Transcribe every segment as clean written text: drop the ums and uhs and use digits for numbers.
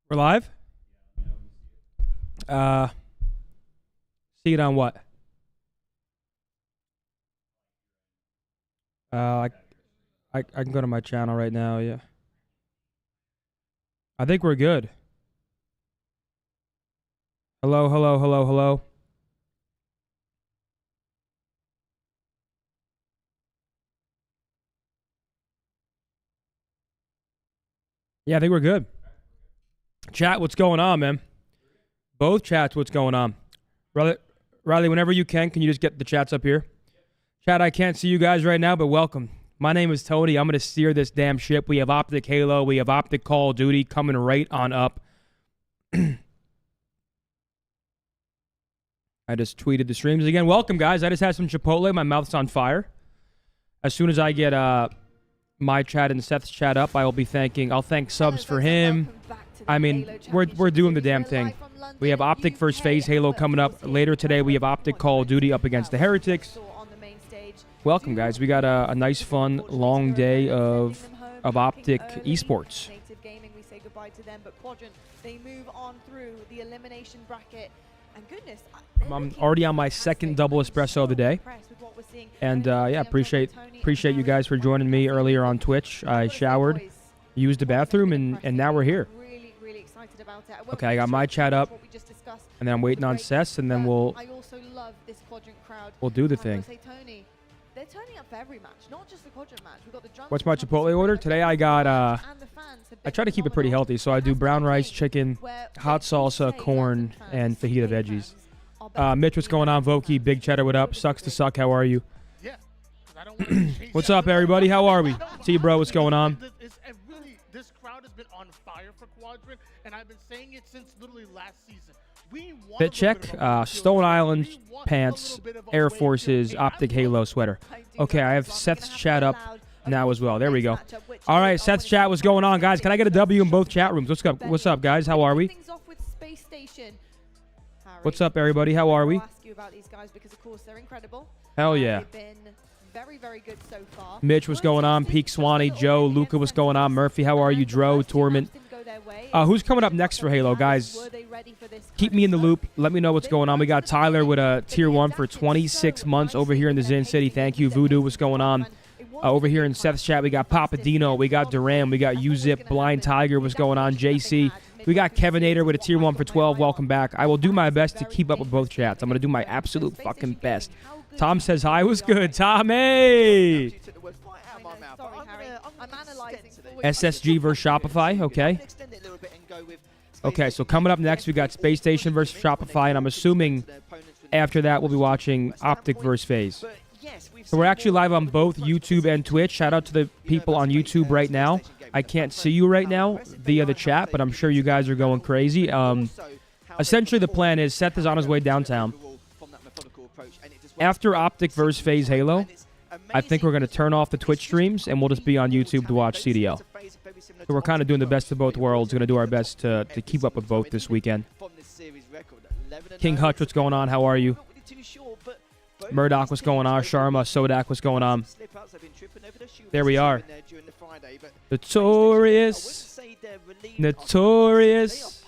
We're live? See it on what? I can go to my channel right now, yeah. I think we're good. Hello, hello, hello, hello. Yeah, I think we're good. Chat, what's going on, man? Both chats, what's going on? Riley, whenever you can you just get the chats up here? Chat, I can't see you guys right now, but welcome. My name is Tony. I'm going to steer this damn ship. We have OpTic Halo. We have OpTic Call of Duty coming right on up. I just tweeted the streams again. Welcome, guys. I just had some Chipotle. My mouth's on fire. As soon as I get my chat and Seth's chat up, I'll thank subs for him. I mean, we're doing the damn thing. We have OpTic vs. FaZe Halo coming up. Later today, we have OpTic Call of Duty up against the Heretics. Welcome, guys. We got a nice, fun, long day of OpTic Esports. We say goodbye to them, but Quadrant, they move on through the elimination bracket. And goodness, I'm already on my second double espresso of the day. And yeah, appreciate you guys for joining me earlier on Twitch. I showered, used the bathroom, and now we're here. Okay, I got my chat up, and then I'm waiting on Seth, and then we'll do the thing. They're turning up for every match, not just the Quadrant match. We've got the drums. What's my Chipotle order? Today I got, I try to keep it pretty healthy, so I do brown rice, chicken, hot salsa, corn, and fajita veggies. Mitch, what's going on? Voki, Big Cheddar, what up? Sucks to suck, how are you? What's up, everybody? How are we? See you, bro, what's going on? This crowd has been on fire for Quadrant, and I've been saying it since literally last season. Fit check, Stone Island pants, Air Forces, OpTic Halo sweater. Okay, I have Seth's chat up now as well. There we go. All right, Seth's chat, what's going on, guys? Can I get a W in both chat rooms? What's up, guys? How are we? What's up, everybody? How are we? Hell yeah. Very, very good so far. Mitch, what's going on? Peak Swanee, Joe, Luca, what's going on? Murphy, how are you? Dro, Torment. Who's coming up next for Halo, guys? Keep me in the loop. Let me know what's going on. We got Tyler with a tier 1 for 26 months over here in the Zin City. Thank you. Voodoo, what's going on? Over here in Seth's chat, we got Papadino, we got Duran, we got Uzip, Blind Tiger, what's going on? JC. We got Kevinator with a tier 1 for 12. Welcome back. I will do my best to keep up with both chats. I'm going to do my absolute fucking best. Tom says hi. What's good, Tom? Hey! SSG versus Shopify. Okay. Okay, so coming up next, we got Space Station versus Shopify, and I'm assuming after that we'll be watching OpTic versus FaZe. So we're actually live on both YouTube and Twitch. Shout out to the people on YouTube right now. I can't see you right now via the chat, but I'm sure you guys are going crazy. Essentially, the plan is Seth is on his way downtown. After OpTic versus FaZe Halo, I think we're going to turn off the Twitch streams, and we'll just be on YouTube to watch CDL. So we're kind of doing the best of both worlds. Going to do our best to keep up with both this weekend. King Hutch, what's going on? How are you? Murdoch, what's going on? Sharma, Sodak, what's going on? There we are. Notorious. Notorious.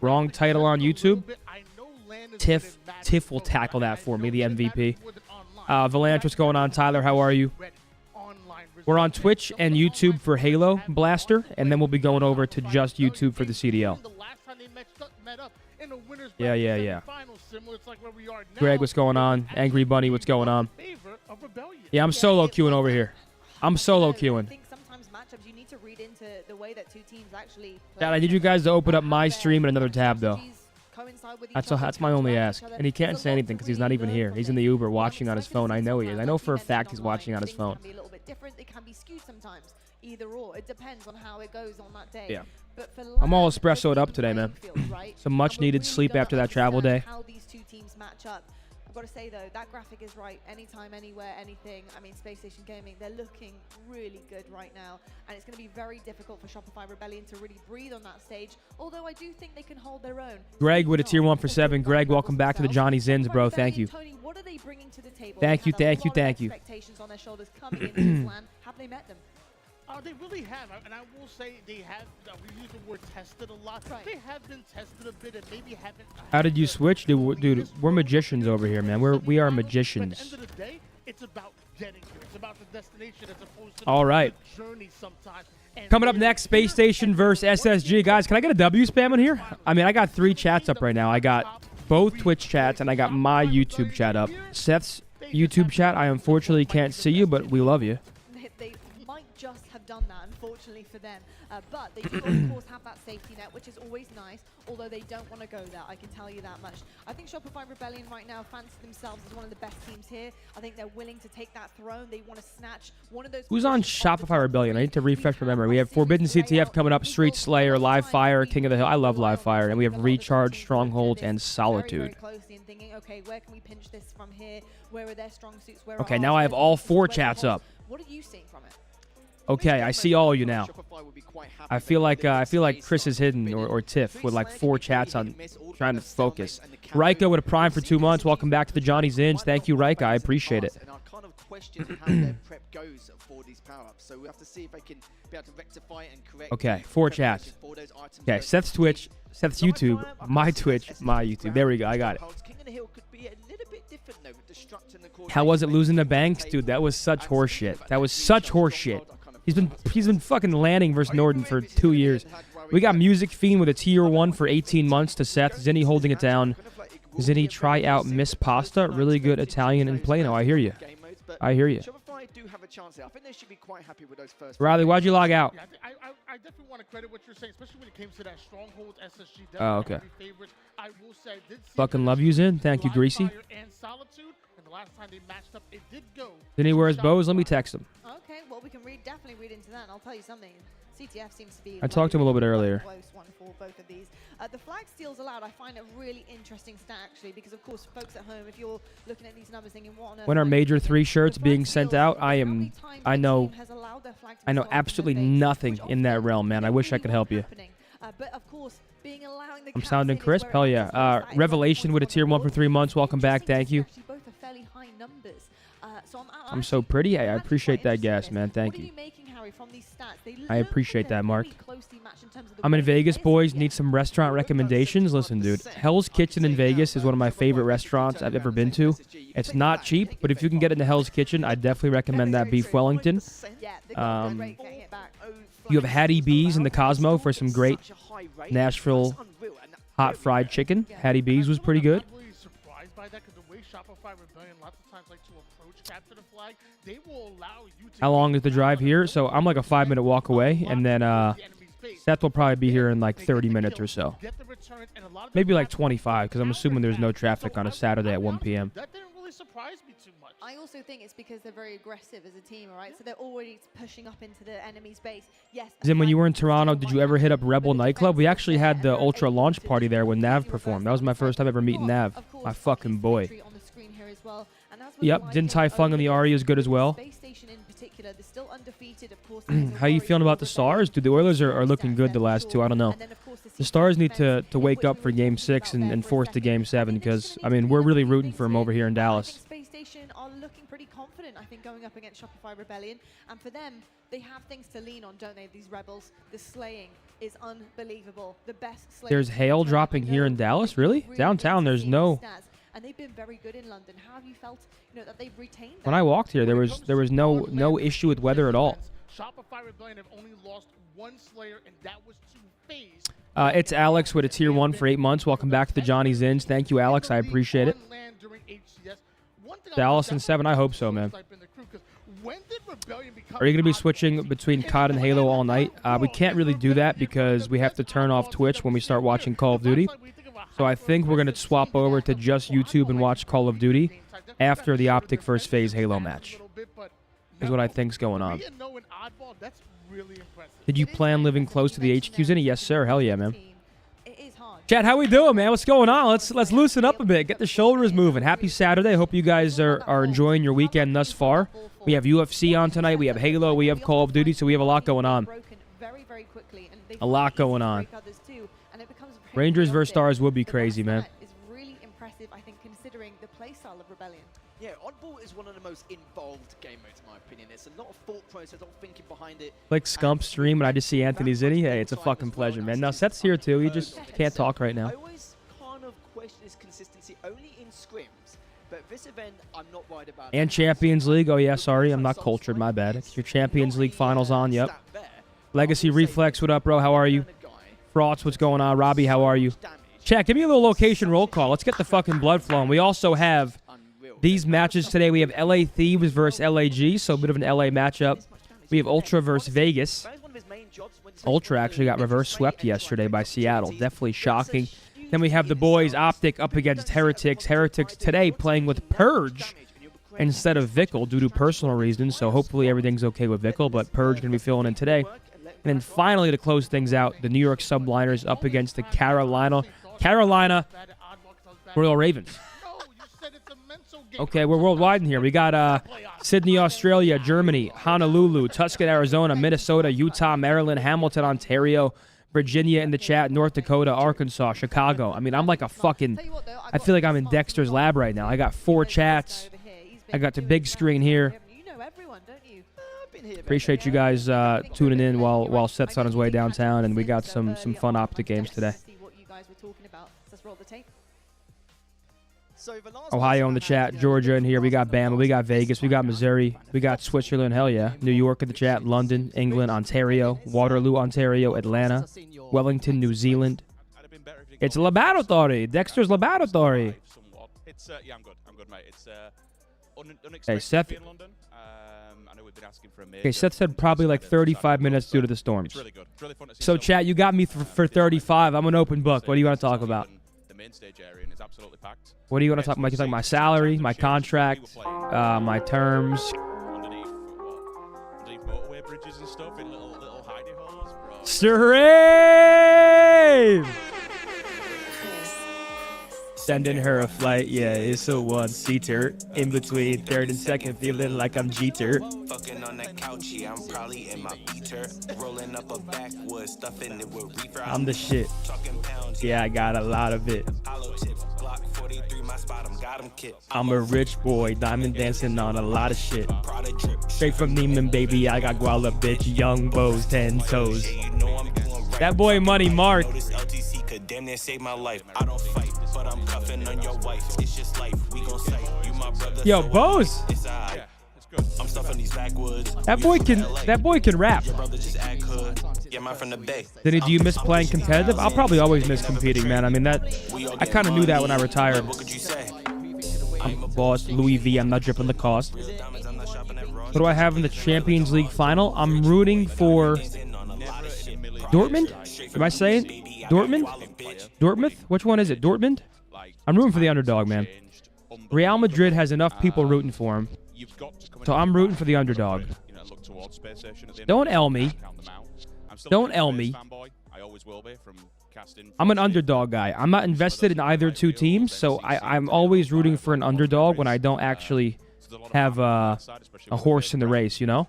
Wrong title on YouTube. Tiff will tackle that for me, the MVP. Valanche, what's going on? Tyler, how are you? We're on Twitch and YouTube for Halo Blaster, and then we'll be going over to just YouTube for the CDL. Yeah. Greg, what's going on? Angry Bunny, what's going on? Yeah, I'm solo queuing over here. I'm solo queuing. Dad, I need you guys to open up my stream in another tab, though. That's my only ask. And he can't say anything because he's not even here. He's in the Uber watching on his phone. I know he is. I know for a fact he's watching on his phone. It can be skewed sometimes. Either or. It depends on how it goes on that day. Yeah. I'm all espressoed up today, man. Some much needed sleep after that travel day. How these two teams match up. I've got to say, though, that graphic is right. Anytime, anywhere, anything. I mean, Space Station Gaming, they're looking really good right now. And it's going to be very difficult for Shopify Rebellion to really breathe on that stage. Although I do think they can hold their own. Greg with a tier 1 for 7. Greg, welcome back to the Johnny Zins, bro. Thank you. Tony, what are they bringing to the table? Thank you. Expectations on their shoulders coming into this land. Have they met them? They really have, and I will say they have. We use the word tested a lot. Right. They have been tested a bit, and maybe haven't. How did you switch, dude? We're magicians over here, man. We are magicians. But at the end of the day, it's about getting there. It's about the destination as opposed to All right. the journey sometimes. And Coming up next, Space Station versus SSG. Guys, can I get a W spam in here? I mean, I got 3 chats up right now. I got both Twitch chats, and I got my YouTube chat up. Seth's YouTube chat, I unfortunately can't see you, but we love you. They might just have done that, unfortunately for them. But they do, of course, have that safety net, which is always nice, although they don't want to go there, I can tell you that much. I think Shopify Rebellion right now fancy themselves as one of the best teams here. I think they're willing to take that throne. They want to snatch one of those... Who's on Shopify Rebellion? I need to refresh my memory. We have Forbidden CTF coming up, Street Slayer, Live Fire, King of the Hill. I love Live Fire. And we have Recharge, Stronghold, and Solitude. Very closely and thinking, okay, where can we pinch this from here? Where are their strong suits? Where Okay, are now I have all 4 chats up. What are you seeing from it? Okay, I see all of you now. I feel like Chris is hidden or Tiff with like 4 chats on, trying to focus. Raika with a prime for 2 months. Welcome back to the Johnny Zins. Thank you, Raika. I appreciate it. Okay, 4 chats. Okay, Seth's Twitch, Seth's YouTube, my Twitch, my YouTube. There we go. I got it. How was it losing to Banks, dude? That was such horseshit. That was such horseshit. He's been fucking landing versus Norden for 2 years. We got Music Fiend with a tier 1 for 18 months to Seth. Zinni holding it down. Zinni try out Miss Pasta. Really good Italian in Plano. I hear you. I hear you. Riley, why'd you log out? Yeah, I definitely want to credit what you're saying, especially when it came to that Stronghold SSG. Oh, okay. I will say, I did see Fucking love you, Zin. Thank you, Live Greasy. Fire and Solitude, and the last time they matched up, it did go. Zinni wears bows. Let me text him. Okay, well, we can definitely read into that, and I'll tell you something. CTF seems to be... I talked to him a little bit earlier. Close one for both of these. The flag steals allowed, I find a really interesting stat, actually, because, of course, folks at home, if you're looking at these numbers thinking, what on earth... When are Major 3 shirts being sent out? I know absolutely nothing in that realm, man. I wish I could help you. But, of course, I'm sounding crisp? Hell yeah. Revelation with a tier 1 for 3 months. Welcome back. Thank you. Both are fairly high numbers. I'm so pretty. I appreciate that gas, man. Thank you. I appreciate that, Mark. I'm in Vegas, boys. Need some restaurant recommendations? Listen, dude. Hell's Kitchen in Vegas is one of my favorite restaurants I've ever been to. It's not cheap, but if you can get into Hell's Kitchen, I definitely recommend that beef Wellington. You have Hattie B's in the Cosmo for some great Nashville hot fried chicken. Hattie B's was pretty good. I'm really surprised by that because the way Shopify Rebellion lots of times like to approach capture the flag, they will allow you to... How long is the drive here? So I'm like a 5-minute walk away, and then Seth will probably be here in like 30 minutes or so. Maybe like 25, because I'm assuming there's no traffic on a Saturday at 1 p.m. That didn't really surprise me too much. I also think it's because they're very aggressive as a team, all right? So they're already pushing up into the enemy's base. Yes. Then when you were in Toronto, did you ever hit up Rebel Nightclub? We actually had the Ultra launch party there when Nav performed. That was my first time ever meeting Nav. My fucking boy. Yep, Din Tai Fung and the Ari is good as well. How you feeling about the Stars? Dude, the Oilers are looking good the last 2. I don't know. The Stars need to wake up for Game 6 and force to Game 7 because, I mean, we're really rooting for them over here in Dallas. Space Station are looking pretty confident, I think, going up against Shopify Rebellion. And for them, they have things to lean on, don't they, these Rebels? The slaying is unbelievable. The best slaying. There's hail dropping here in Dallas? Really? Downtown, there's no... And they've been very good in London. How have you felt, that they've retained that? When I walked here, there was no issue with weather at all. Shopify Rebellion have only lost 1 Slayer, and that was to FaZe. It's Alex with a tier 1 for 8 months. Welcome back to the Johnny Zins. Thank you, Alex. I appreciate it. Dallas and 7. I hope so, man. Are you going to be switching between COD and Halo all night? We can't really do that because we have to turn off Twitch when we start watching Call of Duty. So I think we're going to swap over to just YouTube and watch Call of Duty after the OpTic first FaZe Halo match. Is what I think's going on. Did you plan living close to the HQs in it? Yes, sir. Hell yeah, man. Chad, how we doing, man? What's going on? Let's loosen up a bit. Get the shoulders moving. Happy Saturday. Hope you guys are enjoying your weekend thus far. We have UFC on tonight. We have Halo. We have Call of Duty. So we have a lot going on. A lot going on. Rangers versus Stars would be crazy, man. Is really impressive, I think, considering the play style of Rebellion. Yeah, Oddball is one of the most involved game modes, in my opinion. It's a lot of thought process, a lot of thinking behind it. Like Scump stream and I just see Anthony Zinni. Hey, it's a fucking pleasure, man. Now, Seth's here too. He just can't talk right now. I always kind of question his consistency only in scrims. But this event, I'm not worried about. And Champions League. Oh, yeah, sorry. I'm not cultured. My bad. It's your Champions League finals on. Yep. Legacy Reflex, what up, bro? How are you? Frauds, what's going on? Robbie, how are you? Chat, give me a little location roll call. Let's get the fucking blood flowing. We also have these matches today. We have LA Thieves versus LAG, so a bit of an LA matchup. We have Ultra versus Vegas. Ultra actually got reverse swept yesterday by Seattle. Definitely shocking. Then we have the boys OpTic up against Heretics. Heretics today playing with Purge instead of Vickle due to personal reasons, so hopefully everything's okay with Vickle, but Purge going to be filling in today. And then finally, to close things out, the New York Subliners up against the Carolina Royal Ravens. Okay, we're worldwide in here. We got Sydney, Australia, Germany, Honolulu, Tucson, Arizona, Minnesota, Utah, Maryland, Hamilton, Ontario, Virginia in the chat, North Dakota, Arkansas, Chicago. I mean, I'm like a fucking... I feel like I'm in Dexter's lab right now. I got 4 chats. I got the big screen here. Appreciate you guys tuning in while Seth's on his way downtown, and we got some fun OpTic games today. Ohio in the chat, Georgia in here. We got Bama, we got Vegas, we got Missouri, we got Switzerland, hell yeah. New York in the chat, London, England, Ontario, Waterloo, Ontario, Atlanta, Wellington, New Zealand. It's laboratory. Dexter's laboratory. Yeah, I'm good, mate. It's hey, Seth. in London. I know we've been asking for a Okay, Seth said probably like 35 minutes due to the storms. It's really good. It's really fun to see. So, chat, you got me for 35. I'm an open book. What do you want to talk about? The main stage area, and it's absolutely packed. What do you want to talk about? You talk my salary, my contract, my terms. Underneath motorway bridges and stuff in little hidey holes, bro. Stream! Sending her a flight, yeah, it's a one-seater. In between third and second, feeling like I'm Jeter. Fucking on that couch, yeah, I'm probably in my beater. Rolling up a backwood, stuffing it with reefer. I'm the shit. Talking pounds, Yeah, I got a lot of it. hollow tips, Glock 43, my spot, got him kit. I'm a rich boy, diamond dancing on a lot of shit. Prada drip, Straight from Neiman, baby, I got guala, bitch. Young bows, 10 toes. yeah, you know I'm doing right. That boy Money Mark. This LTC could damn near save my life. I don't fight, but I'm cuffing on your wife. It's just life, we gon' sight. You my brother. Yo, so Bose. It's alright. I'm stuffing these backwoods. That boy can rap. Your brother just act hood. Yeah, man from the Bay. Then do you miss playing competitive? I'll probably always miss competing, man. I mean, I kind of knew that when I retired. What could you say? I'm boss, Louis V. I'm not dripping the cost. Diamonds, I'm not shopping at Ross. What do I have in the Champions League final? I'm rooting for Dortmund? Am I saying Dortmund? Dortmund? Which one is it? Dortmund? I'm rooting for the underdog, man. Real Madrid has enough people rooting for him. So I'm rooting for the underdog. Don't L me. Don't L me. I'm an underdog guy. I'm not invested in either two teams, so I'm always rooting for an underdog when I don't actually have a horse in the race, you know?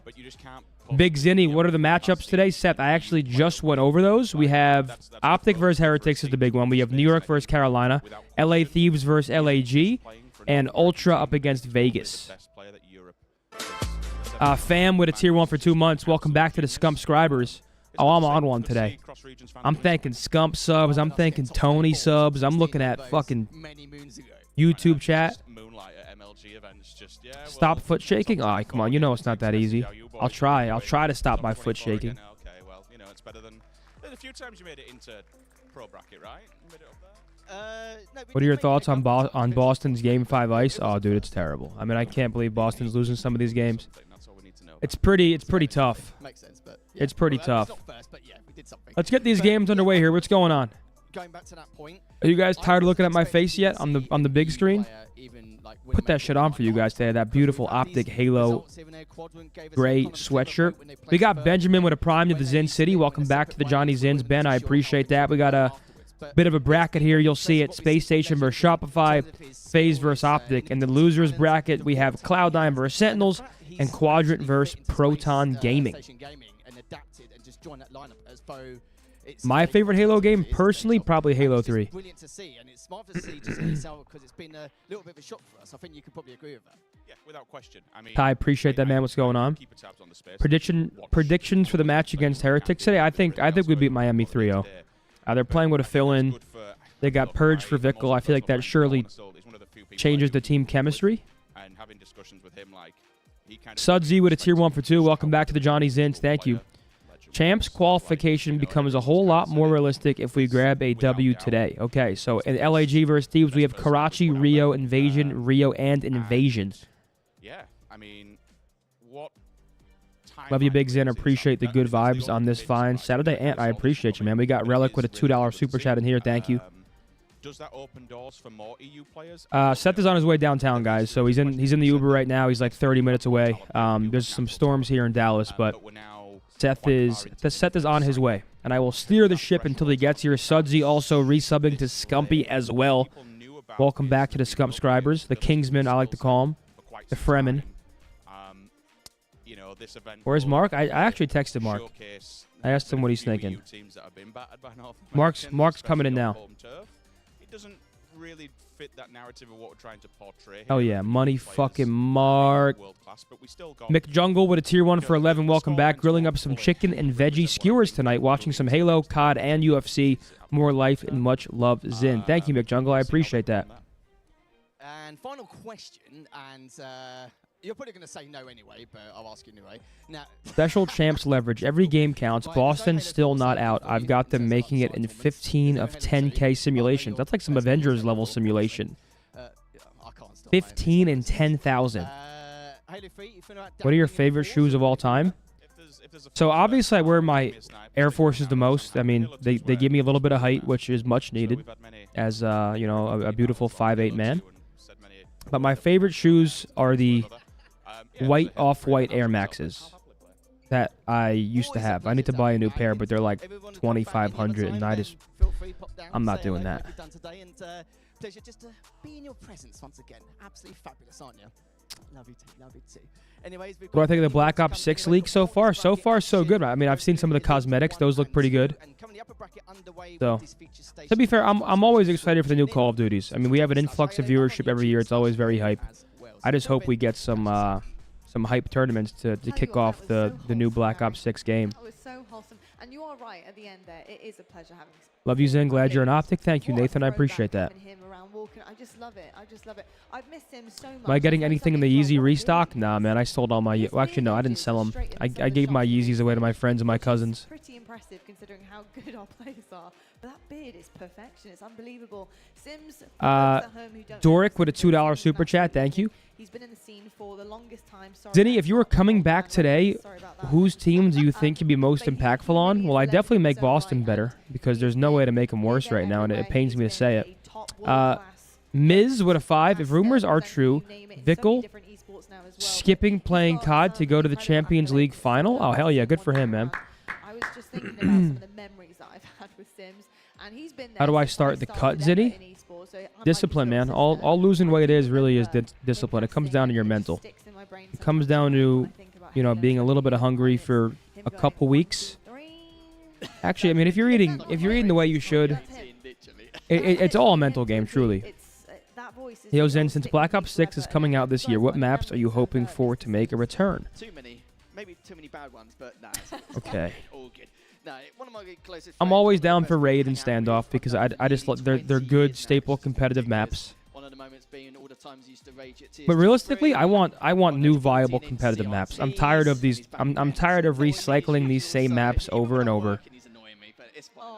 Big Zinni, what are the matchups today? Seth, I actually just went over those. We have OpTic versus Heretics is the big one. We have New York versus Carolina, LA Thieves versus LAG, and Ultra up against Vegas. Fam with a tier 1 for 2 months. Welcome back to the Scump Scribers. Oh, I'm on one today. I'm thanking Scump subs. I'm thanking Tony subs. I'm looking at fucking YouTube chat. Stop foot shaking? Oh, come on. You know it's not that easy. I'll try. I'll try to stop my foot shaking. Okay, well, you know, it's better than a few times you made it into pro bracket, right? You made it up there. What are your thoughts on Boston's Game 5 ice? Oh, dude, it's terrible. I mean, I can't believe Boston's losing some of these games. It's pretty tough. Makes sense, but It's pretty tough. Not first, but yeah, we did something. Let's get these games underway here. What's going on? Going back to that point. Are you guys tired of looking at my face yet on the big screen? Put that shit on for you guys today. That beautiful OpTic Halo gray sweatshirt. We got Benjamin with a prime to the Zin City. Welcome back to the Johnny Zins, Ben. I appreciate that. We got a bit of a bracket here. You'll see it. Space Station versus Shopify, FaZe versus OpTic. In the losers bracket, we have Cloud9 versus Sentinels and Quadrant versus Proton Gaming. My favorite Halo game, personally, probably Halo 3. Brilliant to see, and it's smart to see just itself because it's been a little bit of a shock for us. I think you could probably agree with that. Yeah, without question. I mean, I appreciate that, man. What's going on? Keep tabs on the space. Predictions for the match against Heretics today. I think we beat Miami 3-0. They're playing with a fill-in. They got purged for Vickle. I feel like that surely changes the team chemistry. And having discussions with him, like, Sudzy with a tier 1 for 2. Welcome back to the Johnny Zins. Thank you. Champs qualification becomes a whole lot more realistic if we grab a W today. Okay, so in LAG versus Thieves, we have Karachi, Rio, Invasion, Rio, and Invasion. Yeah, I mean, what time Love you, Big Zen. Appreciate the good vibes on this fine Saturday. Ant, I appreciate you, man. We got Relic with a $2 super chat in here. Thank you. Does that open doors for more EU players? Seth is on his way downtown, guys. So he's in the Uber right now. He's like 30 minutes away. There's some storms here in Dallas, but Seth is on his way, and I will steer the ship until he gets here. Sudsy also resubbing to Scumpy as well. Welcome back to the Scumscribers, the Kingsmen, I like to call them, the Fremen. Where's Mark? I actually texted Mark. I asked him what he's thinking. Mark's coming in now. It doesn't really fit that narrative of what we're trying to portray. Oh yeah, money fucking Mark. Mick Jungle with a tier 1 for 11. Welcome back. Grilling up some chicken and veggie skewers tonight. Watching some Halo, COD, and UFC. More life and much love, Zin. Thank you, Mick Jungle. I appreciate that. And final question, and you're probably going to say no anyway, but I'll ask you anyway. Now, Special champs leverage. Every game counts. Boston still not out. I've got them making it in 15 of 10K simulations. That's like some Avengers level simulation. 15 and 10,000. What are your favorite shoes of all time? So obviously I wear my Air Forces the most. I mean, they give me a little bit of height, which is much needed as you know, a beautiful 5'8" man. But my favorite shoes are the white off-white Air Maxes that I used to have. I need to buy a new pair, but they're like $2,500, and I'm not doing that. Pleasure just to be in your presence once again. Absolutely fabulous, aren't you? Love you too. Love you too. Anyways, what do I think of the Black Ops 6 leak so far? So far, so good. I mean, I've seen some of the cosmetics; those look pretty good. So, to be fair, I'm always excited for the new Call of Duties. I mean, we have an influx of viewership every year. It's always very hype. I just hope we get some hype tournaments to kick off the new Black Ops 6 game. Oh, it's so wholesome. And you are right at the end there. It is a pleasure having. Love you, Zen. Glad you're an OpTic. Thank you, Nathan. I appreciate that. I just love it. I just love it. I've missed him so much. Am I getting anything in the Yeezy restock? Nah, man. I sold all my. Well, actually, no. I didn't sell them. I gave my Yeezys away to my friends and my cousins. Pretty impressive considering how good our players are. But that beard is perfection. It's unbelievable. Sims. Doric with a $2 super chat. Thank you. He's been in the scene for the longest time. Zinni, if you were coming back today, whose team do you think you'd be most impactful on? Well, I definitely make Boston better because there's no way to make them worse right now, and it pains me to say it. Miz with a 5. If rumors are true, Vickle skipping playing COD to go to the Champions League final? Oh, hell yeah. Good for him, man. I was just thinking about some of the memories that I've had with Sims, and he's been there. How do I start the cut, Zinni? Discipline, man. All losing weight is really is discipline. It comes down to your mental. It comes down to, you know, being a little bit hungry for a couple weeks. Actually, I mean, if you're eating the way you should, it's all a mental game, truly. Yo, Zen, since Black Ops 6 is coming out this year, what maps are you hoping for to make a return? Too many. Maybe too many bad ones, but nah. Okay. All good. No, one of my closest I'm always down for Raid and Standoff because I just they're good staple competitive maps. One of the moments being all the times used to rage at But realistically, I want new viable competitive maps. I'm tired of these. I'm tired of recycling these same maps over and over.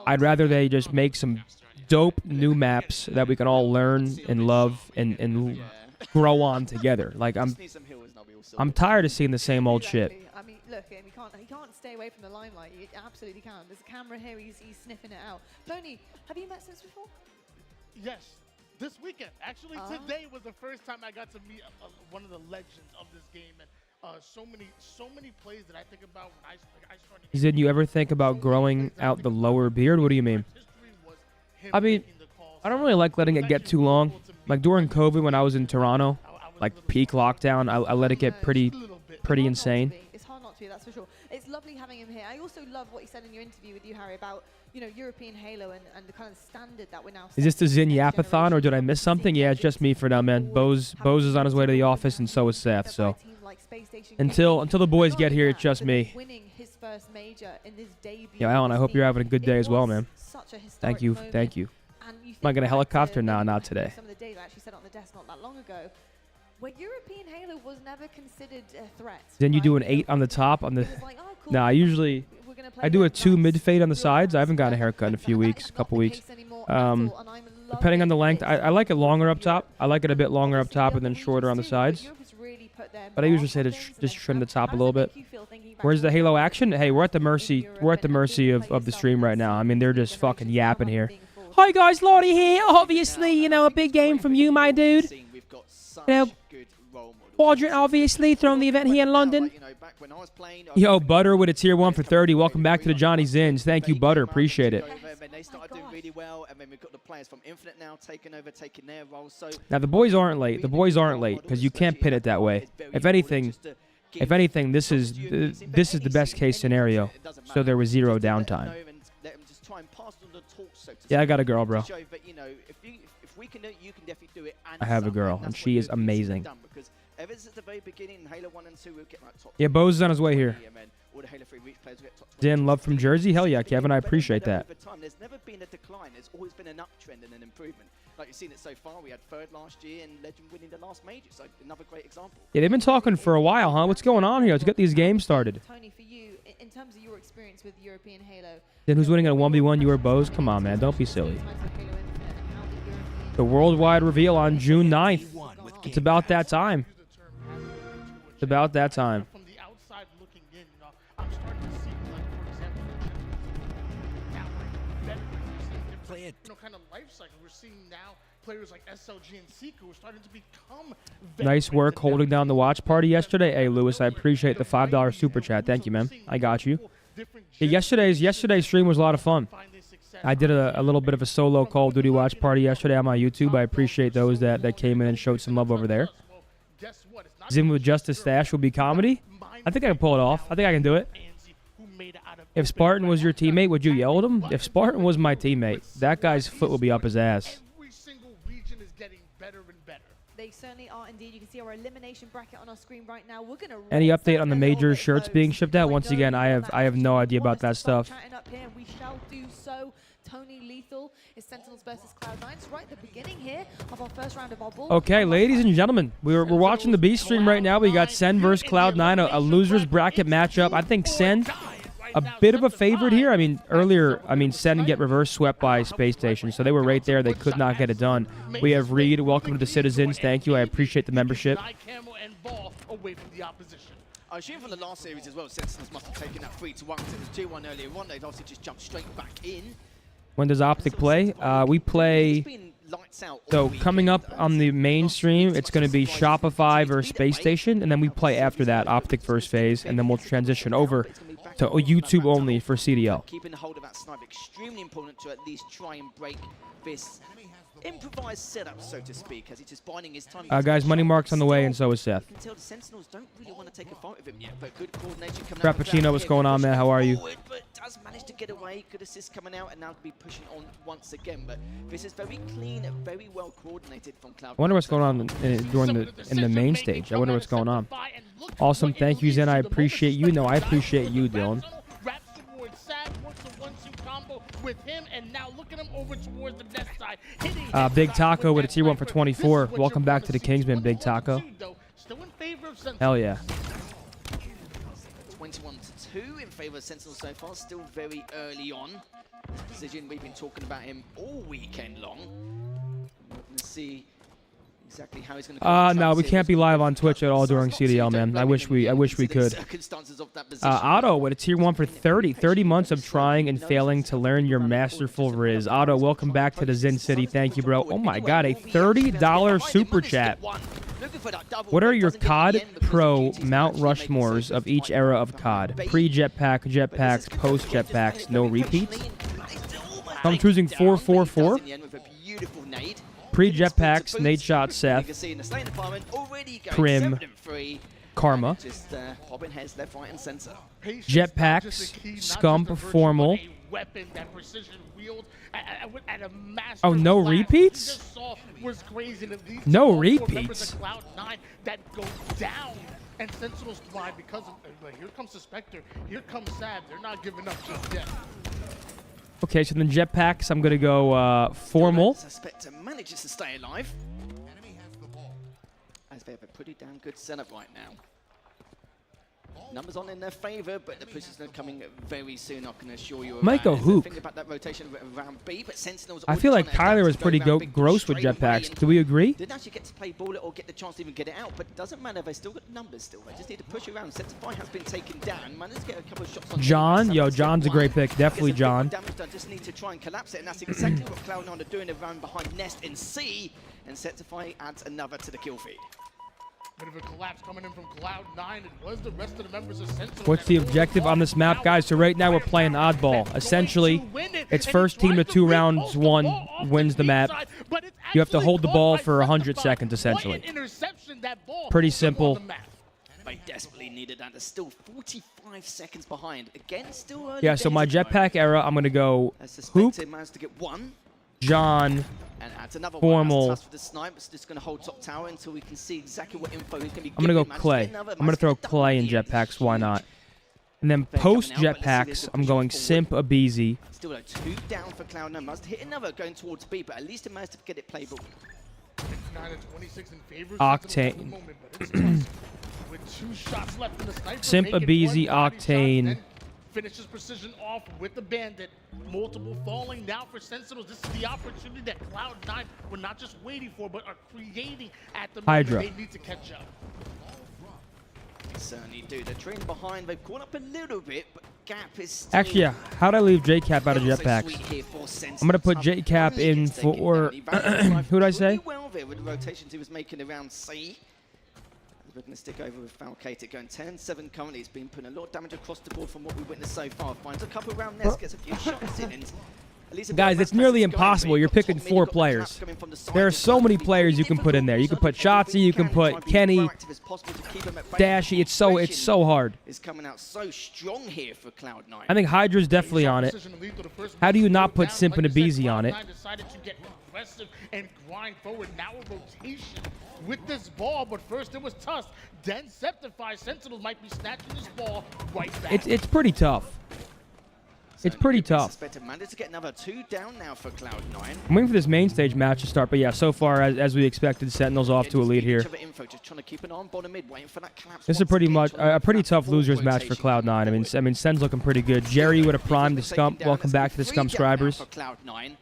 I'd rather they just make some dope new maps that we can all learn and love and grow on together. Like I'm tired of seeing the same old shit. I mean, look, he can't stay away from the limelight. He absolutely can't. There's a camera here. He's sniffing it out. Tony, have you met Sims before? Yes, this weekend. Actually, today was the first time I got to meet one of the legends of this game, and so many plays that I think about when I started. Did you ever think about growing out the lower beard? What do you mean? I mean, I don't really like letting it get too long. Like during COVID when I was in Toronto, like peak lockdown, I let it get pretty insane. It's hard not not to, that's for sure. It's lovely having him here. I also love what he said in your interview with you, Harry, about, you know, European Halo and the kind of standard that we're now. Is this the Zin Yapathon, or did I miss something? Yeah, it's just me for now, man. Bose is on his way to the office, and so is Seth. So until the boys get here, it's just me. Yeah, Alan, I hope you're having a good day as well, man. Thank you. Thank you. Am I going to helicopter? No, not today. Some of the days I actually said on the desk not that long ago, where European Halo was never considered a threat. Then you do an 8 on the top on the. Nah, usually I do a 2 mid fade on the sides. I haven't gotten a haircut in a few weeks, couple weeks. Depending on the length, I like it longer up top. I like it a bit longer up top and then shorter on the sides. But I usually say to just trim the top a little bit. Where's the Halo action? Hey, we're at the mercy of the stream right now. I mean, they're just fucking yapping here. Hi guys, Lottie here. Obviously, you know, a big game from you, my dude. You know, Quadrant, obviously, throwing the event here in London. Yo, Butter with a tier 1 for 30. Welcome back to the Johnny Zins. Thank you, Butter. Appreciate it. They started doing really well, and then we've got the players from Infinite now taking their roles. So now the boys aren't late. The boys aren't late because you can't pin it that way. If anything, this is the best case scenario. So there was 0 downtime. Yeah, I got a girl, bro. I have a girl, and she is amazing. Yeah, Bo's on his way here. Dan, love from Jersey? Hell yeah, Kevin, I appreciate that. There's never been a decline. There's always been an uptrend and an improvement. Like you've seen it so far. We had 3rd last year and Legend winning the last major. So another great example. Yeah, they've been talking for a while, huh? What's going on here? Let's get these games started. Tony, for you, in terms of your experience with European Halo. Then who's winning at a 1v1? You or Bose? Come on, man. Don't be silly. The worldwide reveal on June 9th. It's about that time. It's about that time. From the outside looking in, I'm starting to see, like, for example, different, kind of life cycle. We're seeing now players like SLG and Seeker are starting to become nice work holding down the watch party yesterday. Hey, Lewis, I appreciate the $5 super chat. Thank you, man. I got you. Yeah, yesterday's stream was a lot of fun. I did a little bit of a solo Call of Duty watch party yesterday on my YouTube. I appreciate those that came in and showed some love over there. Zim with Justice Stash will be comedy. I think I can pull it off. I think I can do it. If Spartan was your teammate, would you yell at him? If Spartan was my teammate, that guy's foot will be up his ass. Every single region is getting better and better. They certainly are indeed. You can see our elimination bracket on our screen right now. We're gonna any update on the major shirts being shipped out? Once again, I have no idea about that stuff. Up here, we shall do so. Tony Lethal is Sentinels versus Cloud9. It's right at the beginning here of our first round of our ball. Okay, ladies and gentlemen, we're watching the B stream right now. We got Sen versus Cloud9, a losers bracket matchup. I think Sen a bit of a favorite here. I mean, earlier, Sen get reverse swept by Space Station, so they were right there. They could not get it done. We have Reed. Welcome to the Citizens. Thank you. I appreciate the membership. I assume from the last series as well, Sentinels must have taken that 3-1 because it was 2-1 earlier on. They'd obviously just jumped straight back in. When does OpTic play? We play. So coming up on the main stream, it's going to be Shopify versus Space Station, and then we play after that OpTic versus FaZe, and then we'll transition over to YouTube only for CDL. Keeping hold of that snipe, extremely important to at least try and break this improvised setup, so to speak, as he's just biding his time. Guys, money marks on the way, and so is Seth. You can tell the Sentinels don't really want to take a fight with him yet, but good coordination coming Frappuccino, what's going on, man? How are you? But does manage to get away. Good assist coming out, and now to be pushing on once again. But this is very clean, very well coordinated from Cloud. I wonder what's going on in the main stage. I wonder what's going on. Awesome, thank you, Zen. I appreciate you. No, I appreciate you, Dylan. With him, and now look at him over towards the left side. Big Taco with a tier 1 for 24. Welcome back to the Kingsman, Big Taco. Hell yeah. 21-2 in favor of Sentinels so far. Still very early on. Decision, we've been talking about him all weekend long. Let's see exactly how he's going to no, we can't be live on Twitch at all during CDL, man. I wish we could. Otto with a tier 1 for 30. 30 months of trying and failing to learn your masterful riz. Otto, welcome back to the Zen City. Thank you, bro. Oh my god, a $30 super chat. What are your COD Pro Mount Rushmores of each era of COD? Pre-jetpack, jetpacks, post-jetpacks, no repeats? I'm choosing 444. Pre-jetpacks, Nate Shot, Seth, Prim, Karma. Just popping heads left, right, and center. Patience, Jetpacks, not just a key, not Scump, just a virtue, Formal. but a weapon that precision wield at a master Oh, no class. repeats? What you just saw was crazy. And these No all four repeats. members of Cloud9 that go down, and Sentinels thrive because of. Here comes the Spectre. Here comes Sab. They're not giving up just yet. Okay, so then Jetpacks, I'm going to go Formal. Spectre manages to stay alive. As they have a pretty damn good setup right now. Numbers on in their favor, but the push is coming very soon, I can assure you. Might go Hook. Think about that rotation around B, but Sentinels I feel like Tyler was pretty gross with Jetpacks. Do we agree? Didn't actually get to play ball it or get the chance to even get it out, but it doesn't matter. They still got numbers still. They just need to push around. Sentinel has been taken down. Managed to get a couple of shots on John, him. yo, John's a great pick. Definitely John. Damage done. Just need to try and collapse it, and that's exactly what Cloud9 are doing around behind Nest in C, and Sentinel adds another to the kill feed. Bit of a collapse coming in from Cloud9. It was the rest of the members of Sentinels. What's the objective on this map, guys? So right now we're playing oddball. Essentially, it's first team to 2 rounds, 1 wins the map. You have to hold the ball for 100 seconds, essentially. Pretty simple. They desperately needed that. They're still 45 seconds behind. Again, still early Yeah, so my days at the moment. Jetpack era, I'm going to go As the Hoop, Spectre managed to get one. John, And adds another Formal. one. That's for the snipe. It's just going to hold top tower until we can see exactly what info he's going to be I'm going to giving. go Managed Clay. get another, I'm going to managed throw get double Clay in here. Jetpacks, why not? And then They're coming post out, but let's see Jetpacks, if I'm they going push Simp forward. Abizi. Still a 2 down for Cloud9. Must hit another going towards B, but at least it managed to get it playable. 59 and 26 in favor. Octane. Sentinels at the moment, but it's close. With 2 shots left in the sniper. Simp making Abizi, 1 body shot, Octane. then finishes precision off with the bandit. Multiple falling now for Sentinels. This is the opportunity that Cloud9 were not just waiting for, but are creating at the moment. Hydra. They need to catch up. They certainly do. They're trailing behind. They've caught up a little bit, but gap is still Actually, yeah, how'd I leave JCap out of not so Jetpacks? sweet here for Sentinels. I'm going to put Tough JCap only in gets taken for... down. He ran life Who'd I say? pretty well there with the rotations he was making around C. We're going to stick over with Falcated going 10-7 currently. It's been putting a lot of damage across the board from what we witnessed so far. Finds a couple around Nest, gets a few shots in. And at least Guys, it's nearly impossible. You're picking 4 players. There are so many players you can put in there. You can put Shotzi, you can put Kenny, Dashy. It's so hard. Is coming out so strong here for Cloud9. I think Hydra's definitely on it. How do you not put Simp and Abizi on it? Decided to get aggressive and grind forward. Now a rotation with this ball, but first it was Tusk. Then Septify. Sentinels might be snatching this ball right back. It's pretty tough. It's pretty tough. Managed to get another 2 down now for Cloud9. I'm waiting for this main stage match to start, but yeah, so far as we expected, Sentinels off to a lead here. Just trying to keep an eye on bottom mid, waiting for that collapse. This is pretty much a pretty tough losers match for Cloud9. I mean, Sen's looking pretty good. Jerry would have primed the Scump. Welcome back to the Scump subscribers. Cloud9.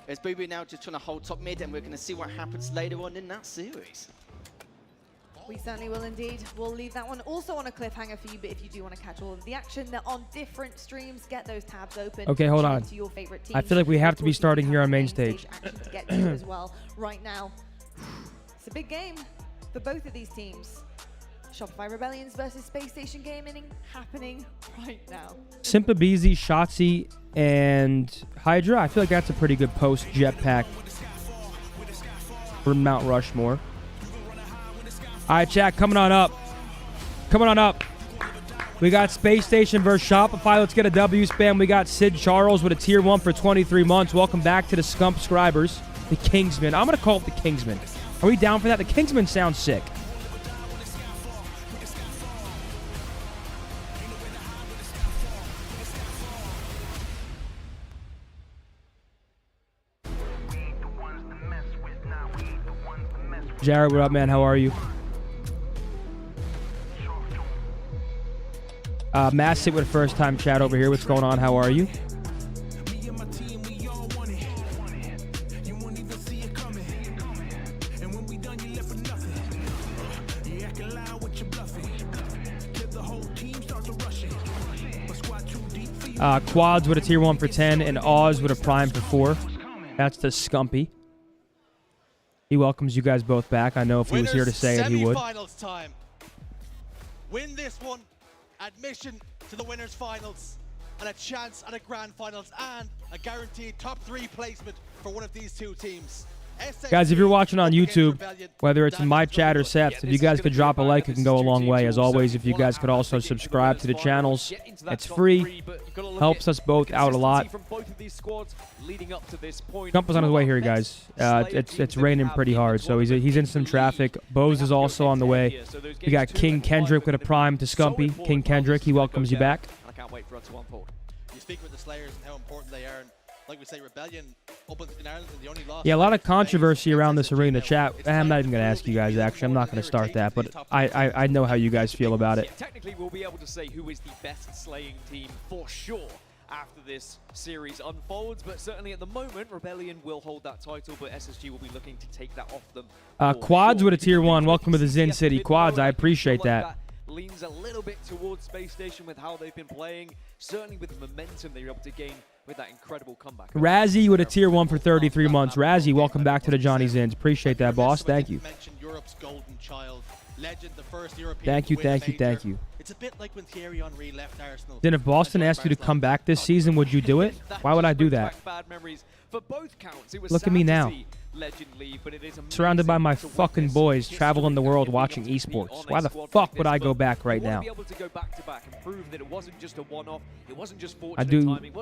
There's Booby now just trying to hold top mid, and we're going to see what happens later on in that series. We certainly will indeed. We'll leave that one also on a cliffhanger for you, but if you do want to catch all of the action, they're on different streams. Get those tabs open. Okay, hold on. To your favorite I teams. feel like we have Of to be course, you starting do here have on the main stage. action to get to as well. Right now, it's a big game for both of these teams. Shopify Rebellions versus Space Station Gaming happening right now. Simp Abizi, Shotzi, and Hydra. I feel like that's a pretty good post Jetpack for Mount Rushmore. All right, chat, coming on up. Coming on up. We got Space Station versus Shopify. Let's get a W spam. We got Sid Charles with a tier 1 for 23 months. Welcome back to the Scump subscribers. The Kingsman. I'm going to call it the Kingsman. Are we down for that? The Kingsman sounds sick. Jared, what up, man? How are you? Massive with a first-time chat over here. What's going on? How are you? Quads with a tier 1 for 10 and Oz with a prime for 4. That's the Scumpy. He welcomes you guys both back. I know if he was here to say it, he would. Semi-finals time. Win this one, admission to the winners finals, and a chance at a grand finals, and a guaranteed top 3 placement for one of these 2 teams. Guys, if you're watching on YouTube, whether it's in my chat or Seth's, if you guys could drop a like, it can go a long way. As always, if you guys could also subscribe to the channels, it's free. Helps us both out a lot. Jump is on his way here, guys. It's raining pretty hard, so he's in some traffic. Bose is also on the way. We got King Kendrick with a prime to Scumpy. King Kendrick, he welcomes you back. I can't wait for it to unfold. You speak with the Slayers and how important they are. And like we say, Rebellion up in Ireland is the only loss. Yeah, a lot of controversy around this arena. Chat, I'm not even going to ask you guys, actually. I'm not going to start that, but I know how you guys feel about it. Technically, we'll be able to say who is the best slaying team for sure after this series unfolds, but certainly at the moment, Rebellion will hold that title, but SSG will be looking to take that off them. Quads with a tier 1. Welcome to the Zin City. Quads, I appreciate that. Leans a little bit towards Space Station with how they've been playing, certainly with the momentum they were able to gain with that incredible comeback. Razzie with a tier 1 for 33 months. Razzie, welcome back to the Johnny Zins. Appreciate that, boss. Thank you. Europe's golden child, legend, the first European thank you, to win thank you, a thank major. you. It's a bit like when Thierry Henry left Arsenal. Then if Boston asked you to come back this season, would you do it? Why would I do that? Look at me now. Surrounded by my fucking boys, traveling the world watching esports. Why the fuck would I go back right now?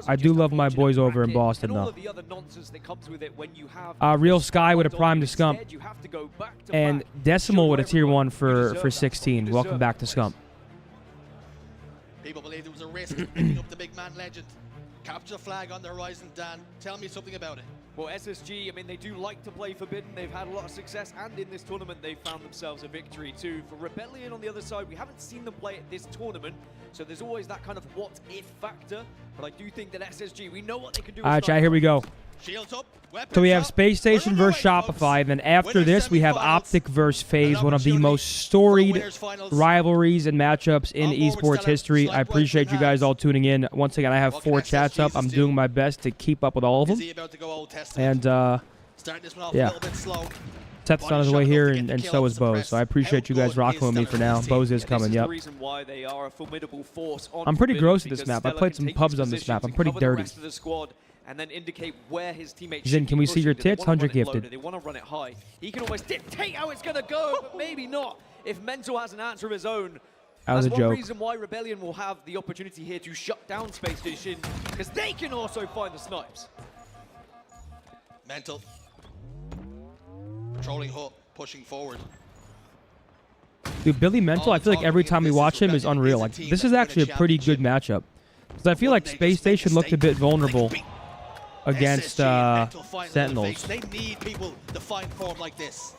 I do love my boys over in Boston though. Real Sky with a prime to Scump. And Decimal with a tier 1 for 16. Welcome back to Scump. People believe there was a risk of picking up the big man legend. Capture the flag on the horizon, Dan. Tell me something about it. Well, SSG, I mean, they do like to play Forbidden. They've had a lot of success, and in this tournament, they've found themselves a victory, too. For Rebellion on the other side, we haven't seen them play at this tournament, so there's always that kind of what-if factor. But I do think that SSG, we know what they can do. All right, chat, here we go. Shields up, So we have Space Station versus Shopify, and then after this, we have OpTic versus FaZe, one of the most storied rivalries and matchups in esports history. I appreciate you guys all tuning in. Once again, I have 4 chats up. I'm doing my best to keep up with all of them. And, yeah. Seth's on his way here, and so is Bose. So I appreciate you guys rocking with me for now. Bose is coming, yep. I'm pretty gross at this map. I played some pubs on this map. I'm pretty dirty. And then indicate where his teammates Zin, can we see your tits? 100 gifted. They want to run it high. He can almost dictate how it's going to go, but maybe not. If Mental has an answer of his own, that was a that's joke. one reason why Rebellion will have the opportunity here to shut down Space Station, because they can also find the snipes. Mental. Patrolling Hook, pushing forward. Dude, Billy Mental, I feel like every time we watch him is unreal. Like, this is actually a pretty good matchup. Because I feel like Space Station looked a bit vulnerable against Sentinels. They need people to find form like this.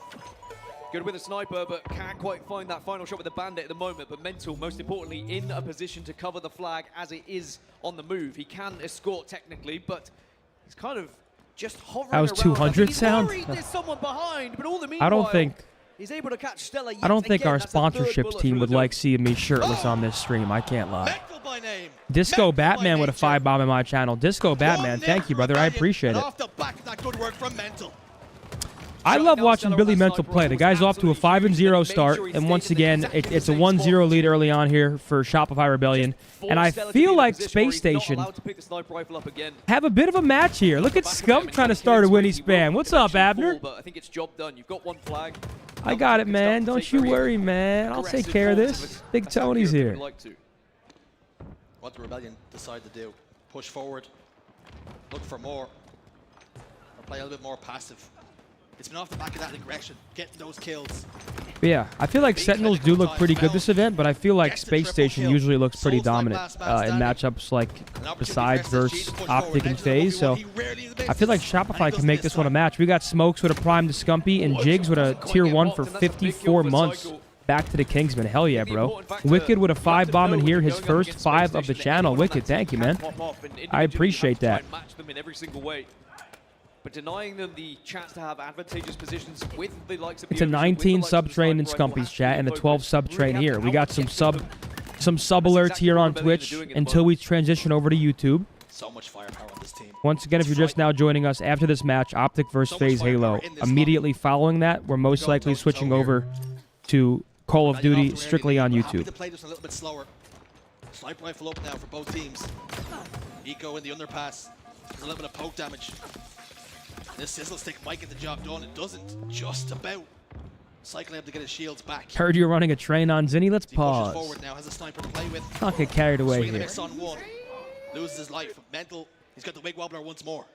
Good with a sniper, but can't quite find that final shot with the Bandit at the moment. But Mental, most importantly, in a position to cover the flag as it is on the move. He can escort technically, but he's kind of just hovering around. That was 200 sound? There's someone behind, but all the I don't think... He's able to catch Stella yet I don't think again. our That's the third sponsorships bullet team through would the like seeing me shirtless on this stream. I can't lie. Mental by name. Disco Mental Batman by with a 5-bomb in my channel. Disco Batman, thank you, brother. I appreciate it. Off the back of that good work from Mental. I love watching Billy Mental play. The guy's off to a 5-0 start, and once again, it's a 1-0 lead early on here for Shopify Rebellion. And I feel like Space Station have a bit of a match here. Look at Scump trying to start a Winnie spam. What's up, Abner? I think it's job done. You've got one flag. I got it, man. Don't you worry, man. I'll take care of this. Big Tony's here. What the Rebellion decide to do? Push forward. Look for more. Or play a little bit more passive. It's been off the back of that aggression, getting those kills. But yeah, I feel like Sentinels do look pretty good this event, but I feel like Space Station usually looks pretty dominant in matchups like besides versus OpTic and FaZe. So I feel like Shopify can make this one a match. We got Smokes with a prime to Scumpy and Jigs with a tier 1 for 54 months. Back to the Kingsman. Hell yeah, bro. Wicked with a 5-bomb in here, his first 5 of the channel. Wicked, thank you, man. I appreciate that. But denying them the chance to have advantageous positions with the likes of... It's a 19 sub train in Scumpy's chat and a 12 sub train here. We got some sub alerts here on Twitch until we transition over to YouTube. So much firepower on this team. Once again, if you're just now joining us, after this match, OpTic versus FaZe Halo. Immediately following that, we're most likely switching over to Call of Duty strictly on YouTube. Play this a little bit slower. Sniper rifle up now for both teams. Eco in the underpass. There's a little bit of poke damage. This sizzle stick might get the job done. It doesn't. Just about. Cycling able to get his shields back. Heard you're running a train on Zinni. Let's He pushes pause. forward now, has a sniper to play with. Not get carried away Swinging the here. mix on one. Loses his life. Mental. He's got the wig wobbler once more.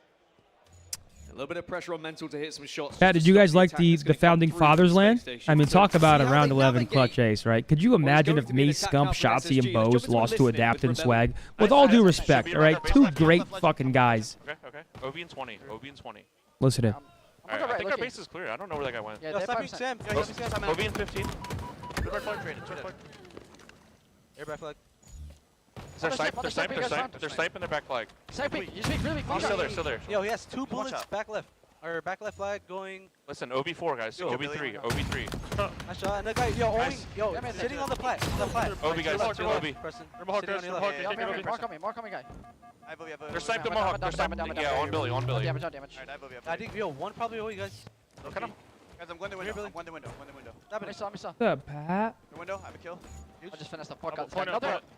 A little bit of pressure on Mental to hit some shots. Pat, did you guys like the Founding Fathers land? I mean, talk about a See how round they 11 navigate. clutch ace, right? Could you imagine if me, Scump, Shotsy, and Bose lost to Adapt and Swag? With all due respect, all right? Two great fucking guys. Okay. OB and 20. OB and 20. Listen in. Alright, I think our base is clear. I don't know where that guy went. Yeah, they're Sam. OB and 15. Red flag train. Air flag. They're sniping. They're sniping their back flag. Sniping. You speak really He's still there. Yo, he has 2 bullets back left. Or back left flag going. Listen, OB4 guys. OB3. OB3. Nice shot. And the guy, yo, sitting on the plat. OB guys. OB. More coming, guy. They're sniping Mohawk. They're sniping. Yeah, on Billy. Damage. I think, one probably OE, guys. Look at him. Guys, I'm going to window. I'm going to window. I saw. What's up, Pat? Window, I have a kill. I just finished the podcast.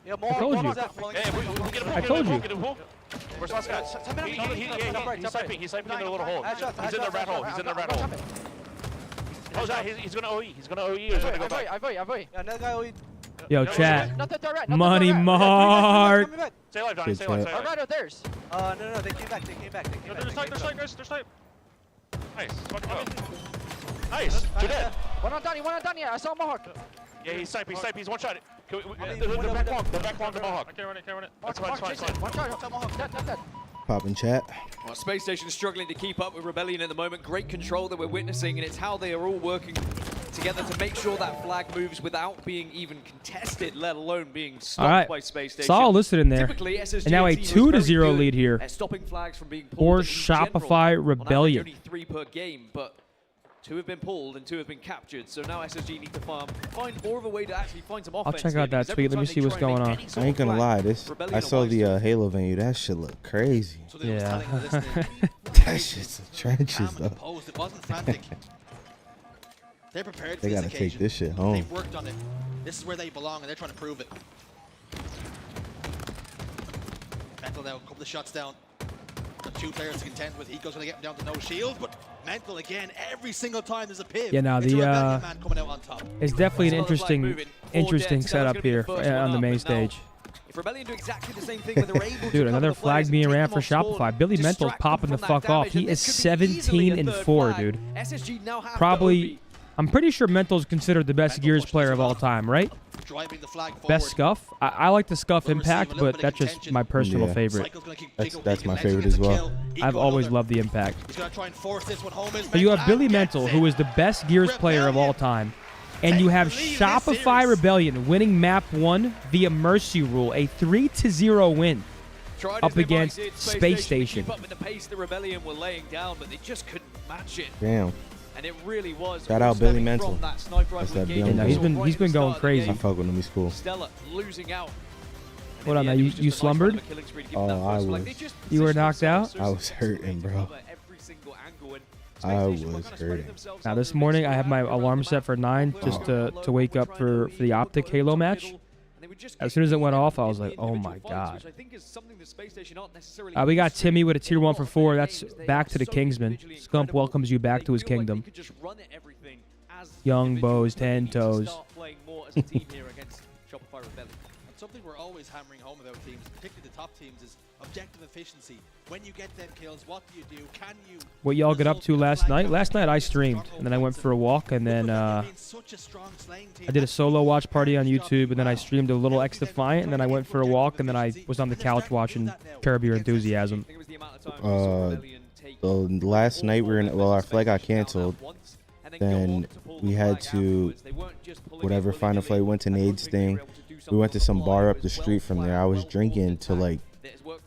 Yeah, I told you. Hey, we get a pull. I told you. Get a pull. Where's the last guy? He's sniping in the little hole. He's in the rat hole. Oh, he's going to OE. He's going to OE or he's going to go back. I vote. Yeah, another guy OE. Yo, chat. Not the direct. Money Mark. Stay alive, Johnny. Stay alive. Right out theirs. No, they came back. They're sniping, guys. They're sniping. Nice. Fucking go. Nice. You're dead. One on Danny. I saw Mohawk. Yeah, he's sniping. He's one shot. They're back long to Mohawk. I can't run it. That's fine. One shot. Mohawk. Dead. Poppin' chat. Well, Space Station is struggling to keep up with Rebellion at the moment. Great control that we're witnessing, and it's how they are all working together to make sure that flag moves without being even contested, let alone being stopped by Space Station. It's all listed in there. Typically, SSG And now a team is 2-0 very lead here at stopping flags from being pulled for in general. Shopify On Rebellion. average, only 3 per game, but 2 have been pulled and 2 have been captured. So now SSG need to find more of a way to actually find some offense. I'll check out that tweet. Let me see what's going on. I ain't gonna lie, I saw the Halo venue. That shit look crazy. Yeah. That shit's the trenches though. It wasn't frantic. They're prepared for They this gotta occasion. take this shit home. They've worked on it. This is where they belong, and they're trying to prove it. Mental now, a couple of shots down. Got 2 players to contend with. Eco's gonna get him down to no shield, but Mental again, every single time there's a piv. Yeah, now it's a Rebellion the man coming out on top. it's definitely an interesting setup here on the main stage. If Rebellion do exactly the same thing, but they're able Dude, another flag being ran for Shopify. Billy Mental's popping the fuck off. He is 17-4, dude. Probably, I'm pretty sure Mental's considered the best Gears player of all time, right? Driving the flag forward. Best Scuff? I like the Scuff Impact, but that's just my personal favorite. That's my favorite as well. I've always loved the Impact. He's gonna try and force this one home. But you have Billy Mental, who is the best Gears player of all time. And you have Shopify Rebellion winning map 1 via Mercy Rule, a 3-0 win up against Space Station. Keep up with the pace the Rebellion were laying down, but they just couldn't match it. Damn. And it really was. Shout out Billy Mental. That's that Yeah, no, he's been going crazy. I fuck with him. He's cool. Stella losing out. Hold on, now you slumbered? Oh, I was. You were knocked out? I was hurting, bro. I was hurting. Now this morning I have my alarm set for 9 just to wake up for the OpTic Halo match. As soon as it went off, I was like, oh my god. We got Timmy with a tier 1 for 4. That's back to the Kingsman. Scump welcomes you back to his kingdom. Young Bows, 10 toes. Something we're always hammering home about teams, particularly the top teams, is objective efficiency. When you get them kills, what do you do? Can you... What y'all get up to last night? Last night I streamed, and then I went for a walk, and then I did a solo watch party on YouTube, and then I streamed a little X Defiant, and then I went for a walk, and then I was on the couch watching Curb Your Enthusiasm. So last night our flight got canceled. Then we had to, whatever final flight went to Nade's thing. We went to some bar up the street from there. I was drinking till like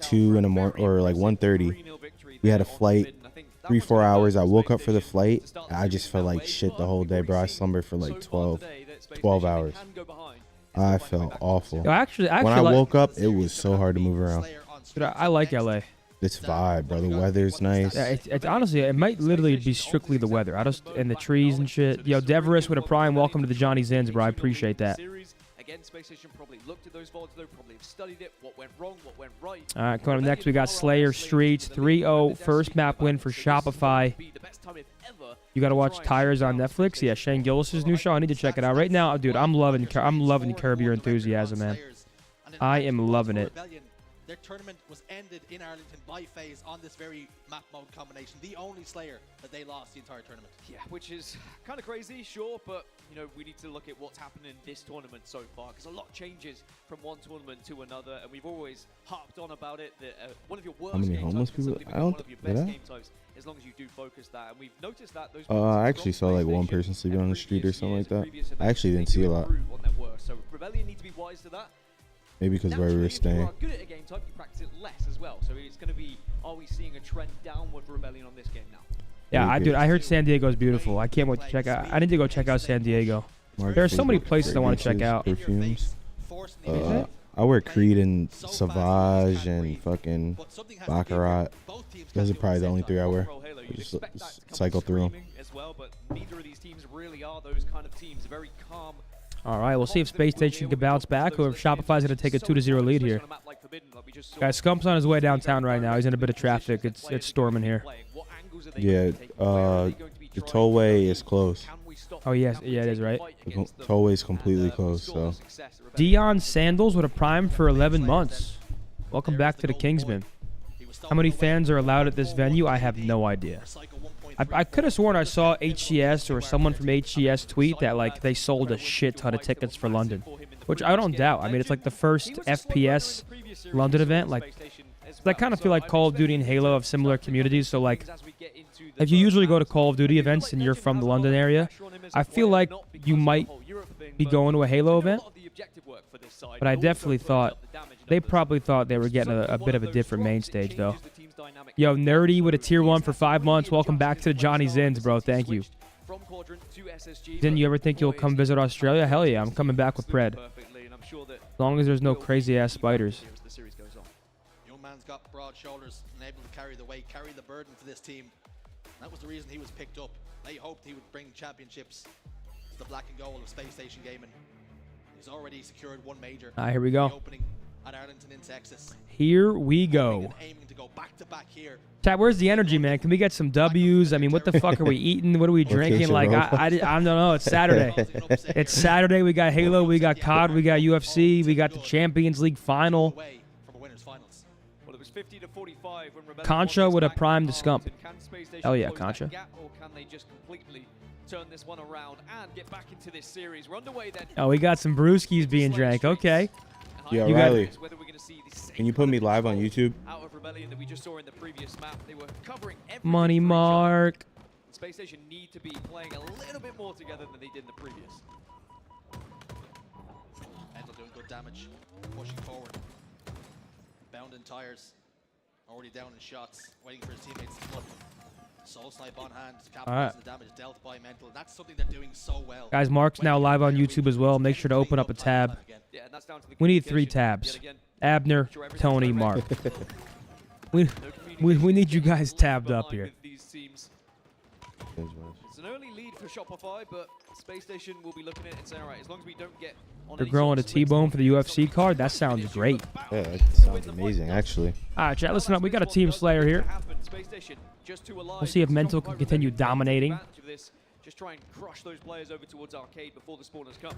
2 in the morning or like 1:30. We had a flight, 3-4 hours. I woke up for the flight. I just felt like shit the whole day, bro. I slumbered for like 12 hours. I felt awful. Yo, actually, when I woke up, it was so hard to move around. Dude, I like LA. It's vibe, bro. The weather's nice. Yeah, it's honestly, it might literally be strictly the weather. And the trees and shit. Yo, Deverus with a prime. Welcome to the Johnny Zins, bro. I appreciate that. Again, Space Station probably looked at those VODs, though, probably have studied it, what went wrong, what went right. All right, coming up next, we got Slayer Streets 3-0 first map win for Shopify. You got to watch Tires on Netflix. Yeah, Shane Gillis' new show. I need to check it out right now, dude. I'm loving Curb Your Enthusiasm, man. I am loving it. Their tournament was ended in Arlington by FaZe on this very map mode combination. The only Slayer that they lost the entire tournament. Yeah, which is kind of crazy, sure, but you know we need to look at what's happened in this tournament so far because a lot changes from one tournament to another, and we've always harped on about it that one of your worst game homeless types people? can I don't one of your best game types as long as you do focus that, and we've noticed that those. I actually saw like one person sleeping on the street or something like that. I actually didn't see a lot. So Rebellion need to be wise to that. Maybe because where we were staying. If you are good at a game type, you practice it less as well. So it's going to be, are we seeing a trend downward for Rebellion on this game now? Yeah, dude, I heard San Diego's beautiful. I can't wait to check out. I need to go check out San Diego. There are so many places I want to check out. Perfumes. I wear Creed and Savage and fucking Baccarat. Those are probably the only three I wear. Just cycle through them. As well, but neither of these teams really are those kind of teams. Very calm. All right, we'll see if Space Station can bounce back or if Shopify's going to take a 2-0 lead here. Guys, Scump's on his way downtown right now. He's in a bit of traffic. It's storming here. Yeah, the tollway is closed. Oh, yes. Yeah, it is, right? The tollway is completely closed, so. Dion Sandals with a prime for 11 months. Welcome back to the Kingsman. How many fans are allowed at this venue? I have no idea. I could have sworn I saw HCS or someone from HCS tweet that like they sold a shit ton of tickets for London, which I don't doubt. I mean, it's like the first FPS London event. Like, I kind of feel like Call of Duty and Halo have similar communities. So like, if you usually go to Call of Duty events and you're from the London area, I feel like you might be going to a Halo event. But I definitely thought they probably thought they were getting a bit of a different main stage though. Yo, Nerdy with a tier 1 for 5 months. Welcome back to the Johnny Zins, bro. Thank you. Didn't you ever think you'll come visit Australia? Hell yeah, I'm coming back with Pred. As long as there's no crazy-ass spiders. Young man's got broad shoulders and able to carry the weight, carry the burden for this team. That was the reason he was picked up. They hoped he would bring championships to the black and gold of Space Station Gaming. He's already secured one major. Here we go. Opening at Arlington in Texas. Here we go. Aiming to go back to back here. Chat, where's the energy, man? Can we get some W's? I mean, what the fuck are we eating? What are we drinking? Like, I don't know. It's Saturday. It's Saturday. We got Halo. We got COD. We got UFC. We got the Champions League final. Concha with a prime to Scump. Hell yeah, Concha. Or can they just completely turn this one around and get back into this series? We're underway then. Oh, we got some brewskis being drank. Okay. Yeah, Riley, can you put me live on YouTube? That we just saw in the previous map. They were covering Money Mark. Space Station need to be playing a little bit more together than they did in the previous. Mental doing good damage, pushing forward. Bound in tires, already down in shots, waiting for his teammates to look. Soul snipe on hand, capitalizing the damage dealt by Mental. That's something they're doing so well. Guys, Mark's now live on YouTube as well. Make sure to open up a tab. We need 3 tabs. Abner, Tony, Mark. we need you guys tabbed up here. It's an early lead for Shopify, but Space Station will be looking at it and saying, all right, as long as we don't get on. They're growing a T-bone for the UFC card. That sounds great. Yeah, that sounds amazing, actually. All right, chat, listen up. We got a Team Slayer here. We'll see if Mental can continue dominating. Just try and crush those players over towards Arcade before the spawners come.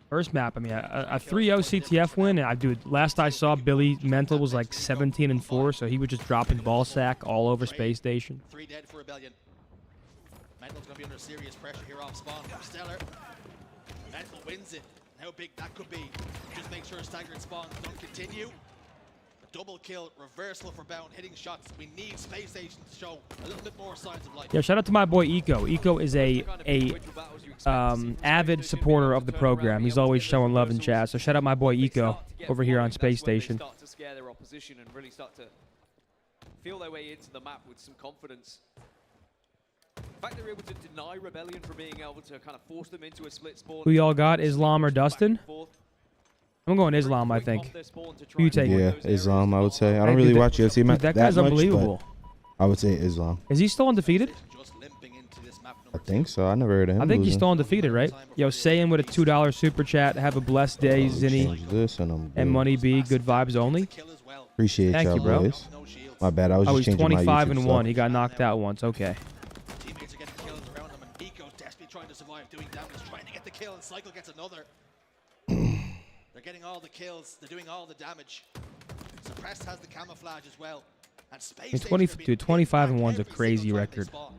First map, I mean, a 3-0 CTF win. And dude, last I saw, Billy Mental was like 17-4, so he was just dropping ball sack all over Space Station. 3 dead for Rebellion. Mental's going to be under serious pressure here off spawn. Stellar. Mental wins it. How big that could be. Just make sure staggered spawns don't continue. A double kill, reversal for Bound, hitting shots. We need Space Station to show a little bit more signs of life. Yeah, shout out to my boy Eco. Eco is a avid supporter of the program. He's always showing love in chat. So shout out my boy Eco over here on Space Station. Start to scare their opposition and really start to feel their way into the map with some confidence. The fact they're able to deny Rebellion from being able to kind of force them into a split spawn. Who y'all got, Islam or Dustin? I'm going Islam, I think. Who you taking? Yeah, Islam, I would say. I don't really watch UFC that guy's much, unbelievable. I would say Islam. Is he still undefeated? I think so. I never heard of him. I think he's losing. still undefeated, right? Yo, Sayin with a $2 super chat. Have a blessed day, Zinni. Change this and I'm And good. Money B, good vibes only. Appreciate Thank y'all, you, bro. boys. My bad. I was Oh, just he's changing my 25 YouTube and stuff. 1. He got knocked out once. Okay. Teammates are getting kills around him, and Eco's desperately trying to survive, doing damage, trying to get the kill, and Cycle gets another. They're getting all the kills. They're doing all the damage. Suppressed has the camouflage as well. And Space And 20, Station are being dude, 25 and picked 1's a every crazy single time they record. spawn.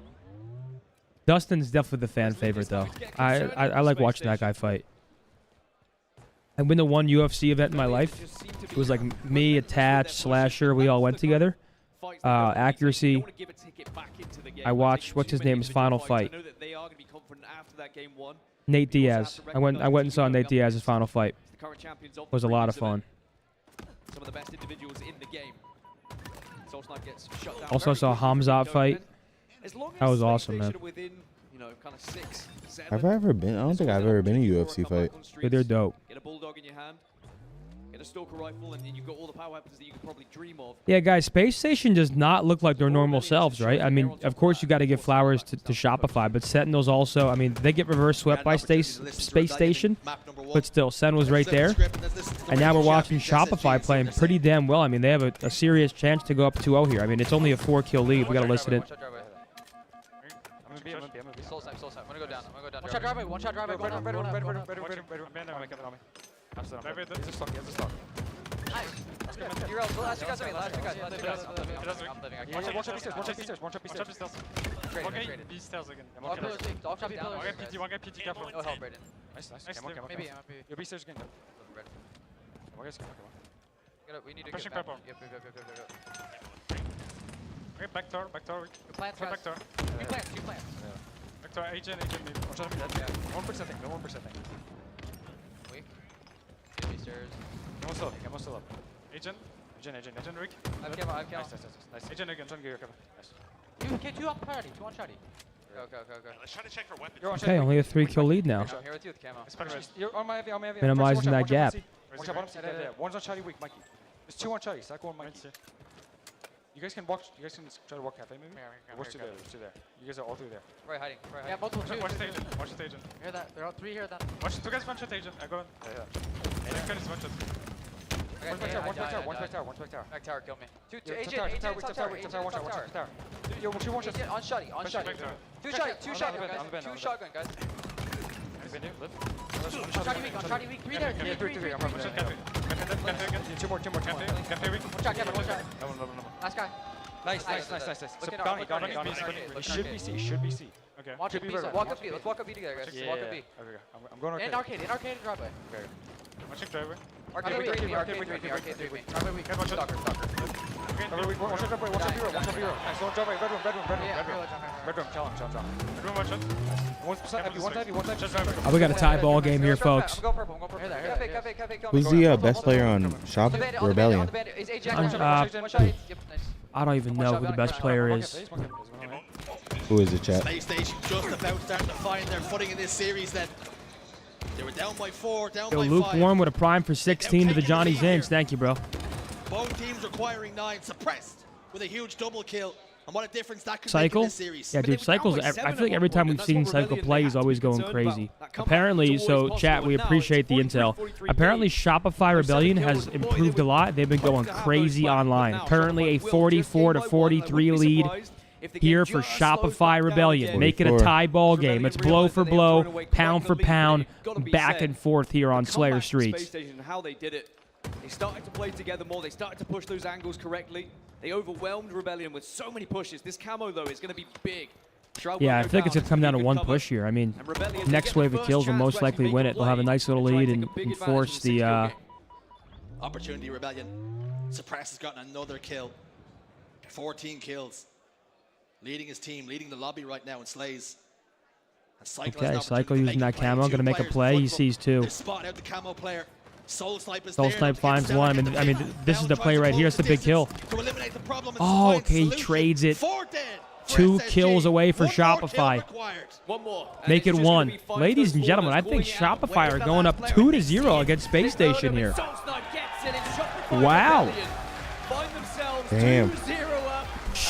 Dustin's definitely the fan favorite, though. I like watching that guy fight. I've been to one UFC event in my life. It was like me, Attach, Slasher. We all went together. Accuracy. I watched, what's his name's final fight? Nate Diaz. I went and saw Nate Diaz's final fight. It was a lot of fun. Some of the best individuals in the game. Gets shut down Also saw Hamzat fight. That was awesome, man. Within, you know, kind of 6, 7, Have I ever been? I don't think I've ever been in a UFC fight. Dude, they're dope. Get a bulldog in your hand, get a stalker rifle, and then you've got all the power weapons that you could probably dream of. Yeah, guys, Space Station does not look like their normal selves, right? I mean, of course you got to give flowers to Shopify, but Sentinels also, I mean, they get reverse swept by Space Station, but still, Sen was right there. And now we're watching Shopify playing pretty damn well. I mean, they have a serious chance to go up 2-0 here. I mean, it's only a 4-kill lead. We got to listen it. Soul snipe. I'm gonna go down. One shot driveway. He's a stock. Nice. You're out. Last two guys. I'm living. Watch out, B-stairs. Traded. B-stairs again. I'll drop down. One guy PT careful. No help, Brayden. Nice. Maybe. Your B-stairs again. We need to Pushing get back. purple. Yep. Okay, back door. You plant, Back door. You plant. Back door, agent maybe. Watch out, Yeah. 1% thing, no 1% thing. Weak. Get stairs. I'm still up. Agent, Rick. I have camo. Nice. Agent again, John, get your cover. Nice. Two on priority. Two on shotty. Go. Let's try to check for weapons. Okay, only a 3-kill lead now. I'm here with you with camo. You're on my heavy. Minimizing that gap. One shot, bottom seat, there. One's on Charlie weak, Mikey. There's 2 on Charlie, Sacco and Mikey. You guys can walk. You guys can try to walk cafe maybe. Watch two there. You guys are all 3 there. Right hiding. Yeah, multiple. Watch the agent. Hear that? There are 3 here. Then. Watch 2 guys one shot agent. I go in. Yeah. Agent gun is one shot. One's back tower. Back tower, kill me. Two Tower, agent, one shot. Yo, watch one shot. Agent on shotty. Two shotgun, guys. Two shotgun, guys. Shotty weak. 3 there. 3. I'm probably cafe. Two more. Cafe weak. One shot. No. Last guy. Nice. So bounty. It should be C. Okay. Watch it B. Walk up B. Let's walk up B together, guys. Walk up B. Okay. I'm going arcade. In arcade driveway. Okay. Watching driveway. Arcade 3. Driveway weak. Stalker. Watch out driveway. Nice. Don't driveway. Bedroom. Challenge. Bedroom, watch out. 1% heavy. Oh, we got a tie ball game here, folks. I'm going purple. Cafe. Who's the best player on Shop Rebellion? I don't even know who the best player is. Who is the chat? Space Station just about starting to find their footing in this series then. They were down by 4, down Yo, by 5. Lukewarm with a prime for 16 to the Johnny Zins. Thank you, bro. Both teams requiring 9. Suppressed with a huge double kill. And what a difference that could Cycle? make in this series. Yeah, dude, Cycle's, I feel like every time we've seen Cycle play, he's always going crazy. Apparently, so chat, we appreciate the intel. Apparently, Shopify Rebellion has improved a lot. They've been going crazy online. Currently, a 44-43 lead here for Shopify Rebellion. Make it a tie ball game. It's blow for blow, pound for pound, back and forth here on Slayer Streets. How they did it. They started to play together more. They started to push those angles correctly. They overwhelmed Rebellion with so many pushes. This camo, though, is going to be big. Yeah, I feel like it's going to come down to one push here. I mean, next wave of kills will most likely win it. They'll have a nice little lead and force the... Opportunity Rebellion. Suppress has gotten another kill. 14 kills. Leading his team, leading the lobby right now in Slays. Okay, Cycle using that camo. Going to make a play. He sees 2. Spot out the camo player. Soul Snipe finds 1. I mean, this is the play right here. It's the big kill. Oh, okay, he trades it. 2 kills away for Shopify. Make it 1. Ladies and gentlemen, I think Shopify are going up 2-0 against Space Station here. Wow. Damn.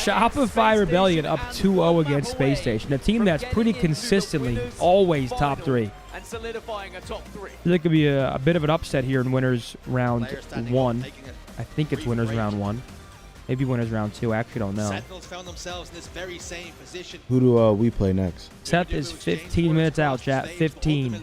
Shopify Rebellion up 2-0 against Space Station, a team that's pretty consistently always top 3. And solidifying a top 3. There could be a bit of an upset here in winners round 1. I think it's winners round 1. Maybe winners round 2. I actually don't know. Sentinels found themselves in this very same position. Who do we play next? Seth is 15 minutes out, chat. 15. It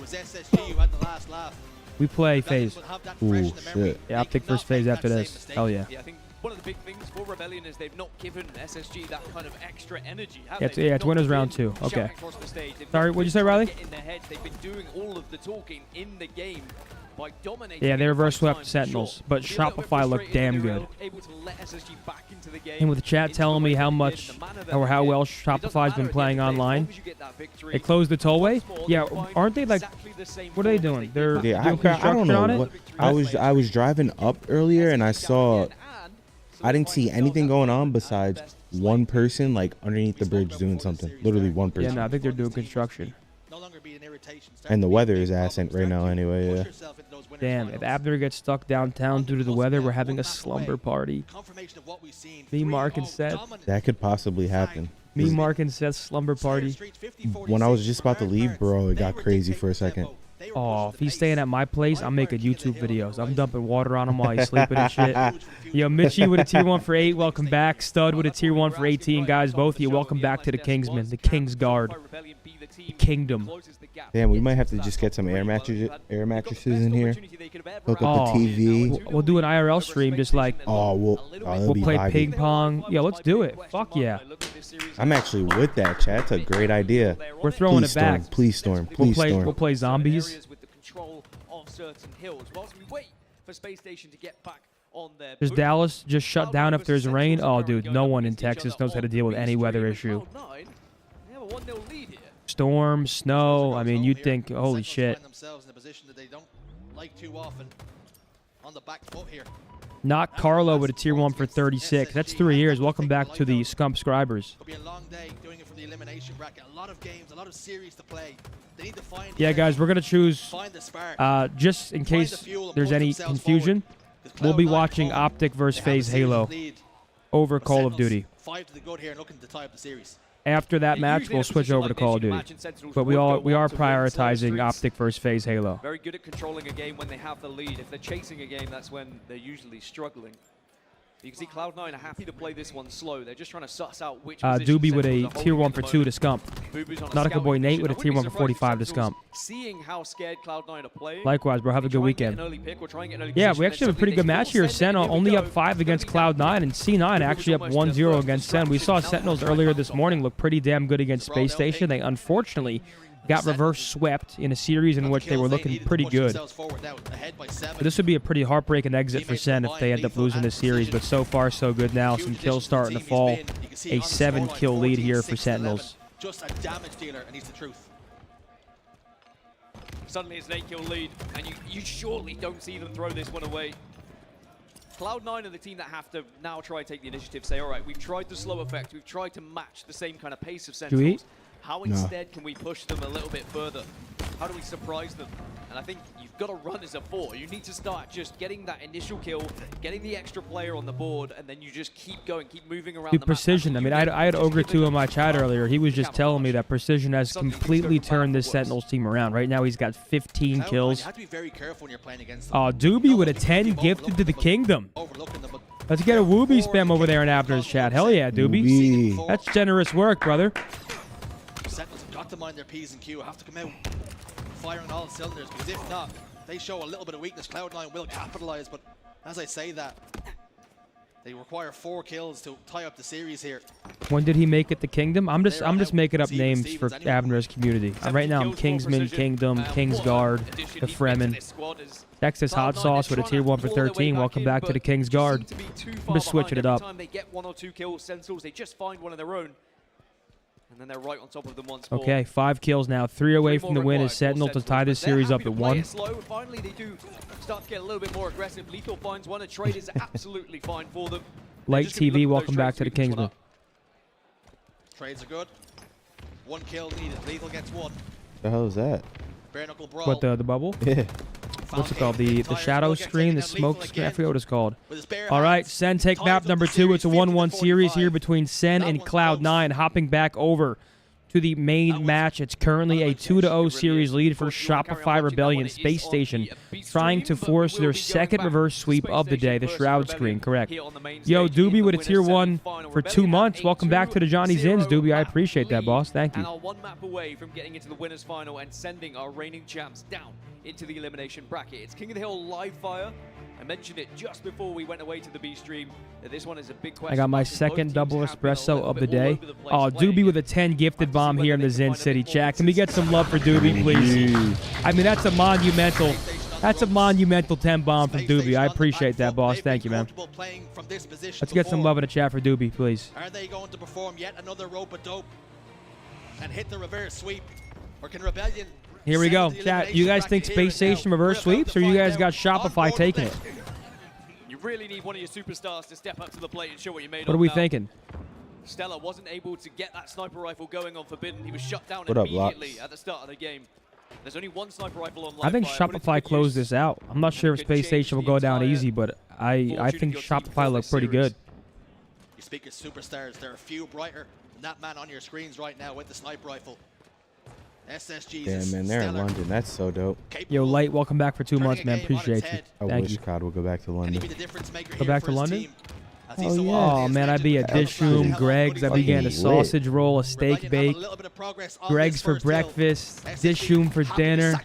was SSG who had the last laugh. We play FaZe. Ooh, shit. Yeah, OpTic versus FaZe after this. Hell yeah. Yeah, I think one of the big things for Rebellion is they've not given SSG that kind of extra energy. It's winners round 2. Okay. Sorry, what'd you say, Riley? They've been doing all of the talking in the game. By dominating. Yeah, they reverse swept Sentinels, but Shopify looked damn good. And with the chat telling me how much or how well Shopify's been playing online, they closed the tollway. Yeah, aren't they like? What are they doing? They're doing construction on it. I was driving up earlier and I didn't see anything going on besides one person like underneath the bridge doing something. Literally one person. Yeah, no, I think they're doing construction. And the weather is assing right now anyway, yeah. Damn, if Abner gets stuck downtown due to the weather, we're having a slumber party. Me, Mark, and Seth. That could possibly happen. Me, Mark, and Seth's slumber party. When I was just about to leave, bro, it got crazy for a second. Oh, if he's staying at my place, I'm making YouTube videos. I'm dumping water on him while he's sleeping and shit. Yo, Mitchie with a tier 1 for 8. Welcome back. Stud with a tier 1 for 18. Guys, both of you, welcome back to the Kingsman, the King's Guard, the Kingdom. Damn, we might have to just get some air mattresses in here. Hook up the TV. We'll do an IRL stream just like... we'll play ping pong. Yeah, let's do it. Fuck yeah. I'm actually with that, chat. That's a great idea. We're throwing it back. Please storm. Please storm. We'll play zombies. Does Dallas just shut down if there's rain? Oh, dude, no one in Texas knows how to deal with any weather issue. Storm, snow. I mean, you'd think, holy shit. Not Carlo with a tier 1 for 36. That's 3 years. Welcome back to the Scump subscribers. Yeah, guys, we're going to choose, just in case there's any confusion, we'll be watching OpTic versus FaZe Halo over Call of Duty. After that match, we'll switch over to Call of Duty. But we are prioritizing OpTic versus FaZe Halo. Very good at controlling a game when they have the lead. If they're chasing a game, that's when they're usually struggling. You can see Cloud9 are happy to play this one slow. They're just trying to suss out which Doobie with a tier 1 for 2 to Scump. Nautica Boy Nate with a tier 1 for 45 to Scump. Seeing how scared Cloud9 are playing. Likewise, bro. Have a good weekend. Yeah, we actually have a pretty good match here. Sen only up 5 against Cloud9, and C9 actually up 1-0 against Sen. We saw Sentinels earlier this morning look pretty damn good against Space Station. They unfortunately got reverse swept in a series in which they were looking pretty good. But this would be a pretty heartbreaking exit for Sen if they end up losing this series, but so far so good now. Some kills starting to fall. A 7-kill lead here for Sentinels. Just a damage dealer, and he's the truth. Suddenly it's an 8-kill lead, and you surely don't see them throw this one away. Cloud9 are the team that have to now try to take the initiative, say, all right, we've tried the slow effect, we've tried to match the same kind of pace of Sentinels. How instead can we push them a little bit further? How do we surprise them? And I think you've got to run as a 4. You need to start just getting that initial kill, getting the extra player on the board, and then you just keep going, keep moving around. Dude, Precision. I mean, I had Ogre 2 in my chat earlier. He was just telling me that Precision has completely turned this Sentinels team around. Right now, he's got 15 kills. You have to be very careful when you're playing against them. Oh, Doobie with a 10 gifted to the Kingdom. Let's get a Wooby spam over there in Abner's chat. Hell yeah, Doobie. That's generous work, brother. Sentinels have got to mind their P's and Q, have to come out firing on all cylinders, because if not, they show a little bit of weakness. Cloud9 will capitalize, but as I say that, they require 4 kills to tie up the series here. When did he make it the Kingdom? I'm just making up names for Abner's community. Right now I'm Kingsman, Kingdom, King's Guard, the Fremen. Texas Hot Sauce with a tier 1 for 13. Welcome back to the King's Guard. I'm just switching it up. They get 1 or 2 kills, Sentinels, they just find one of their own. And then they're right on top of them once more. Okay, 5 kills now. 3 away from the win is Sentinel to tie this series up at 1. Finally, they do start to get a little bit more aggressive. Lethal finds one. A trade is absolutely fine for them. Light TV, welcome back to the Kingsman. Trades are good. 1 kill needed. Lethal gets 1. The hell is that? Bare knuckle brawl. What, the bubble? Yeah. what's it called? The shadow screen, the smoke screen. I forget what it's called. All right, Sen take map number 2. It's a 1-1 series here between Sen and Cloud9. Hopping back over to the main match. It's currently a 2-0 series lead for Shopify Rebellion Space Station, trying to force their second reverse sweep of the day, the Shroud screen, correct. Yo, Doobie with a tier 1 for 2 months. Welcome back to the Johnny Zins, Doobie. I appreciate that, boss. Thank you. And are 1 map away from getting into the winners final and sending our reigning champs down into the elimination bracket. It's King of the Hill live fire. I mentioned it just before we went away to the B stream. This one is a big question. I got my second double espresso of the day. Oh, Doobie with a 10 gifted bomb here in the Zin City chat. Can we get some love for Doobie, please? I mean, that's a monumental 10 bomb from Doobie. I appreciate that, boss. Thank you, man. Let's get some love in the chat for Doobie, please. Are they going to perform yet another rope of dope and hit the reverse sweep? Or can Rebellion... Here we go. Chat, you guys think Space Station reverse sweeps, or you guys got Shopify taking it? You really need one of your superstars to step up to the plate and show what you made. What are we thinking? Stella wasn't able to get that sniper rifle going on Forbidden. He was shut down What up, immediately at the start of the game. There's only one sniper rifle on live I think fire, Shopify closed this out. I'm not sure if Space Station will go down easy, but I think Shopify looked pretty good. You speak of superstars, there are a few brighter than that man on your screens right now with the sniper rifle. SSG's Damn, man, they're in London. That's so dope. Yo, Light, welcome back for 2 months, man. Appreciate you. I wish COD would go back to London. Go back to London? Oh, yeah. Oh, man, I'd be at Dish Room, Greg's. I'd be getting a sausage roll, a steak bake, Greg's for breakfast, Dish Room for dinner,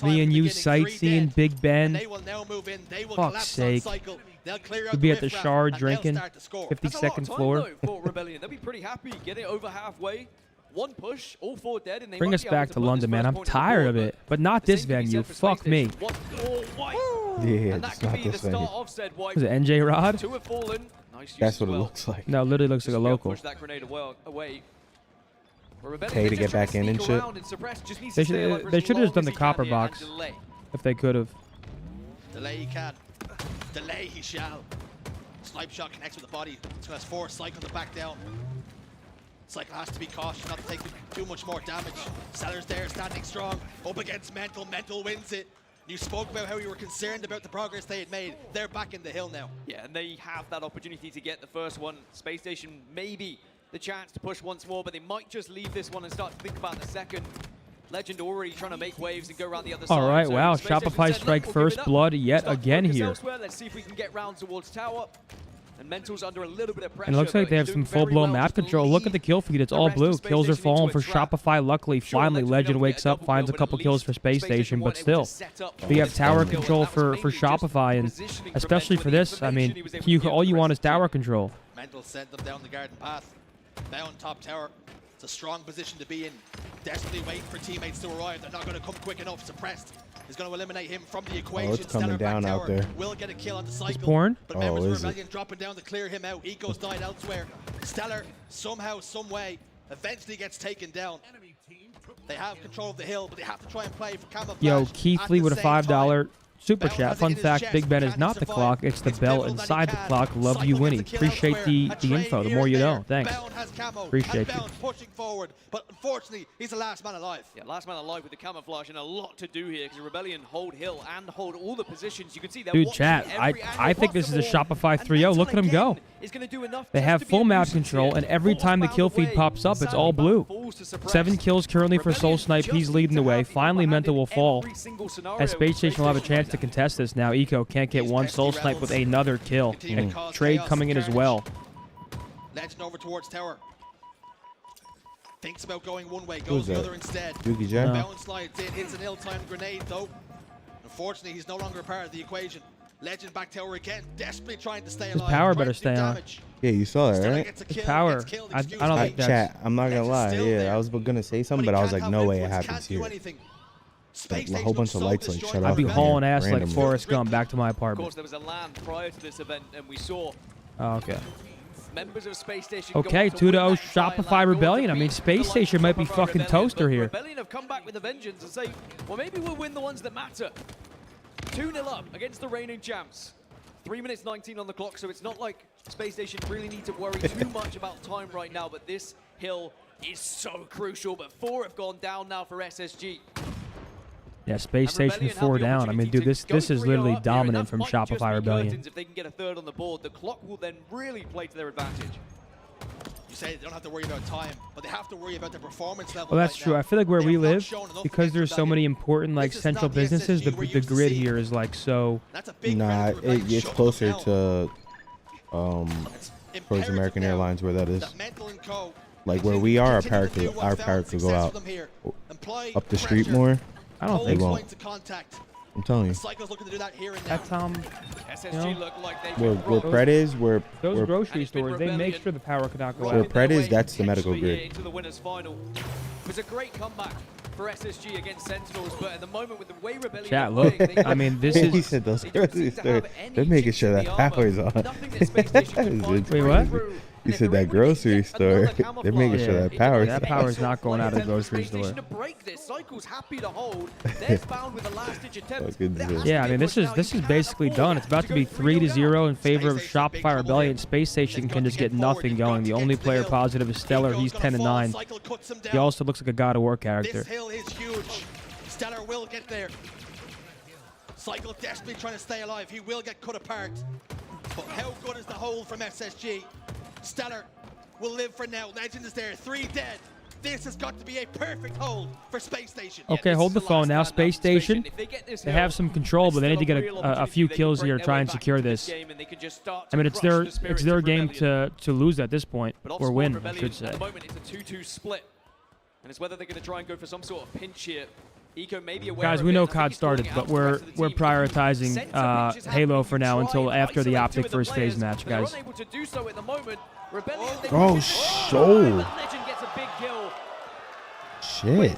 me and you sightseeing, Big Ben. Fuck's sake. We'd be at the Shard drinking, 52nd floor. Rebellion. They'll be pretty happy. Get it over halfway. 1 push, all 4 dead, and they Bring us back to London, man. I'm tired of it. But not this venue. Fuck me. Yeah, it's not this venue. Was it NJ Rod? 2 have fallen. Nice That's what it looks like. No, it literally looks like a local. Push that grenade away. Pay to get back in and shit. They should have just done the copper box if they could have. Delay he can. Delay he shall. Snipe shot connects with the body. So has 4 Cycle to back down. Cycle has to be cautious not to take too much more damage. Seller's there, standing strong. Up against Mental. Mental wins it. You spoke about how you were concerned about the progress they had made. They're back in the hill now. Yeah, and they have that opportunity to get the first one. Space Station maybe the chance to push once more, but they might just leave this one and start to think about the second. Legend already trying to make waves and go around the other side. All right, So wow. Space Station Shopify said, strike "Look, we'll give first it up." blood yet Start to again focus here. elsewhere. Let's see if we can get round towards tower. And Mental's under a little bit of pressure. And it looks like but they have he's some doing very full-blown well map to control. Look at the kill feed. It's all rest of blue. Space Kills are Station falling into for a trap. Shopify. Luckily, Sure, finally, Legend Legend will get wakes a up, double finds a kill, but couple at kills least for Space Space Station Station, but weren't able still. to set up We have this tower one kill. control That was for mainly just Shopify, and positioning especially prevent for with the this, I information mean, he was able to give all the you want is rest of the tower team. control. Mental sent them down the garden path. Bound top tower. It's a strong position to be in. Desperately waiting for teammates to arrive. They're not going to come quick enough. Suppressed is going to eliminate him from the equation. Oh, it's coming down out there. Will get a kill on the cycle. Porn? But Oh, members of is it? Rebellion dropping down to clear him out. Eco's died elsewhere. Stellar, somehow, some way, eventually gets taken down. They have control of the hill, but they have to try and play for camouflage. Yo, Keithley with a $5 super Bell chat. has it Fun in his fact, chest. Big Ben Can is he not the survive? clock. It's the It's bell Mental that inside he the can. clock. Love Cycle you, gets Winnie. a kill Appreciate elsewhere. the A info. trade The more you here know. and Thanks. Bound has camo. Appreciate and you. Bound pushing forward, but unfortunately, he's the last man alive. Yeah, last man alive with the camouflage and a lot to do here because Rebellion hold hill and hold all the positions. You can see they're Dude, watching chat, every angle I think this is a possible. Shopify And 3-0. Look at Mental him go. again is gonna do enough They just have to be full a map nuisance control, here. and every time the kill feed pops up, it's all blue. 7 kills currently for Soul Snipe. He's leading the way. Finally, Mental will fall. As Space Station will have a chance to contest this now. Eco can't get one. Soul Snipe with another kill. And Trade coming in as well. Legend over towards tower. Thinks about going one way, Who's goes the that? other instead. Yuki Jen? No. Bound slides in, hits an ill-timed grenade though. Unfortunately, he's no longer a part of the equation. Legend back tower again, desperately trying to stay alive. power trying better to do stay on. damage. Yeah, you saw that, Stellar right? gets a kill, Power. gets killed, I excuse don't me. think that's... Chat, I'm not gonna Legend's lie. still Yeah, there. I was gonna say something, he but I was can't like, have no way it influence, happens can't do here. anything. Space Like, a Station whole bunch of so lights, like, disjointed. shut I'd up. be hauling ass like Randomly. Forrest Gump back to my Of course, apartment. there was a land prior to this event, and we saw Oh, okay. members of Space Station Okay, go on to win 2-0 that entire Shopify land, Rebellion. go I to mean, beat Space the likes Station of might be Shopify fucking Rebellion, toaster but here. Rebellion have come back with a vengeance and say, well, maybe we'll win the ones that matter. 2-0 up against the reigning champs. 3 minutes 19 on the clock, so it's not like Space Station really need to worry too much about time right now, but this hill is so crucial. But 4 have gone down now for SSG. Yeah, Space Station 4 down. I mean, dude, this is literally dominant from Shopify Rebellion. If they can get a third on the board, the clock will then really play to their advantage. You say they don't have to worry about time, but they have to worry about their performance level. Well, that's true. I feel like where we live, because there's so many important like central businesses, the grid here is like so. Nah, it's closer to towards American Airlines where that is. Like where we are, our power could go out up the street more. I don't think so. I'm telling you. That's where Pret is, where grocery stores, they make sure the power cannot go out. Where Pret is, that's the medical grid. It was a great comeback for SSG against Sentinels, but at the moment with the way Rebellion Chat, look. I mean, this is. He said those grocery stores. They're making sure that power's on. Wait, what? You said that grocery store. They're making sure that power's on. That power's not going out of the grocery store. Yeah, I mean, this is basically done. It's about to be 3-0 in favor of Shopify Rebellion. Space Station can just get nothing going. The only player positive is Stellar. He's 10-9. He also looks like a God of War character. This hill is huge. Stellar will get there. Cycle desperately trying to stay alive. He will get cut apart. But how good is the hold from SSG? Stellar will live for now. Legend is there. 3 dead. This has got to be a perfect hold for Space Station. Okay, hold the phone now. Space Station. They have some control, but they need to get a few kills here to try and secure this. I mean, it's their game to lose at this point, or win, I should say. At the moment, it's a 2-2 split, and it's whether they're going to try and go for some sort of pinch here. Guys, we know COD started, but we're prioritizing Halo for now until after the OpTic first phase match, guys. Oh, so. Shit.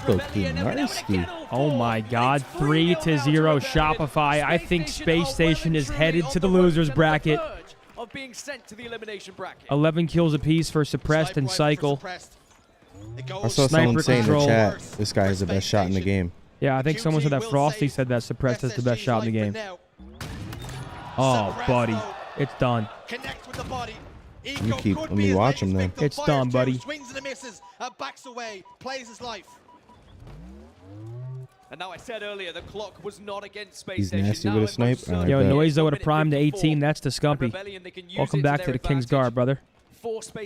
Fucking nasty. Oh my God, 3-0 Shopify. I think Space Station is headed to the losers bracket. 11 kills apiece for Suppressed and Cycle. I saw someone say in the chat, this guy has the best shot in the game. Yeah, I think someone said that Frosty said that Suppressed is the best shot in the game. Oh, buddy. It's done. Let me watch him then. It's done, buddy. Swings and misses, backs away, plays his life. And now I said earlier, the clock was not against Space He's Station. nasty with a snipe. Yo, Noizo with a prime to 18. That's the Scumpy. Welcome back to the King's Guard, brother.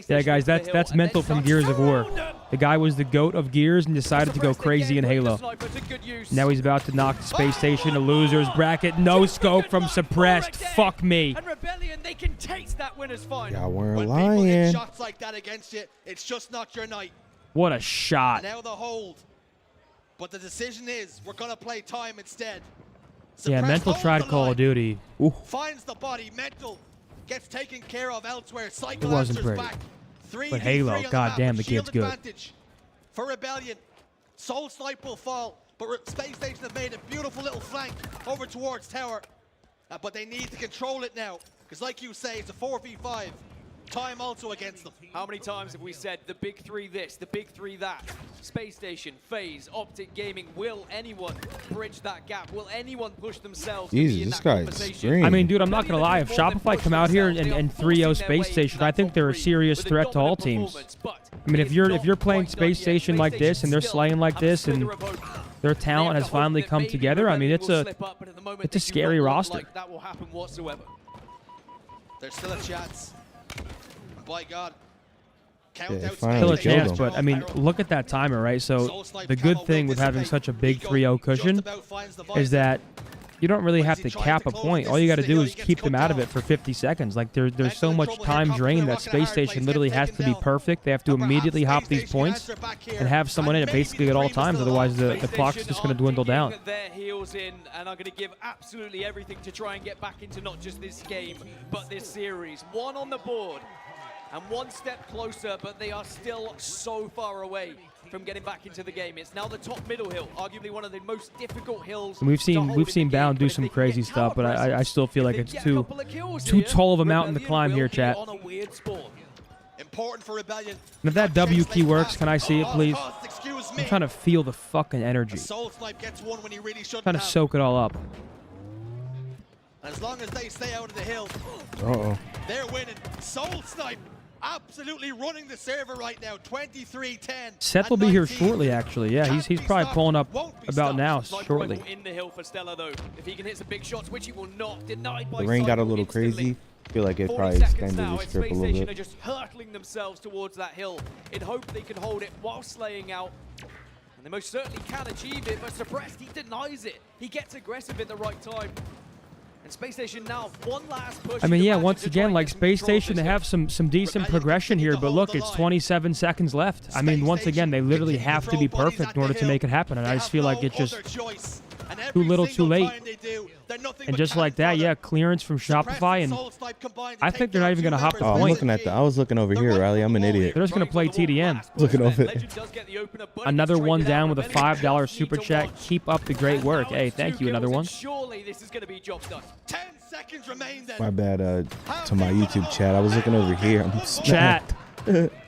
Yeah, guys, that's mental from Gears of War. The guy was the GOAT of Gears and decided to go crazy in Halo. Now he's about to knock the Space Station to losers bracket. No scope from Suppressed. Fuck me. Y'all weren't lying. Shots like that against you, it's just not your night. What a shot. Now the hold. But the decision is we're going to play time instead. Yeah, Mental tried Call of Duty. Ooh. Finds the body. Mental gets taken care of elsewhere. Cycle it wasn't pretty. back. But Halo, goddamn, the kid's good. For Rebellion, Soul Snipe will fall, but Space Station have made a beautiful little flank over towards Tower. But they need to control it now, because like you say, it's a 4v5. Time also against them. How many times have we said the big three this, the big three that? Space Station, FaZe, OpTic Gaming. Will anyone bridge that gap? Will anyone push themselves? Jesus, this guy's green. I mean, dude, I'm not going to lie. If Shopify come out here and 3-0 Space Station, I think they're a serious threat to all teams. I mean, if you're playing Space Station like this and they're slaying like this and their talent has finally come together, I mean, it's a scary roster. That will happen whatsoever. There's still a chance. By God. Still a chance, but I mean, look at that timer, right? So the good thing with having such a big 3-0 cushion is that you don't really have to cap a point. All you got to do is keep them out of it for 50 seconds. Like there's so much time drain that Space Station literally has to be perfect. They have to immediately hop these points and have someone in it basically at all times. Otherwise, the clock's just going to dwindle down. Their heels in and are going to give absolutely everything to try and get back into not just this game, but this series. One on the board. And one step closer, but they are still so far away from getting back into the game. It's now the top middle hill, arguably one of the most difficult hills. And we've seen Bound do some crazy stuff, but I still feel like it's too tall of a mountain to climb here, chat. Important for Rebellion. And if that W key works, can I see it, please? I'm trying to feel the fucking energy. Trying to soak it all up. As long as they stay out of the hill, uh-oh, they're winning. Soul Snipe absolutely running the server right now. 23-10. Seth will be here shortly, actually. Yeah, he's probably pulling up about now, shortly. In the hill for Stella, though. If he can hit some big shots, which he will not, denied by The rain got a little crazy. I feel like it probably extended the strip a little bit. Are just hurtling themselves towards that hill in hope they can hold it while slaying out. And they most certainly can achieve it, but Suppressed, he denies it. He gets aggressive at the right time. And Space Station now, one last push. I mean, yeah, once again, like Space Station, they have some decent progression here, but look, it's 27 seconds left. I mean, once again, they literally have to be perfect in order to make it happen, and I just feel like it's just too little, too late. And just like that, yeah, clearance from Shopify, and I think they're not even going to hop the I'm point. looking at I was looking over here, Riley. I'm an idiot. They're just going to play TDM. Looking over there. Another one down with a $5 super chat. Keep up the great work. Hey, thank you. Another one. Surely this is going to be job done. 10 seconds remain then. My bad to my YouTube chat. I was looking over here. I'm Chat.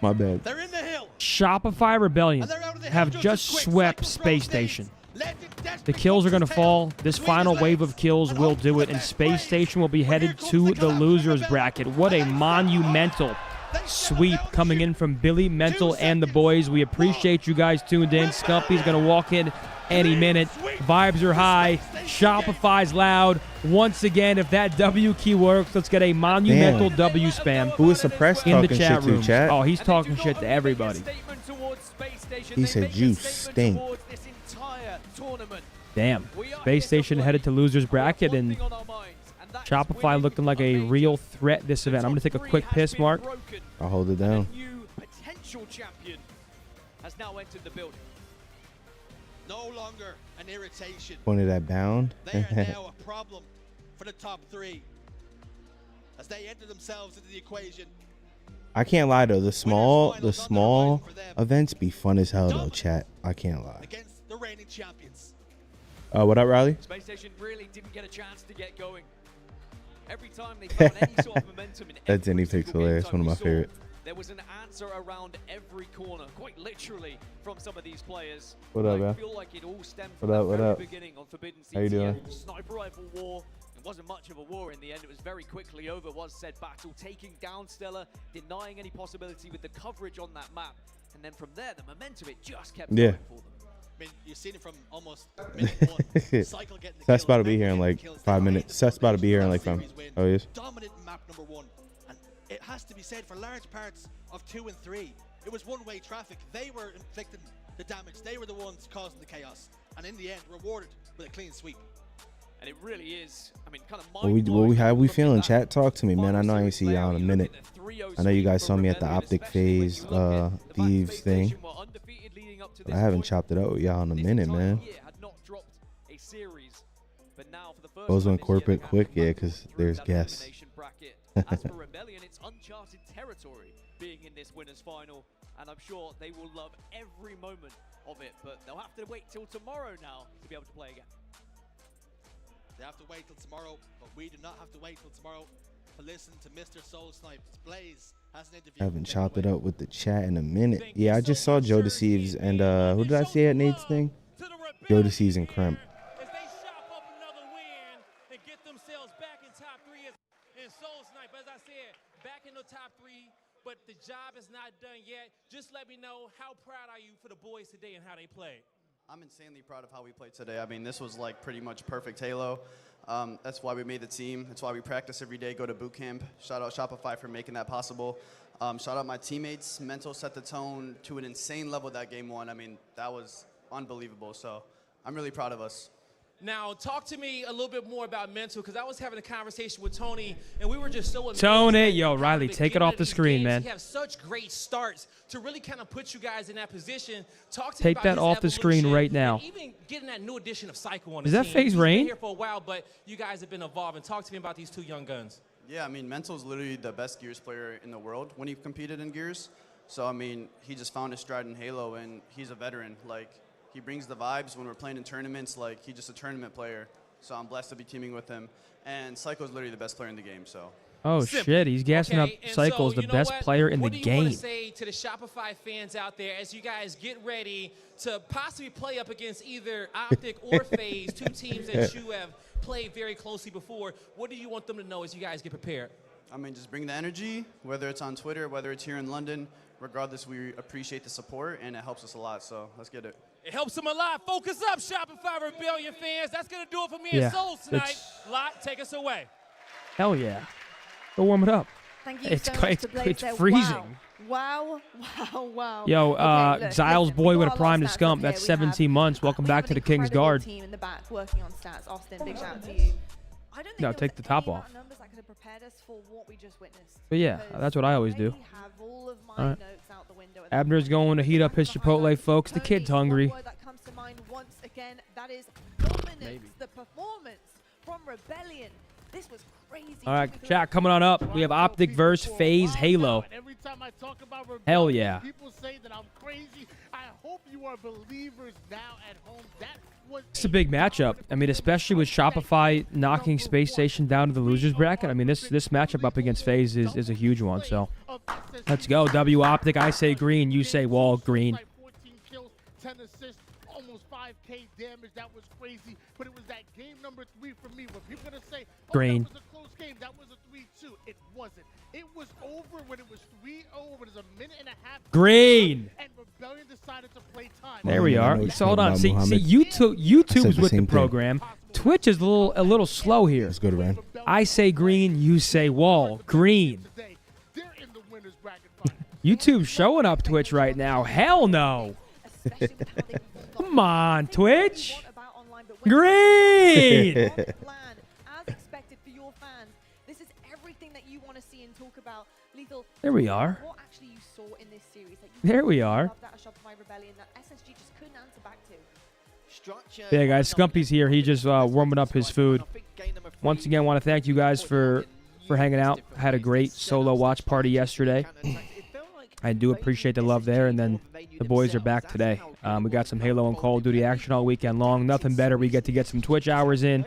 My bad. They're in the hill. Shopify Rebellion have just swept Space Station. The kills are going to fall. This final wave of kills will do it, and Space Station will be headed to the losers bracket. What a monumental sweep coming in from Billy, Mental, and the boys. We appreciate you guys tuned in. Scumpy's going to walk in any minute. Vibes are high. Shopify's loud. Once again, if that W key works, let's get a monumental W spam. Who is Suppressed in the talking chat shit room? to, chat? Oh, he's talking shit to everybody. He said juice stink. Damn. Space Station headed to losers bracket, and Shopify looking like a real threat this event. I'm going to take a quick piss, Mark. I'll hold it down. Potential champion has now entered the building. No longer an irritation. Pointed at bound. They are now a problem for the top three as they enter themselves into the equation. I can't lie though. The small events be fun as hell though, chat. I can't lie. Against the reigning champions. What up, Riley? Space Station really didn't get a chance to get going. Every time they found any sort of momentum in That Denny pick's hilarious. One of my favorite. There was an answer around every corner, quite literally, from some of these players. What up, man? I feel like it all stemmed What from up, the what very up? beginning on Forbidden How you CTL. doing? Sniper rifle war. It wasn't much of a war in the end. It was very quickly over, was said battle, taking down Stella, denying any possibility with the coverage on that map. And then from there, the momentum, it just kept going for them. I mean, you've seen it from almost minute one. Cycle getting the Seth's kill, about to be here in like 5 minutes. Seth's about to be here in like 5 minutes. Oh, he is? Dominant map number one. And it has to be said, for large parts of 2 and 3, it was one-way traffic. They were inflicting the damage. They were the ones causing the chaos. And in the end, rewarded with a clean sweep. And it really is, I mean, kind of How we feeling? Chat, talk to me, man. I know I ain't see y'all in a minute. I know you guys saw me at the OpTic FaZe Thieves thing. But I haven't chopped it out with y'all in a minute, man. Those went corporate quick, yeah, because there's guests. As for Rebellion, it's uncharted territory being in this winners final, and I'm sure they will love every moment of it, but they'll have to wait till tomorrow now to be able to play again. They have to wait till tomorrow, but we do not have to wait till tomorrow to listen to Mr. Soul Snipes. Blaze has an interview. I haven't chopped it up with the chat in a minute. Yeah, I just saw Joe Deceives and who did I see at Nate's thing? Joe Deceives and Kremp. As they shop up another win and get themselves back in top 3 and Soul Snipe, as I said, back in the top 3, but the job is not done yet. Just let me know, how proud are you for the boys today and how they played? I'm insanely proud of how we played today. I mean, this was like pretty much perfect Halo. That's why we made the team. That's why we practice every day, go to boot camp. Shout out Shopify for making that possible. Shout out my teammates. Mental set the tone to an insane level that game 1. I mean, that was unbelievable. So I'm really proud of us. Now, talk to me a little bit more about Mental, because I was having a conversation with Tony, and we were just so amazed. Tony, yo, Riley, take it off the screen, man. You have such great starts to really kind of put you guys in that position. Talk to me Take about that his off the screen evolution, right now. and even getting that new addition of Cycle on the Is that team. FaZe He's Rain? been here for a while, but you guys have been evolving. Talk to me about these 2 young guns. Yeah, I mean, Mental's literally the best Gears player in the world when he competed in Gears. So, I mean, he just found his stride in Halo, and he's a veteran. Like, he brings the vibes when we're playing in tournaments. Like, he's just a tournament player. So I'm blessed to be teaming with him. And Psycho's literally the best player in the game, so. Oh, shit. He's gassing up Psycho as the best player in the game. What do you want to say to the Shopify fans out there as you guys get ready to possibly play up against either OpTic or FaZe, 2 teams that you have played very closely before? What do you want them to know as you guys get prepared? I mean, just bring the energy, whether it's on Twitter, whether it's here in London. Regardless, we appreciate the support, and it helps us a lot, so let's get it. It helps them a lot. Focus up, Shopify Rebellion fans. That's going to do it for me Yeah, and Souls tonight. Lot, take us away. Hell yeah. Go warm it up. Thank you It's so much to Blaze it's there. freezing. Wow, wow, wow. Yo, Okay, look, Xiles listen, boy we've with a got prime lot to of stats scump. up That's here. We 17 months. Welcome we back have to the an King's incredible Guard. team in the back working on stats. Austin, big shout out to you. I don't think No, there take was the top any off. amount of numbers that could have prepared us for what we just witnessed. But yeah, that's what I always do. Have all of my All right. notes out the window at the Abner's going to heat up his Chipotle, folks. The kid's hungry. One word that comes to mind once again, that is dominance. The performance from Rebellion. This was crazy. All right, chat coming on up. We have OpTic versus FaZe Halo. Every time I talk about Rebellion, Hell yeah. people say that I'm crazy. I hope you are believers now at home. That was It's a big matchup. I mean, especially with Shopify knocking Space Station down to the losers bracket. I mean, this matchup up against FaZe is a huge one. So let's go. W OpTic. I say green. You say wall. Green. 14 kills, 10 assists, almost 5K damage. That was crazy. But it was that game number 3 for me. When people are going to say, oh, Green. that was a close game, that was a 3-2. It wasn't. It was over when it was 3-0. It was a minute and a half. Green. And Rebellion decided to play time. There we are. know So hold on. See, Muhammad. YouTube's the with the same thing. program. Twitch is a little slow here. Let's go to Ryan. I say green. You say wall. Green. They're in the winners bracket fight. YouTube's showing up Twitch right now. Hell no. Come on, Twitch. Green. Plan, as expected for your fans. This is everything that you want to see and talk about. Lethal. There we are. What actually you saw in this series that you There we are. loved out of Shopify Rebellion that SSG just couldn't answer back to. Yeah, guys, Scumpy's here. He just warming up his food. Once again, want to thank you guys for hanging out. I had a great solo watch party yesterday. I do appreciate the love there, and then the boys are back today. We got some Halo and Call of Duty action all weekend long. Nothing better. We get to get some Twitch hours in.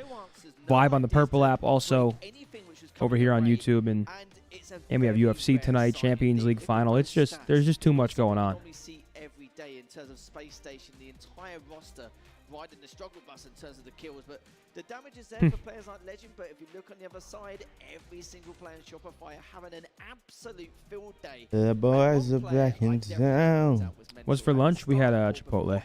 Vibe on the Purple app also over here on YouTube, and we have UFC tonight, Champions League final. It's just there's just too much going on. We see every day in terms of Space Station, the entire roster riding the struggle bus in terms of the kills, but the damage is there for players like Legend. But if you look on the other side, every single player in Shopify are having an absolute field day. The boys are back in town. What's for lunch? We had a Chipotle.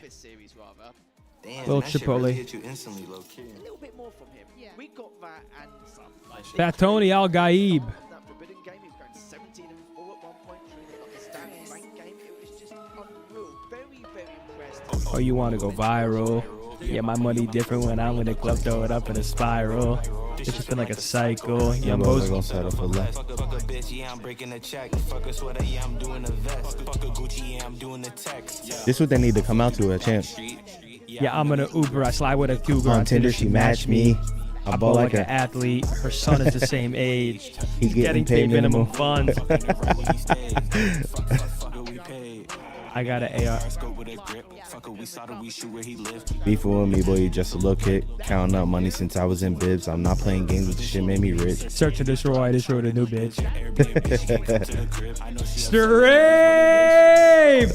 Damn, Little that shit Chipotle. really hit you instantly, low key. A little bit more from him. Yeah. We got that and some. Like, Fat Tony Al Gaib. that Forbidden game, he was going 17 and 4 at one point during the understanding rank game. It was just unreal. Very, very impressed. Oh, you want to go viral? Yeah, my money different when I'm in the club, throw it up in a spiral. It's just been like a cycle. Young Boys boys. gonna settle for less. Fuck a bitch, yeah, I'm breaking a check. Fuck a sweater, yeah, I'm doing a vest. Fuck a Gucci, yeah, I'm doing the text. This is what they need to come out to at champs. Yeah, I'm gonna Uber. I slide with a cougar. On Tinder, she matched me. I ball like an athlete. Her son is the same age. He's Getting paid minimum funds. I got an AR. Beefing with me, boy, you just a little kid. Counting up money since I was in bibs. I'm not playing games with the shit made me rich. Search and destroy. Destroy the new bitch. Strave!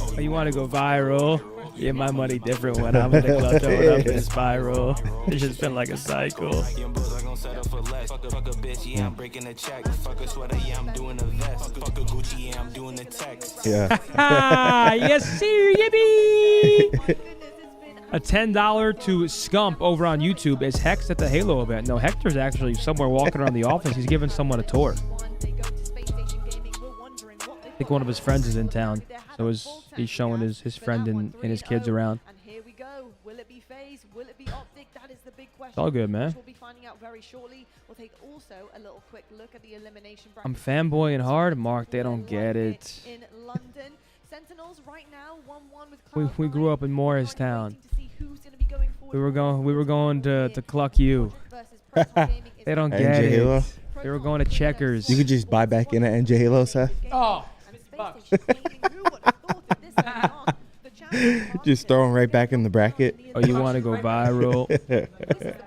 Oh, you want to go viral? Yeah, my money different when I'm in the club, throw it up in a spiral. It's just been like a cycle. Fuck a bitch, yeah, I'm breaking a check. Fuck a sweater, yeah, I'm doing a vest. Fuck a Gucci, yeah, I'm doing the text. Yeah. Yes, sir, yippee! A $10 to Scump over on YouTube is Hex at the Halo event. No, Hector's actually somewhere walking around the office. He's giving someone a tour. I think one of his friends is in town, so he's showing his friend and his kids around. And here we go. Will it be FaZe? Will it be OpTic? That is the big question. It's all good, man. Which we'll be finding out very shortly. We'll take also a little quick look at the elimination bracket. I'm fanboying hard, Mark. They don't get it. In London, Sentinels right now 1-1 with We grew up in Morristown. We were going to Cluck U. They don't get NJ Halo. it. They were going to Checkers. You could just buy back in an NJ Halo, Seth. Oh, Just throw them right back in the bracket. Oh, you want to go viral? This is the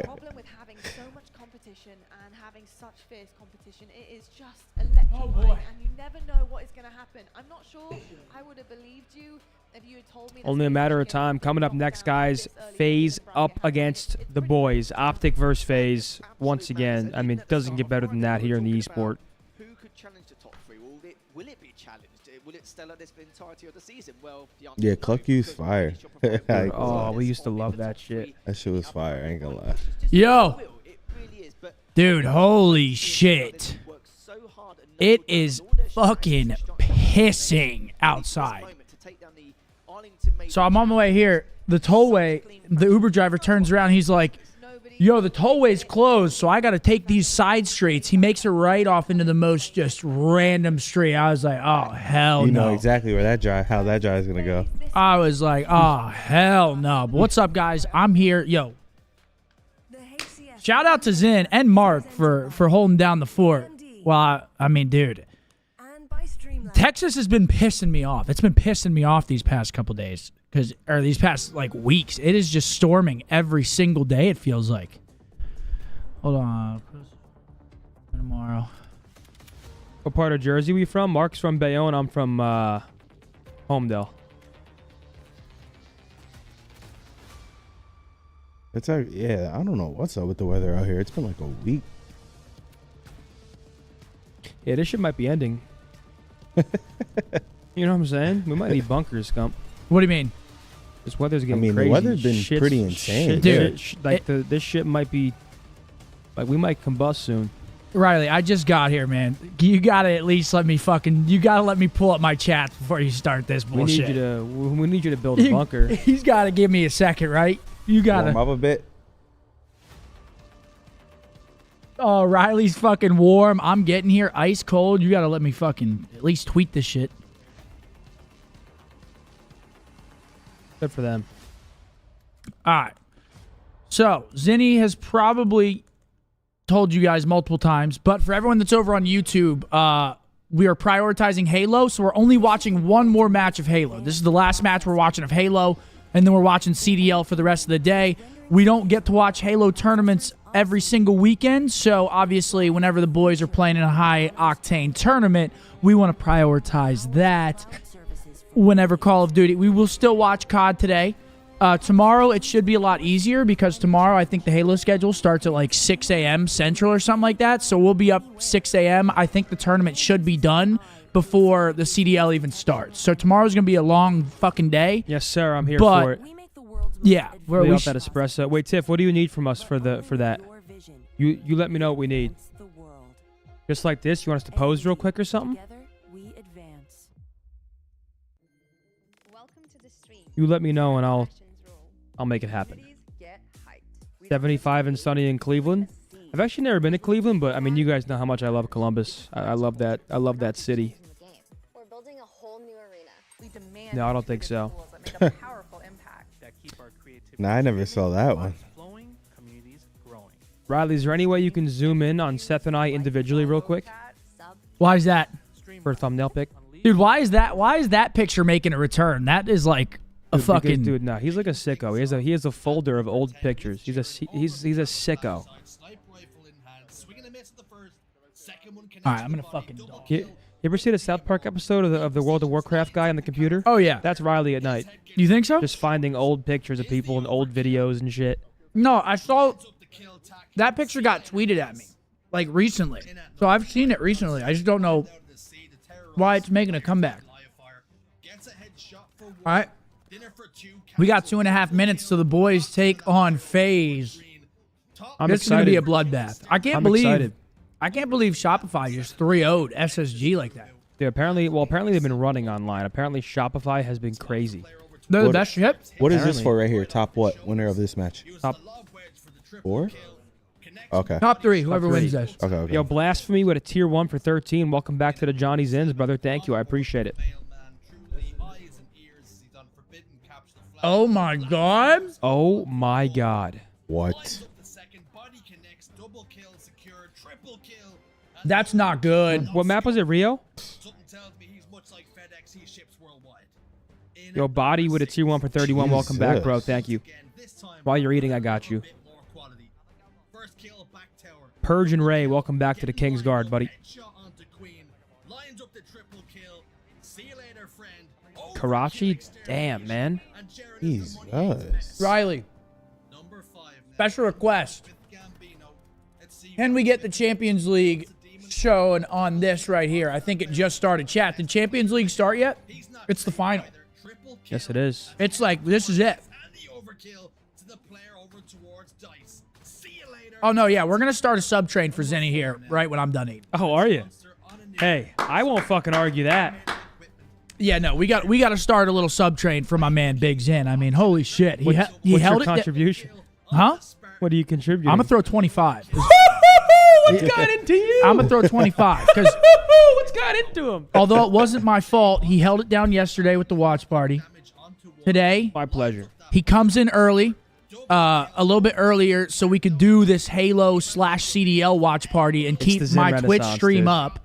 problem with having so much competition and having such fierce competition. It is just electrifying, and you never know what is going to happen. I'm not sure I would have believed you if you had told me. Only a matter of time. Coming up next, guys, FaZe up against the boys. OpTic versus FaZe. Once again, I mean, it doesn't get better than that here in the esport. could challenge the top 3. Will it be challenged? Will it stay like this for the entirety of the season? Well, the answer Yeah, is no, Cluck used fire. Oh, we used to love that shit. That shit was fire. I ain't gonna lie. Yo, dude, holy shit. It is fucking pissing outside. So I'm on my way here. The tollway, the Uber driver turns around. He's like, yo, the tollway's closed, so I got to take these side streets. He makes it right off into the most just random street. I was like, oh, hell no. You know exactly where how that drive is going to go. I was like, oh, hell no. But what's up, guys? I'm here. Yo, shout out to Zen and Mark for holding down the fort. Well, I mean, dude, Texas has been pissing me off. It's been pissing me off these past couple days. Or these past, like, weeks. It is just storming every single day, it feels like. Hold on. Tomorrow. What part of Jersey we from? Mark's from Bayonne. I'm from Homedale. It's yeah, I don't know what's up with the weather out here. It's been like a week. Yeah, this shit might be ending. You know what I'm saying? We might need bunkers, Scump. What do you mean? This weather's getting crazy. The weather's been pretty insane. Dude. This shit might be... Like, we might combust soon. Riley, I just got here, man. You gotta at least let me You gotta let me pull up my chats before you start this bullshit. We need you to build a bunker. He's gotta give me a second, right? You gotta... Warm up a bit. Oh, Riley's fucking warm. I'm getting here ice cold. You gotta let me fucking at least tweet this shit. Good for them. All right. So, Zinni has probably told you guys multiple times, but for everyone that's over on YouTube, we are prioritizing Halo, so we're only watching one more match of Halo. This is the last match we're watching of Halo, and then we're watching CDL for the rest of the day. We don't get to watch Halo tournaments every single weekend, so obviously whenever the boys are playing in a high-octane tournament, we want to prioritize that. Whenever Call of Duty, we will still watch COD today. Tomorrow, it should be a lot easier because tomorrow, I think the Halo schedule starts at like 6 a.m. Central or something like that. So we'll be up 6 a.m. I think the tournament should be done before the CDL even starts. So tomorrow's going to be a long fucking day. Yes, sir. I'm here for it. Yeah. We off that espresso. Wait, Tiff, what do you need from us for that? You let me know what we need. Just like this? You want us to pose real quick or something? You let me know and I'll make it happen. 75 and sunny in Cleveland. I've actually never been to Cleveland, but I mean, you guys know how much I love Columbus. I love that. I love that city. We're building a whole new arena. No, I don't think so. Nah, I never saw that one. Riley, is there any way you can zoom in on Seth and I individually real quick? Why is that? For a thumbnail pic. Dude, why is that picture making a return? That is like a fucking... Dude, no, he's like a sicko. He has a folder of old pictures. He's a sicko. All right, I'm gonna fucking... You ever see the South Park episode of the World of Warcraft guy on the computer? Oh, yeah. That's Riley at night. You think so? Just finding old pictures of people and old videos and shit. No, I saw... That picture got tweeted at me, like, recently. So I've seen it recently. I just don't know why it's making a comeback. All right. We got 2.5 minutes till the boys take on FaZe. This is going to be a bloodbath. I can't believe Shopify just 3-0'd SSG like that. Dude, apparently they've been running online. Apparently Shopify has been crazy. They're the best ship. What is this for right here? Top what? Winner of this match? Top 4? Okay. Top 3, whoever wins this. Okay. Yo, Blasphemy with a tier 1 for 13. Welcome back to the Johnny Zins, brother. Thank you. I appreciate it. Oh my god. Oh my god. What? That's not good. What map was it, Rio? Yo, Body with a tier 1 for 31. Jesus. Welcome back, bro. Thank you. While you're eating, I got you. Purge and Ray, welcome back to the King's Guard, buddy. Karachi? Damn, man. Jesus. Riley. Special request. Can we get the Champions League showing on this right here. I think it just started. Chat, did Champions League start yet? It's the final. Yes, it is. It's like, this is it. Oh, no, yeah, we're going to start a sub-train for Zenny here right when I'm done eating. Oh, are you? Hey, I won't fucking argue that. Yeah, no, we got to start a little sub-train for my man Big Zen. I mean, holy shit. He What's held your it. contribution? Huh? What do you contribute? I'm going to throw 25. What's got into you? I'm going to throw 25. Because what's got into him? although it wasn't my fault, he held it down yesterday with the watch party. Today, my pleasure. He comes in early, a little bit earlier, so we could do this Halo/CDL watch party and keep my Twitch stream up.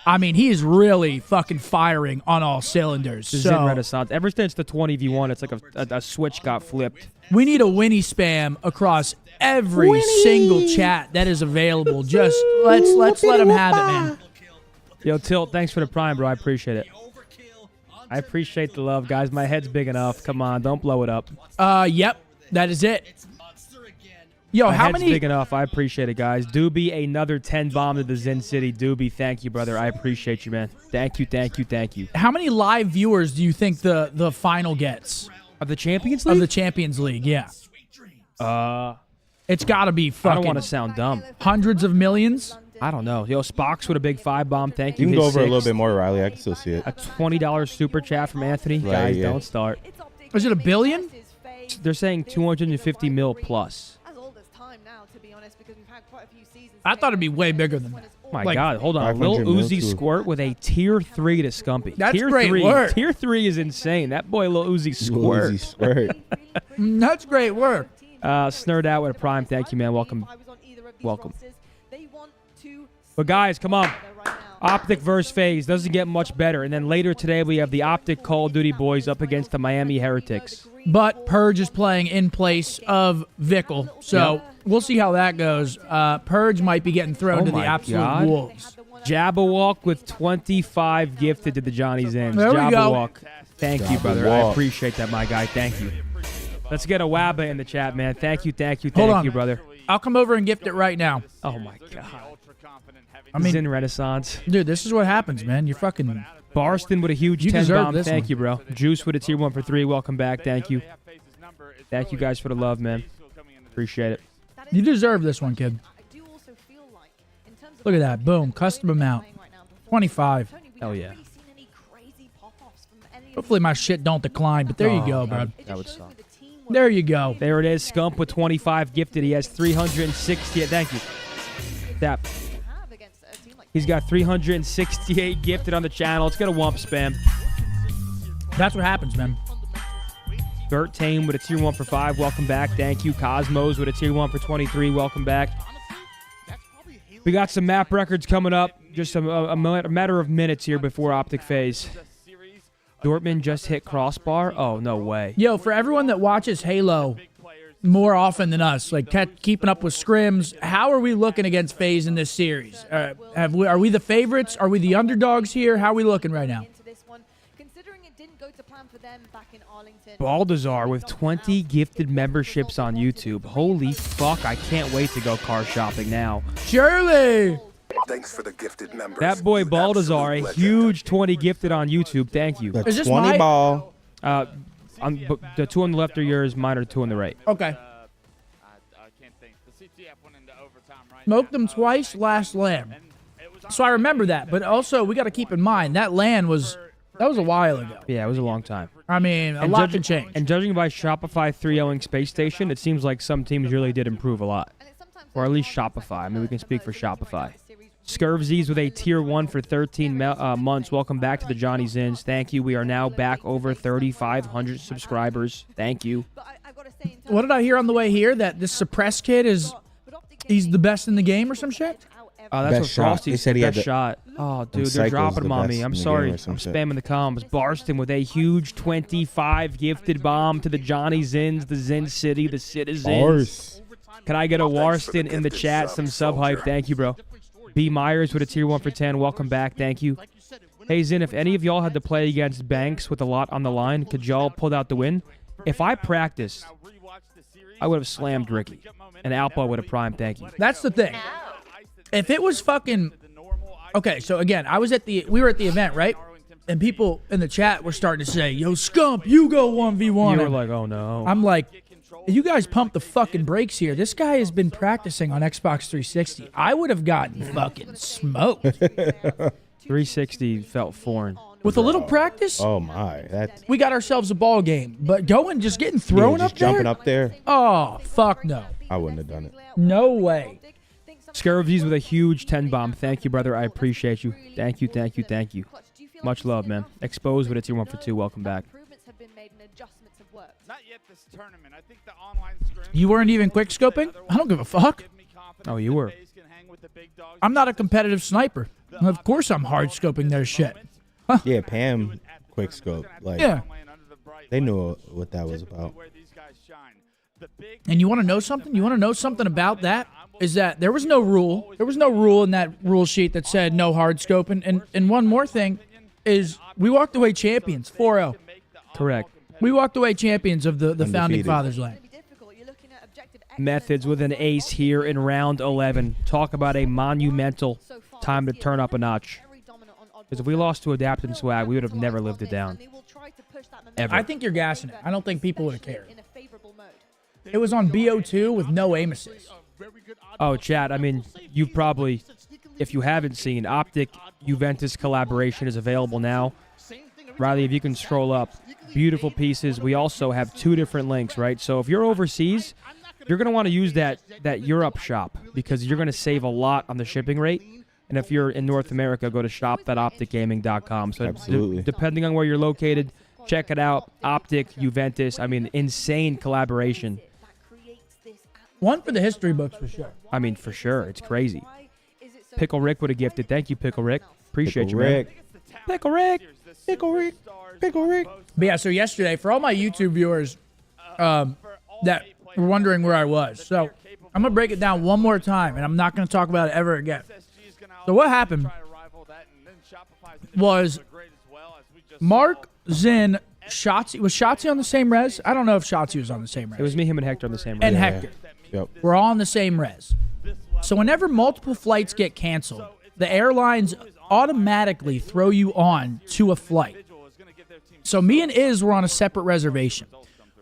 I mean, he is really fucking firing on all cylinders. The Zen Renaissance. Ever since the 20v1, it's like a switch got flipped. We need a Winnie spam across every single chat that is available. Just let's let him have it, man. Yo, Tilt, thanks for the prime, bro. I appreciate it. I appreciate the love, guys. My head's big enough. Come on, don't blow it up. Yep, that is it. Yo, My how head's many? big enough. I appreciate it, guys. Doobie, another 10 bomb to the Zen City. Doobie, thank you, brother. I appreciate you, man. Thank you, thank you, thank you. How many live viewers do you think the final gets? Of the Champions League? Of the Champions League, yeah. It's got to be fucking. I don't want to sound dumb. Hundreds of millions? I don't know. Yo, Spox with a big 5 bomb. Thank you. You can Hit go over a 6. little bit more, Riley. I can still see it. A $20 super chat from Anthony. Right, Guys, yeah. don't start. Is it $1 billion? They're saying 250 mil plus. I thought it'd be way bigger than that. My God, hold on. Lil 500 mil Uzi too. Squirt with a tier 3 to Scumpy. That's tier great 3. work. Tier 3 is insane. That boy Lil Uzi Squirt. Uzi Squirt. That's great work. Snurred out with a prime. Thank you, man. Welcome. Welcome. But guys, come on. OpTic versus FaZe doesn't get much better. And then later today, we have the OpTic Call of Duty boys up against the Miami Heretics. But Purge is playing in place of Vickle, so we'll see how that goes. Purge might be getting thrown to the absolute wolves. Jabberwock with 25 gifted to the Johnny Zins. There we go. Jabberwock. Thank you, brother. I appreciate that, my guy. Thank you. Let's get a Wabba in the chat, man. Thank you, thank you, Hold thank on. you, brother. I'll come over and gift it right now. Oh, my God. I mean, Zin Renaissance. Dude, this is what happens, man. You're fucking... Barston with a huge You 10 deserve bomb. this Thank one. you, bro. Juice with a tier 1 for 3. Welcome back. Thank you. Thank you guys for the love, man. Appreciate it. You deserve this one, kid. Look at that. Boom. Custom amount. 25. Hell yeah. Hopefully my shit don't decline, but there you go, bro. That would suck. There you go. There it is. Scump with 25 gifted. He has 360. Thank you. Tap. He's got 368 gifted on the channel. Let's get a Wump spam. That's what happens, man. Bert Tame with a tier 1 for 5. Welcome back. Thank you. Cosmos with a tier 1 for 23. Welcome back. We got some map records coming up. Just a matter of minutes here before OpTic FaZe. Dortmund just hit crossbar? Oh, no way. Yo, for everyone that watches Halo more often than us, like keeping up with scrims, how are we looking against FaZe in this series? Are we the favorites? Are we the underdogs here? How are we looking right now? Baldassar with 20 gifted memberships on YouTube. Holy fuck, I can't wait to go car shopping now. Shirley! Thanks for the gifted members. That boy Baldassar, a huge 20 gifted on YouTube. Thank you. Is this 20 my ball. The 2 on the left are yours, mine are 2 on the right. Okay. Smoked them twice, last LAN. So I remember that, but also we got to keep in mind that LAN was a while ago. Yeah, it was a long time. I mean, a lot can change. And judging by Shopify 3-0ing Space Station, it seems like some teams really did improve a lot. Or at least Shopify. I mean, we can speak for Shopify. Scurvzies with a tier 1 for 13 months. Welcome back to the Johnny Zins. Thank you. We are now back over 3,500 subscribers. Thank you. What did I hear on the way here? That this suppressed kid he's the best in the game or some shit? Oh, that's Best what shot. Frosty He said. said he had Best the- shot. Oh, dude, And they're Psycho's dropping the them on best me. I'm in the sorry. game or I'm some shit. spamming the comms. Barston with a huge 25 gifted bomb to the Johnny Zins, the Zin City, the citizens. Bars. Can I get a Warston in the chat? Some sub hype. Thank you, bro. B Myers with a tier 1 for 10. Welcome back. Thank you. Hey, Zin, if any of y'all had to play against Banks with a lot on the line, could y'all pull out the win? If I practiced, I would have slammed Ricky. And Alpa would have primed. Thank you. That's the thing. If it was fucking Okay, so again, we were at the event, right? And people in the chat were starting to say, "Yo, Scump, you go 1v1." You were like, "Oh no." I'm like, "You guys pump the fucking brakes here. This guy has been practicing on Xbox 360. I would have gotten fucking smoked." 360 felt foreign. With a little practice, Oh my, that's we got ourselves a ball game. But just getting thrown just up there, jumping up there. Oh fuck no! I wouldn't have done it. No way. Scarabs with a huge 10 bomb. Thank you, brother. I appreciate you. Thank you, thank you, thank you. Much love, man. Exposed with a tier 1 for 2. Welcome back. Not yet this tournament. I think the online scrim. You weren't even quick scoping? I don't give a fuck. Oh, you were. I'm not a competitive sniper. Of course I'm hard scoping their shit. Yeah, Pam quick scope. Like, Yeah. they knew what that was about. And you want to know something? You want to know something about that? Is that there was no rule. There was no rule in that rule sheet that said no hard scoping. And one more thing is we walked away champions, 4-0. Correct. We walked away champions of the founding fathers land. Methodz with an ace here in round 11. Talk about a monumental time to turn up a notch. Because if we lost to Adapt and Swag, we would have never lived it down. Ever. I think you're gassing it. I don't think people would have cared. It was on BO2 with no aim assist. Oh, chat, I mean, you probably, if you haven't seen, OpTic Juventus collaboration is available now. Riley, if you can scroll up, beautiful pieces. We also have 2 different links, right? So if you're overseas, you're going to want to use that Europe shop because you're going to save a lot on the shipping rate. And if you're in North America, go to shop.opticgaming.com. So Absolutely. Depending on where you're located, check it out. OpTic, Juventus, I mean, insane collaboration. One for the history books for sure. I mean, for sure. It's crazy. Pickle Rick would have gifted. Thank you, Pickle Rick. Appreciate Pickle you, Rick. man. Pickle Rick. Pickle Rick. Pickle Rick. But yeah, so yesterday, for all my YouTube viewers that were wondering where I was, so I'm going to break it down one more time, and I'm not going to talk about it ever again. So what happened was Mark, Zin, Shotzi. Was Shotzi on the same res? I don't know if Shotzi was on the same res. It was me, him, and Hector on the same res. And Hector. Yep. We're all on the same res. So whenever multiple flights get canceled, the airlines automatically throw you on to a flight. So me and Iz were on a separate reservation.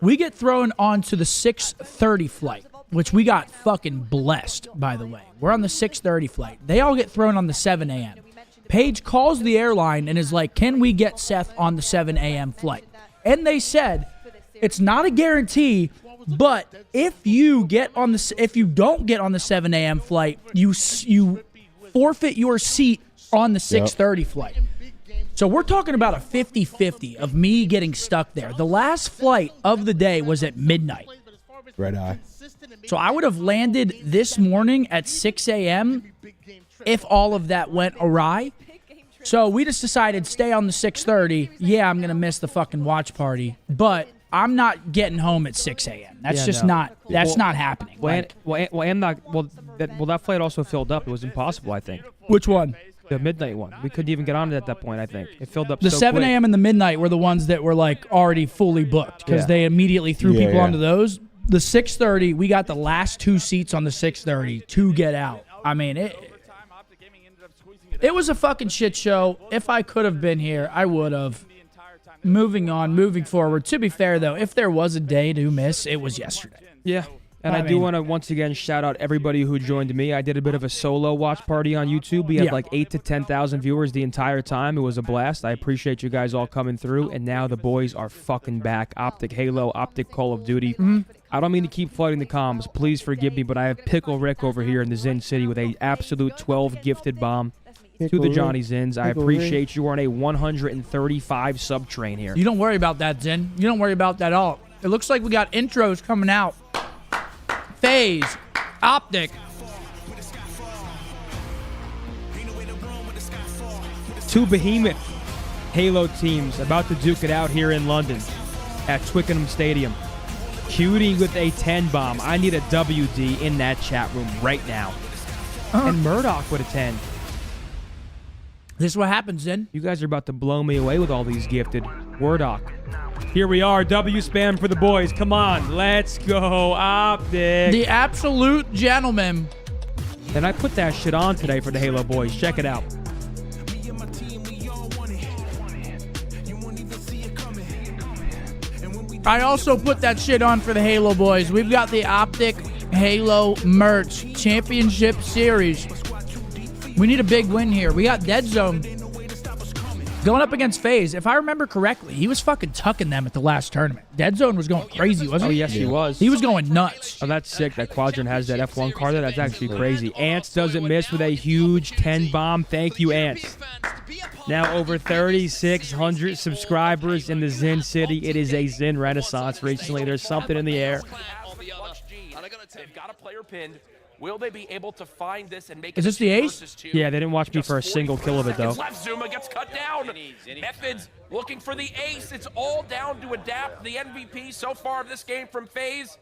We get thrown onto the 6:30 flight, which we got fucking blessed, by the way. We're on the 6:30 flight. They all get thrown on the 7 a.m. Paige calls the airline and is like, can we get Seth on the 7 a.m. flight? And they said, it's not a guarantee, but if you don't get on the 7 a.m. flight, you forfeit your seat on the 6:30 flight. So we're talking about a 50-50 of me getting stuck there. The last flight of the day was at midnight. Red eye. So I would have landed this morning at 6 a.m. if all of that went awry. So we just decided stay on the 6:30. Yeah, I'm going to miss the fucking watch party, but I'm not getting home at 6 a.m. That's not happening. That flight also filled up. It was impossible, I think. Which one? The midnight one. We couldn't even get on it at that point, I think. It filled up The so 7 quick. a.m. and the midnight were the ones that were like already fully booked because they immediately threw people onto those. The 6:30, we got the last 2 seats on the 6:30 to get out. I mean, it was a fucking shit show. If I could have been here, I would have. Moving forward. To be fair, though, if there was a day to miss, it was yesterday. Yeah. And I do want to once again shout out everybody who joined me. I did a bit of a solo watch party on YouTube. We had like 8,000 to 10,000 viewers the entire time. It was a blast. I appreciate you guys all coming through. And now the boys are fucking back. OpTic Halo, OpTic Call of Duty. I don't mean to keep flooding the comms. Please forgive me, but I have Pickle Rick over here in the Zin City with a absolute 12 gifted bomb to the Johnny Zins. I appreciate you. We're on a 135 sub train here. You don't worry about that, Zin. You don't worry about that at all. It looks like we got intros coming out. FaZe, OpTic. 2 behemoth Halo teams about to duke it out here in London at Twickenham Stadium. Cutie with a 10 bomb. I need a WD in that chat room right now. And Murdoch with a 10. This is what happens, Zin. You guys are about to blow me away with all these gifted. Wordoc. Here we are. W spam for the boys. Come on. Let's go, OpTic. The absolute gentleman. And I put that shit on today for the Halo boys. Check it out. I also put that shit on for the Halo boys. We've got the OpTic Halo merch championship series. We need a big win here. We got Dead Zone going up against FaZe. If I remember correctly, he was fucking tucking them at the last tournament. Dead Zone was going crazy, wasn't he? Oh, yes, he was. He was going nuts. Oh, that's sick. That Quadrant has that F1 car there. That's actually crazy. Ants doesn't miss with a huge 10 bomb. Thank you, Ants. Now over 3,600 subscribers in the Zen City. It is a Zen renaissance recently. There's something in the air. They've got a player pinned. Will they be able to find this and make Is it this the ace? Yeah, they didn't watch me for a single kill of it, though. Left, Zuma gets cut down. Methodz looking for the ace. It's all down to Adapt, the MVP so far of this game from FaZe.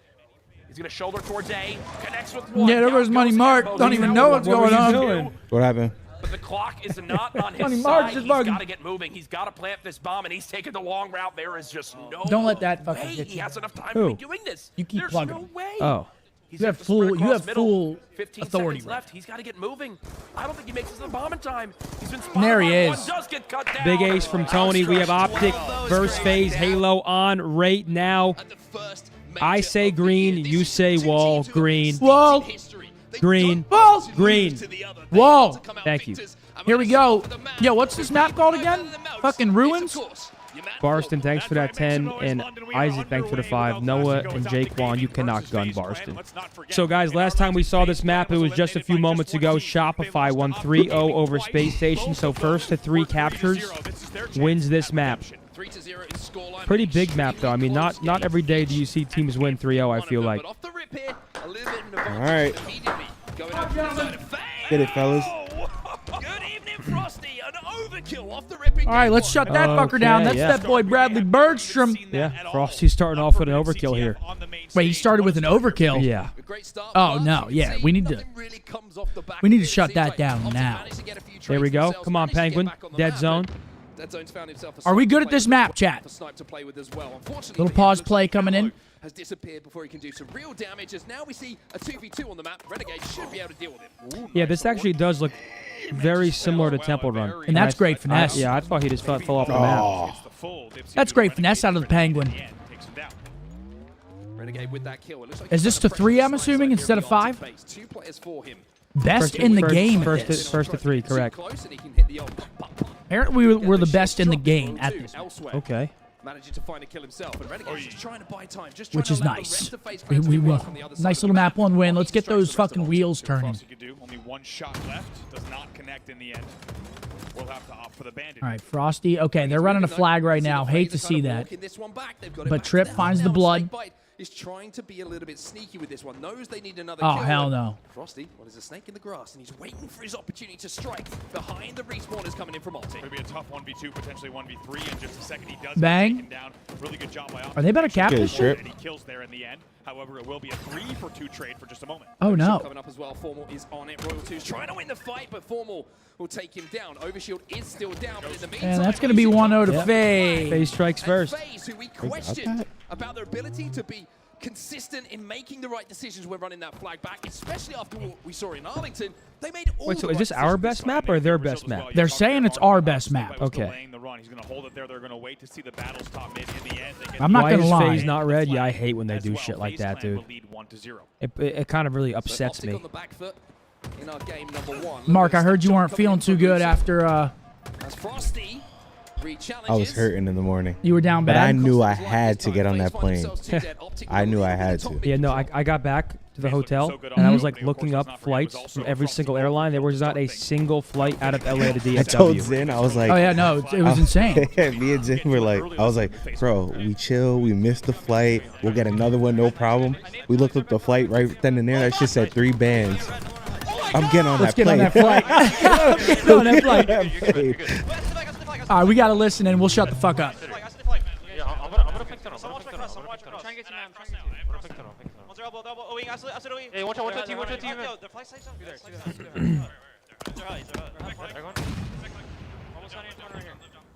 He's going to shoulder towards A. Connects with one. Yeah, there goes Money Mark. Don't even know what's going on. What happened? But the clock is not on his Money side. Mark's He's just bugging. got to get moving. He's got to plant this bomb, and he's taking the long route. There is just no Don't let that fucking way get he you. has enough time Who? to be doing this. You keep There's plugging. no way. Oh. He's You have got to spread full. You across have middle. full 15 authority. seconds left. He's got to get moving. I don't think he makes it to the bomb in time. He's been spotted. There he on is. one, does get cut down. Big ace from Tony. We have OpTic versus FaZe Halo on right now. I say green. You say wall. Green. Wall. Green. Wall. Green. Wall. Thank you. Here we go. Yo, what's this map called again? Fucking Ruins? Barston, thanks for that 10. And Isaac, thanks for the 5. Noah and Jaquan, you cannot gun Barston. So, guys, last time we saw this map, it was just a few moments ago. Shopify won 3-0 over Space Station. So, first to 3 captures wins this map. Pretty big map, though. I mean, not every day do you see teams win 3-0, I feel like. All right. Get it, fellas. All right, let's shut that fucker down. That's that boy Bradley Bergstrom. Yeah, Frosty's starting off with an overkill here. Wait, he started with an overkill? Yeah. Oh, no. Yeah, we need to shut that down now. There we go. Come on, Penguin. Dead zone. Are we good at this map, chat? Little pause play coming in. Has disappeared before he can do some real damage, as now we see a 2v2 on the map. Renegade should be able to deal with it. Ooh, Yeah, this actually does look very similar to Temple Run. And that's great finesse. Yeah, I thought he just fell off the map. That's great finesse out of the Penguin. Renegade with that kill. It looks like Is this to 3, I'm assuming, instead of 5? 2 players for him. Best in the game at this. First to 3, correct. Apparently, we're the best in the game at this. Okay. Managing to find a kill himself, but Renegade's just trying to buy time, just Which is trying to allow the nice. rest of FaZe We fans to will. work on the other side Nice of the little map. map 1 win. Let's get those fucking wheels turning. Only 1 shot left. Does not connect in the end. We'll have to opt for the bandit. All right, Frosty. Okay, they're running a flag right now. Hate to see that. But Trip finds the blood. Is trying to be a little bit sneaky with this one. Knows they need another Oh, kill. hell no. Frosty, well, there's a snake in the grass, and he's waiting for his opportunity to strike. Behind the respawners coming in from OpTic. Could be a tough 1v2, potentially 1v3 in just a second. He does Bang. get taken down. Really good job by OpTic. Are they about to cap this shit? And he kills there in the end. However, it will be a 3-for-2 trade for just a moment. Oh, no. Coming up as well. Formal is on it. Royal 2's trying to win the fight, but Formal will take him down. Overshield is still down, but in the meantime, And that's going to be 1-0 to Yep. FaZe. FaZe strikes first. FaZe, who we questioned about their ability to be consistent in making the right decisions when running that flag back, especially after what we saw in Arlington. They made all Wait, so the is this right our decisions best map or their best map? They're saying it's our best map. Okay. He's going to hold it there. They're going to wait to see the battle stop mid in the end. I'm not going to lie. Why is FaZe not red? Yeah, I hate when they do shit like that, dude. It kind of really upsets me. In our game number 1. Mark, I heard you weren't feeling too good after As Frosty I was hurting in the morning. You were down but bad? I knew I had to get on that plane. I knew I had to. Yeah, no, I got back to the hotel, and I was like looking up flights from every single airline. There was not a single flight out of LA to DFW. I told Zen, I was like... Oh, yeah, no, it was insane. Me and Zen were like, I was like, bro, we chill, we missed the flight, we'll get another one, no problem. We looked up the flight right then and there, that shit said 3 bands. I'm getting on that plane. Let's get on that flight. All right, we got to listen and we'll shut the fuck up. Hey, watch out, team.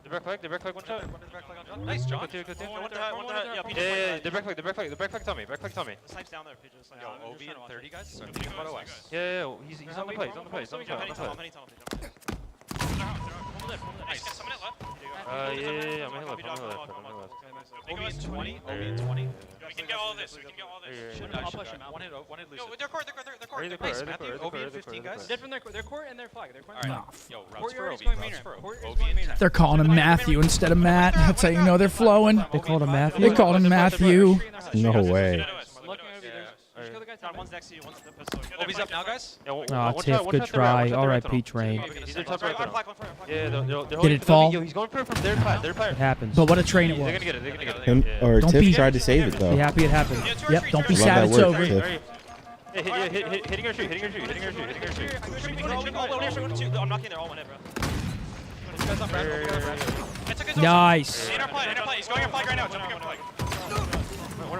The back flag, one shot. Nice job. Good team. Yeah, the back flag, Tommy. Snipe's down there, Pedro. Yo, OB and 30 guys. So yeah, he's on the play. I'm in left. Obi in 20. Obi in 20. We can get all this. I'll push him out. One hit Lucid. Yo, they're court. Nice, Matthew. Obi in 15, guys. They're from their court and their flag. Yo, Courtyard is going mainer. They're calling him Matthew instead of Matt. That's how you know they're flowing. They called him Matthew? They called him Matthew. No way. One's next to you, one's the pistol. Obi's up now, guys. Ah, Tiff, good try. All right, Peach Rain. Did it fall? He's going for it from their player. It happens. But what a train it was. They're gonna get it. They're gonna get it. Him, or Don't Tiff be- tried to save it though. Be happy it happened. Yep, don't be Love sad that it's work, over. Tiff. Hitting her shoot. I'm knocking there all one hit, bro. Nice. He's going in flag right now. Jumping in flag.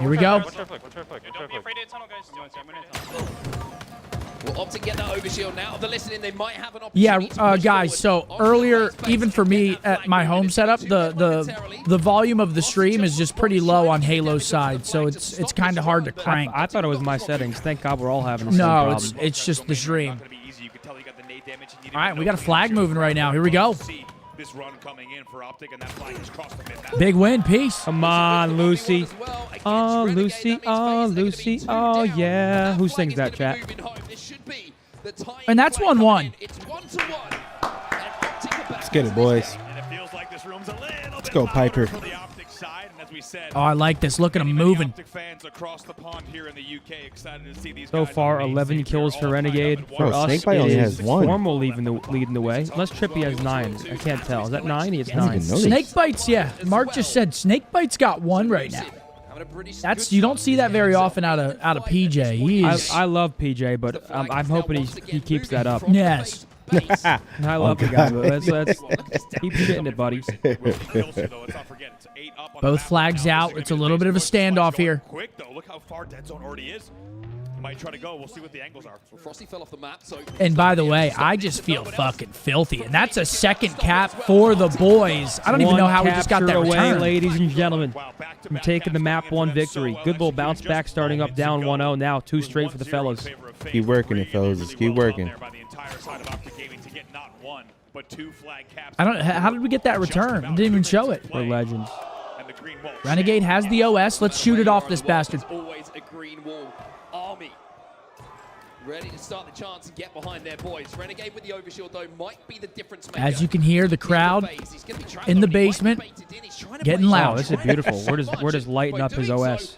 Here we go. Don't be afraid of the tunnel, guys. Will OpTic get that overshield now? They're listening. They might have an opportunity. Yeah, guys. So earlier, even for me at my home setup, the volume of the stream is just pretty low on Halo's side, so it's kind of hard to crank. I thought it was my settings. Thank God we're all having the same No, problem. it's just the stream. All right, we got a flag moving right now. Here we go. This run coming in for OpTic, and that flag is crossed the mid-map. Big win, peace. Come on, Lucy. Oh, Lucy. Oh, Lucy. Oh, yeah. Who sings that, chat? And that's 1-1. Let's get it, boys. Let's go, Piper. Oh, I like this. Look at him moving. So far, 11 kills for Renegade. For Bro, us, Snakebite it only is has 1. Formal leading the way. Unless Trippy has 9. I can't tell. Is that 9? It's 9. Snakebites, yeah. Mark just said Snakebites got 1 right now. That's, you don't see that very often out of PJ. He is. I love PJ, but I'm hoping he keeps that up. Yes. I love the guy. But let's keep getting it, buddy. Both flags out. It's a little bit of a standoff here. Quick though, look how far dead zone already is. Might try to go. We'll see what the angles are. Well, Frosty fell off the map, so. And by the way, I just feel fucking filthy. And that's a second cap for the boys. I don't even know how we just got that away, return. ladies and gentlemen. I'm taking the map 1 victory. Good little bounce back, starting up down 1-0. Now 2 straight for the fellas. Keep working it, fellas. Just keep working. I don't. How did we get that return? It didn't even show it. We're legends. Renegade has the OS. Let's shoot it off this bastard. Always a green wall army. Ready to start the chance and get behind their boys. Renegade with the overshield, though, might be the difference maker. As you can hear, the crowd in the basement getting loud. Oh, this is beautiful. We're just lighting up his OS.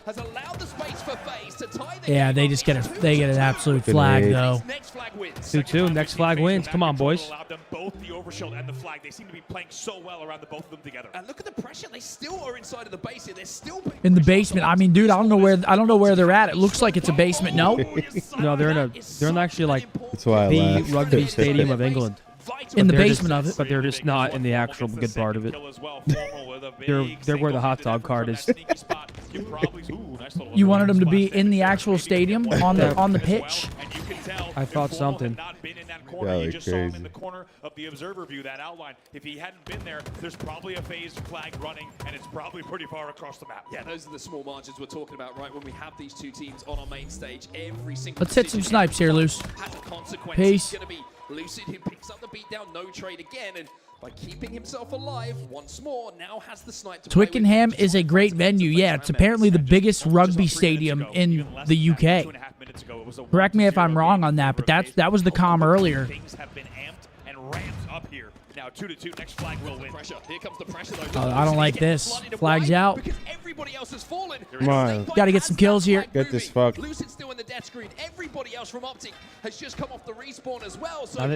Yeah, they just get an absolute flag though. 2-2. Next flag wins. Come on, boys. Both the overshield and the flag, they seem to be playing so well around the both of them together. And look at the pressure. They still are inside of the base here. They're still in the basement. I mean, dude, I don't know where they're at. It looks like it's a basement. No. No, they're in actually like That's why I the laughed. rugby stadium of England. In the basement of it. But they're just not in the actual good part of it. They're where the hot dog cart is. You wanted them to be in the actual stadium on the pitch. I thought something. Golly, You just saw him crazy. in the corner of the observer view, that outline. If he hadn't been there, there's probably a FaZe flag running, and it's probably pretty far across the map. Yeah, those are the small margins we're talking about, right? When we have these two teams on our main stage, every single Let's hit some snipes here, Luce. has a consequence. Peace. It's going to be Lucid who picks up the beatdown, no trade again, and by keeping himself alive once more, now has the snipe to play with. Twickenham is a great venue. Yeah, it's apparently the biggest rugby stadium in the UK. Correct me if I'm wrong on that, but that was the comm earlier. Things have been amped and ramped up here. Now 2-2, next flag will win. Here comes the pressure, though. I don't like this. Flag's out. Because everybody else has fallen. Come on. Got to get some kills here. Get this fuck. Lucid's still in the death screen. Everybody else from OpTic has just come off the respawn as well. So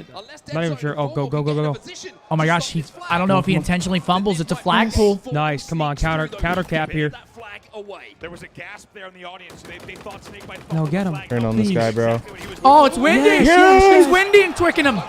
Not even sure. Oh, go. Oh my gosh, I don't know if he intentionally fumbles. It's a flag pull. Nice. Come on, counter cap here. There was a gasp there in the audience. They thought Snakebite. No, get him. Turn on this guy, bro. Oh, it's windy. Yes. It's windy in Twickenham.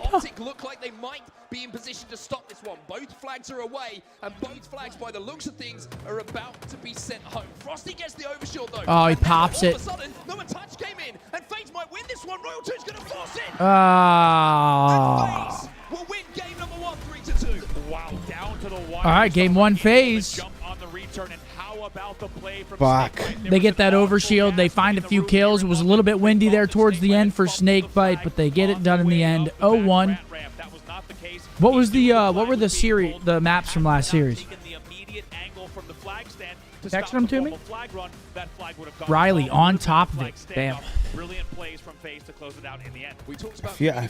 OpTic look like they might be in position to stop this one. Both flags are away, and both flags, by the looks of things, are about to be sent home. Frosty gets the overshield, though. Oh, he pops it. All of a sudden, no touch came in, and FaZe might win this one. Royal 2's going to force it. Ah. We'll win game number 1, 3-2. Wow, down to the wire. All right, game 1 FaZe. Jump on the return, and how about the play from Fuck. Snakebite? They get that overshield. They find a few kills. It was a little bit windy there towards the end for Snakebite, but they get it done in the end. 0-1. not the case. What was the what were the series, the maps from last series? The immediate angle from the flag stand to Text stop them the to me. formal flag run. That flag would have gone Riley off. on top of it. Damn. Brilliant plays from FaZe to close it out in the end. We talked about Yeah,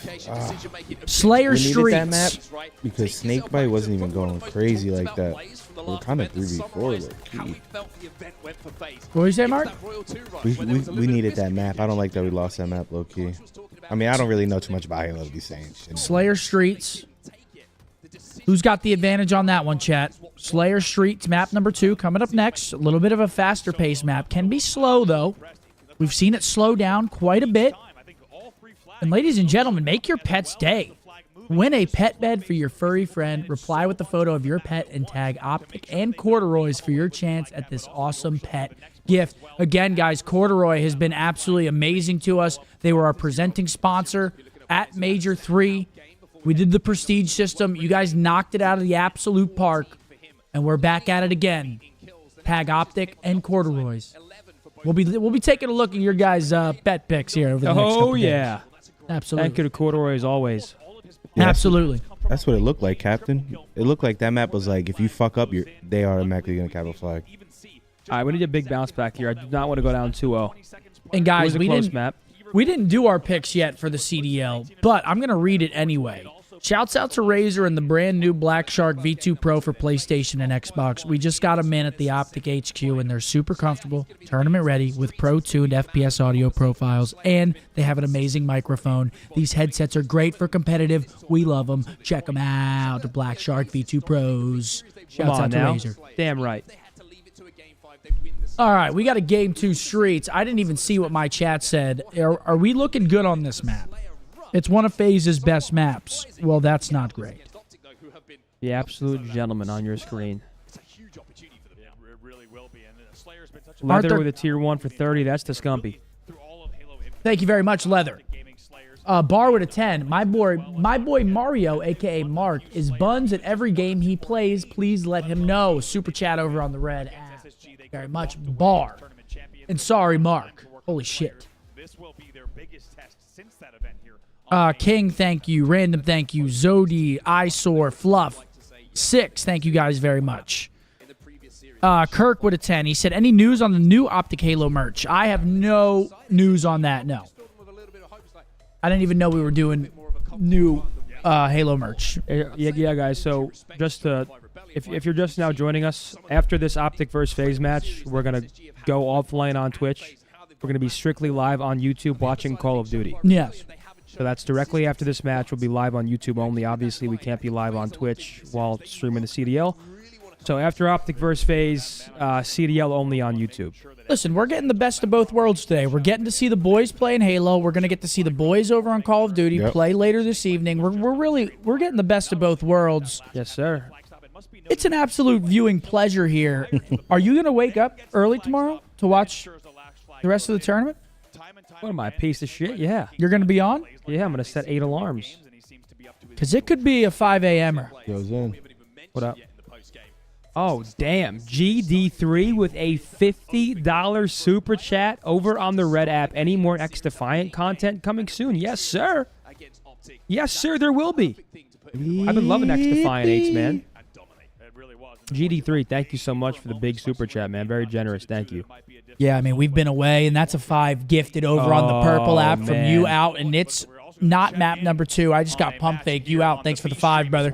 Slayer we needed Streets. that map because Snakebite wasn't even going crazy like that. We're kind of 3v4 low-key. What do you say, Mark? We needed that map. I don't like that we lost that map low-key. I mean, I don't really know too much about Halo to be saying shit. Slayer Streets. Who's got the advantage on that one, chat? Slayer Streets, map number 2, coming up next. A little bit of a faster pace map. Can be slow, though. We've seen it slow down quite a bit. And ladies and gentlemen, make your pet's day. Win a pet bed for your furry friend. Reply with the photo of your pet and tag OpTic and Corduroys for your chance at this awesome pet gift. Again, guys, Corduroy has been absolutely amazing to us. They were our presenting sponsor at Major 3. We did the prestige system. You guys knocked it out of the absolute park. And we're back at it again. Tag OpTic and Corduroys. We'll be taking a look at your guys' bet picks here over the next couple days. Yeah. Absolutely. Thank you to Corduroy as always. Yeah, Absolutely. That's what it looked like, Captain. It looked like that map was like, if you fuck up, they automatically going to cap a flag. All right, we need a big bounce back here. I do not want to go down 2-0. And guys, it was a close map. We didn't do our picks yet for the CDL, but I'm going to read it anyway. Shouts out to Razor and the brand new Black Shark V2 Pro for PlayStation and Xbox. We just got them in at the OpTic HQ, and they're super comfortable, tournament ready, with pro-tuned FPS audio profiles, and they have an amazing microphone. These headsets are great for competitive. We love them. Check them out. The Black Shark V2 Pros. Shouts out to Razor. Damn right. All right, we got a Game 2 Streets. I didn't even see what my chat said. Are we looking good on this map? It's one of FaZe's best maps. Well, that's not great. The absolute gentleman on your screen. Leather with a tier 1 for 30. That's the Scumpy. Thank you very much, Leather. Bar with a 10. My boy Mario, a.k.a. Mark, is buns at every game he plays. Please let him know. Super chat over on the red app. Very much, Bar. And sorry, Mark. Holy shit. King, thank you. Random, thank you. Zodi, Eyesore, Fluff. 6, thank you guys very much. Kirk with a 10. He said, any news on the new OpTic Halo merch? I have no news on that, no. I didn't even know we were doing new Halo merch. Yeah, guys. So just if you're just now joining us, after this OpTic versus FaZe match, we're going to go offline on Twitch. We're going to be strictly live on YouTube watching Call of Duty. Yes. So that's directly after this match. We'll be live on YouTube only. Obviously, we can't be live on Twitch while streaming the CDL. So after OpTic versus FaZe, CDL only on YouTube. Listen, we're getting the best of both worlds today. We're getting to see the boys play in Halo. We're going to get to see the boys over on Call of Duty play later this evening. We're getting the best of both worlds. Yes, sir. It's an absolute viewing pleasure here. Are you going to wake up early tomorrow to watch the rest of the tournament? What am I, a piece of shit? Yeah. You're going to be on? Yeah, I'm going to set 8 alarms. Because it could be a 5 a.m.er. Goes in. What up? Oh, damn. GD3 with a $50 super chat over on the Red app. Any more X-Defiant content coming soon? Yes, sir. Yes, sir, there will be. I've been loving X-Defiant 8s, man. GD3, thank you so much for the big super chat, man. Very generous. Thank you. Yeah, I mean, we've been away, and that's a 5 gifted over on the purple app from you out, and it's not map number 2. I just got pump fake. You out. Thanks for the 5, brother.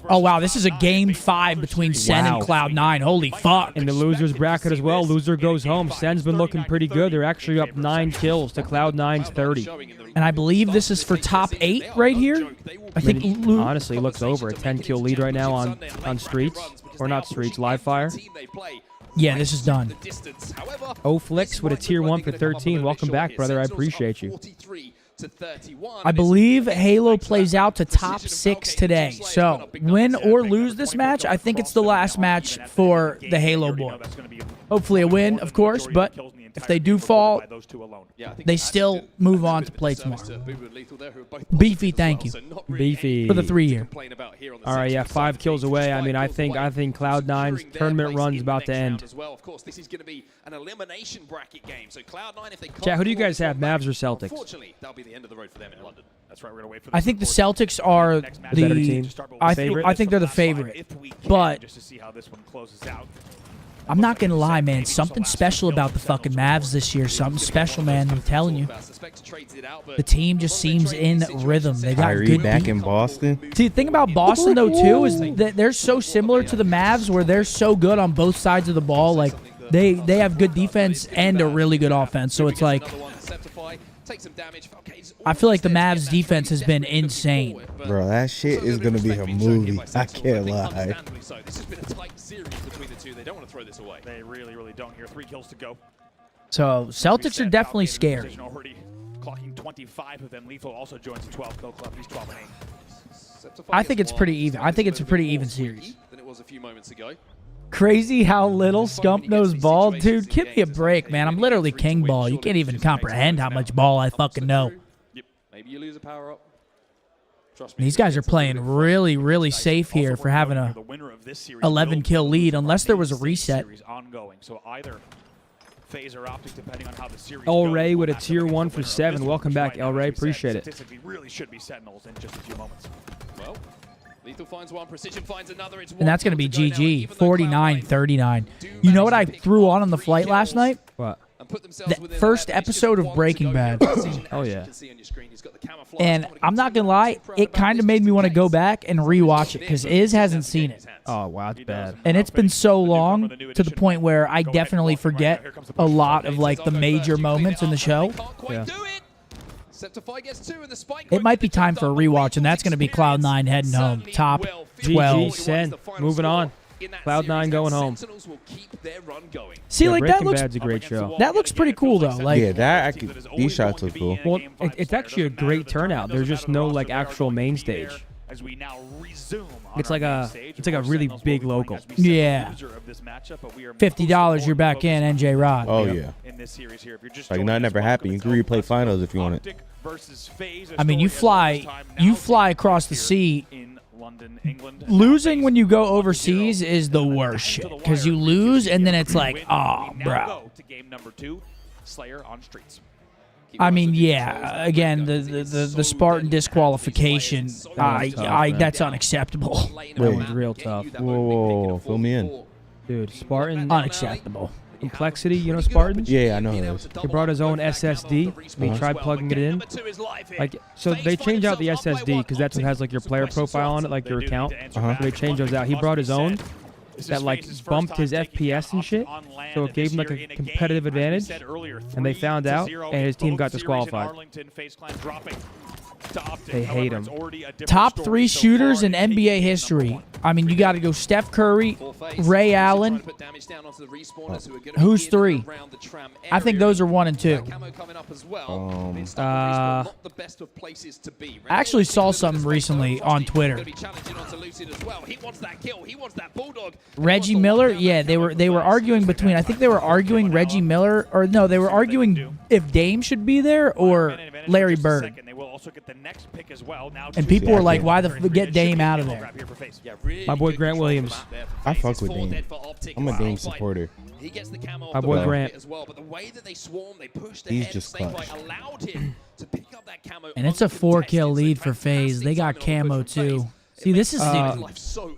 Oh, wow. This is a game 5 between Sen and Cloud9. Holy fuck. In the losers bracket as well. Loser goes home. Sen's been looking pretty good. They're actually up 9 kills to Cloud9's 30. And I believe this is for top 8 right here. I think honestly, it looks over a 10-kill lead right now on Streets. Or not Streets, Live Fire. Yeah, this is done. Oflix with a tier 1 for 13. Welcome back, brother. I appreciate you. I believe Halo plays out to top 6 today. So, win or lose this match, I think it's the last match for the Halo boy. Hopefully a win, of course, but if they do fall, they still move on to play tomorrow. Beefy, thank you. Beefy. For the 3-year. All right, yeah, 5 kills away. I mean, I think Cloud9's tournament run's about to end. Of course, this is going to be an elimination bracket game. So Cloud9, if they Chat, who do you guys have, Mavs or Celtics? Unfortunately, that'll be the end of the road for them in London. That's right. We're going to wait for I think the Celtics are the I think they're the favorite. But just to see how this one closes out. I'm not going to lie, man. Something special about the fucking Mavs this year. Something special, man. I'm telling you. The team just seems in rhythm. They got Kyrie good back in Boston. See, the thing about Boston, though, too, is that they're so similar to the Mavs where they're so good on both sides of the ball. Like, they have good defense and a really good offense. So it's like, I feel like the Mavs defense has been insane. Bro, that shit is going to be a movie. I can't lie. This has been a tight series between the two. They don't want to throw this away. They really, really don't here. 3 kills to go. So Celtics are definitely scary. Already clocking 25 of them. Lethal also joins the 12 kill club. He's 12 and 8. I think it's pretty even. I think it's a pretty even series. Than it was a few moments ago. Crazy how little Scump knows ball. Dude, give me a break, man. I'm literally king ball. You can't even comprehend how much ball I fucking know. Maybe you lose a power up. These guys are playing really, really safe here for having a 11-kill lead, unless there was a reset. So either FaZe or OpTic, depending on how the series El Ray with a tier 1 for 7. Welcome back, El Ray. Appreciate it. Statistically, really should be Sentinels in just a few moments. Well, Lethal finds one, Precision finds another. It's And that's going to be GG, 49-39. You know what I threw on the flight last night? What? The first episode of Breaking Bad. Oh, yeah. And I'm not going to lie, it kind of made me want to go back and rewatch it because Iz hasn't seen it. Oh, wow, it's bad. And it's been so long to the point where I definitely forget a lot of, like, the major moments in the show. Yeah. It might be time for a rewatch, and that's going to be Cloud9 heading home. Top 12. GG, Sen. Moving on. Cloud9 going home. See, yeah, like, Breaking that looks Bad's a great show. That looks pretty cool, though. Like, yeah, that these shots look cool. Well, it's actually a great turnout. There's just no like actual main stage. It's like a really big local. Yeah. $50, you're back in, NJ Rod. Oh yeah. Like that never happened. You can replay finals if you want it. I mean, you fly across the sea. Losing when you go overseas is the worst shit because you lose and then it's like, oh, bro. I mean, yeah. Again, the Spartan disqualification, that's unacceptable. That was real tough. Whoa, fill me in, dude. Spartan, unacceptable. Complexity, you know Spartan? Yeah, I know those. He brought his own SSD. He tried plugging it in. Like, so they change out the SSD because that's what has like your player profile on it, like your account. So they change those out. He brought his own that like bumped his FPS and shit, so it gave him like a competitive advantage. And they found out, and his team got disqualified. They hate him. Top 3 shooters in NBA history. I mean, you got to go Steph Curry, Ray Allen. Who's 3? I think those are 1 and 2. I actually saw something recently on Twitter. Reggie Miller? Yeah, they were arguing between. I think they were arguing Reggie Miller, or no, they were arguing if Dame should be there or Larry Bird. And people were like, why get Dame out of there? My boy Grant Williams. I fuck with Dame. I'm a Dame supporter. He gets the camo My boy Grant as well, but the way that they swarm, they pushed he's just clutch. Allowed him to pick up that camo. And it's a 4-kill lead for FaZe. They got camo too. See, this is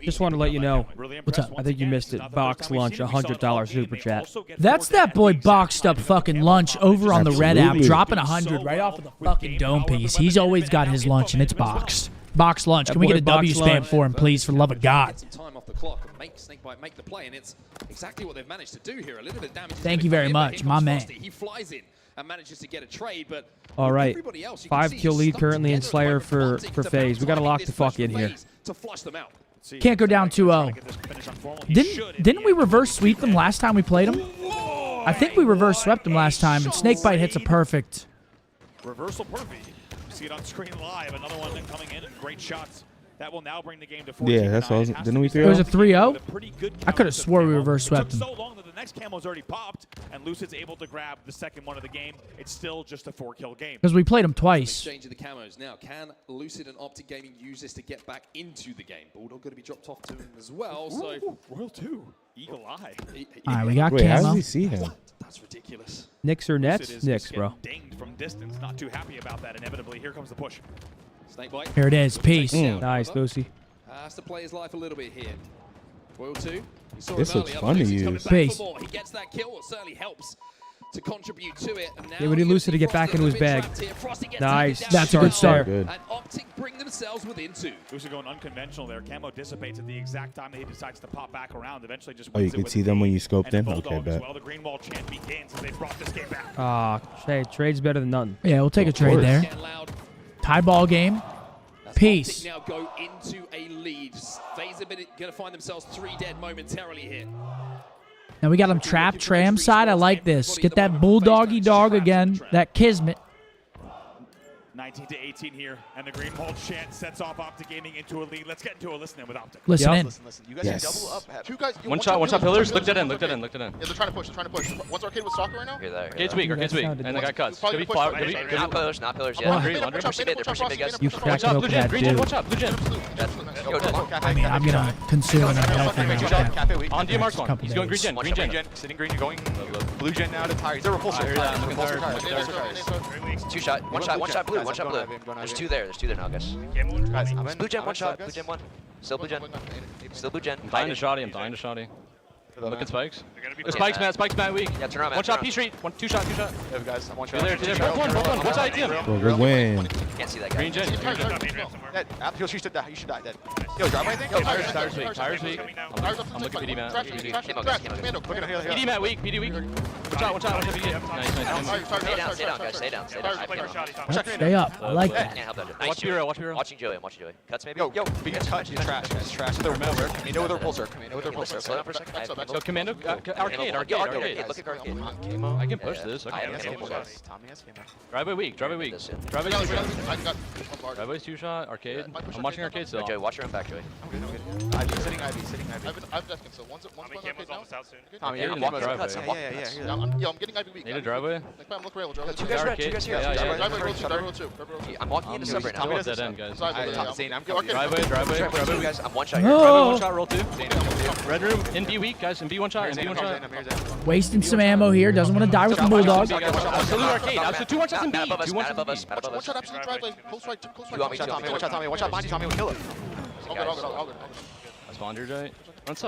just want to let you know. What's up? I think you missed it. Box Lunch, $100 super chat. That's that boy boxed up fucking lunch over on the Red app, dropping 100 right off of the fucking dome piece. He's always got his lunch and it's boxed. Box lunch. Can we get a W spam for him, please, for the love of God? Time off the clock and make Snakebite make the play, and it's exactly what they've managed to do here. A little bit of damage. Thank you very much, my man. He flies in and manages to get a trade, but all right, 5-kill lead currently in Slayer for FaZe. We got to lock the fuck in here. To flush them out. Can't go down 2-0. Didn't we reverse sweep them last time we played them? I think we reverse swept them last time, and Snakebite hits a perfect. Reversal perfect. You see it on screen live. Another one coming in and great shots That will now bring the game to 14-9. Yeah, that's all. Didn't we 3-0? It was a 3-0? I could have swore we reverse swept It them. took so long that the next camo's already popped, and Lucid's able to grab the second one of the game. It's still just a 4-kill game. Because we played them twice. Exchange of the camos. Now, can Lucid and OpTic Gaming use this to get back into the game? Bulldog going to be dropped off to him as well. So Ooh, Royal 2. Eagle Eye. All right, we got Wait, how camo. does he see him? That's ridiculous. Knicks or Lucid Nets? is Knicks, bro. getting dinged from distance. Not too happy about that. Inevitably, here comes the push. Snake bite. Here it is. Peace. Nice, Lucy. Has to play his life a little bit here. Royal 2. You saw This him looks earlier. fun to Lucid's coming use. back for Peace. more. He gets that kill. It certainly helps to contribute to it. And now Yeah, we need Lucid to get back into his bag. Nice. That's a good start. Good. And OpTic bring themselves within 2. Lucid going unconventional there. Camo dissipates at the exact time that he decides to pop back around. Eventually just Oh, you wins it could with see the them when lead. you scoped And in? Bulldog Okay, as bet. well. The green wall chant begins as they brought this game back. Hey, trade's better than nothing. Yeah, we'll take a trade there. Getting loud. Tie ball game. Peace. OpTic now go into a lead. FaZe are going to find themselves 3 dead momentarily here. Now we got them trapped. Tram side. I like this. Get that bulldoggy dog again. That Kismet. 19-18 here, and the green wall chant sets off OpTic Gaming into a lead. Let's get into a listen-in with OpTic. Listen in. Listen. You guys Yes. can double up. Two guys. One shot pillars. Looked it in. Yeah, they're trying to push. One's arcade with soccer right now. Arcade's weak. And they got cuts. Could be flower. Not pillars. Not pillars. Yeah. They're pushing mid, guys. You cracked it open that Blue gen. dude. Watch out. Blue gen. I mean, I'm going to consume another health thing. On DMar's one. He's going green gen. Green gen. Sitting green. You're going blue gen now to tires. They're full circle. Two shot. One shot blue. There's two there now, guys. Blue gen, one shot. Blue gen, one. Still blue gen. Still blue gen. I'm dying to shoddy. Look at spikes. Spikes, Matt, weak. Yeah, turn around, Matt. One shot, P Street. Two shot. Yeah, guys, I'm one shot. Two there. Both one. One side team. Bro, good win. Can't see that guy. Green gen. Dead. You should die. Dead. Yo, drive right there. Tires weak. I'm looking PD, Matt. PD, Matt, weak. PD, weak. One shot. Nice. Stay down, guys. Stay down. Stay up. I like that. Can't help that. Watch B-row. I'm watching Joey. Cuts maybe? Yo, be touch. He's trash. They're remember. You know their pulsar. Slow down for a second. Go commando. Arcade. Look at arcade. I can push this. Tommy has camo. Driveway weak. Driveway's two shot. Driveway's two shot. Arcade. I'm watching arcade still. Joey, watch your own back, Joey. Ivy, sitting Ivy. I've definitely so one's arcade now. Tommy, Yeah, you're I'm walking walking cuts. cuts. Yeah. I'm getting Ivy weak. Need a driveway? Look rail. Two guys here. Driveway row two. I'm walking into sub right now. Still at dead end, guys. Zane, I'm going. Driveway. Guys, I'm one shot here. Driveway, one shot, roll two. Red room, in B weak, guys, in B one shot, Wasting some ammo here. Doesn't want to die with the bulldog. Salute arcade. So two one shots in B. Above us, Two one above shots us. One shot absolute driveway. Close right. You want me to? One shot behind you, Tommy. We'll kill it. All good. I spawned here, Jay. Front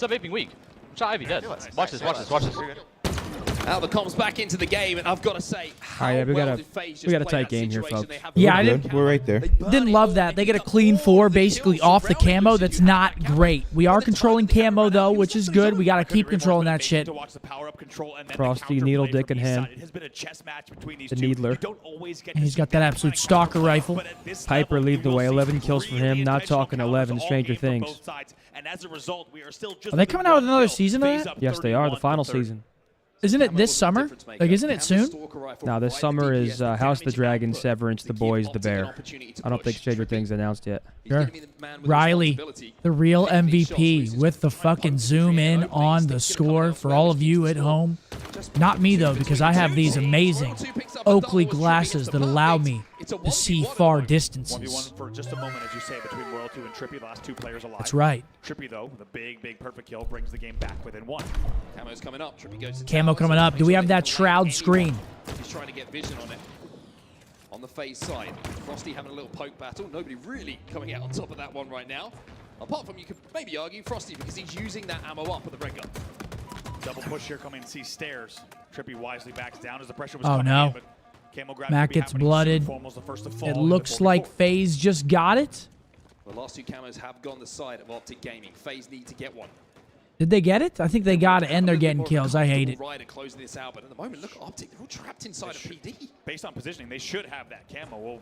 sub, aping weak. Shot Ivy, dead. Watch this. Now the comms back into the game, and I've got to say, All right, we got a tight game here, folks. Yeah, We're right there. Didn't love that. They get a clean 4 basically off the camo. That's not great. We are controlling camo, though, which is good. We got to keep controlling that shit. Frosty, Needle, Dick, and Hand. The Needler. And he's got that absolute stalker rifle. Piper lead the way. 11 kills for him. Not talking 11. Stranger Things. Are they coming out with another season of that? Yes, they are. The final season. Isn't it this summer? Like, isn't it soon? No, this summer is House of the Dragon, Severance, The Boys, The Bear. I don't think Stranger Things announced yet. Sure. Riley, the real MVP with the fucking zoom in on the score for all of you at home. Not me, though, because I have these amazing Oakley glasses that allow me to see far distances. 1v1 for just a moment, as you say, between Royal 2 and Trippy, the last 2 players alive. That's right. Trippy, though, the big perfect kill, brings the game back within 1. Camo's coming up. Trippy goes to Camo coming up. Do we have that shroud screen? He's trying to get vision on it. On the FaZe side, Frosty having a little poke battle. Nobody really coming out on top of that one right now. Apart from, you could maybe argue Frosty, because he's using that ammo up with the red gun. Double push here coming, see stairs. Trippy wisely backs down as the pressure was Oh, coming no. in, but Camo grab Mac gets blooded. It looks like FaZe just got it. The last 2 camos have gone the side of OpTic Gaming. FaZe need to get one. Did they get it? I think they got it, and they're getting kills. I hate it. Right, closing this out, but at the moment, look at OpTic. They're all trapped inside of PD. Based on positioning, they should have that Camo. We'll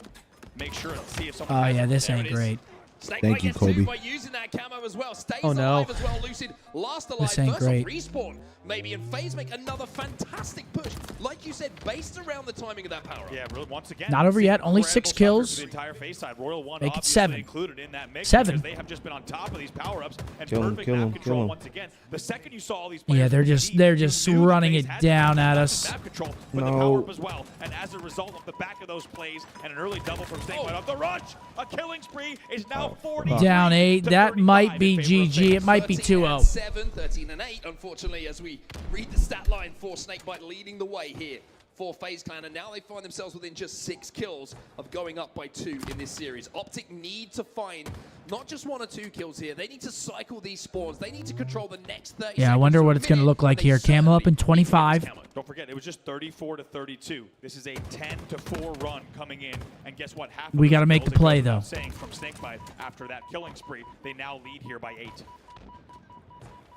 make sure and see if someone Oh, has yeah, it. this There ain't it is. great. Thank you, Kobe. By using that camo as well. Stays Oh, no. alive as well. Lucid last alive. This ain't First great. off, respawn maybe, and FaZe make another fantastic push. Like you said, based around the timing of that power. Yeah, once again. Not over yet. Only 6 kills. The entire FaZe side. Royal One Make it obviously 7. included in that mix 7. because they have just been on top of these power-ups and Kill him, perfect kill map him, control kill him. once again. The second you saw all these Yeah, players they're just running it down at us. map control with the power-up as well. And as a result of the back of those plays and an early double from Snakebite off the rush, a killing spree is now 40. Down 8. That might be GG. It might be 2-0. 7, 13 and 8, unfortunately, as we read the stat line for Snakebite leading the way here for FaZe Clan, and now they find themselves within just 6 kills of going up by 2 in this series. OpTic need to find not just 1 or 2 kills here. They need to cycle these spawns. They need to control the next 30 Yeah, I seconds wonder to what a it's going to minute. look like They here. Camo up in certainly 25. Don't forget, it was just 34-32. This is a 10-4 run coming in, and guess what? Half We got gotta to make the play, though. Saying from Snakebite after that killing spree, they now lead here by 8.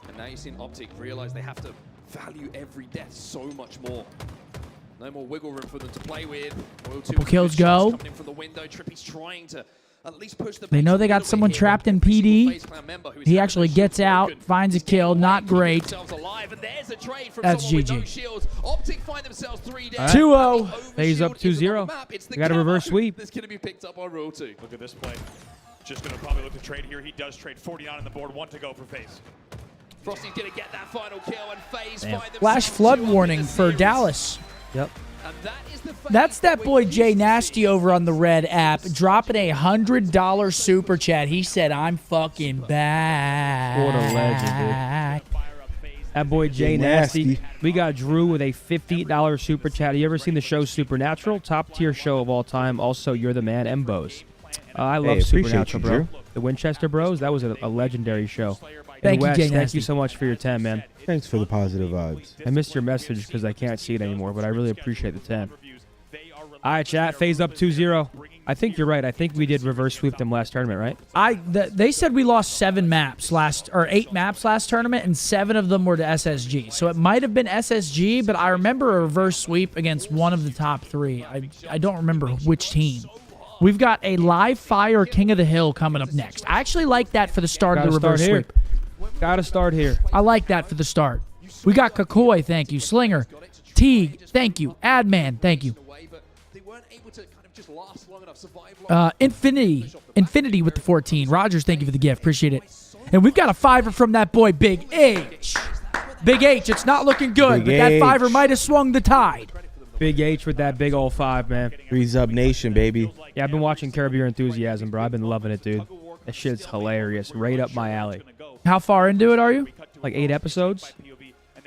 And now you're seeing OpTic realize they have to value every death so much more. No more wiggle room for them to play with. Couple kills go. Coming in from the window. Trippy's trying to at least push the They know they got someone trapped in PD. He actually gets out, finds a kill. Not great. That's GG. OpTic find themselves 3 down. 2-0. FaZe up 2-0. We got a reverse sweep. That's going to be picked up on Royal 2. Look at this play. Just going to probably look to trade here. He does trade 49 on the board. 1 to go for FaZe. Frosty's going to get that final kill, and FaZe Damn. find themselves Flash flood 2-up in warning the for series. Dallas. Yep. And that is the That's that boy Jay Nasty over on the Red app dropping a $100 super chat. He said, "I'm fucking back." What a legend, dude. That boy Jay Nasty. We got Drew with a $50 super chat. You ever seen the show Supernatural? Top tier show of all time. Also, You're the Man, Mbos. I love Supernatural, you, bro. Drew. The Winchester Bros. That was a legendary show. Thank you, Wes, Jay thank Nasty. you so much for your 10, man. Thanks for the positive vibes. I missed your message because I can't see it anymore, but I really appreciate the 10. All right, chat. FaZe up 2-0. I think you're right. I think we did reverse sweep them last tournament, right? They said we lost 7 maps or 8 maps last tournament, and 7 of them were to SSG. So it might have been SSG, but I remember a reverse sweep against one of the top 3. I don't remember which team. We've got a live fire King of the Hill coming up next. I actually like that for the start of the reverse sweep. Gotta start here. I like that for the start. We got Kakoi, thank you. Slinger, Teague, thank you. Adman, thank you. Infinity with the 14. Rogers, thank you for the gift. Appreciate it. And we've got a 5er from that boy, Big H. Big H, it's not looking good, Big but that H. 5er might have swung the tide. Big H with that big old 5, man. Freeze up nation, baby. Yeah, I've been watching Curb Your Enthusiasm, bro. I've been loving it, dude. That shit's hilarious. Right up my alley. How far into it are you? Like 8 episodes.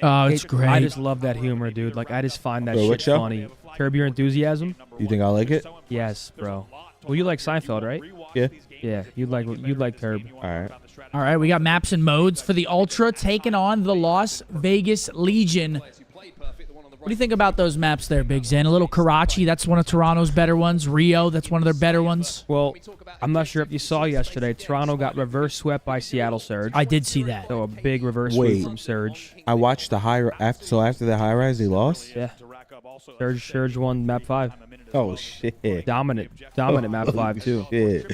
Oh, it's great. I just love that humor, dude. Like, I just find that Bro, what shit show? funny. Curb Your Enthusiasm. You think I like it? Yes, bro. Well, you like Seinfeld, right? Yeah. Yeah, you'd like Curb. All right. All right, we got maps and modes for the Ultra taking on the Las Vegas Legion. What do you think about those maps there, Big Zen? A little Karachi, that's one of Toronto's better ones. Rio, that's one of their better ones. Well, I'm not sure if you saw yesterday, Toronto got reverse swept by Seattle Surge. I did see that. So a big reverse sweep from Surge. I watched the after the high rise they lost. Yeah. Surge won map 5. Oh shit. Dominant map 5 too. Shit.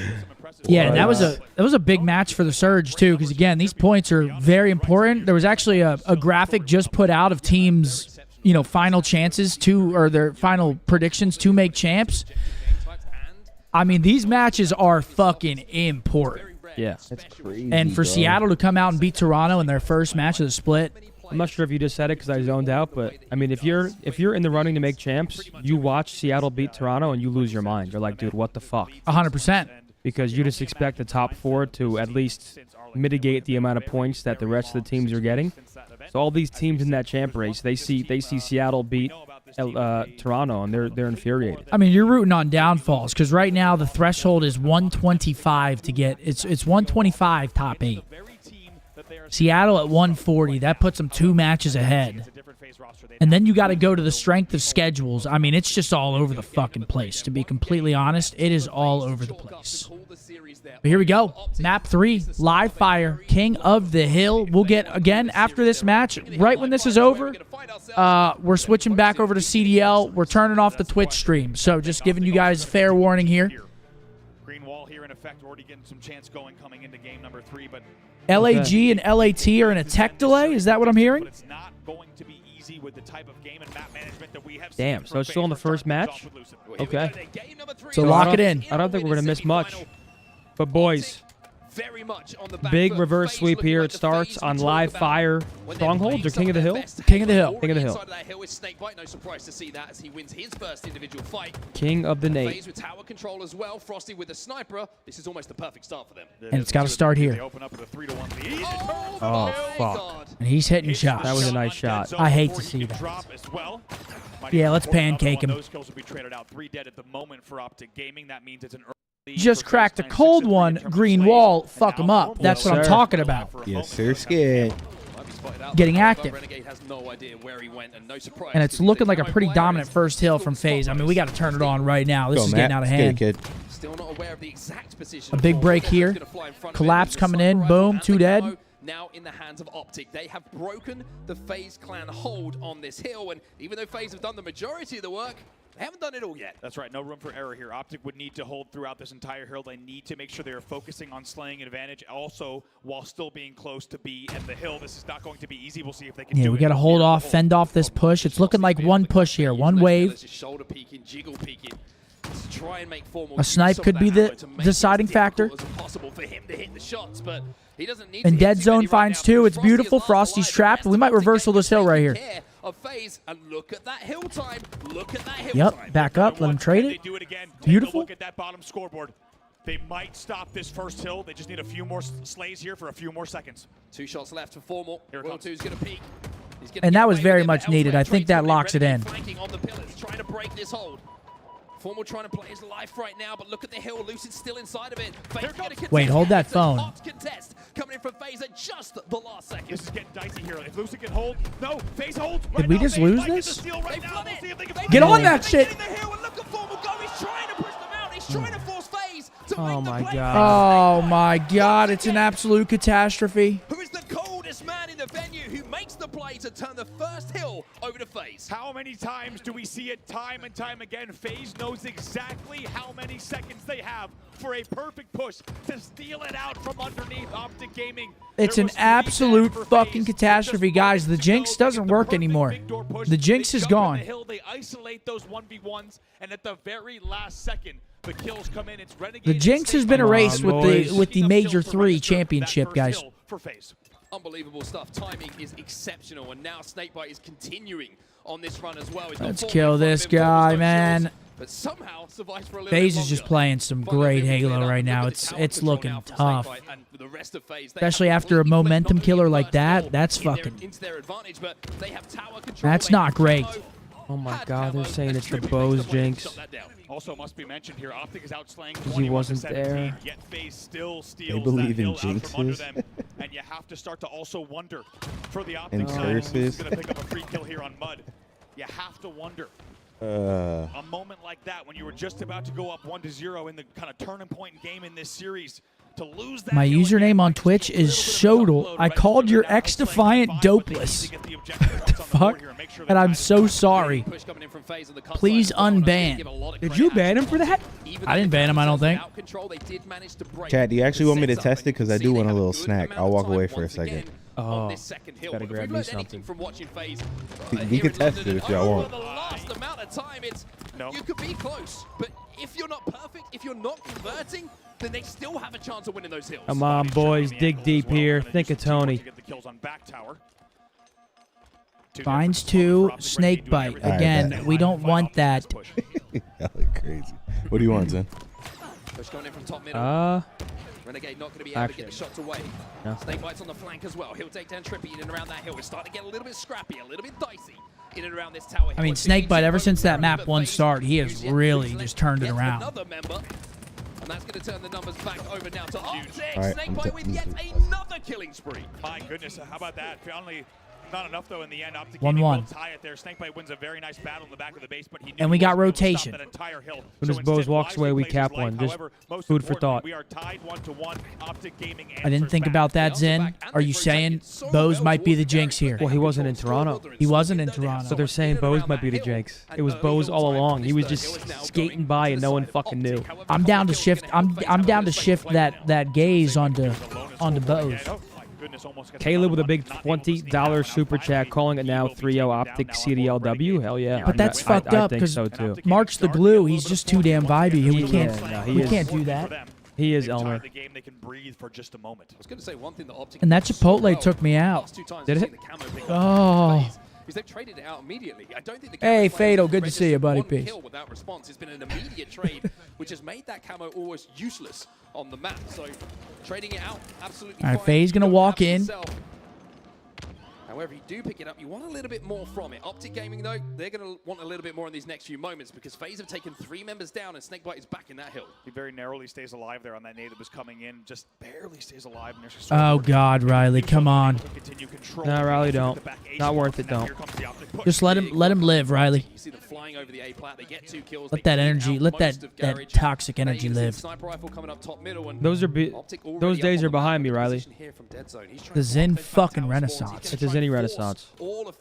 Yeah, and that was a big match for the Surge too, because again, these points are very important. There was actually a graphic just put out of teams, final chances or their final predictions to make champs. I mean, these matches are fucking important. Yeah. That's crazy. And for Seattle to come out and beat Toronto in their first match of the split. I'm not sure if you just said it because I zoned out, but I mean, if you're in the running to make champs, you watch Seattle beat Toronto and you lose your mind. You're like, dude, what the fuck? 100%. Because you just expect the top 4 to at least mitigate the amount of points that the rest of the teams are getting. So all these teams in that champ race, they see Seattle beat Toronto, and they're infuriated. I mean, you're rooting on downfalls because right now the threshold is 125 to get. It's 125 top 8. Seattle at 140. That puts them 2 matches ahead. And then you got to go to the strength of schedules. I mean, it's just all over the fucking place. To be completely honest, it is all over the place. But here we go. Map 3, live fire, King of the Hill. We'll get, again, after this match, right when this is over, we're switching back over to CDL. We're turning off the Twitch stream. So just giving you guys fair warning here. in effect, already getting some chance going coming into game number 3. But LAG and LAT are in a tech delay. Is that what I'm hearing? it's not going to be easy with the type of game and map management that we have. Damn, so it's still in the first match? Okay. So lock it in. I don't think we're going to miss much. But boys, very much on the back big foot. reverse FaZe sweep looking here. like It the starts FaZe on we live talked fire when strongholds or King of the Hill? King of the Hill. King of the Hill. Inside of that hill is Snakebite. No surprise to see that as he wins his first individual fight. King of the Nate. FaZe with tower control as well. Frosty with a sniper. This is almost the perfect start for them. And it's got to start here. They open up with a 3-1 lead. Oh, fuck. And he's hitting shots. That was a nice shot. I hate to see that. Yeah, let's pancake him. Those kills will be traded out. 3 dead at the moment for OpTic Gaming. That means it's an early Just cracked a cold one. Green wall. Fuck him up. That's what I'm talking about. Yes, sir. Scared. Getting active. Renegade has no idea where he went, and no surprise. And it's looking like a pretty dominant first hill from FaZe. I mean, we got to turn it on right now. This is getting out of hand. Still not aware of the exact position. A big break here. Collapse coming in. Boom. 2 dead. Now in the hands of OpTic. They have broken the FaZe clan hold on this hill, and even though FaZe have done the majority of the work, they haven't done it all yet. That's right. No room for error here. OpTic would need to hold throughout this entire hill. They need to make sure they are focusing on slaying an advantage also while still being close to B and the hill. This is not going to be easy. We'll see if they can do it. Yeah, we got to hold off, fend off this push. It's looking like one push here, one wave. Shoulder peeking, jiggle peeking. To try and make formal A snipe could be the deciding factor. Possible for him to hit the shots, but he doesn't need And dead zone finds 2. It's beautiful. Frosty's trapped. We might reversal this hill right here. Of FaZe, and look at that hill time. Look at that hill Yep, time. back up. Let him trade it. Beautiful. Look at that bottom scoreboard. They might stop this first hill. They just need a few more slays here for a few more seconds. 2 shots left for Formal. Will 2's going to peek. And that was very much needed. I think that locks it in. Flanking on the pillars, trying to break this hold. Formal trying to play his life right now, but look at the hill. Lucid's still inside of it. Wait, hold that phone. Contest coming in from FaZe at just the last second. This is getting dicey here. If Lucid can hold, no, FaZe holds. Did we just lose this? Get on that shit. He's trying to push them out. He's trying to force FaZe to Oh make the my play. god. Oh my god, it's an absolute catastrophe. Who is the coldest man in the venue who makes the play to turn the first hill over to FaZe? How many times do we see it time and time again? FaZe knows exactly how many seconds they have for a perfect push to steal it out from underneath OpTic Gaming. It's an absolute fucking catastrophe, guys. The Jinx doesn't work anymore. The Jinx is gone. They isolate those 1v1s, and at the very last second, the kills come in. It's Renegade. The Jinx has been erased with the Major 3 championship, guys. For FaZe. Unbelievable stuff. Timing is exceptional, and now Snakebite is continuing on this run as well. Let's kill this guy, man. But somehow survives for a little FaZe bit is just longer. playing some great Halo right now. It's looking tough. Especially after a momentum killer like that. That's fucking... That's not great. Oh my god, they're saying it's the Bo's Jinx. Also must be mentioned here, OpTic is outslaying He wasn't there. Yet FaZe still steals They believe that in hill out from under jinxes. them, and you have to start to also wonder for the And OpTic side who's curses. going to pick up a free kill here on Mud. You have to wonder. Uh, A moment like that when you were just about to go up 1-0 in the kind of turning point game in this series, to lose that My username on Twitch is Shodel. I called your ex-defiant dopeless. What the fuck? And I'm so sorry. Please unban. Did you ban him for that? I didn't ban him, I don't think. Chat, do you actually want me to test it? Because I do want a little snack. I'll walk away for a second. Oh, gotta grab me something. We can test it if y'all want. The last amount of time, you could be close, but if you're not perfect, if you're not converting, then they still have a chance of winning those hills. Come on, boys. Dig deep here. Think of Tony. Finds 2, Snakebite. Again, we don't want that. Y'all look crazy. What do you want, Zen? Push going in from top middle. Renegade not going to be able to get the shots away. No. Snakebite's on the flank as well. He'll take down Trippy in and around that hill. We're starting to get a little bit scrappy, a little bit dicey in and around this tower. I mean, Snakebite, ever since that map 1 start, he has really just turned it around. Another member, and that's going to turn the numbers back over now to OpTic. All right, Snakebite with yet another killing spree. My goodness, how about that? Finally Not enough though in the end. OpTic 1-1. will tie it there. Snakebite wins a very nice battle in the back of the base, but he knew And we he got wasn't able to stop rotation. that entire hill. When his Bose walks away, we cap one. Just food for thought. We are tied 1-1. OpTic Gaming I didn't think about that, Zen. Are you saying Bose might be the jinx here? Well, he wasn't in Toronto. He wasn't in Toronto. So they're saying Bose might be the jinx. It was Bose all along. He was just skating by and no one fucking knew. I'm down to shift. I'm down to shift that gaze onto Bose. Caleb with a big $20 super chat, calling it now 3-0 OpTic CDLW. Hell yeah. But that's fucked up because so too. Mark's the glue. He's just too damn vibey. We can't do that. He is Elmer. They can breathe for just a moment. I was going to say one thing that OpTic And that Chipotle took me out. Did it? Oh. Because they've traded it out immediately. I don't think the Hey, camo Fado, player good to see you, buddy. one Peace. kill without response. It's been an immediate trade, which has made that camo almost useless on the map. So trading it out, absolutely All right, fine. FaZe gonna Don't walk have it in. yourself. However, you do pick it up, you want a little bit more from it. OpTic Gaming, though, they're going to want a little bit more in these next few moments because FaZe have taken 3 members down and Snakebite is back in that hill. He very narrowly stays alive there on that nade that was coming in. Just barely stays alive. And there's Oh, God, Riley. Come on. No, Riley, don't. Not worth it, don't. Just let him live, Riley. You see them flying over the A plat. They get 2 kills. Let that energy, let that toxic energy live. Sniper rifle coming up top middle and Those days are behind me, Riley. The Zen fucking renaissance. It's a Zenny renaissance. All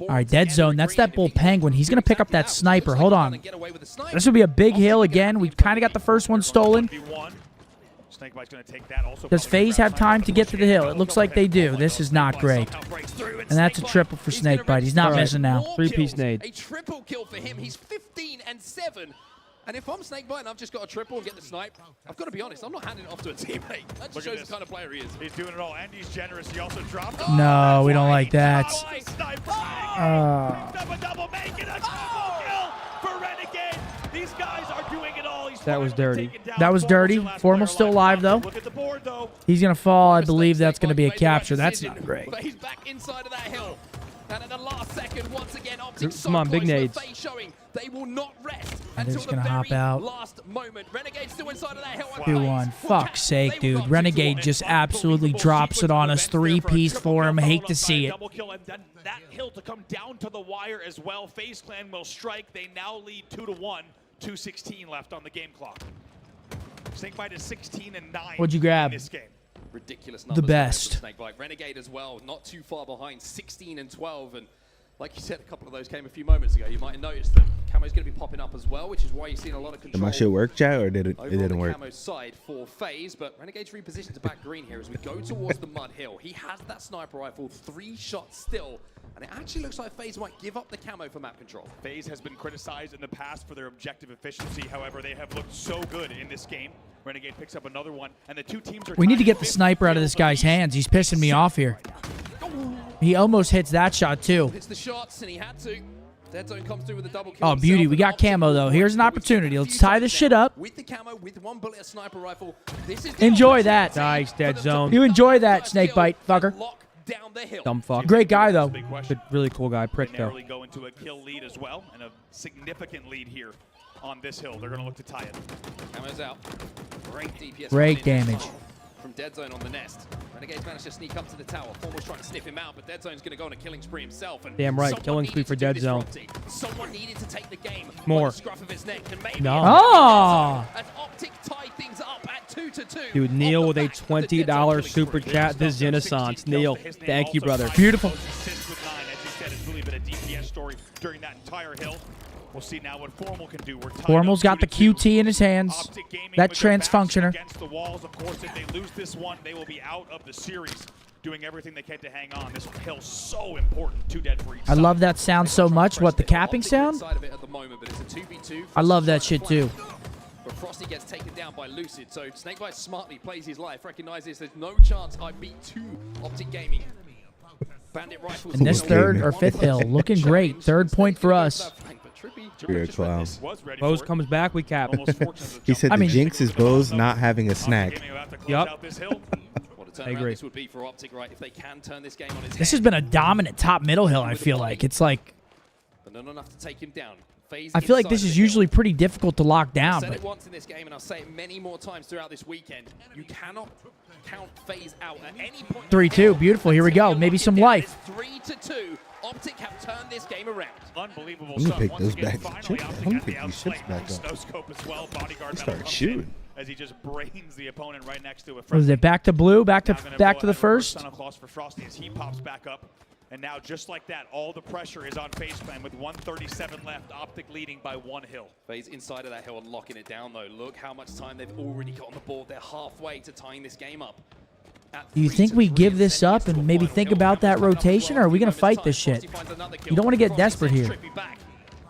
right, dead zone. That's that bull penguin. He's going to pick up that sniper. Hold on. This would be a big hill again. We kind of got the first one stolen. Does FaZe have time to get to the hill? It looks like they do. This is not great. And that's a triple for Snakebite. He's not missing now. 3-piece nade. A triple kill for him. He's 15-7. And if I'm Snakebite and I've just got a triple and get the snipe, I've got to be honest, I'm not handing it off to a teammate. That just shows the kind of player he is. He's doing it all, and he's generous. He also dropped. No, we don't like that. These guys are doing it all. That was dirty. That was dirty. Formal's still alive, though. He's going to fall. I believe that's going to be a capture. That's not great. But he's back inside of that hill. And at the last second, once again, OpTic Come on, big nades. showing they will not rest And until it's the gonna very hop out. last moment. Renegade's still inside of that hill. 2-1. Fuck's sake, dude. Renegade just absolutely drops it on us. 3-piece for him. Hate to see it. Double kill, and then that hill to come down to the wire as well. FaZe Clan will strike. They now lead 2-1. 2:16 left on the game clock. Snakebite is 16-9. What'd you grab? In this game. Ridiculous The numbers. best. Snakebite. Renegade as well, not too far behind, 16-12. And like you said, a couple of those came a few moments ago. You might have noticed that Camo's going to be popping up as well, which is why you've seen a lot of Did control. my shit work, chat, or did it Over didn't on the work? Camo side for FaZe, but Renegade's repositioned to back green here as we go towards the mud hill. He has that sniper rifle, 3 shots still, and it actually looks like FaZe might give up the camo for map control. FaZe has been criticized in the past for their objective efficiency. However, they have looked so good in this game. Renegade picks up another one, and the two teams are We need to get the sniper out of this guy's hands. He's pissing me off here. He almost hits that shot, too. Hits the shots, and he had to. Dead Zone comes through with a double kill. Oh, beauty. We got camo, though. Here's an opportunity. Let's tie this shit up. With the camo, with 1 bullet, a sniper rifle. This is Enjoy that. Nice, dead zone. You enjoy that, Snakebite, fucker. down the hill. Dumb fuck. Great guy, though. Good, really cool guy. Prick, though. Narrowly go into a kill lead as well, and a significant lead here on this hill. They're going to look to tie it. Camo's out. Great DPS. Great damage. From Dead Zone on the nest. Renegades managed to sneak up to the tower. Formal's trying to sniff him out, but Dead Zone's going to go on a killing spree himself. And Damn right, killing spree for Dead Zone. Someone needed to take the game. More. By the scruff of his neck, and maybe No. Oh! As OpTic tied things up at 2-2. Dude, Neil with a $20 super chat. This Renaissance. Neil, thank you, brother. Beautiful. Assists with 9, as you said, it's really been a DPS story during that entire hill. We'll see now what Formal can do. We're tied Formal's up got the 2-2. QT in his hands. OpTic Gaming That with their backs transfunctioner. against the walls. Of course, if they lose this one, they will be out of the series. Doing everything they can to hang on. This hill's so important. 2 dead for each I side. love that sound so much. What, the capping sound? Side of it at the moment, but it's a 2v2. I love that shit, too. But Frosty gets taken down by Lucid, so Snakebite smartly plays his life, recognizes there's no chance I beat 2 OpTic Gaming. Bandit rifles. And this third or fifth hill, looking great. 3rd point for us. You're a clown. Bose comes back, we cap. He said the jinx is Bose not having a snack. Yup. I agree. This would be for OpTic, right? If they can turn this game on its This head. has been a dominant top middle hill, I feel like. It's like But not enough to take him down. I feel like this is usually pretty difficult to lock down. I've said But it once in this game, and I'll say it many more times throughout this weekend. You cannot count FaZe out at any point. 3-2, beautiful. Here we go. Maybe some life. 3-2. OpTic have turned this game around. Unbelievable I'm gonna stuff. pick Once those again, back. finally, I'm OpTic gonna at the pick these chips outplay. back up. No scope as well. Bodyguard Start comes shooting. in as he just brains the opponent right next to it. was it back to blue? Back to the first? Santa Claus for Frosty as he pops back up. And now, just like that, all the pressure is on FaZe Clan with 1:37 left. OpTic leading by 1 hill. FaZe inside of that hill and locking it down, though. Look how much time they've already got on the board. They're halfway to tying this game up. Do you think we give this up and maybe think about that rotation, or are we going to fight this shit? You don't want to get desperate here.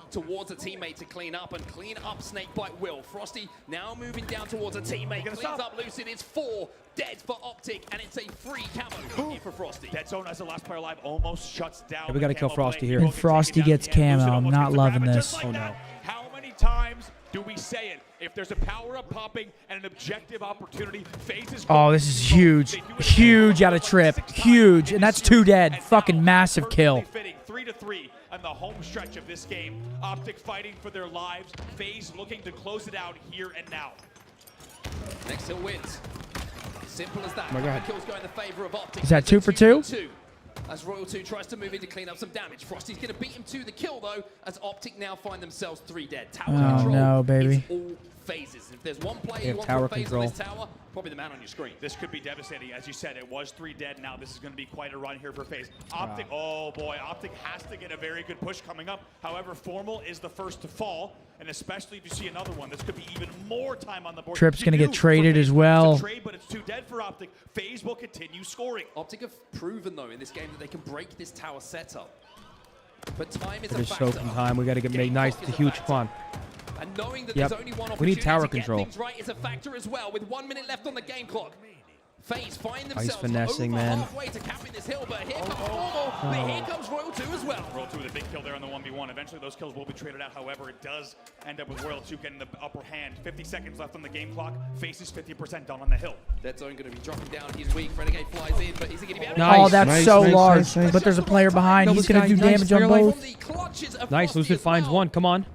Towards a teammate to clean up and clean up Snakebite will. Frosty now moving down towards a teammate. Cleans up Lucid. It's 4 dead for OpTic, and it's a free camo here for Frosty. Dead Zone as the last player alive almost shuts down. Yeah, we got to kill Frosty here. And Frosty gets camo. I'm not loving this. Oh no. How many times do we say it? If there's a power-up popping and an objective opportunity, FaZe is Oh, this is huge. Huge out of trip. Huge. And that's 2 dead. Fucking massive kill. 3-3 on the home stretch of this game. OpTic fighting for their lives. FaZe looking to close it out here and now. Next hill wins. Simple as that. Oh my God. The kills go in the favor of OpTic. Is that 2 for 2? As Royal 2 tries to move in to clean up some damage. Frosty's going to beat him to the kill, though, as OpTic now find themselves 3 dead. Tower Oh, control no, baby. is all FaZes. If there's one player They you have want tower from FaZe control. on this tower, probably the man on your screen. This could be devastating. As you said, it was 3 dead. Now this is going to be quite a run here for FaZe. OpTic, oh boy, OpTic has to get a very good push coming up. However, Formal is the first to fall, and especially if you see another one, this could be even more time on the board. Trip's going to get traded as well. Trade, but it's 2 dead for OpTic. FaZe will continue scoring. OpTic have proven, though, in this game that they can break this tower setup. But time is a There's factor. soap in time. We got to get made nice. It's a huge fun. And knowing that Yep. there's only one We opportunity need tower to get control. things right is a factor as well, with 1 minute left on the game clock. FaZe find Oh, he's themselves finessing, over man. halfway to capping this hill, but here comes Formal, but here comes Royal 2 as well. Royal 2 with a big kill there on the 1v1. Eventually those kills will be traded out. However, it does end up with Royal 2 getting the upper hand. 50 seconds left on the game clock. FaZe is 50% done on the hill. Dead Zone going to be dropping down. He's weak. Renegade flies in, but is he going to be able to... Oh, that's so large. But there's a player behind. He's going to do damage on both. Nice. Lucid finds one. Come on.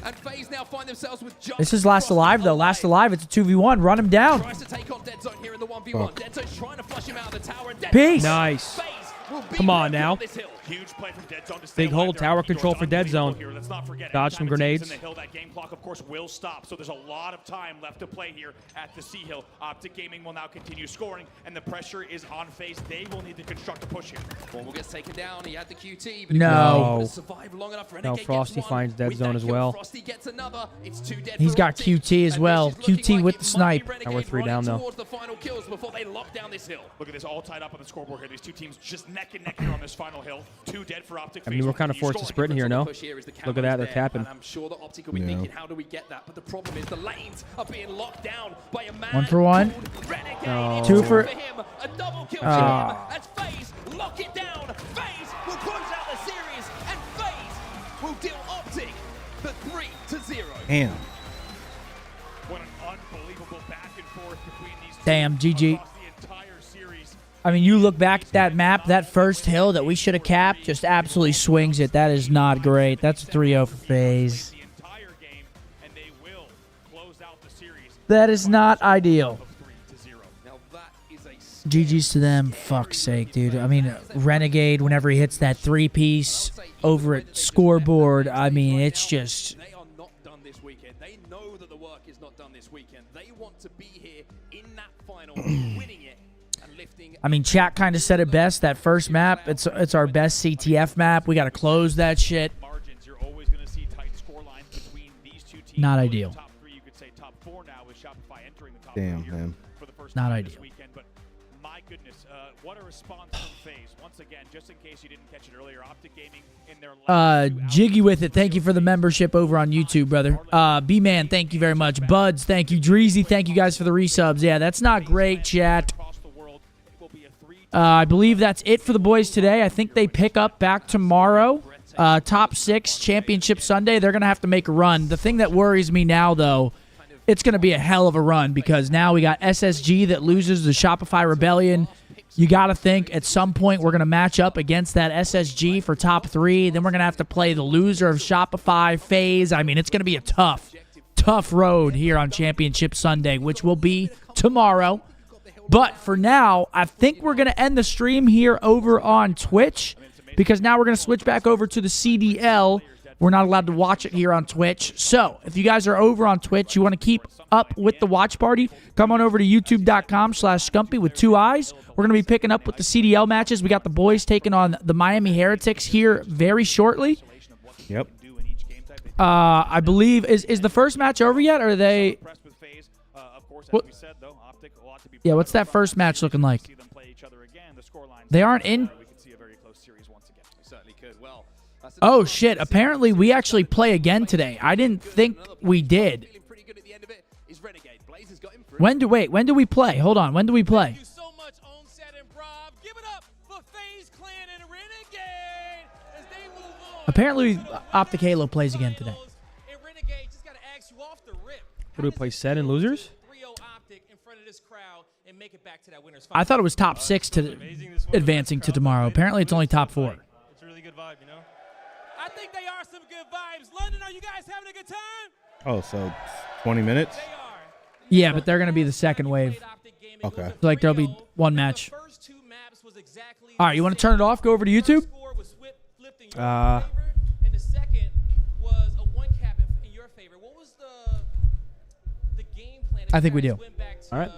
And FaZe now find themselves with just This is last alive, though. Last alive. It's a 2v1. Run him down. tries to take on Dead Zone here in the 1v1. Dead Zone's trying to flush him out of the tower. And Dead Peace. Zone, Nice. FaZe will be Come on broken now. this hill. Huge play from Dead Zone to stay Big alive hold. there. Tower Doors control for Dead unbelievable Zone. here. Let's not forget, Dodge anytime some a team's grenades. in the hill, that game clock, of course, will stop. So there's a lot of time left to play here at the C Hill. OpTic Gaming will now continue scoring, and the pressure is on FaZe. They will need to construct a push here. Formal gets taken down. He had the QT, but No. he survived long enough. No, Renegade Frosty gets one. finds Dead With Zone that as kill, well. Frosty gets another. It's 2 dead He's for got OpTic. QT as well. QT with the snipe. And we're 3 down, though. Towards the final kills before they lock down this hill. Look at this, all tied up on the scoreboard here. These two teams just neck and neck here on this final hill. 2 dead for OpTic. I mean, we're kind of forced to sprint here, no? Look at that. They're capping. And I'm sure that OpTic will be thinking, how do we get that? But the problem is the lanes are being locked down by a man 1 for 1. No. 2 for... him. A double kill for him as FaZe lock it down. FaZe will close out the series, and FaZe will deal OpTic the 3-0. Damn. What an unbelievable back and forth between these two Damn, GG. across the entire series. I mean, you look back at that map, that first hill that we should have capped just absolutely swings it. That is not great. That's 3-0 for FaZe. That is not ideal. GG's to them. Fuck's sake, dude. I mean, Renegade, whenever he hits that 3-piece over at scoreboard, I mean, it's just... They are not done this weekend. They know that the work is not done this weekend. They want to be here in that final, winning it and lifting. I mean, chat kind of said it best. That first map, it's our best CTF map. We got to close that shit. You're always going to see tight score lines between these two teams. Not ideal. Top 3, you could say top 4 now with Shopify entering the top Damn, 3 man. for the first Not time ideal. this weekend. But my goodness, what a response from FaZe. Once again, just in case you didn't catch it earlier, OpTic Gaming in their Jiggy with it. Thank you for the membership over on YouTube, brother. B-Man, thank you very much. Buds, thank you. Dreezy, thank you guys for the resubs. Yeah, that's not great, chat. I believe that's it for the boys today. I think they pick up back tomorrow. Top 6, Championship Sunday. They're going to have to make a run. The thing that worries me now, though, it's going to be a hell of a run because now we got SSG that loses the Shopify Rebellion. you got to think at some point we're going to match up against that SSG for top 3. Then we're going to have to play the loser of Shopify, FaZe. I mean, it's going to be a tough road here on Championship Sunday, which will be tomorrow. But for now, I think we're going to end the stream here over on Twitch because now we're going to switch back over to the CDL. We're not allowed to watch it here on Twitch. So if you guys are over on Twitch, you want to keep up with the watch party, come on over to youtube.com/Scumpy with 2 eyes. We're going to be picking up with the CDL matches. We got the boys taking on the Miami Heretics here very shortly. Yep. I believe, is the first match over yet, or are they... What? Yeah, what's that first match looking like? They aren't in... Oh, shit. Apparently, we actually play again today. I didn't think we did. When do we play? Hold on. When do we play? Apparently, OpTic Halo plays again today. What do we play, Set and Losers? I thought it was top 6 to advancing to tomorrow. Apparently, it's only top 4. It's a really good vibe, you know? I think they are some good vibes. London, are you guys having a good time? Oh, so 20 minutes? Yeah, but they're going to be the second wave. Okay. Like, there'll be one match. All right, you want to turn it off? Go over to YouTube? And the second was a one cap in your favor. What was the game plan? I think we do. All right.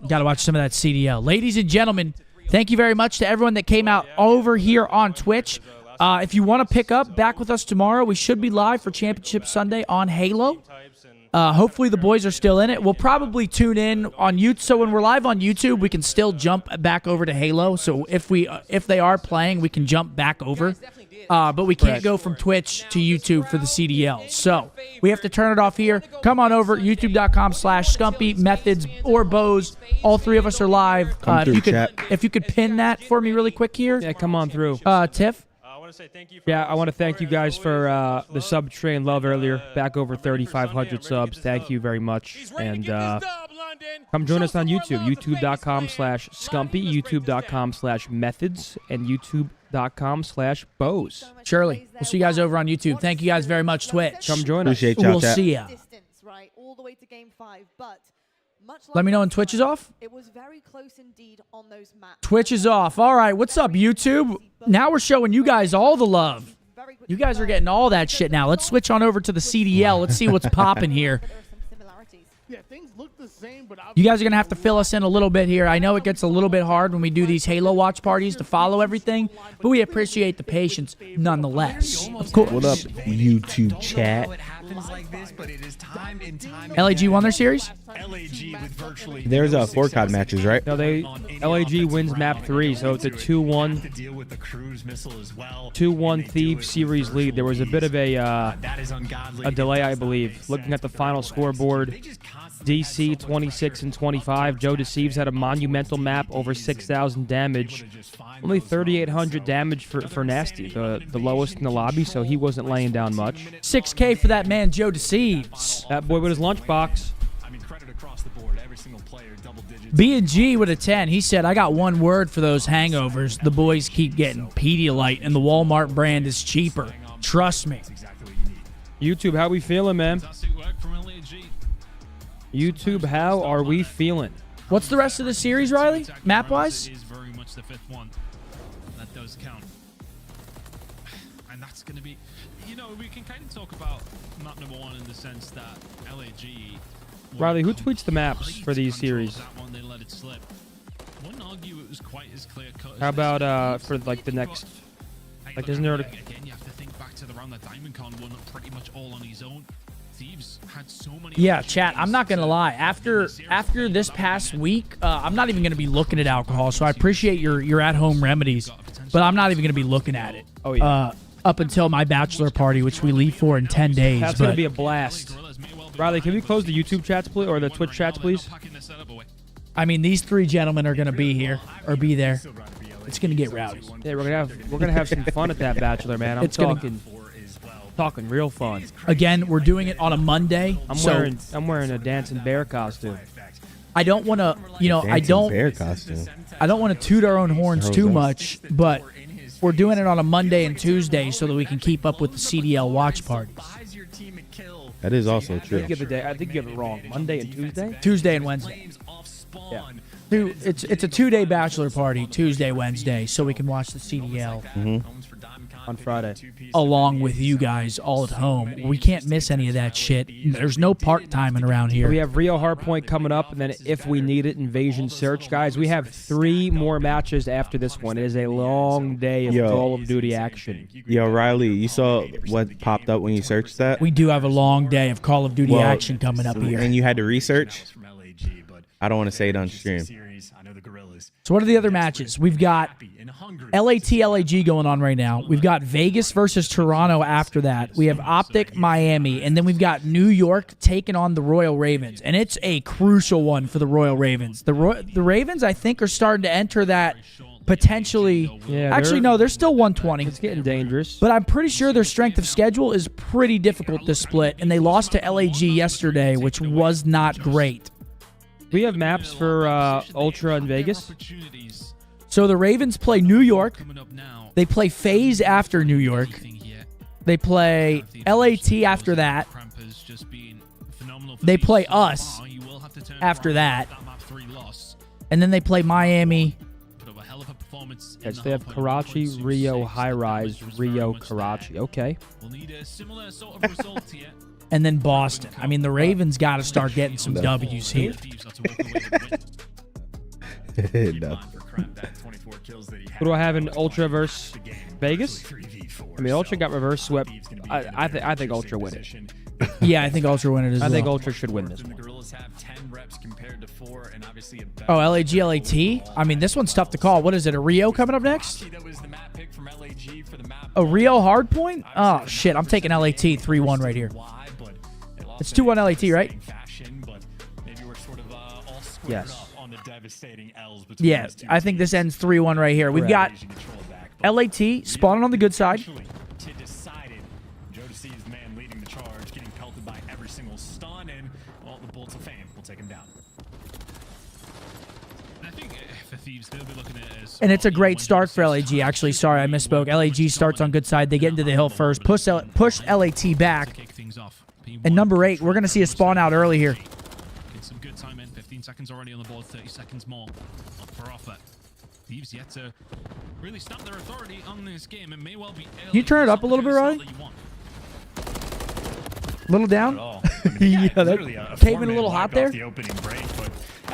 Got to watch some of that CDL. Ladies and gentlemen, thank you very much to everyone that came out over here on Twitch. If you want to pick up, back with us tomorrow. We should be live for Championship Sunday on Halo. Hopefully the boys are still in it. We'll probably tune in on YouTube. So when we're live on YouTube, we can still jump back over to Halo. So if they are playing, we can jump back over. But we can't go from Twitch to YouTube for the CDL. So we have to turn it off here. Come on over, youtube.com/Scumpy, Methodz, or Bose. All 3 of us are live. If you could pin that for me really quick here. Yeah, come on through. Tiff? Yeah, I want to thank you guys for the sub train love earlier. Back over 3,500 subs. Thank you very much. And come join us on YouTube. youtube.com/Scumpy, youtube.com/Methodz, and youtube.com/Bose. Surely. We'll see you guys over on YouTube. Thank you guys very much, Twitch. Come join us. Appreciate y'all. We'll see ya. All the way to game 5, but let me know when Twitch is off. It was very close indeed on those maps. Twitch is off. All right, what's up, YouTube? Now we're showing you guys all the love. You guys are getting all that shit now. Let's switch on over to the CDL. Let's see what's popping here. Yeah, things look the same, but you guys are going to have to fill us in a little bit here. I know it gets a little bit hard when we do these Halo watch parties to follow everything, but we appreciate the patience nonetheless. Of course. What up, YouTube chat? LAG won their series? There's 4 COD matches, right? No, LAG wins map 3, so it's a 2-1 Thieves series lead. There was a bit of a delay, I believe. Looking at the final scoreboard, DC 26 and 25. Joe Deceives had a monumental map, over 6,000 damage. Only 3,800 damage for Nasty, the lowest in the lobby, so he wasn't laying down much. 6K for that man, Joe Deceives. That boy with his lunchbox. B&G with a 10. He said, I got one word for those hangovers. The boys keep getting Pedialyte, and the Walmart brand is cheaper. Trust me. YouTube, how we feeling, man? YouTube, how are we feeling? What's the rest of the series, Riley? Map-wise? Is very much the 5th one. That does count. And that's going to be... You know, we can kind of talk about map number 1 in the sense that LAG... Riley, who tweets the maps for these series? That one, they let it slip. Wouldn't argue it was quite as clear-cut as how about for like the next... Like, isn't there... Again, you have to think back to the round that DiamondCon won pretty much all on his own. Thieves had so many... Yeah, chat, I'm not going to lie. After this past week, I'm not even going to be looking at alcohol, so I appreciate your at-home remedies, but I'm not even going to be looking at it. Oh, yeah. Up until my bachelor party, which we leave for in 10 days. That's going to be a blast. Riley, can we close the YouTube chats, please, or the Twitch chats, please? I mean, these 3 gentlemen are going to be here, or be there. It's going to get rowdy. Yeah, we're gonna have some fun at that bachelor, man. I'm talking real fun. Again, we're doing it on a Monday. I'm wearing a dancing bear costume. I don't want to, you know, I Dancing bear costume. don't want to toot our own horns too much, but we're doing it on a Monday and Tuesday so that we can keep up with the CDL watch parties. That is also true. I think you have it wrong. Monday and Tuesday? Tuesday and Wednesday. Yeah. It's a 2-day bachelor party, Tuesday, Wednesday, so we can watch the CDL on Friday. Along with you guys all at home. We can't miss any of that shit. There's no park timing around here. We have Rio Hardpoint coming up, and then if we need it, Invasion Search. Guys, we have 3 more matches after this one. It is a long day of Call of Duty action. Yo, Riley, you saw what popped up when you searched that? We do have a long day of Call of Duty action coming up here. And you had to research? I don't want to say it on stream. So what are the other matches? We've got LAT, LAG going on right now. We've got Vegas versus Toronto after that. We have OpTic, Miami, and then we've got New York taking on the Royal Ravens. And it's a crucial one for the Royal Ravens. The Ravens, I think, are starting to enter that potentially... Yeah, actually, no, they're still 120. It's getting dangerous. But I'm pretty sure their strength of schedule is pretty difficult to split, and they lost to LAG yesterday, which was not great. We have maps for Ultra in Vegas. So the Ravens play New York. They play FaZe after New York. They play LAT after that. They play us after that. And then they play Miami. Yes, they have Karachi, Rio, High Rise, Rio, Karachi. Okay. And then Boston. I mean, the Ravens got to start getting some W's here. No. Who do I have in Ultra versus Vegas? I mean, Ultra got reverse swept. I think Ultra win it. Yeah, I think Ultra win it as well. I think Ultra should win this one. Oh, LAG, LAT? I mean, this one's tough to call. What is it, a Rio coming up next? A Rio hardpoint? Oh, shit. I'm taking LAT 3-1 right here. It's 2-1 LAT, right? Yes. Yeah, I think this ends 3-1 right here. We've got LAT spawning on the good side. And it's a great start for LAG, actually. Sorry, I misspoke. LAG starts on good side. They get into the hill first. Push LAT back. And number 8, we're going to see a spawn out early here. Get some good time in. 15 seconds already on the board. 30 seconds more up for offer. Thieves yet to really stamp their authority on this game. It may well be. Can you turn it up a little bit, Riley? A little down? Yeah, that came in a little hot there. The opening break, but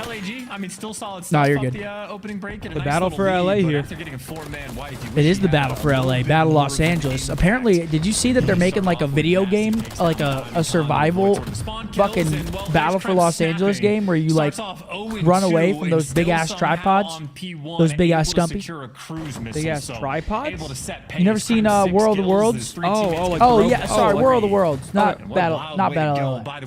LAG, I mean, still solid No, stuff you're off good. the opening break. And The battle for LA here. After getting a 4-man wipe, It is the battle for LA, Battle Los Angeles. Apparently, did you see that they're making like a video game, like a survival fucking Battle for Los Angeles game where you like run away from those big ass tripods, those big ass scumpies, Big ass tripods. You never seen World of Worlds? Oh, yeah, sorry, World of Worlds, not Battle LA.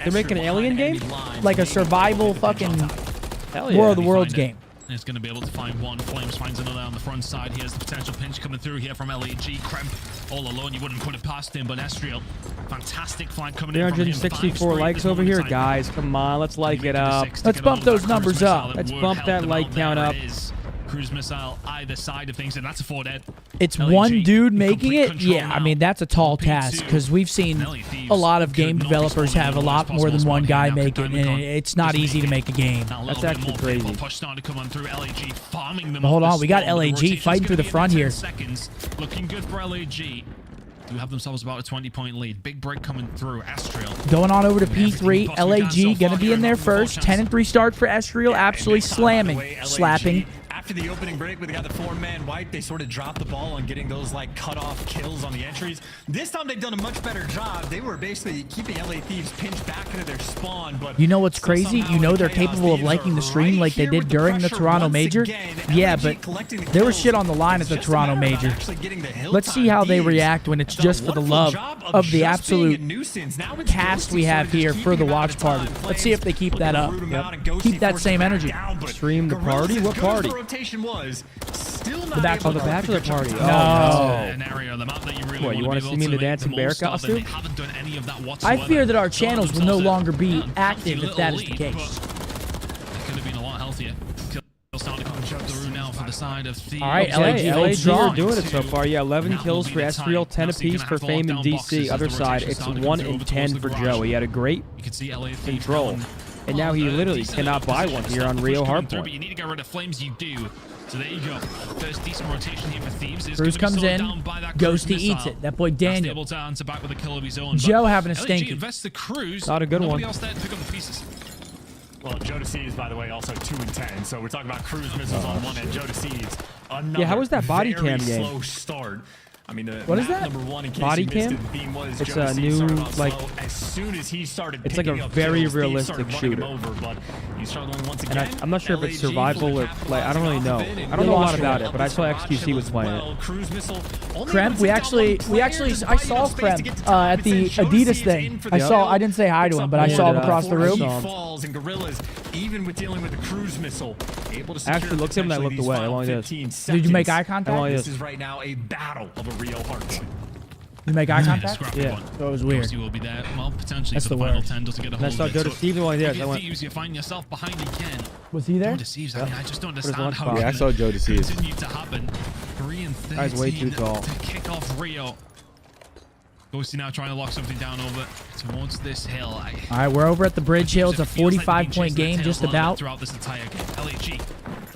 They're making an alien game, like a survival fucking yeah. World of Worlds game. It's going to be able to find one. Flames finds another on the front side. He has the potential pinch coming through here from LAG. Kremp all alone. You wouldn't put it past him, but Estriel, fantastic flank coming in from him. 364 likes over here, guys. Come on, let's like it up. Let's bump those numbers up. Let's bump that like count up. Cruise missile either side of things, and that's a 4 dead. It's one dude making it? Yeah, I mean, that's a tall task because we've seen a lot of game developers have a lot more than one guy make it, and it's not easy to make a game. That's actually crazy. But hold on, we got LAG fighting through the front here. Looking good for LAG. Do have themselves about a 20-point lead. Big break coming through. Estriel. Going on over to P3. LAG going to be in there first. 10-3 start for Estriel. Absolutely slapping. After the opening break, where they got the 4-man wipe, they sort of dropped the ball on getting those like cut-off kills on the entries. This time they've done a much better job. They were basically keeping LA Thieves pinched back into their spawn. But you know what's crazy? You know they're capable of liking the stream like they did during the Toronto Major? Yeah, but there was shit on the line at the Toronto Major. Let's see how they react when it's just for the love of the absolute cast we have here for the watch party. Let's see if they keep that up. Keep that same energy. Stream the party? What party? Was still the bachelor party. No. What, you want to see me in the dancing bear costume? I fear that our channels will no longer be active if that is the case. could have been a lot healthier. Starting to come through now for the side of the. All right, LAG are doing it so far. Yeah, 11 kills for Esriel, 10 apiece for Fame and DC. Other side, it's 1 and 10 for Joe. He had a great control, and now he literally cannot buy one here on Rio Hardpoint. But you need to get rid of Flames, you do. So there you go. First decent rotation here for Thieves. Cruz comes in. Ghosty eats it. That boy Daniel. Able to answer back with a kill of his own. Joe having a LAG stinky. invests the Cruz. Not a good one. Nobody else there to pick up the pieces. Well, Joe DeCeves, by the way, also 2 and 10. So we're talking about cruise missiles on one end. Joe DeCeves, another Yeah, how was that body very cam game? slow start. I mean, What is that? Number 1, in case Body you missed cam? it, the theme was It's Joe a DeCeves new, started off like, slow. As soon as he started it's like a picking up very kills, Steve realistic started running him shooter. over, but he's struggling once And again. I'm not sure if it's LAG survival or play. I don't really know. I don't know a lot about it, but I saw XQC was playing it. Cruise missile. Kremp, I saw Kremp at the Adidas thing. I didn't say hi to him, but I saw him across the room. Falls and Gorillas, even with dealing with the cruise missile, able to I actually looked at him and I looked away. I only did. Did you make eye contact? This is right now a battle of a Rio Hardpoint. You make eye contact? Yeah. So it was weird. Will be there. Well, potentially That's for the the final worst. 10 doesn't get a And I hold saw of Joe it. DeCeves while he If did. I you're went. Thieves, you find yourself behind again. Was he there? Joe DeCeves, I mean, I just don't his understand how lunchbox? it Yeah, I saw Joe DeCeves. continue to happen. 3 and 13 Guy's way too tall. to kick off Rio. Ghosty now trying to lock something down over towards this hill. All right, we're over at the Bridge Hill. It's a 45-point game, just about. Throughout this entire game. LAG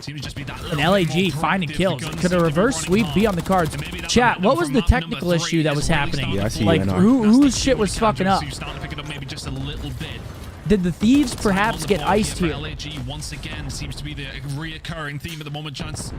seems to just be that And LAG finding kills. Could a reverse sweep be on the cards? Chat, what was the technical issue that was happening? Yeah, I see Like, you, NR. whose shit was fucking up? So starting to pick it up maybe just a little bit. Did the Thieves perhaps get iced here? LAG once again seems to be the reoccurring theme at the moment, Chance.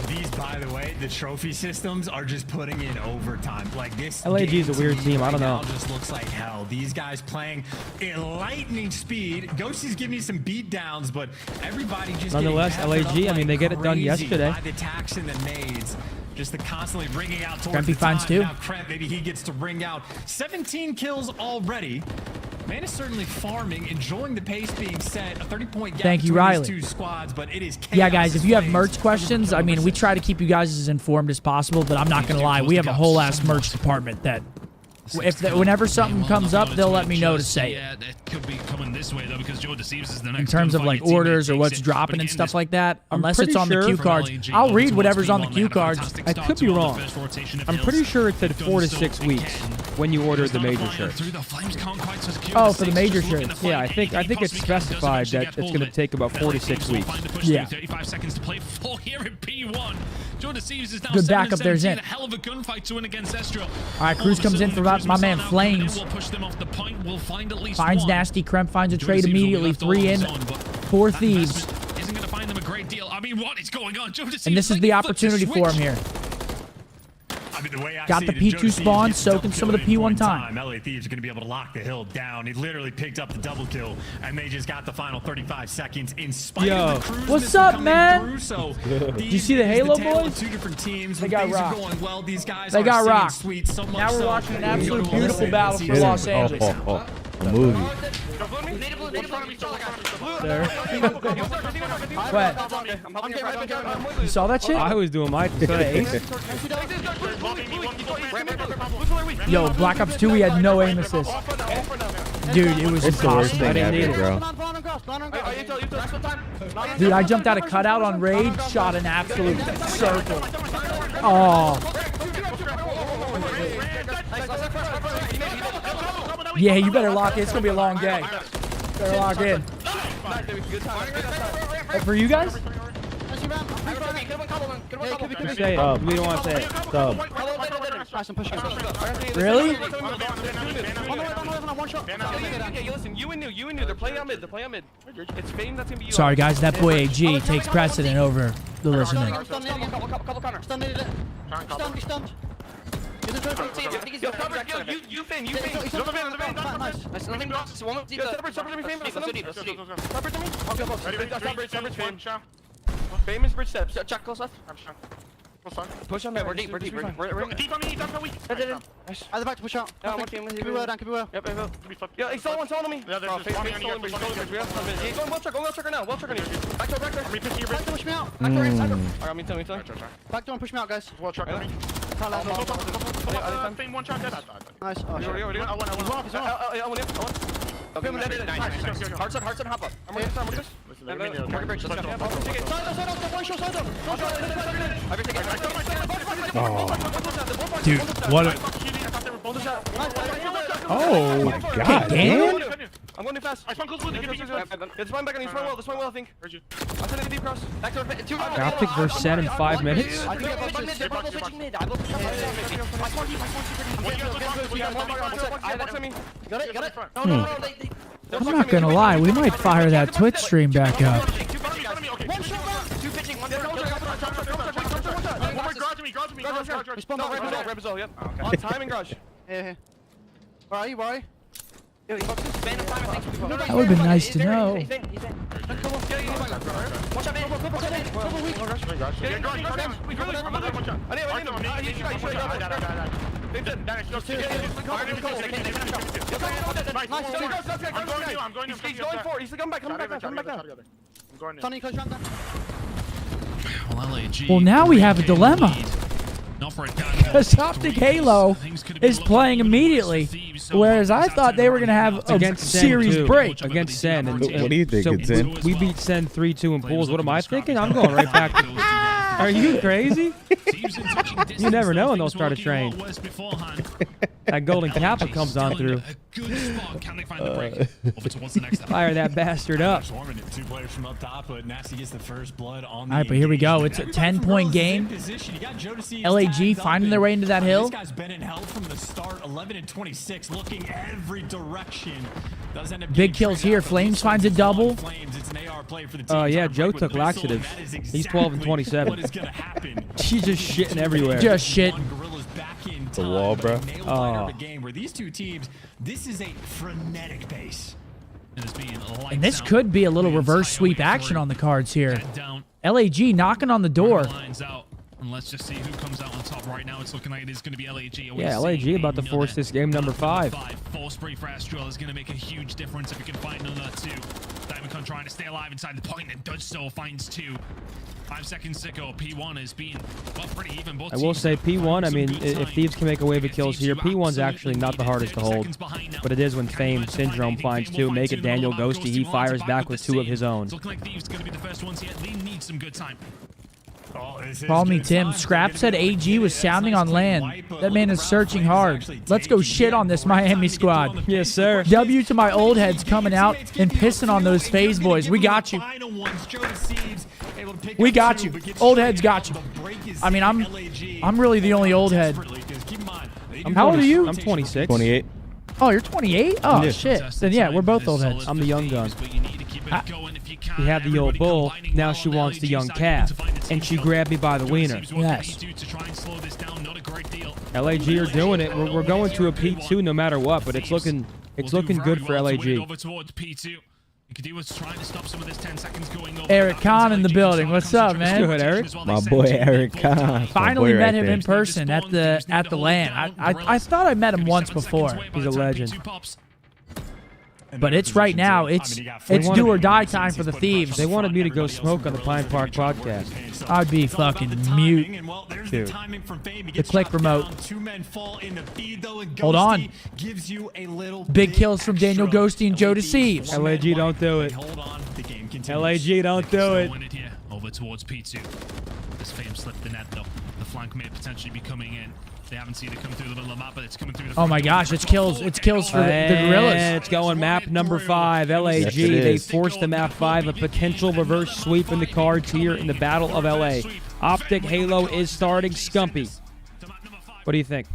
These, by the way, the trophy systems are just putting in overtime. Like this. LAG is a game weird to me team. I don't right know. now just looks like hell. These guys playing at lightning speed. Ghosty's giving me some beat downs, but everybody just Nonetheless, getting peppered LAG, up I mean, they get it done crazy yesterday. by the attacks and the nades. Just the constantly ringing out towards Krempy the finds top. two. Now Kremp, maybe he gets to ring out 17 kills already. Man is certainly farming, enjoying the pace being set. A 30-point gap Thank you, between Riley. these two squads, but it is chaos. Yeah, guys, if you have as merch questions, I mean, we try to keep you guys as informed as possible, but I'm not going to lie. We have a whole ass merch department that whenever something comes up, they'll let me know to say it. Yeah, it could be coming this way though because Joe DeCeves is the next. In terms of like orders or what's dropping and stuff like that, unless it's on the cue cards. I'll read whatever's on the cue cards. I could be wrong. I'm pretty sure it said 4 to 6 weeks when you order the major shirts. Oh, for the major shirts. Yeah, I think it's specified that it's going to take about 4 to 6 weeks. Yeah. 35 seconds to play for here in P1. Joe DeCeves is now Good 7 backup and there's 17, in. a hell of a gunfight to win against Estro. All right, Cruz comes in for my man Flames. We'll push them off the point. We'll find at least Finds one. Nasty. Kremp finds a Joe trade DeCeves will be immediately. left all 3 on in, his own, but 4 that Thieves. investment isn't going to find them a great deal. I mean, what is going on? Joe DeCeves And this is the opportunity for him here. I mean, the way I Got see the it, if Joe P2 DeCeves spawn, gets a double soaking some kill of the at any P1 point in time. LA Thieves are going to be able to lock the hill down. He literally picked up the double kill, and they just got the final 35 seconds in spite of the cruise What's missile up, coming man? through. So Did you see the Halo boys? Two different teams. They When got things are rocked. going well, these guys They are got staying rocked. sweet. So much Now we're so watching an that we go absolute to beautiful Los battle for Angeles. Los Angeles. A movie. What? You saw that shit? I was doing my ace. Yo, Black Ops 2, we had no aim assist. Dude, it was It's the worst impossible. thing ever, bro. Dude, I jumped out of cutout on raid, shot an absolute circle. Oh. Yeah, you better lock in. It's gonna be a long day. Better lock in. Oh, for you guys? Just say it. We don't want to say it. Sub. Really? Sorry, guys. That boy AG takes precedent over the listener. Famous bridge steps. Check close left. Push on me. We're deep. We're deep on me. At the back to push out. Yeah, one team. Keep it well down. Keep it well. Yep. Yeah, he's someone on me. Yeah, there's one on me. Go well checker now. Well checker on you. Back door. Back door, push me out. Back door inside. Alright, me too. Back door and push me out, guys. Well checker me. Fame one shot dead. Nice. Oh, shit. I won. Okay, hard side, hop up. I'm ready to start. Market bridge, let's go. Oh. Dude, what a... Oh, my God, damn. I'm going too fast. It's fine back on you. It's fine well, I think. Heard you. I'm sending a deep cross. Back to OpTic versus Sen in 5 minutes. I'm not gonna lie, we might fire that Twitch stream back up. On time and garage. Yeah. Where are you? That would have been nice to know. Well, now we have a dilemma. Because OpTic Halo is playing immediately, whereas I thought they were going to have a series break. Against Sen. And, What do you think, so Sen? we beat Sen 3-2 in pools. What am I thinking? I'm going right back to... Are you crazy? You never know when they'll start a train. That golden kappa comes on through. Fire that bastard up. Two players from up top, but Nasty gets the first blood on the All right, but here we go. It's a 10-point game. LAG finding their way into that hill. This guy's been in hell from the start. 11 and 26, looking every direction. Does end up Big kills here. Flames finds a double. Yeah, Joe took laxatives. He's 12 and 27. She's just shitting everywhere. Just shit. The wall, bro. Oh. Game where these two teams, this is a frenetic pace. And this could be a little reverse sweep action on the cards here. LAG knocking on the door. And let's just see who comes out on top right now. It's looking like it is going to be LAG. Yeah, LAG about to force this game number 5. Full spray for Astral is going to make a huge difference if we can find another 2. Diamondcon trying to stay alive inside the point and does so, finds 2. 5 seconds to go. P1 is being, well, pretty even. Both I will say P1, I mean, if Thieves can make a wave of kills here, P1's actually not the hardest to hold. But it is when Fame Syndrome finds 2. Make it Daniel Ghosty. He fires back with 2 of his own. It's looking like Thieves going to be the first ones yet. They need some good time. Call me Tim. Scrap said AG was sounding on land. That man is searching hard. Let's go shit on this Miami squad. Yes, sir. W to my old heads coming out and pissing on those FaZe boys. We got you. We got you. Old heads got you. I mean, I'm really the only old head. How old are you? I'm 26. 28. Oh, you're 28? Oh, Yeah. shit. Then yeah, we're both old heads. I'm the young gun. We had the old bull, now she wants the young calf. And she grabbed me by the wiener. Yes. LAG are doing it. We're going to a P2 no matter what, but it's looking good for LAG. Eric Kahn in the building. What's up, man? Good, Eric. My boy Eric Kahn. Finally met right him there. in person at the LAN. I thought I met him once before. He's a legend. But it's right now. It's do or die time for the Thieves. They wanted me to go smoke on the Pine Park podcast. I'd be fucking mute. Dude. The click remote. Hold on. Big kills from Daniel Ghosty and Joe Deceives. LAG don't do it. LAG don't do it. Over towards P2. This Fame slipped the net though. The flank may potentially be coming in. They haven't seen it come through the middle of the map, but it's coming through the Oh my gosh, it's kills. It's kills for the Gorillas. It's going map number 5, LAG. Yes, it They is. forced the map 5, a potential reverse sweep in the cards here in the Battle of LA. OpTic Halo is starting Scumpy. What do you think?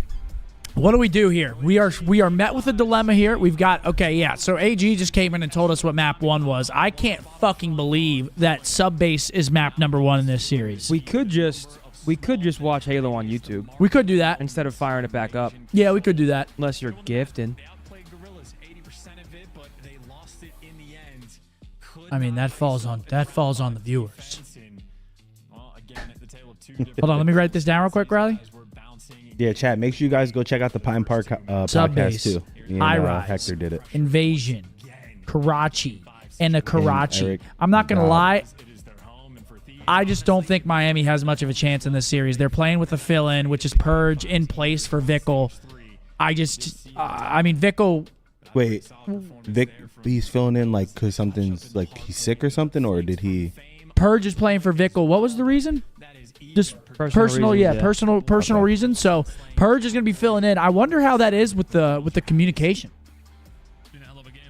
What do we do here? We are met with a dilemma here. We've got, okay, yeah, so AG just came in and told us what map 1 was. I can't fucking believe that Subbase is map number 1 in this series. We could just watch Halo on YouTube. We could do that. Instead of firing it back up. Yeah, we could do that. Unless you're gifting. I mean, that falls on the viewers. Hold on, let me write this down real quick, Riley. Yeah, chat. Make sure you guys go check out the Pine Park podcast too. Me and, High Rise, Hector did it. Invasion, Karachi, and a Karachi. Eric, I'm not gonna lie. I just don't think Miami has much of a chance in this series. They're playing with a fill-in, which is Purge in place for Vickle. I mean, Vickle Wait, Vic, he's filling in like because something's like he's sick or something, or did he? Purge is playing for Vickle. What was the reason? Just personal reasons, yeah. Personal reasons. So Purge is going to be filling in. I wonder how that is with the communication.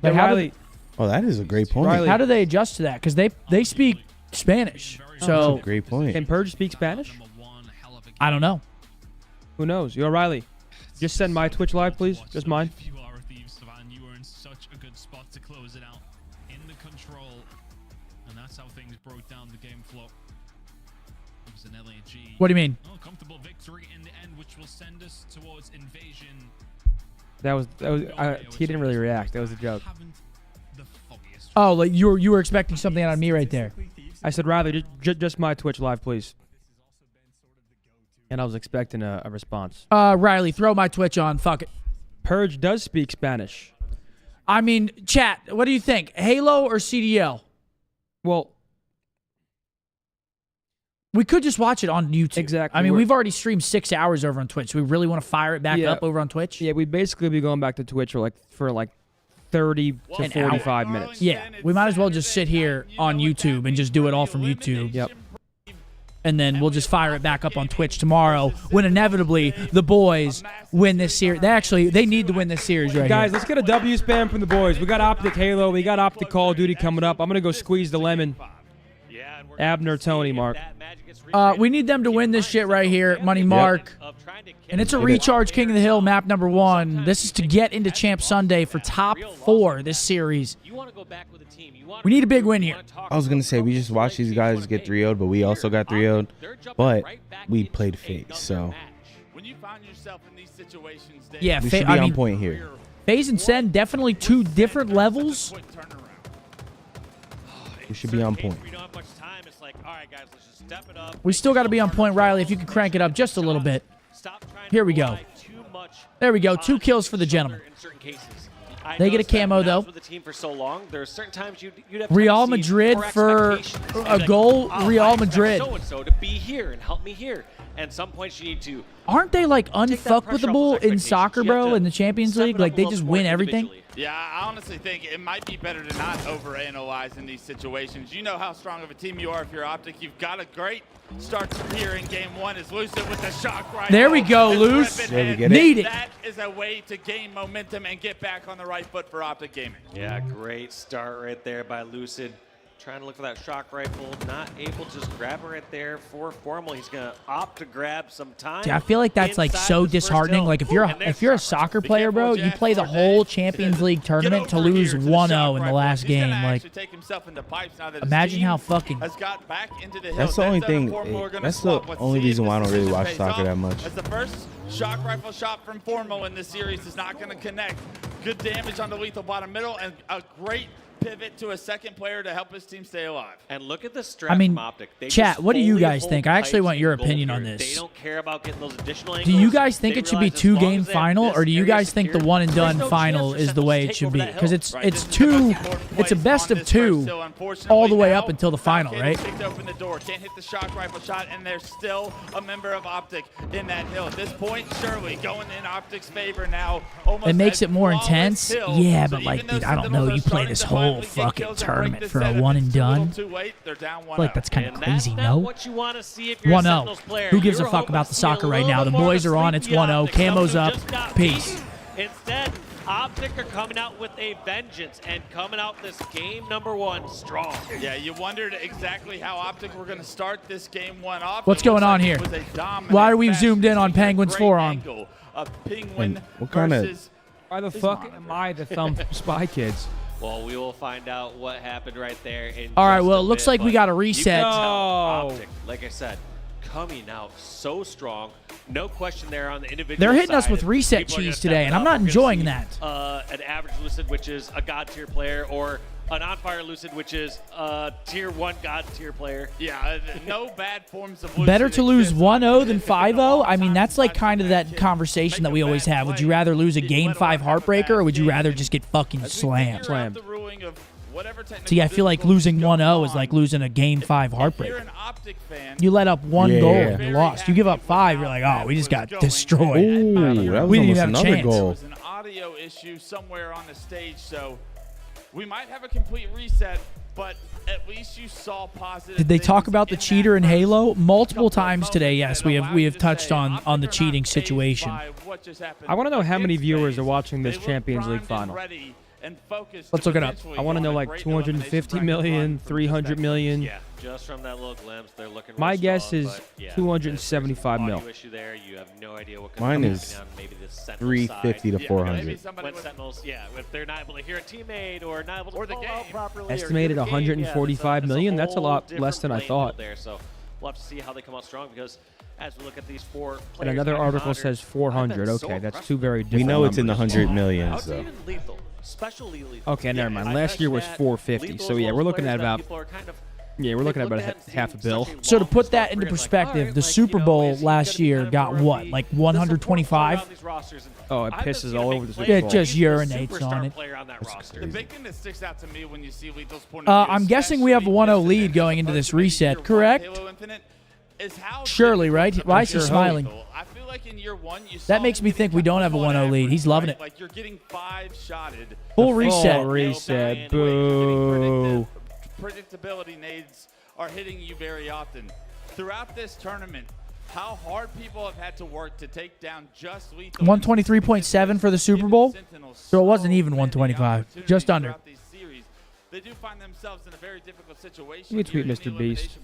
Like Riley. Oh, that is a great point. Riley, how do they adjust to that? Because they speak Spanish. So that's a great point. Can Purge speak Spanish? I don't know. Who knows? Yo, Riley, just send my Twitch live, please. Just mine. You are a thief, Savan. You are in such a good spot to close it out. In the control. And that's how things broke down the game flow. It was an LAG. What do you mean? Oh, comfortable victory in the end, which will send us towards invasion. That was he didn't really react. That was a joke. Oh, like you were expecting something out of me right there. I said, Riley, just my Twitch live, please. And I was expecting a response. Riley, throw my Twitch on. Fuck it. Purge does speak Spanish. I mean, chat, what do you think? Halo or CDL? Well, we could just watch it on YouTube. Exactly. I mean, we've already streamed 6 hours over on Twitch. We really want to fire it back up over on Twitch? Yeah, we'd basically be going back to Twitch for like 30 to 45 minutes. Yeah, we might as well just sit here on YouTube and just do it all from YouTube. Yep. And then we'll just fire it back up on Twitch tomorrow when inevitably the boys win this series. They need to win this series right Guys, here. let's get a W spam from the boys. We got OpTic Halo. We got OpTic Call of Duty coming up. I'm going to go squeeze the lemon. Abner, Tony, Mark. We need them to win this shit right here, Money Mark. And it's a recharge King of the Hill map number 1. This is to get into Champ Sunday for top 4 this series. We need a big win here. I was gonna say we just watched these guys get 3-0'd, but we also got 3-0'd. But we played FaZe, so yeah, we should be on point here. FaZe and Sen definitely 2 different levels. We should be on point. We still got to be on point, Riley. If you could crank it up just a little bit. Here we go. There we go. 2 kills for the gentleman. They get a camo though. Real Madrid for a goal. Real Madrid. So to be here and help me here. And some points you need to. Aren't they like unfuckable in soccer, bro? In the Champions League, like they just win everything. Yeah, I honestly think it might be better to not overanalyze in these situations. You know how strong of a team you are if you're OpTic. You've got a great start here in game 1. Is Lucid with the shock right. There we go, Luce. Need it. That is a way to gain momentum and get back on the right foot for OpTic Gaming. Yeah, great start right there by Lucid. Trying to look for that shock rifle, not able to just grab it right there for Formal. He's gonna opt to grab some time. Dude, I feel like that's like so disheartening. Like if you're a soccer player, bro, you play the whole Champions League tournament to lose 1-0 in the last game. Like, imagine how fucking. That's the only thing. That's the only reason why I don't really watch soccer that much. As the first shock rifle shot from Formal in this series is not going to connect. Good damage on the lethal bottom middle and a great pivot to a second player to help his team stay alive. And look at the strat I mean, from OpTic. They chat, what do you fully guys hold think? I actually tight want your in goal opinion on period. this. They don't care about getting those additional angles. Do you guys think They it should be realize as long 2-game as they have final, this or do you area guys think the secured, one and done there's no final chance is for the way Sentinels it to should take be? over that Because hill. it's a best of 2 all the way up until the final, right? To open the door, can't hit the shock rifle shot, and there's still a member of OpTic in that hill. At this point, surely going in OpTic's favor now. It makes it more intense. Yeah, but like, dude, I don't know. You play this whole fucking tournament for a one and done. I feel like that's kind of crazy, no? 1-0. Who gives a fuck about the soccer right now? The boys are on. It's 1-0. Camo's up. Peace. Instead, OpTic are coming out with a vengeance and coming out this game number 1 strong. Yeah, you wondered exactly how OpTic were going to start this game 1 off. What's going on here? Why are we zoomed in on Penguin's forearm? What kind of? Why the fuck am I the thumb Spy Kids? Well, we will find out what happened right there. All right, well, it looks like we got a reset. OpTic, like I said, coming out so strong. No question there on the individual They're hitting us side. with reset People are cheese gonna today, step and it I'm up. not We're gonna enjoying see, that. An average Lucid, which is a god tier player, or an on-fire Lucid, which is a tier 1 god tier player. Yeah, no bad forms of Lucid. Better to lose 1-0 than 5-0? I mean, that's like kind of that conversation that we always have. Would you rather lose a Game 5 Heartbreaker, or would you rather just get fucking slammed? So yeah, I feel like losing 1-0 is like losing a Game 5 Heartbreaker. You let up 1 goal and you lost. You give up 5, you're like, oh, we just got destroyed. Ooh, that was we didn't almost even have a another chance. goal. audio issue somewhere on the stage, so we might have a complete reset, but at least you saw positive. Did they talk about the cheater in Halo multiple times today? Yes, we have touched on the cheating situation. I want to know how many viewers are watching this Champions League final. Let's look it up. I want to know like 250 million, 300 million. Yeah, just from that little glimpse, they're looking. My real guess strong, is but, yeah, 275 mil. issue there. You have no idea what Mine is 350 to 400. When Sentinels, if they're not able to hear a teammate or not able to pull out properly, Estimated 145 million. That's a lot less than I thought. There, so we'll have to see how they come out strong because as we look at these four players. And another article says 400. Okay, that's two very different. We know it's in the numbers. 100 millions though. Especially lethal. Okay, never mind. Last year was 450. So yeah, we're looking at about. Yeah, we're looking at about half a bill. So to put that into perspective, the Super Bowl last year got what, like 125? Oh, it pisses all over the Super Bowl. It just urinates on it. The big thing that sticks out to me when you see Lethal's point I'm guessing we have a 1-0 lead going into this reset, correct? Surely, right? Why is he smiling? I feel like in year one, you That makes me think we don't have a 1-0 lead. He's loving it. Like you're getting 5-shotted. Full reset. Full reset. Boo. Predictability nades are hitting you very often. Throughout this tournament, how hard people have had to work to take down just Lethal. 123.7 for the Super Bowl. So it wasn't even 125. Just under. They do find themselves in a very difficult situation. Let me tweet Mr. Beast.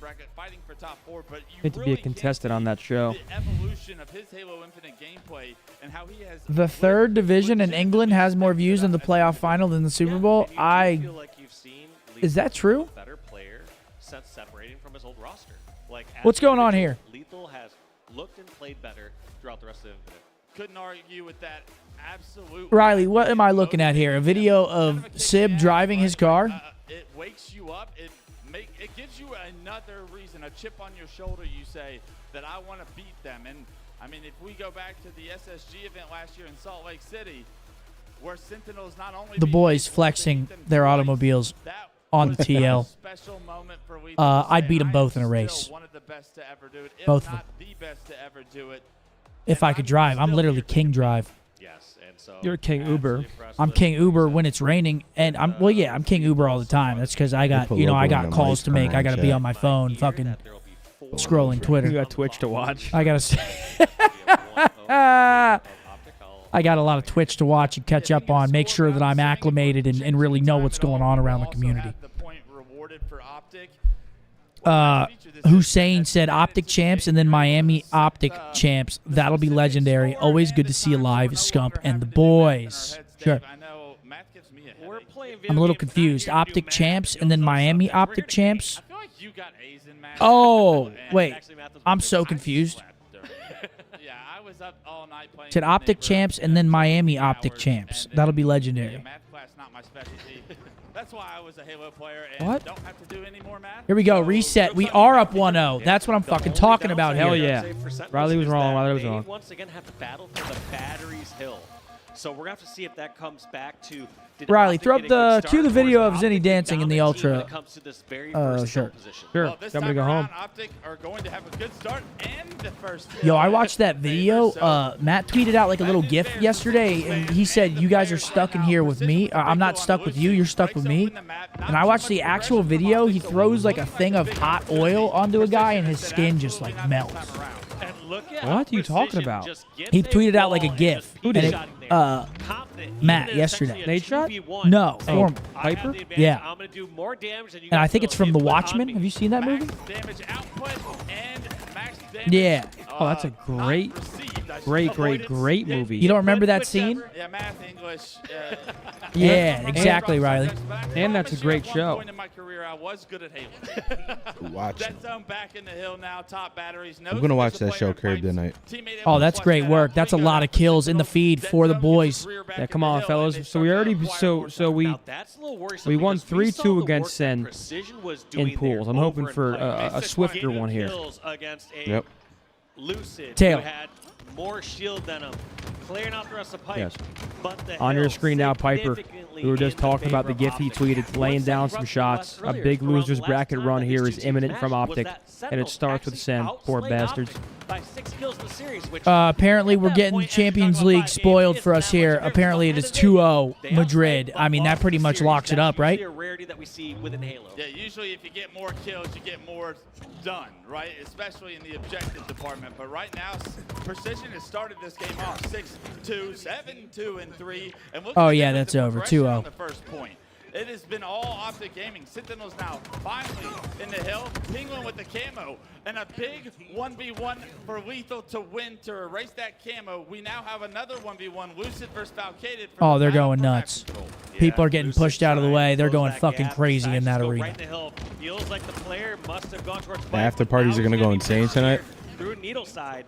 Need to be a contestant on that show. The evolution of his Halo Infinite gameplay and how he has The third division in England has more views in the playoff final than the Super Bowl. Is that true? Better player since separating from his old roster. Like What's going on here? Lethal has looked and played better throughout the rest of Infinite. Couldn't argue with that. Absolutely. Riley, what am I looking at here? A video of Sib driving his car? It wakes you up. It gives you another reason, a chip on your shoulder. You say that I want to beat them. And I mean, if we go back to the SSG event last year in Salt Lake City, where Sentinels not only The boys flexing their automobiles on the TL. I'd beat them both in a race. Both of them. If I could drive. I'm literally King Drive. You're King Uber. I'm King Uber when it's raining, and I'm King Uber all the time. That's because I got I got calls to make. I got to be on my phone, fucking scrolling Twitter. You got Twitch to watch. I got a lot of Twitch to watch and catch up on. Make sure that I'm acclimated and really know what's going on around the community. Hussein said OpTic champs and then Miami OpTic champs. That'll be legendary. Always good to see you live, Scump and the boys. Sure. I'm a little confused. OpTic champs and then Miami OpTic champs. Oh, wait. I'm so confused. Said OpTic champs and then Miami OpTic champs. That'll be legendary. That's why I was a Halo player and What? don't have to do any more math. Here we go. Reset. We are up 1-0. That's what I'm fucking talking about here. Hell yeah. Riley was wrong. Riley was wrong. Once again have to battle for the batteries hill. So we're going to have to see if that comes back to Riley, throw up cue the video of Zinni dancing in the Ultra. Sure. Sure. I'm gonna go home. OpTic are going to have a good start and the first Yo, I watched that video. Matt tweeted out like a little GIF yesterday, and he said, "You guys are stuck in here with me. I'm not stuck with you. You're stuck with me." And I watched the actual video. He throws like a thing of hot oil onto a guy, and his skin just like melts. What are you talking about? He tweeted out like a GIF. Who did? Matt yesterday. Nate shot? No. Oh, Piper? Yeah. I'm going to do more damage than you And I think it's from The Watchmen. Have you seen that movie? damage output and max damage. Yeah. Oh, that's a great movie. You don't remember that scene? Yeah, math, English. Yeah, exactly, Riley. And that's a great show. In my career, I was good at Halo. Watch it. Dead zone back in the hill now, top batteries. No I'm gonna watch that show Curb tonight. Oh, that's great work. That's a lot of kills in the feed for the boys. Yeah, come on, fellas. So we already we won 3-2 against Sen in pools. I'm hoping for a swifter one here. Yep. Lucid, Tail. more shield than him, clearing out the rest of Pipe. Yes. But the On your hill screen now, Piper. We were just talking about the gift he tweeted, laying down some shots. A big losers bracket run here is imminent from OpTic, and it starts with Sen. Poor bastards. By 6 kills in the series, which Apparently, we're getting Champions League spoiled for us here. Apparently, it is 2-0 Madrid. I mean, that pretty much locks it up, right? a rarity that we see within Halo. Yeah, usually if you get more kills, you get more done, right? Especially in the objective department. But right now, Precision has started this game off 6-2, 7-2, and 3. And look Oh, at yeah, the that's over. progression 2-0. on the first point. It has been all OpTic Gaming. Sentinels now finally in the hill. Penguin with the camo. And a big 1v1 for Lethal to win to erase that camo. We now have another 1v1. Lucid versus Falcated. Oh, they're going nuts. People are getting pushed out of the way. They're going fucking crazy in that arena. Right in the hill. Feels like the player must have gone towards The after parties are going to go insane tonight. through needle side.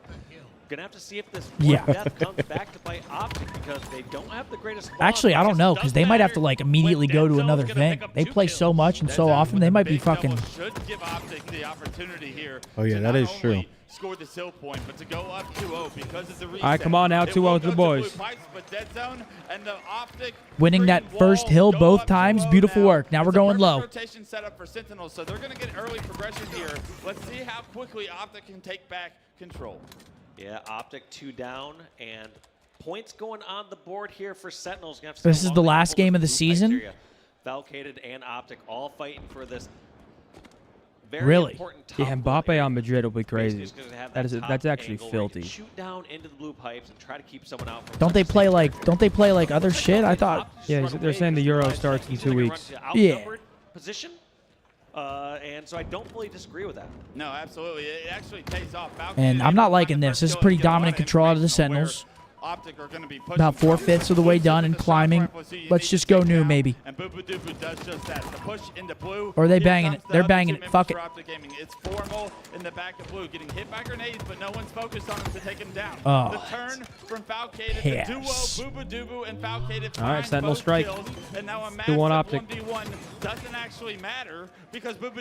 Gonna have to see if this Yeah. death comes back to bite OpTic because they don't have the greatest. Actually, I don't know, because they might have to, like, immediately go to another thing. They play so much and so often, they might be fucking... Should give OpTic the opportunity here. Oh, yeah, that is true. Score the kill point, but to go up 2-0 because of the reset. All right, come on now, 2-0 to the boys. Winning that first hill both times, beautiful work. Now we're going low. Rotation set up for Sentinels, so they're going to get early progression here. Let's see how quickly OpTic can take back control. Yeah, OpTic 2 down and points going on the board here for Sentinels. This is the last game of the season? Falcated and OpTic all fighting for this very Really? important top Yeah, Mbappe on Madrid will be crazy. Basically, That's actually angle where you can filthy. Shoot down into the blue pipes and try to keep someone out. From Don't they play like other shit? I thought... Yeah, they're saying the Euro starts in 2 weeks. Yeah. Position. And so I don't fully disagree with that. No, absolutely. It actually pays off. And I'm not liking this. This is pretty dominant control out of the Sentinels. OpTic are going to be About 4/5 of the way done and climbing. Let's just go new, maybe. And Boo Doo does just that. The push into blue. Or are they banging it? They're banging it. Fuck it. It's formal in the back of blue, getting hit by grenades, but no one's focused on him to take him down. Oh. The turn from Falcated, Yes. the duo, Boo and Falcated. All right, Sentinel strike. And now a 2-1 massive OpTic. 1v1 doesn't actually matter because Boo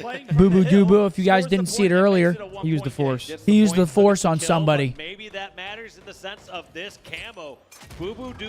playing Boo Boo Doo Boo, if you guys didn't see it earlier. He used the force. He used the force on somebody. Maybe that matters in the sense of this camo.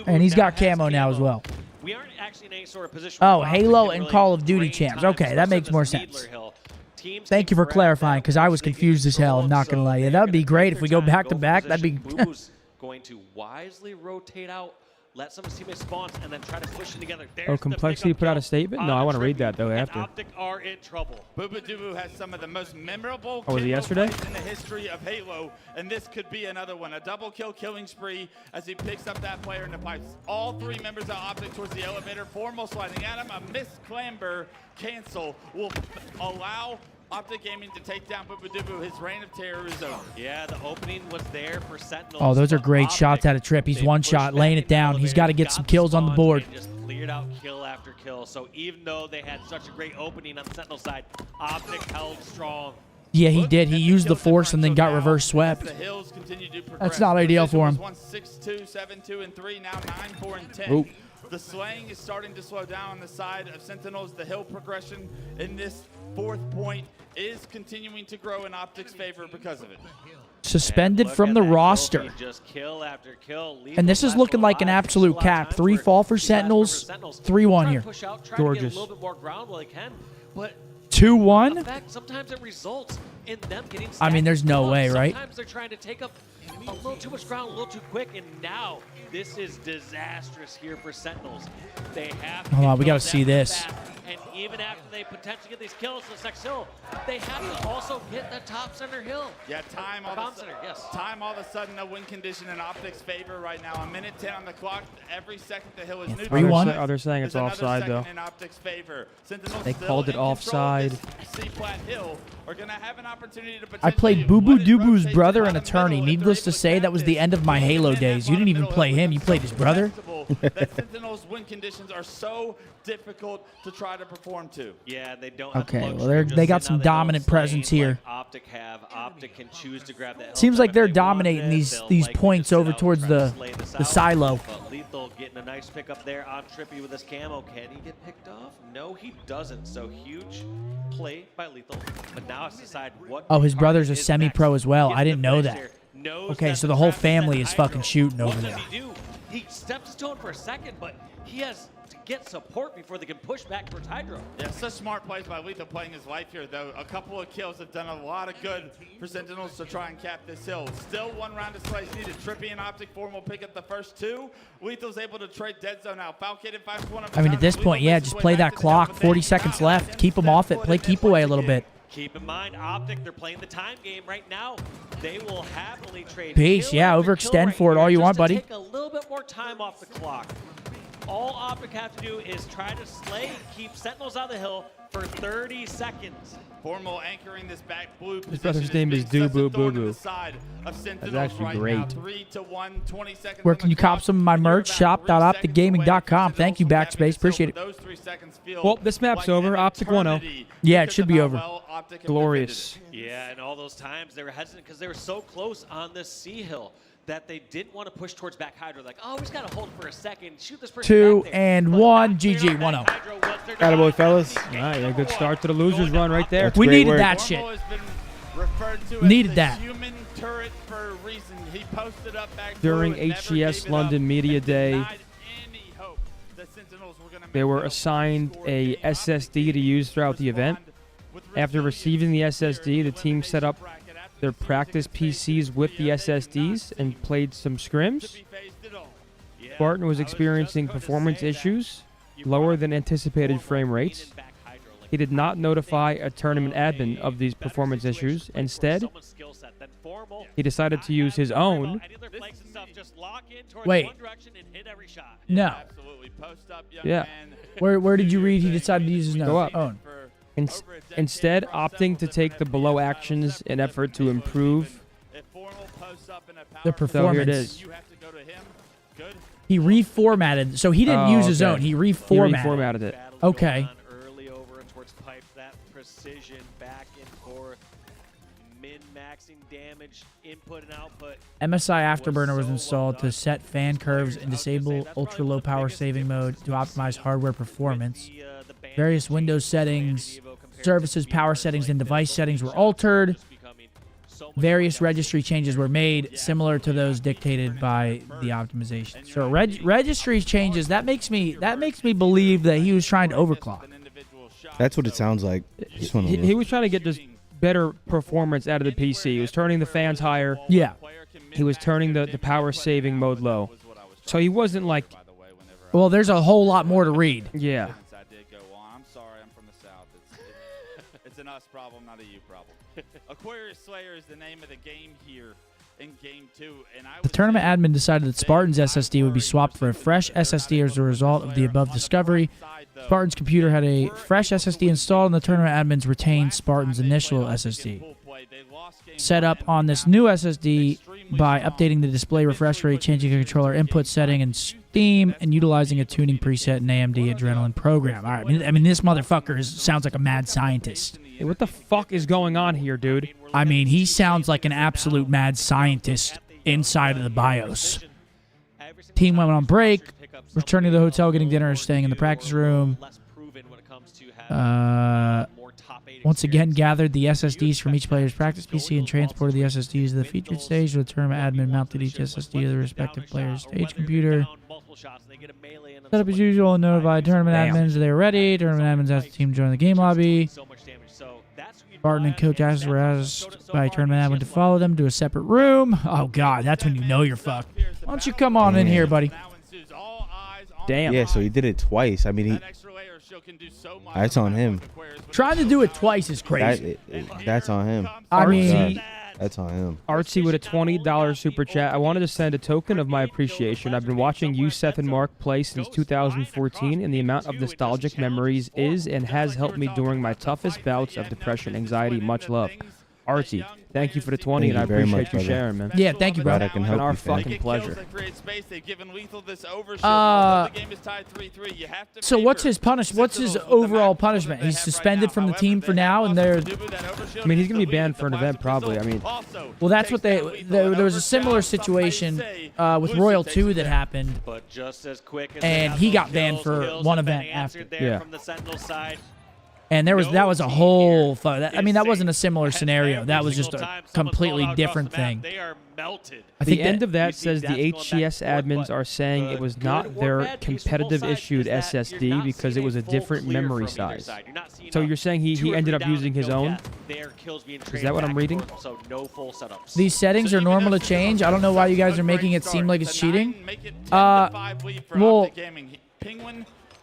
And he's got camo now as well. We aren't actually in any sort of position. Oh, where Halo OpTic can and really Call of Duty drain champs. time, Okay, that makes more especially sense. Needler Hill. Teams Thank you for take clarifying, because I was forever confused as hell and not so going to lie. they're That would be gonna great take if we their go time, back to for back. That'd be... position. Boo's going to wisely rotate out, let some teammates spawn, and then try to push it together. There's Oh, the Complexity pickup put out a kill statement? No, on I the want to read Tribute, that, though, and after. OpTic are in trouble. Boo has some of the most memorable Oh, was it kill yesterday? plays in the history of Halo, and this could be another one. A double kill killing spree as he picks up that player in the pipes. All 3 members of OpTic towards the elevator. Formal sliding at him. A miss clamber cancel will allow OpTic Gaming to take down Boo. His reign of terror is over. Yeah, the opening was there for Sentinels. Oh, those are but great OpTic, shots at a trip. He's they one pushed shot, back laying in it the down. He's got to get elevator, some got kills on the spawns, board. and just cleared out kill after kill. So even though they had such a great opening on the Sentinel side, OpTic held strong. Yeah, he did. He used the force and then got reverse swept. The hills continue to progress. That's not ideal for him. 6-2, 7-2, and 3. Now 9-4 and 10. Oop. The slaying is starting to slow down on the side of Sentinels. The hill progression in this 4th point is continuing to grow in OpTic's favor because of it. Suspended from the roster. Just kill after kill. And this is looking like an absolute cap. 3 fall for Sentinels, 3-1 here. Push out, try Gorgeous. to get a little bit more ground while they can, but 2-1? in fact, sometimes it results in them getting I mean, there's no stacked. way, right? Sometimes they're trying to take up a little too much ground, a little too quick, and now this is disastrous here for Sentinels. They have to Hold on, get we got to kills see after this. that, and even after they potentially get these kills to the next hill, they have to also get the top center hill. Yeah, time all Bomb of a center, yes. Time all of a sudden a win condition in OpTic's favor right now. A minute 10 on the clock. Every second the hill is new. 3-1. Oh, they're saying it's offside, though. In OpTic's favor. Sentinels They still called it in control of offside. this C-flat hill are going to have an opportunity to I played Boo Boo Doo Boo's brother and attorney. Needless to say, that was the end of my Halo days. You didn't even play him. You played his brother. That Sentinels win conditions are so difficult to try to perform to. Yeah, they don't. Okay, have the well, luxury of they just got sitting some on the hill dominant slaying presence here. like OpTic have. OpTic can choose to grab that hill Seems top like if they're they want dominating it. They'll these likely points just sit over out, towards try to the slay this the out. silo. But Lethal getting a nice pickup there on Trippy with his camo. Can he get picked off? No, he doesn't. So huge play by Lethal. But now it's decide what. Oh, his brother's a is semi-pro next. as well. Gets I the didn't know finish that. here. knows Okay, that so the whole trap is family at is fucking Hydro. shooting over What there. does he do? He steps stone for a second, but he has to get support before they can push back towards Hydro. Yeah, such smart plays by Lethal playing his life here, though. A couple of kills have done a lot of good for Sentinels to try and cap this hill. Still 1 round of slice needed. Trippy and OpTic Form will pick up the first 2. Lethal's able to trade dead zone out. Falcated finds one of his I mean, at own. this point, yeah, just play that clock. 40 seconds left. Keep them off it. Play keep away a little bit. Keep in mind, OpTic, they're playing the time game right now. They will happily trade. Peace, kill yeah, after overextend kill right for it here all you just want, to buddy. Take a little bit more time off the clock. All OpTic have to do is try to slay and keep Sentinels on the hill for 30 seconds. Formal anchoring this back blue His brother's name is Do Boo Boo Boo. That's actually great. 3 to 1, 20 seconds Where can you cop some of my merch? Shop.opticgaming.com. Thank you, Backspace. Appreciate it. Well, this map's over. OpTic 1-0. Yeah, it should be over. Glorious. Yeah, and all those times they were hesitant because they were so close on this C hill that they didn't want to push towards back Hydro. Like, oh, we just got to hold for a second, shoot this person 2 back there. and 1. GG. 1-0. Attaboy, fellas. All right, a good start to the losers run right there. We great needed work. that shit. Referred to Needed as that. the human turret for a reason. He posted up back During blue and never HGS gave it London up Media and Day, denied any hope that Sentinels were gonna they make were the assigned score a game. SSD to use throughout the event. With After receiving the SSD, the team set up their practice PCs with the SSDs and played some scrims. Spartan was experiencing performance issues, lower than anticipated frame rates. He did not notify a tournament admin of these performance issues. Instead, he decided to use his own. Wait. No. Yeah. Where did you read he decided to use his Go up. own? Instead, opting to take the below actions in effort to improve The So performance. here it is. He reformatted. So he didn't use his own. He reformatted. He reformatted it. Okay. Early over towards pipe, that precision back and forth, min-maxing damage, input and output. MSI Afterburner was installed to set fan curves and disable ultra-low power saving mode to optimize hardware performance. Various Windows settings, services, power settings, and device settings were altered. Various registry changes were made, similar to those dictated by the optimization. So registry changes, that makes me believe that he was trying to overclock. That's what it sounds like. Just wanna He look. was trying to get just better performance out of the PC. He was turning the fans higher. Yeah. He was turning the power saving mode low. So he wasn't like, Well, there's a whole lot more to read. yeah. I'm sorry, I'm from the South. It's an us problem, not a you problem. Aquarius Slayer is the name of the game here in Game 2. And The tournament admin decided that Spartan's SSD would be swapped for a fresh SSD as a result of the above discovery. Spartan's computer had a fresh SSD installed, and the tournament admins retained Spartan's initial SSD. Set up on this new SSD by updating the display refresh rate, changing a controller input setting in Steam, and utilizing a tuning preset in AMD Adrenaline program. All right, I mean this motherfucker sounds like a mad scientist. Hey, what the fuck is going on here, dude? I mean, he sounds like an absolute mad scientist inside of the BIOS. Team went on break, returning to the hotel, getting dinner, staying in the practice room. Once again, gathered the SSDs from each player's practice PC and transported the SSDs to the featured stage. The tournament admin mounted each SSD to the respective player's stage computer. Set up as usual and notified tournament admins they were ready. Tournament admins asked the team to join the game lobby. Spartan and Coach Ashes were asked by tournament admin to follow them to a separate room. Oh, God, that's when you know you're fucked. Why don't you come on in here, buddy? Damn. Yeah, so he did it twice. I mean, that's on him. Trying to do it twice is crazy. That's on him. I mean, that's on him. Artsy with a $20 super chat. I wanted to send a token of my appreciation. I've been watching you, Seth, and Mark play since 2014, and the amount of nostalgic memories is and has helped me during my toughest bouts of depression, anxiety. Much love. Artsy, thank you for the 20, and I very appreciate much, you brother. sharing, man. Yeah, thank you, bro. Glad I can help It's been our you, fam. fucking pleasure. So what's his What's his overall punishment? He's suspended from the team for now, and they're. I mean, he's gonna be banned for an event, probably. I mean, Well, that's what there was a similar situation with Royal 2 that happened, But just as quick as and he got banned for one event after. From the Sentinel side. And that was a whole. I mean, that wasn't a similar scenario. That was just a completely different thing. They are melted. I think the end of that says the HCS admins are saying it was not their competitive issued SSD because it was a different memory size. So you're saying he ended up using his own? Is that what I'm reading? So no full setups. These settings are normal to change. I don't know why you guys are making it seem like it's cheating. Well,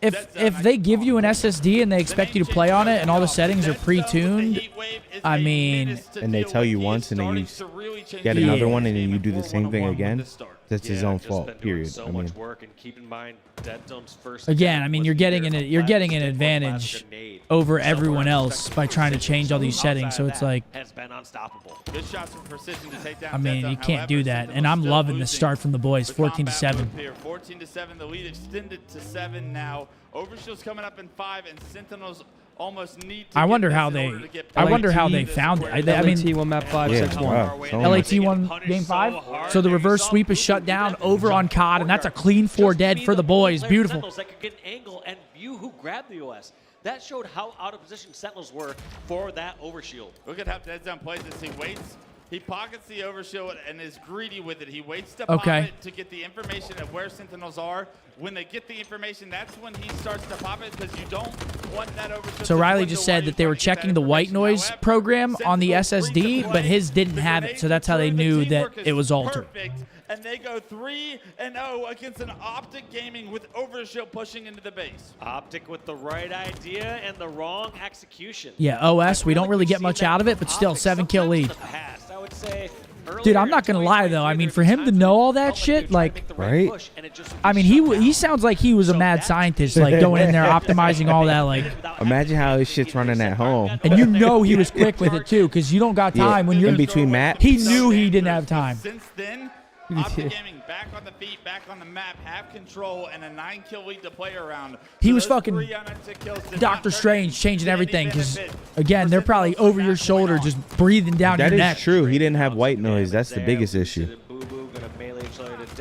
if they give you an SSD and they expect you to play on it and all the settings are pre-tuned, I mean... And they tell you once and then you get another one and then you do the same thing again, that's his own fault, period. So much work, and keep in mind, Dead Zone's first again, I mean, you're getting an advantage over everyone else by trying to change all these settings, so it's like... Good shots from precision to take down. I mean, you can't do that, and I'm loving the start from the boys, 14-7. 14-7, the lead extended to 7 now. Overshield's coming up in 5, and Sentinels almost need to. I wonder how they found it. I mean, LAT won map 5, 6-1. LAT won game 5. So the reverse sweep is shut down over on COD, and that's a clean 4 dead for the boys. Beautiful. That could get an angle and view who grabbed the OS. That showed how out of position Sentinels were for that overshield. Look at how Dead Zone plays this. He waits. He pockets the overshield and is greedy with it. He waits to pop it to get the information of where Sentinels are. When they get the information, that's when he starts to pop it because you don't want that overshield. So Riley just said that they were checking the white noise program on the SSD, but his didn't have it, so that's how they knew that it was altered. And they go 3-0 against an OpTic Gaming with overshield pushing into the base. OpTic with the right idea and the wrong execution. Yeah, OS, we don't really get much out of it, but still 7-kill lead. Dude, I'm not going to lie, though. I mean, for him to know all that shit, like, right? I mean, he sounds like he was a mad scientist, like, going in there, optimizing all that, like. Imagine how his shit's running at home. And you know he was quick with it, too, because you don't got time. When you're in between maps. He knew he didn't have time. Since then, OpTic Gaming back on the feet, back on the map, have control, and a 9-kill lead to play around. He was fucking Doctor Strange changing everything because, again, they're probably over your shoulder just breathing down your neck. That is true. He didn't have white noise. That's the biggest issue.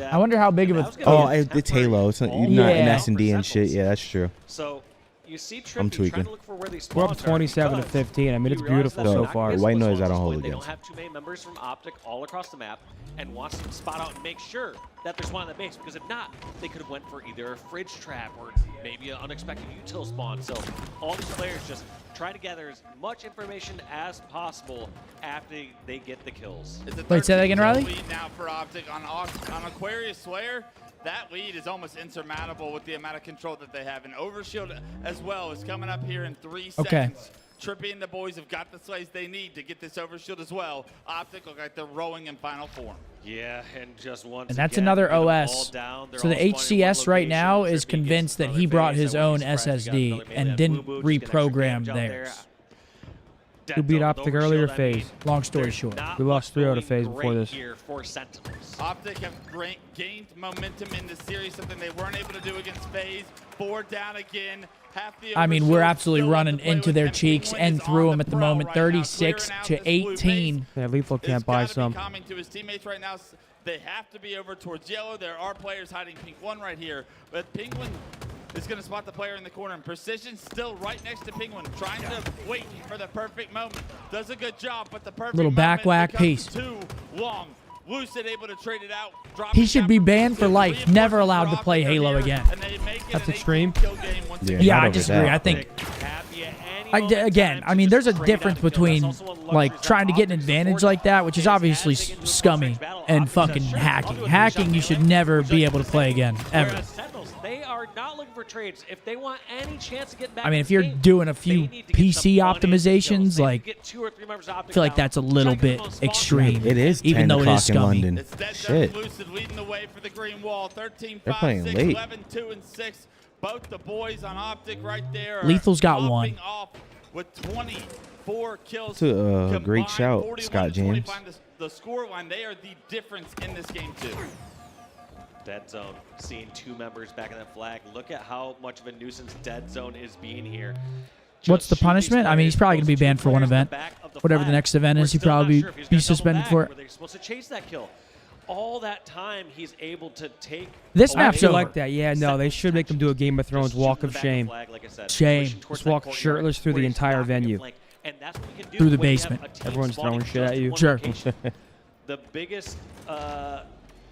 I wonder how big of a... Oh, it's Halo. It's not in S&D and shit. Yeah, that's true. So you see I'm tweaking. We're up 27-15. I mean, it's beautiful so far. The white noise I don't hold They don't against. have too many members from OpTic all across the map and wants to spot out and make sure that there's one on the base, because if not, they could have went for either a fridge trap or maybe an unexpected util spawn. So all these players just try to gather as much information as possible after they get the kills. Wait, say that again, Riley? Lead now for OpTic on Aquarius Slayer. That lead is almost insurmountable with the amount of control that they have. And Overshield as well is coming up here in 3 seconds. Trippy and the boys have got the slays they need to get this Overshield as well. OpTic look like they're rowing in final form. Yeah, and just once And that's another OS. So the HCS right now is convinced that he brought his own SSD and didn't reprogram theirs. Who beat OpTic earlier? FaZe. Long story short. We lost 3-0 to FaZe before this. OpTic have gained momentum in the series, something they weren't able to do against FaZe. 4 down again. I mean, we're absolutely running into their cheeks and through them at the moment. 36-18. Yeah, Lethal can't buy some. Coming to his teammates right now. They have to be over towards yellow. There are players hiding Pink 1 right here, but Penguin is going to spot the player in the corner. And Precision still right next to Penguin, trying to wait for the perfect moment. Does a good job, but the perfect little back whack piece. Too long. Lucid able to trade it out. He should be banned for life. Never allowed to play Halo again. That's extreme. Yeah, I disagree. I think. Again, I mean, there's a difference between like trying to get an advantage like that, which is obviously scummy, and fucking hacking. Hacking, you should never be able to play again, ever. They are not looking for trades. If they want any chance to get back, I mean, if you're doing a few PC optimizations, like, I feel like that's a little bit extreme. It is, even though it is scummy. London. Shit. Lucid leading the way for the green wall. 13, They're 5, playing 6, late. 11, 2, and 6. Both the boys on OpTic right there. Lethal's got one. Off with 24 kills. That's a great shout, Scott James. The score line, they are the difference in this game too. Dead Zone, seeing 2 members back in that flag. Look at how much of a nuisance Dead Zone is being here. What's the punishment? I mean, he's probably going to be banned for one event. Whatever the next event is, he'd probably be suspended for it. They're supposed to chase that kill. all that time he's able to take. This I map's feel over. like that. Yeah, no, they should make him do a Game of Thrones walk of shame. Shame. Just walk shirtless through the entire venue. And that's what you can do Through the when you have basement. a team Everyone's spawning throwing shit just at in you. one Sure. location. The biggest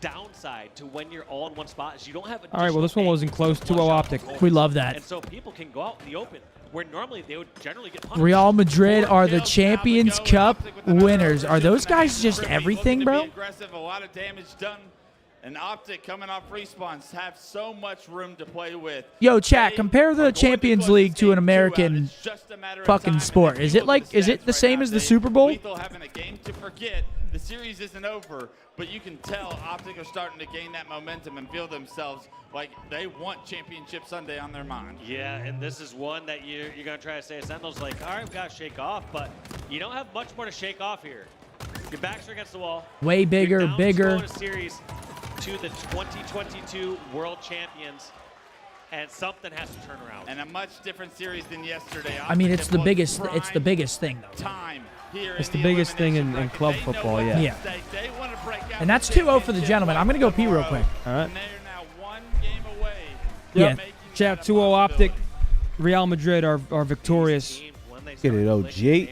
downside to when you're all in one spot is you don't have. All right, well, this one wasn't close. 2-0 OpTic. We love that. And so people can go out in the open where normally they would generally get punished. Real Madrid are the Champions Cup winners. Are those guys just everything, bro? Aggressive, a lot of damage done. And OpTic coming off respawns have so much room to play with. Yo, chat, compare the Champions League to an American fucking sport. Is it the same as the Super Bowl? Lethal having a game to forget. The series isn't over, but you can tell OpTic are starting to gain that momentum and feel themselves like they want Championship Sunday on their mind. Yeah, and this is one that you're going to try to say to Sentinels, like, all right, we've got to shake off, but you don't have much more to shake off here. Your backs are against the wall. Way bigger, You're down bigger. 2-0 in a series to the 2022 World Champions, and something has to turn around. And a much different series than yesterday. I mean, it's OpTic the was biggest. prime It's the biggest thing, though. time here It's in the biggest thing in club football, yeah. Yeah. They want to break out And that's 2-0 for the gentleman. I'm gonna go pee real quick. All right. And they're now one game away. Yeah. Chat 2-0 OpTic. Real Madrid are victorious. Get it, OG.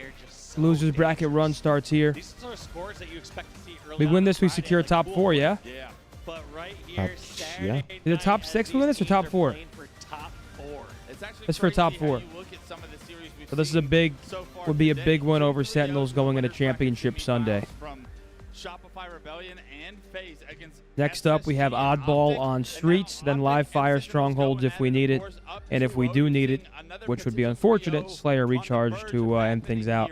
Losers bracket run starts here. These are scores that you expect to see early We on win in this, we Friday secure Night top Pool. 4, yeah? Yeah. But right here, Yeah. Is it top 6 we win this or top 4? Top 4. It's actually It's for top crazy how 4. you look at some of the series we've So this is a seen big, so far would be a today. big win over 3-0 Sentinels going into winners bracket Championship Sunday. From Shopify Rebellion and FaZe against Next up, we have SSG and Oddball OpTic. on Streets, then Live Fire Strongholds if we need it. And if we do need it, which would be unfortunate, Slayer Recharge to end things out.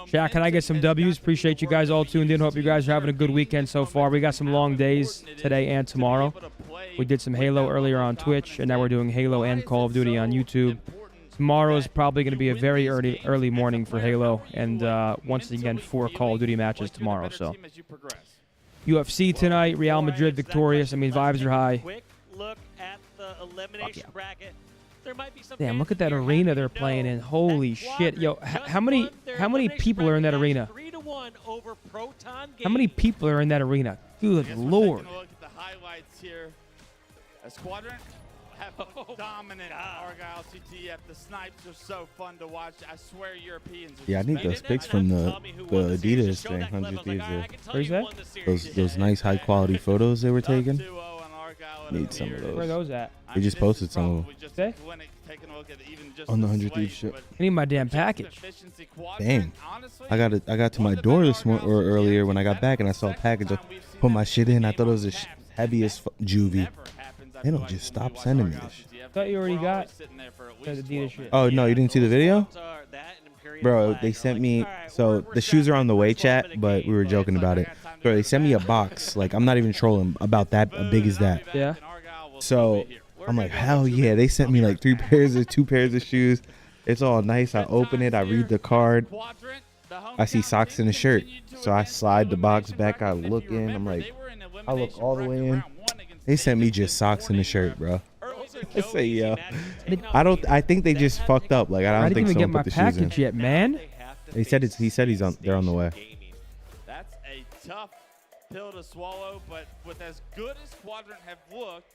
Shaq, can I get some W's? Appreciate you guys all tuned in. Hope you guys are having a good weekend so far. We got some long days today and tomorrow. We did some Halo earlier on Twitch, and now we're doing Halo and Call of Duty on YouTube. Tomorrow is probably going to be a very early morning for Halo, and once again, 4 Call of Duty matches tomorrow. So, UFC tonight, Real Madrid victorious. I mean, vibes are high. Quick look at the elimination bracket. There might be some Damn, look at that arena they're playing in. Holy shit. Yo, how many people are in that arena? 3-1 over Proton How many people are in that arena? Good lord. Taking a look at the highlights here. A squadron have looked dominant. Argyle CTF. The snipes are so fun to watch. I swear Europeans are Yeah, I need those pics from the Adidas thing, 100 Thieves. Where's that? Those nice high quality photos they were taking. Need some of those. Where are those at? They just posted some of them Okay. on the 100 Thieves shit. I need my damn package. Dang, I got to my door this morning or earlier when I got back and I saw a package. I put my shit in. I thought it was the heaviest juvie. They don't just stop sending me this shit. I thought you already got the Adidas shit. Oh no, you didn't see the video? Bro, they sent me, so the shoes are on the way, chat, but we were joking about it. Bro, they sent me a box, like, I'm not even trolling, about that big as that. Yeah. So I'm like, hell yeah, they sent me like 2 pairs of shoes. It's all nice. I open it, I read the card. I see socks and a shirt. So I slide the box back, I look in, I'm like, I look all the way in. They sent me just socks and a shirt, bro. I say, yo. I think they just fucked up. Like, I don't think someone put the shoes in. I didn't even get my package yet, man. He said they're on the way. That's a tough pill to swallow, but with as good as Quadrant have looked,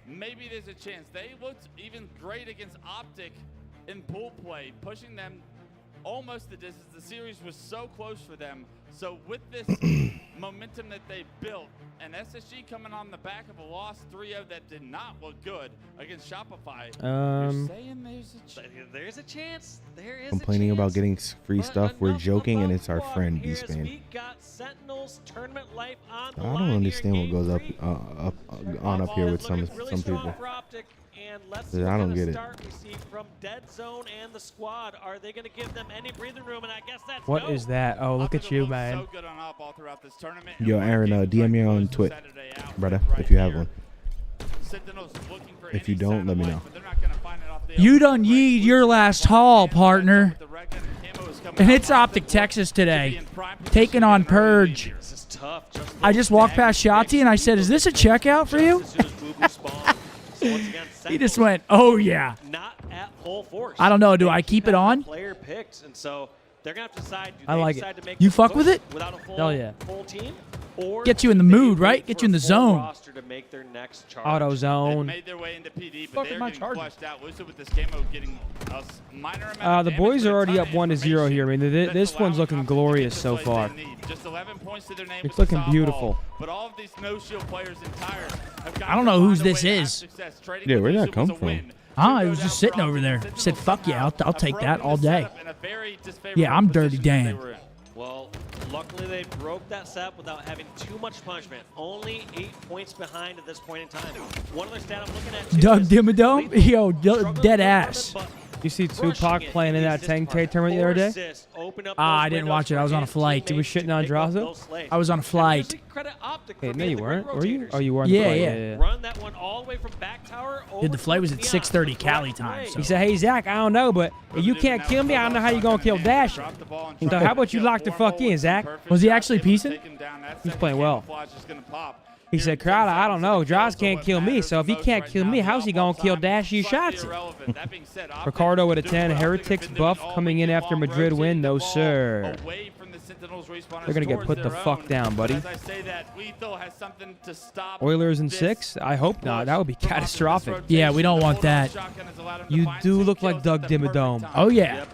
maybe there's a chance. They looked even great against OpTic in pool play, pushing them almost the distance. The series was so close for them. So with this momentum that they built, and SSG coming on the back of a loss 3-0 that did not look good against Shopify, you're saying there's a chance. There is Complaining about getting free stuff. We're joking, and it's our friend B-Span. We got Sentinels tournament life on the I don't line understand here. what goes up here with some people. And let's see I what don't kind of get it. start we see from Dead Zone and the squad. Are they going to give them any breathing room? And I guess that's What is that? Oh, look at you, man. so good on up all throughout this tournament. Yo, Aaron, DM me on Twitch, brother, if you have one. If you don't, let me know. You done yeed your last haul, partner. And it's OpTic Texas today, taking on Purge. I just walked past Shotzi and I said, "Is this a checkout for you?" He just went, "Oh yeah." Not at full force. I don't know. Do I keep it on? Player picked, and so They're going to have to decide, do I they like decide it. to make You the fuck with push it? Without a full, Hell yeah. full team? Or Get you in the do they mood, wait right? Get for you in the a full zone. roster to make their next charge? Auto They zone. made their way into PD, but Fucking they're my getting charger. flushed out. Lucid with this camo getting a minor amount The of boys damage, are but a already ton up of 1-0 here. I mean, this that's one's allowing looking Optic to glorious get the so plays far. they need. Just 11 points to their name It's with the looking foul beautiful. ball. But all of these no-shield players in Tires have got I don't to know whose find a this way to have is. success. Trading Yeah, with where'd that Lucid come was a from? win. Ah, Should it go was just down sitting for over there. Sentinels Said, fuck yeah, I'll have take that broken all the day. setup in a very Yeah, I'm disfavorable dirty position that they Dan. were in. Well, luckily they broke that set without having too much punishment. Only 8 points behind at this point in time. One other stat I'm looking at too Doug is Dimmadome? Lethal Yo, struggling dead with ass. but You see crushing Tupac it playing in the that assist 10K department. tournament the other 4 day? assists open up Ah, those I didn't windows watch it. I for was on a his flight. You were teammates shitting to on pick up Draza? those slays. I was on a And flight. usually credit OpTic for Hey, no, being you the weren't. great Were you? rotators. Oh, you were on Yeah, the flight. yeah. Run that one all the way from back tower over Dude, the flight was at towards 6:30 Neon. Cali time. He said, hey, Zach, I don't know, but if you can't kill me, I don't know how you going to kill Dash. So how about you lock the fuck in, Zach? Was he actually piecing? He's playing well. He said, Crowder, I don't know. Draws can't kill me, so if he can't kill me, how's he going to kill Dash? You shots. Ricardo with a 10. Heretics buff coming in after Madrid win. No, sir. They're going to get put the fuck down, buddy. Oilers in 6? I hope not. That would be catastrophic. Yeah, we don't want that. You do look like Doug Dimmadome. Oh, yeah.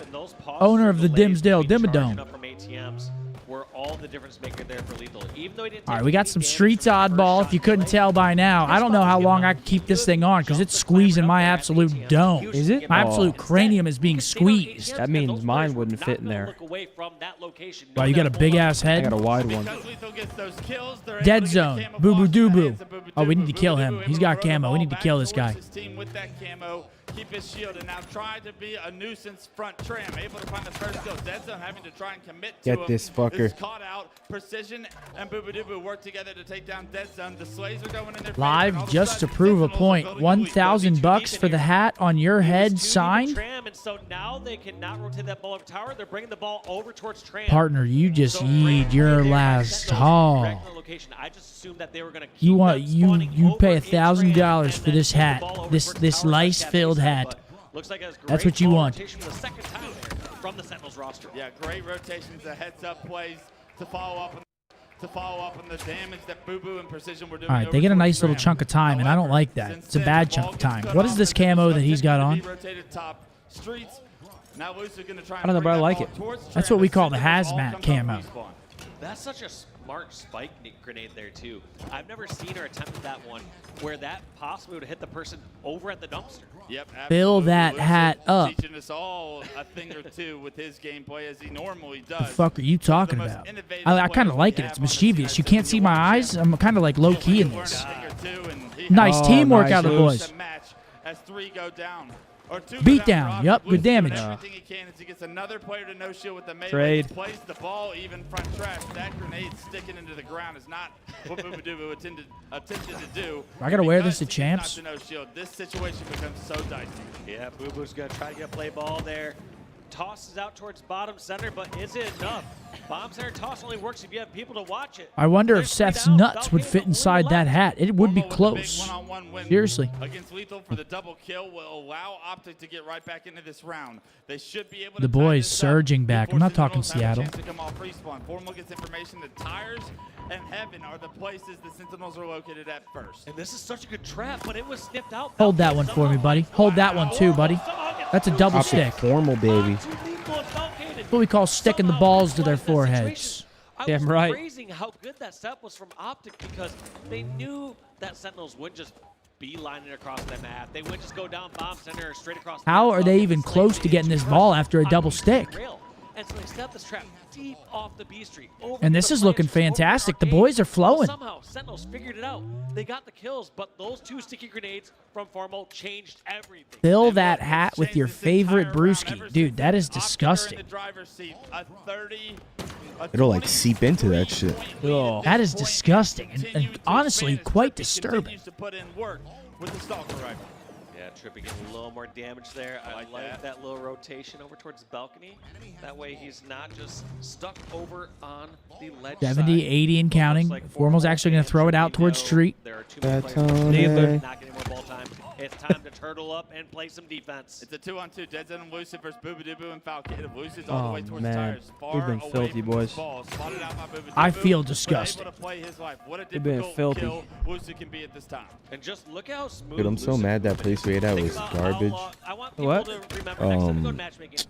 Owner of the Dimsdale Dimmadome. From ATMs were all the difference maker there for Lethal. Even though he didn't All right, take we got any some damage Streets from the first oddball. shot If you couldn't tell by now, I don't know how long I can keep this thing on because it's squeezing my absolute dome. Is it? My Oh. absolute cranium is being squeezed. That means mine wouldn't fit in there. Wow, you got a big ass I head. got a wide one. Dead zone. Boo boo doo boo. Oh, we need to kill him. He's got camo. We need to kill this guy. Keep his shield and now try to be a nuisance front tram. Able to find the first kill. Dead zone having to try and commit to Get him. this fucker. Is caught out. Precision and Boobadooboo work together to take down Dead Zone. The slays are going in their favor, and all Live of just to sudden, prove a Sentinels are point. building a weak $1,000 for the hat on your head signed. Tram, and so now they cannot rotate that ball over tower. They're bringing the ball over towards Tram. Partner, you just yeed your last haul. I just assumed that they were going to keep You want them spawning you pay over in Tram $1,000 and for then this move the hat, ball over this towards tower lice like filled Captain hat. But looks like it That's great what you ball want. rotation for the second time there from the Sentinels roster. Yeah, great rotations, the heads-up plays to follow up on the damage that Boo Boo and Precision were doing. All right, over they get a towards nice little Tram. chunk of time, and I don't like that. It's a bad chunk of time. What is this camo that he's got on? I don't know, but I like it. That's what we call the hazmat camo. That's such a smart spike grenade there, too. I've never seen or attempted that one where that possibly would hit the person over at the dumpster. Yep, Fill that absolutely. hat up. Teaching us all a thing or two with his gameplay as he normally does. The fuck are you talking about? I kind of like it. It's mischievous. You can't see my eyes. I'm kind of like low key in this. Nice Oh, teamwork nice out of the loose. boys. As 3 go down. Or 2 go Beat down. down. Rob Yup, Lucid good damage. does everything he can as he gets another player to no shield with the melee. Trade. Plays the ball even front trash. That grenade sticking into the ground is not what Boobadooboo attempted to do. I gotta wear this Because at he gets champs. knocked to no shield. This situation becomes so dicey. Yeah, Boo Boo's going to try to get a play ball there. Tosses out towards bottom center, but is it enough? Bottom center toss only works if you have people to watch it. I wonder if Seth's nuts would fit inside that hat. It would be close. Seriously. Against Lethal for the double kill will allow OpTic to get right back into this round. They should be able to The tie boys this up surging back. I'm before not talking Sentinels have a Seattle. chance to come off respawn. Formal gets information that Tires and Heaven are the places the Sentinels are located at first. And this is such a good trap, but it was snipped out. Hold that one for me, buddy. Hold that one too, buddy. That's a double stick. Formal, baby. That's what we call sticking the balls to their foreheads. Damn right. Praising how good that step was from OpTic because they knew that Sentinels wouldn't just beeline it across the map. They wouldn't just go down bomb center or straight across. How are they even close to getting this ball after a double stick? And so they set this trap deep off the B street. And this is looking fantastic. The boys are flowing. Somehow Sentinels figured it out. They got the kills, but those 2 sticky grenades from Formal changed everything. Fill that hat with your favorite brewski. Dude, that is disgusting. It'll like seep into that shit. Oh. That is disgusting and honestly quite disturbing. Yeah, Trippy getting a little more damage there. I like that little rotation over towards the balcony. That way he's not just stuck over on the ledge 70, 80 and counting. Formal's actually going to throw it out towards street. There are 2 more players not getting more ball time. It's time to turtle up and play some defense. It's a 2-on-2. Dead Zone and Lucid versus Boobadooboo and Falcon. Lucid's all the way towards man. tires. We've been filthy, boys. I feel disgusted. They've been filthy. Lucid can be at this time. And just look how smooth. Dude, I'm so mad that place we ate at was garbage. What?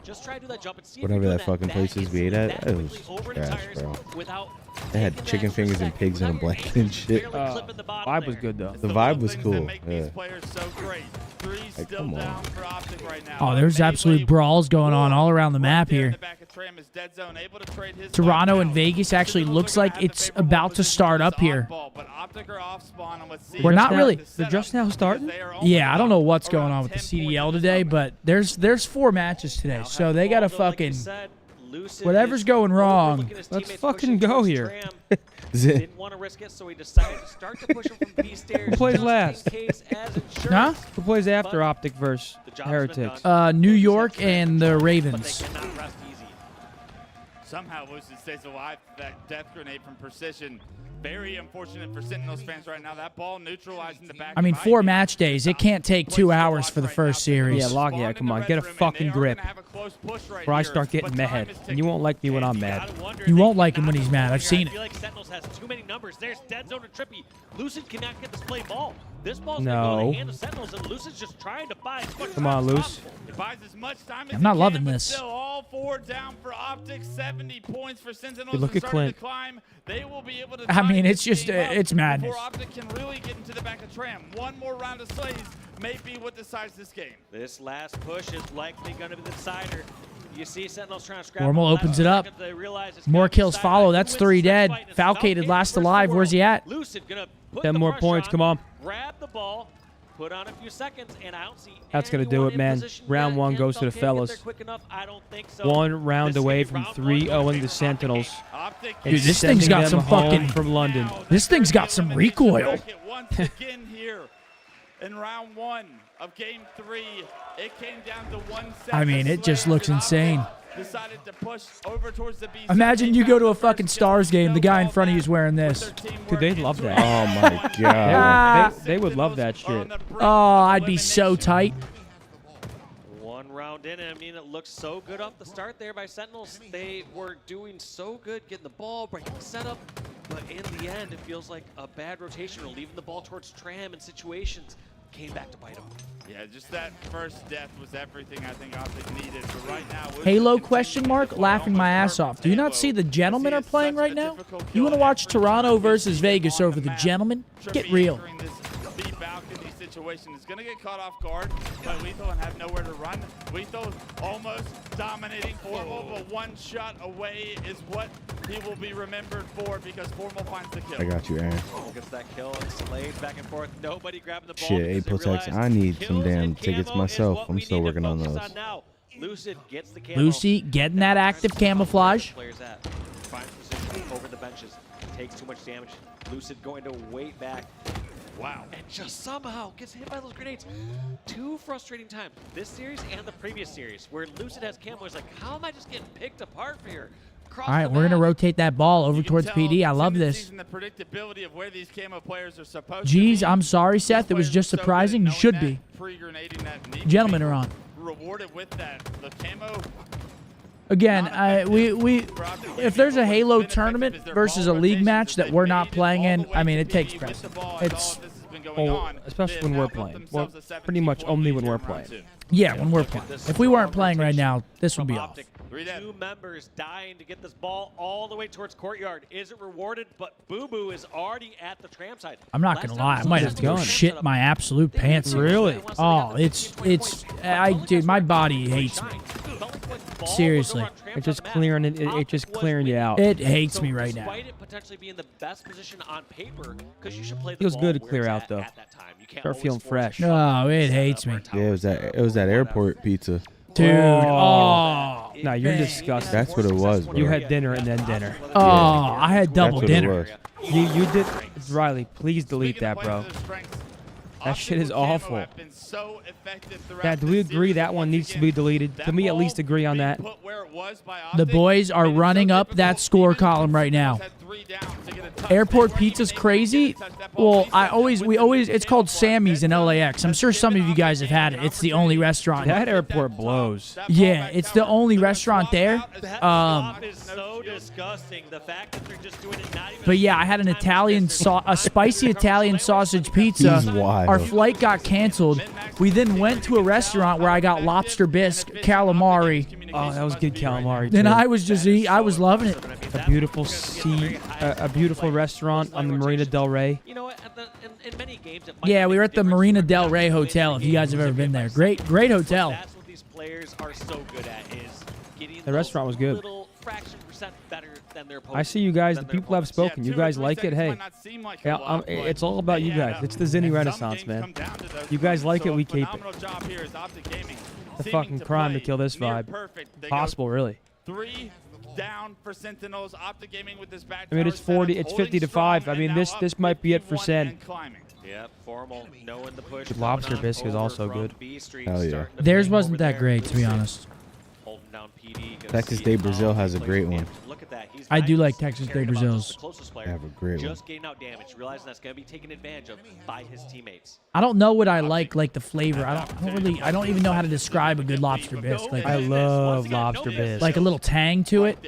Just try to do that jump and see Whatever that fucking place is we ate at, it was trash, bro. They had chicken fingers and pigs in a blanket and shit. Vibe was good though. The vibe was cool. Yeah. Like, come on. Oh, there's absolute brawls going on all around the map here. Toronto and Vegas actually looks like it's about to start up here. We're not really. They're just now starting? Yeah, I don't know what's going on with the CDL today, but there's 4 matches today, so they got to fucking... Whatever's going wrong. Let's fucking go here. Didn't want to risk it, so he decided to start to push him from B stairs. Who plays last? Huh? Who plays after OpTic versus Heretics? New York and the Ravens. Somehow Lucid stays alive. That death grenade from Precision. Very unfortunate for Sentinels fans right now. That ball neutralizing the back. I mean, 4 match days. It can't take 2 hours for the first series. Yeah, Logia, come on. Get a fucking grip. Before I start getting mad. And you won't like me when I'm mad. You won't like him when he's mad. I've seen I feel like Sentinels has too many numbers. There's Dead Zone and Trippy. Lucid cannot get this play ball. This ball's going to go in the hand of Sentinels, and Lucid's just trying to buy as much Come on, Luce. It buys as much time as I'm not loving but this. Still, all 4 down for OpTic. 70 points for Sentinels. Look at Clint. They will be able to I mean, it's just, it's madness. Before OpTic can really get into the back of Tram. One more round of slays may be what decides this game. This last push is likely going to be the decider. You see Sentinels trying to scrap. Formal opens it up. More kills follow. That's 3 dead. Falcated last alive. Where's he at? Lucid gonna put 10 more points. Come on. Grab the ball. Put on a few seconds, and I don't see That's going to do it, man. Round 1 goes to the fellas. So. 1 round away from 3-0ing the Sentinels. Dude, this thing's got some fucking... from London. This thing's got some recoil. Once again here in round 1 of game 3, it came down to 1 second. I mean, it just looks insane. Decided to push over towards the B. Imagine you go to a fucking Stars game, the guy in front of you is wearing this. Dude, they'd love that. Oh my god. They would love that shit. Oh, I'd be so tight. 1 round in, I mean, it looks so good off the start there by Sentinels. They were doing so good getting the ball, breaking the setup, but in the end, it feels like a bad rotation or leaving the ball towards Tram in situations. Came back to bite them. Yeah, just that first death was everything I think OpTic needed. But right now, Halo question mark, laughing my ass off. Do you not see the gentlemen are playing right now? You want to watch Toronto versus Vegas over the gentlemen? Get real. Situation is going to get caught off guard by Lethal and have nowhere to run. Lethal almost dominating Formal, but 1 shot away is what he will be remembered for because Formal finds the kill. I got you, Aaron. Gets that kill and Slade back and forth. Nobody grabbing the ball. Shit, Apotex, I need some damn tickets myself. I'm still working on those. Lucid gets the camo. Lucy getting that active camouflage. Players at. Finds position over the benches. Takes too much damage. Lucid going to wait back. Wow. And just somehow gets hit by those grenades. 2 frustrating times. This series and the previous series where Lucid has camo. It's like, how am I just getting picked apart here? All right, we're going to rotate that ball over towards PD. I love this. The predictability of where these camo players are supposed Jeez, I'm sorry, Seth. It was just surprising. You should be. Gentlemen are on. Rewarded with that. The camo. Again, if there's a Halo tournament versus a league match that we're not playing in, I mean, it takes precedence. It's especially when we're playing. Well, pretty much only when we're playing. Yeah, when we're playing. If we weren't playing right now, this would be off. 2 members dying to get this ball all the way towards courtyard. Is it rewarded? But Boo Boo is already at the Tram side. I'm not gonna lie, I might have to go shit my absolute pants. Really? Oh, dude, my body hates me. Seriously. It's just clearing it. It's just clearing you out. It hates me right now. Despite it potentially being the best position on paper, because you should play the Feels ball good to where clear it's out at though. that time. You can't Start feeling fresh. Oh, it hates me. Yeah, it was that airport pizza. Dude, oh. No, you're disgusting. That's what it was, bro. You had dinner and then dinner. Oh, I had double dinner. You did. Riley, please delete that, bro. That shit is awful. Yeah, do we agree that one needs to be deleted? Can we at least agree on that? The boys are running up that score column right now. Airport Pizza's crazy. Well, it's called Sammy's in LAX. I'm sure some of you guys have had it. It's the only restaurant. That airport blows. Yeah, it's the only restaurant there. Is so disgusting. The fact that they're just doing it not even. But yeah, I had an a spicy Italian sausage pizza. He's wild. Our flight got canceled. We then went to a restaurant where I got lobster bisque, calamari. Oh, that was good calamari. Then too. I was just I was loving it. A beautiful a beautiful restaurant on the Marina Del Rey. You know what? In many games, Yeah, we were at the Marina Del Rey Hotel. If you guys have ever been there, great hotel. That's what these players are so good at is getting The restaurant was good. little fraction percent better than their opponents. I see you guys. The people have spoken. You guys like it. Hey, yeah, it's all about you guys. It's the Zinni Renaissance, man. You guys like it, we keep it. It's a fucking crime to kill this vibe. Possible, really. 3 down for Sentinels. OpTic Gaming with this back. I mean, it's 50 to 5. I mean, this might be it for Sen. Yep, Formal knowing the push. The lobster bisque is also good. Hell yeah. Theirs wasn't that great, to be honest. Texas Day Brazil has a great one. Look at that. He's I do like Texas Day Brazil's. They have a great one. Just getting out damage, realizing that's going to be taken advantage of by his teammates. I don't know what I like the flavor. I don't even know how to describe a good lobster bisque. Like, I love lobster bisque. like a little tang to it.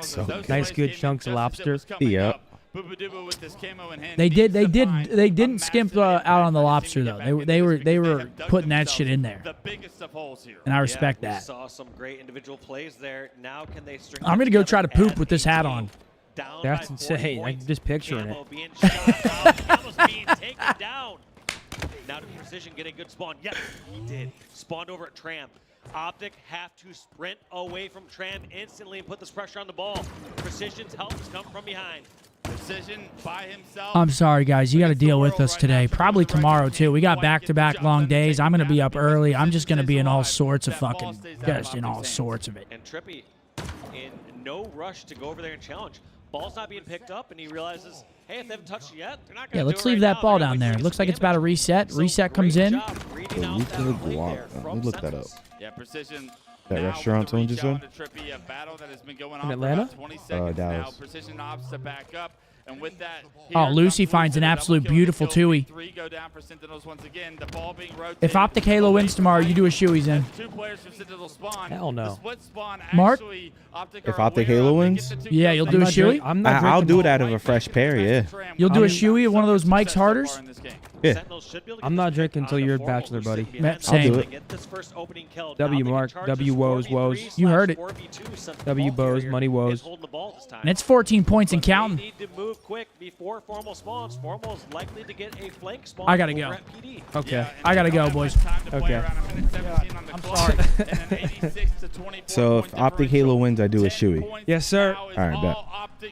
So Nice, good chunks of lobster. Yeah. They didn't skimp out on the lobster though. They were putting that shit in there. And I respect that. Saw some great individual plays there. Now can they string I'm gonna go try to poop with this hat on. That's insane. I'm just picturing it. being taken down. Now to Precision get a good spawn. Yes, he did. Spawned over at Tram. OpTic have to sprint away from Tram instantly and put this pressure on the ball. Precision's help has come from behind. Precision by himself. I'm sorry, guys. You got to deal with us today. Probably tomorrow, too. We got back-to-back long days. I'm going to be up early. I'm just going to be in all sorts of fucking, just in all sorts of it. And Trippy in no rush to go over there and challenge. Ball's not being picked up, and he realizes, hey, if they haven't touched it yet, they're not going to Yeah, let's leave that ball down there. It looks like it's about to reset. Reset comes in. Let me look that up. Yeah, Precision. That restaurant someone just said? Trippy, a battle that has been going In on Atlanta? for about 20 seconds Dallas. now. Precision opts to back up. And with that, Oh, Lucy finds an absolute beautiful Tui. 3 go down for Sentinels once again. The ball being rotated. If OpTic Halo wins tomorrow, you do a shoeys in. 2 players from Sentinel spawn. Hell no. The split spawn Mark? actually, OpTic If are OpTic aware Halo of. They wins? get the 2 Yeah, kills. you'll do a shoey? I'll do it out of a fresh pair, yeah. You'll do a shoey at one of those Mike's Harders? Yeah. I'm not drinking until you're a bachelor, buddy. Same. I'll do it. W Mark, W woes, woes. You heard it. W bows, money woes. And it's 14 points and counting. Need to move quick before Formal spawns. Formal is likely to get a flank spawn. I gotta go. over at PD. Okay. I gotta go, boys. Okay. I'm sorry. So if OpTic Halo wins, I do a shoey. Yes, sir. All right, bet.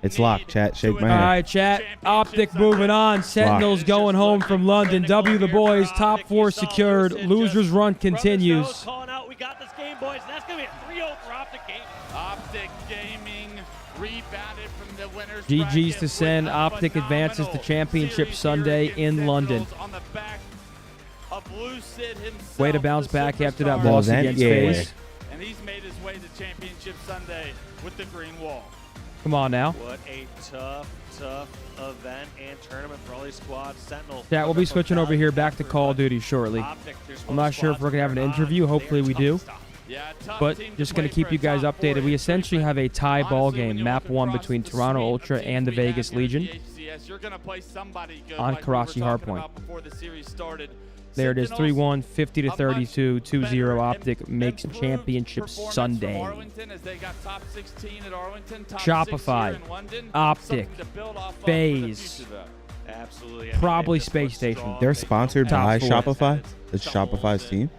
It's locked, chat. Shake my All hand. right, chat. OpTic moving on. Sentinels going home from London. W the boys. Top 4 secured. Losers run continues. Calling out, we got this game, boys. And that's going to be a 3-0 for OpTic Gaming. OpTic Gaming rebounded from the winners. GG's to Sen. OpTic advances to Championship Sunday in London. On the back of Lucid himself, Way to bounce back after that Well, loss then, against yeah. FaZe. and he's made his way to Championship Sunday with the green wall. Come on now. What a tough event and tournament for all these squads. Sentinel. Chat, we'll be switching over here back to Call of Duty shortly. I'm not sure if we're going to have an interview. Hopefully we do. But just going to keep you guys updated. We essentially have a tie ball game, map 1 between Toronto Ultra and the Vegas Legion on Karachi Hardpoint. There it is, 3-1, 50-32, 2-0. OpTic makes Championship Sunday. Shopify, OpTic, FaZe, Absolutely. probably Space Station. They're sponsored Top by 4. Shopify. It's Shopify's team.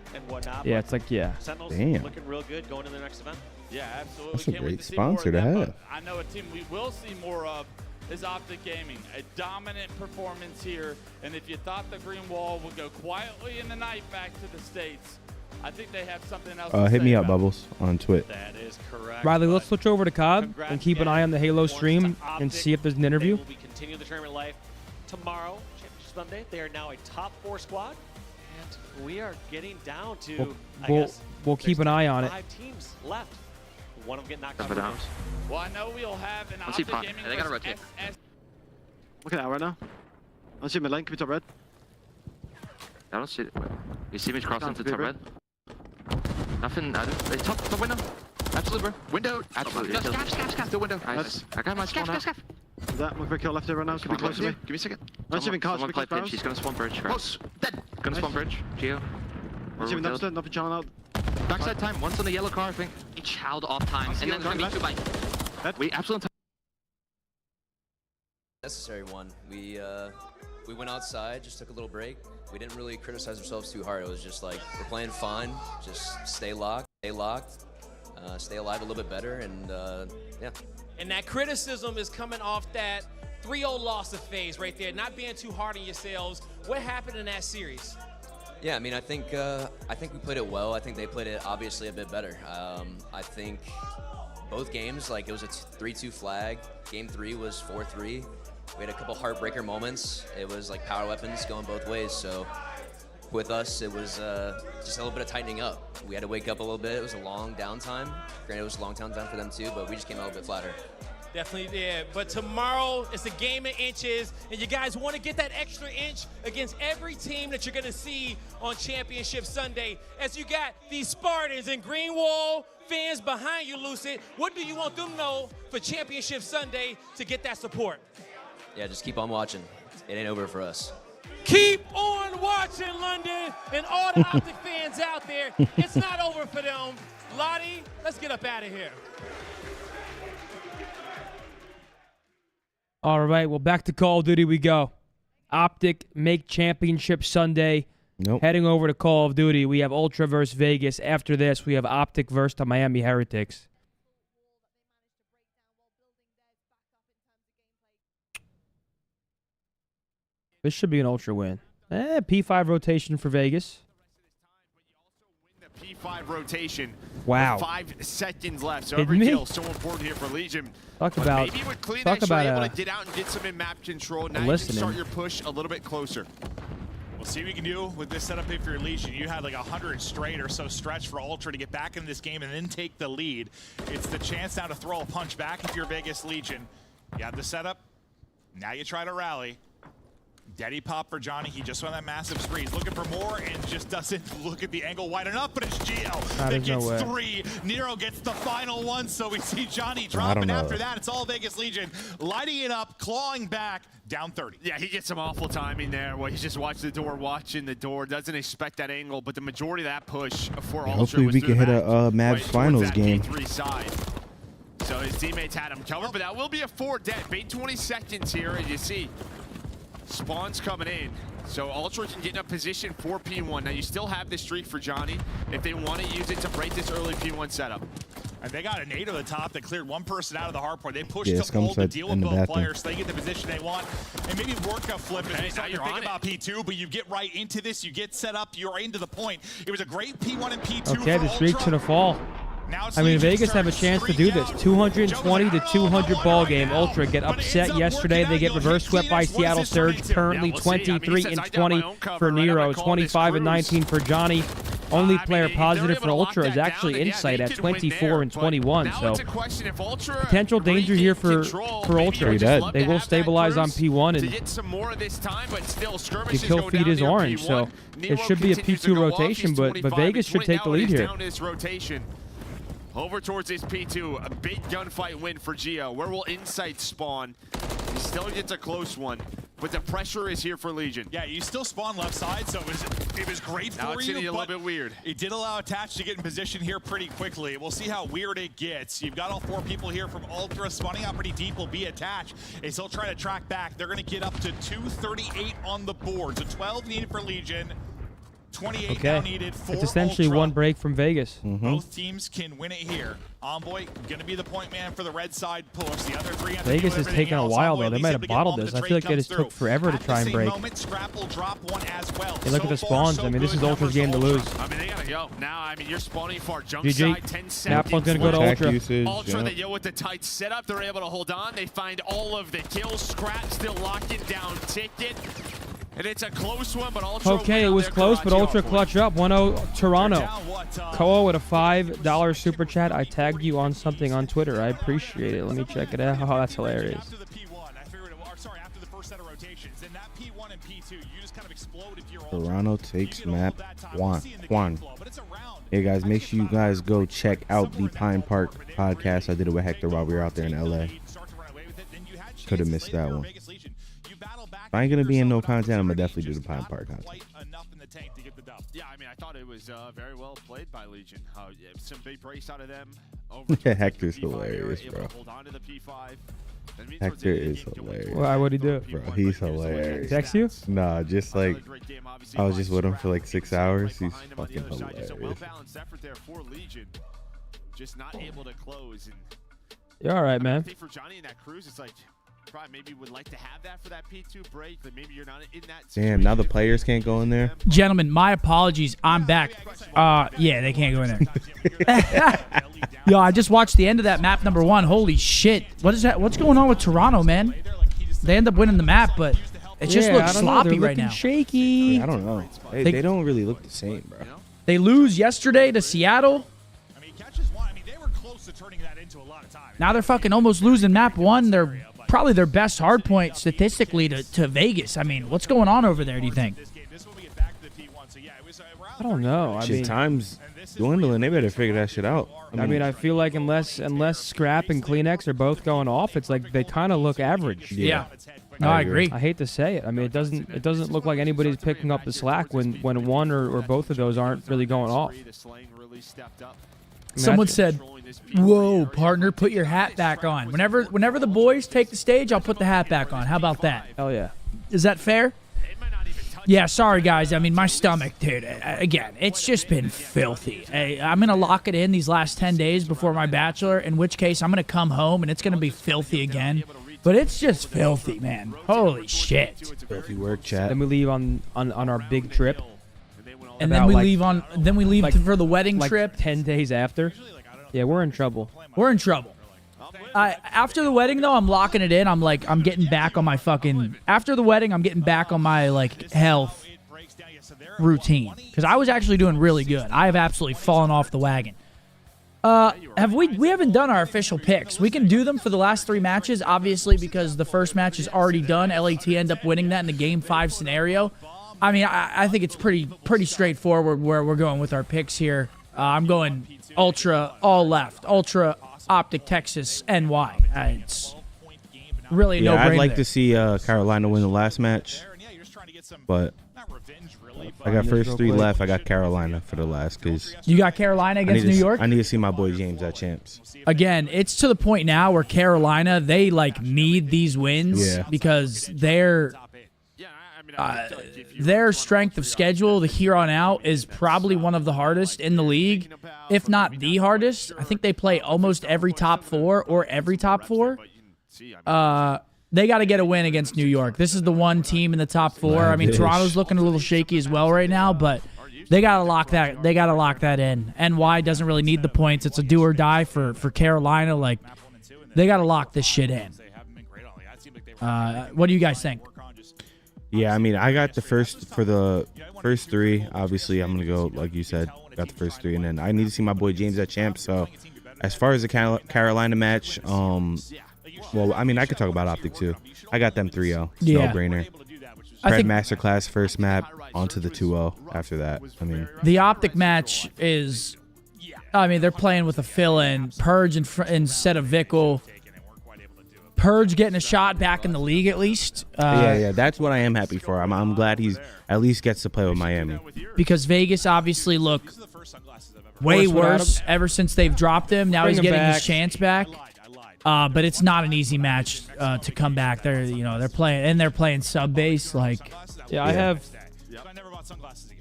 Yeah, it's like, yeah. Sentinels Damn. looking real good going to their next event. Yeah, absolutely. That's a Can't wait great to see more of sponsor to them, have. but I know a team we will see more of is OpTic Gaming. A dominant performance here. And if you thought the green wall would go quietly in the night back to the States, I think they have something else to Hit say me up, about it. Bubbles, on Twit. That is correct. Riley, let's switch over to COD and keep an eye on the Halo stream and see if there's an interview. They will be continuing the tournament life tomorrow. Sunday. They are now a top 4 squad, and we are getting down to, We'll keep an eye on it. 5 teams left. One of them getting knocked out. Well, I know we'll have an Let's see OpTic Gaming they gotta versus rotate. SS. Look at that right now. I don't see mid lane. Can we top red? I don't see it. You see me cross into top red? Nothing. I don't. They top window. Absolutely, bro. Window. Absolutely. Scaff. The window. Nice. I got my spawn out. Is that one quick kill left there right now? Could be close to me. Give me a second. I'm shooting cards. Someone play pinch. He's gonna spawn bridge. Close. Dead. Gonna spawn bridge. Geo. I'm shooting dumpster. Nothing channel out. Backside time. Once on the yellow car, I think. Each held off time. And then it's gonna be 2 by. We absolutely. Necessary one. We went outside, just took a little break. We didn't really criticize ourselves too hard. It was just like, we're playing fine, just stay locked, stay alive a little bit better, and yeah. And that criticism is coming off that 3-0 loss of FaZe right there, not being too hard on yourselves. What happened in that series? Yeah, I mean, I think we played it well. I think they played it obviously a bit better. I think both games, like, it was a 3-2 flag. Game 3 was 4-3. We had a couple heartbreaker moments. It was like power weapons going both ways. So with us, it was just a little bit of tightening up. We had to wake up a little bit. It was a long downtime. Granted, it was a long downtime for them too, but we just came out a little bit flatter. Definitely did. But tomorrow, it's a game of inches, and you guys want to get that extra inch against every team that you're going to see on Championship Sunday. As you got these Spartans and Greenwall fans behind you, Lucid, what do you want them to know for Championship Sunday to get that support? Yeah, just keep on watching. It ain't over for us. Keep on watching, London, and all the OpTic fans out there. It's not over for them. Lottie, let's get up out of here. All right, well, back to Call of Duty we go. OpTic make Championship Sunday. Nope. Heading over to Call of Duty, we have Ultra versus Vegas. After this, we have OpTic versus the Miami Heretics. This should be an Ultra win. P5 rotation for Vegas. P5 rotation. Wow. With 5 seconds left. So Kidding every me? kill so important here for Legion. Talk But about maybe with clean talk you're about able to get out and get some in-map control. Now you can listening. start your push a little bit closer. We'll see what we can do with this setup here for your Legion. You had like 100 straight or so stretch for Ultra to get back into this game and then take the lead. It's the chance now to throw a punch back if you're Vegas Legion. You have the setup. Now you try to rally. Daddy pop for Johnny. He just won that massive spree. He's looking for more and just doesn't look at the angle wide enough, but it's GL that gets no way. 3. Nero gets the final one, so we see Johnny drop, and after that, it's all Vegas Legion lighting it up, clawing back, down 30. Yeah, he gets some awful timing there where he's just watching the door, doesn't expect that angle, but the majority of that push for Ultra Hopefully was we through can hit the a Mavs Finals game. P3 side. So his teammates had him covered, but that will be a 4 dead. Bait 20 seconds here, and you see spawns coming in. So Ultra can get in a position for P1. Now you still have this streak for Johnny if they want to use it to break this early P1 setup. And they got a nade over the top that cleared one person out of the hardpoint. They pushed Yeah, to hold to deal with both bathroom. players so they get the position they want. And maybe work a flip as we start to think about P2, but you get right into this, you get set up, you're into the point. It was a great P1 and P2 Okay, for the streak's Ultra. gonna fall. I mean, Vegas have a chance to do this. 220 to 200 ball game. Ultra get upset yesterday. They get reverse swept by Seattle Surge. Currently 23 and 20 for Nero, 25 and 19 for Johnny. Only player positive for Ultra is actually Insight at 24 and 21. So potential danger here for Ultra. They will stabilize on P1 and the kill feed is orange. So it should be a P2 rotation, but Vegas should take the lead here. Over towards this P2, a big gunfight win for Geo. Where will Insight spawn? He still gets a close one, but the pressure is here for Legion. Yeah, you still spawn left side, so it was great for you. Now it's getting a little bit weird. It did allow Attach to get in position here pretty quickly. We'll see how weird it gets. You've got all 4 people here from Ultra. Spawning out pretty deep will be Attach. They still try to track back. They're going to get up to 238 on the board. So 12 needed for Legion. 28 now needed for It's essentially Ultra. one break from Vegas. Both teams can win it here. Envoy going to be the point man for the red side push. The other 3 Vegas has taken a while, though. They might have bottled this. I feel like they just took forever to try and break. Hey, look at the spawns. I mean, this is Ultra's game to lose. I mean, they gotta go. Now, I mean, you're spawning far. Jump GG. side, 10 seconds. That one's going to go to Ultra. Ultra, they go with the tight setup. They're able to hold on. They find all of the kills. Scrap still locking down Ticket. And it's a close one, but Ultra Okay, it was close, but Ultra clutch up. 1-0 Toronto. Koa with a $5 super chat. I tagged you on something on Twitter. I appreciate it. Let me check it out. Oh, that's hilarious. Toronto takes map Juan. Hey guys, make sure you guys go check out the Pine Park podcast. I did it with Hector while we were out there in LA. Could have missed that one. If I ain't gonna be in no content, I'm gonna definitely do the Pine Park content. Yeah, I mean, I thought it was very well played by Legion. Some big brace out of them. Hector's hilarious, bro. Hector is hilarious. Why? What'd he do? Bro, he's hilarious. Text you? Nah, just like I was just with him for like 6 hours. He's fucking hilarious. Well-balanced effort there for Legion. Just not able to close. And You're all right, man. I think for Johnny in that cruise, it's like probably maybe would like to have that for that P2 break, but maybe you're not in that. Damn, now the players can't go in there. Gentlemen, my apologies. I'm back. Yeah, they can't go in there. Yo, I just watched the end of that map number 1. Holy shit. What is that? What's going on with Toronto, man? They end up winning the map, but it just looks sloppy right now. Shaky. Yeah, I don't know. They don't really look the same, bro. They lose yesterday to Seattle. Now they're fucking almost losing map 1. They're probably their best hardpoint statistically to Vegas. I mean, what's going on over there, do you think? I don't know. I mean, time's dwindling. They better figure that shit out. I mean, I feel like unless Scrap and Kleenex are both going off, it's like they kind of look average. Yeah. No, I agree. I hate to say it. I mean, it doesn't look like anybody's picking up the slack when one or both of those aren't really going off. Someone said, "Whoa, partner, put your hat back on." Whenever the boys take the stage, I'll put the hat back on. How about that? Hell yeah. Is that fair? Yeah, sorry, guys. I mean, my stomach, dude, again, it's just been filthy. I'm going to lock it in these last 10 days before my bachelor, in which case I'm going to come home and it's going to be filthy again. But it's just filthy, man. Holy shit. Filthy work, chat. Then we leave on our big trip. And then we leave for the wedding trip 10 days after. Yeah, we're in trouble. We're in trouble. After the wedding, though, I'm locking it in. I'm getting back on my fucking... After the wedding, I'm getting back on my, health routine. Because I was actually doing really good. I have absolutely fallen off the wagon. We haven't done our official picks. We can do them for the last 3 matches, obviously, because the first match is already done. LAT end up winning that in the Game 5 scenario. I mean, I think it's pretty straightforward where we're going with our picks here. I'm going Ultra, all left. Ultra, OpTic, Texas, NY. It's really no brainer. I'd like to see Carolina win the last match, but I got first 3 left. I got Carolina for the last because you got Carolina against New York. I need to see my boy James at champs. Again, it's to the point now where Carolina they need these wins because their strength of schedule, the here on out, is probably one of the hardest in the league, if not the hardest. I think they play almost every top 4 or every top 4. They got to get a win against New York. This is the one team in the top 4. I mean, Toronto's looking a little shaky as well right now, but they got to lock that. They got to lock that in. NY doesn't really need the points. It's a do or die for Carolina. They got to lock this shit in. What do you guys think? Yeah, I mean, I got the first 3. Obviously, I'm gonna go like you said. Got the first 3, and then I need to see my boy James at champ. So, as far as the Carolina match, well, I mean, I could talk about OpTic too. I got them 3-0. No brainer. Pred Masterclass first map onto the 2-0 after that. I mean, the OpTic match is, I mean, they're playing with a fill-in Purge instead of Vickle. Purge getting a shot back in the league at least. Yeah, that's what I am happy for. I'm glad he's at least gets to play with Miami. Because Vegas obviously look way worse ever since they've dropped him. Now he's getting his chance back. But it's not an easy match to come back. They're playing sub base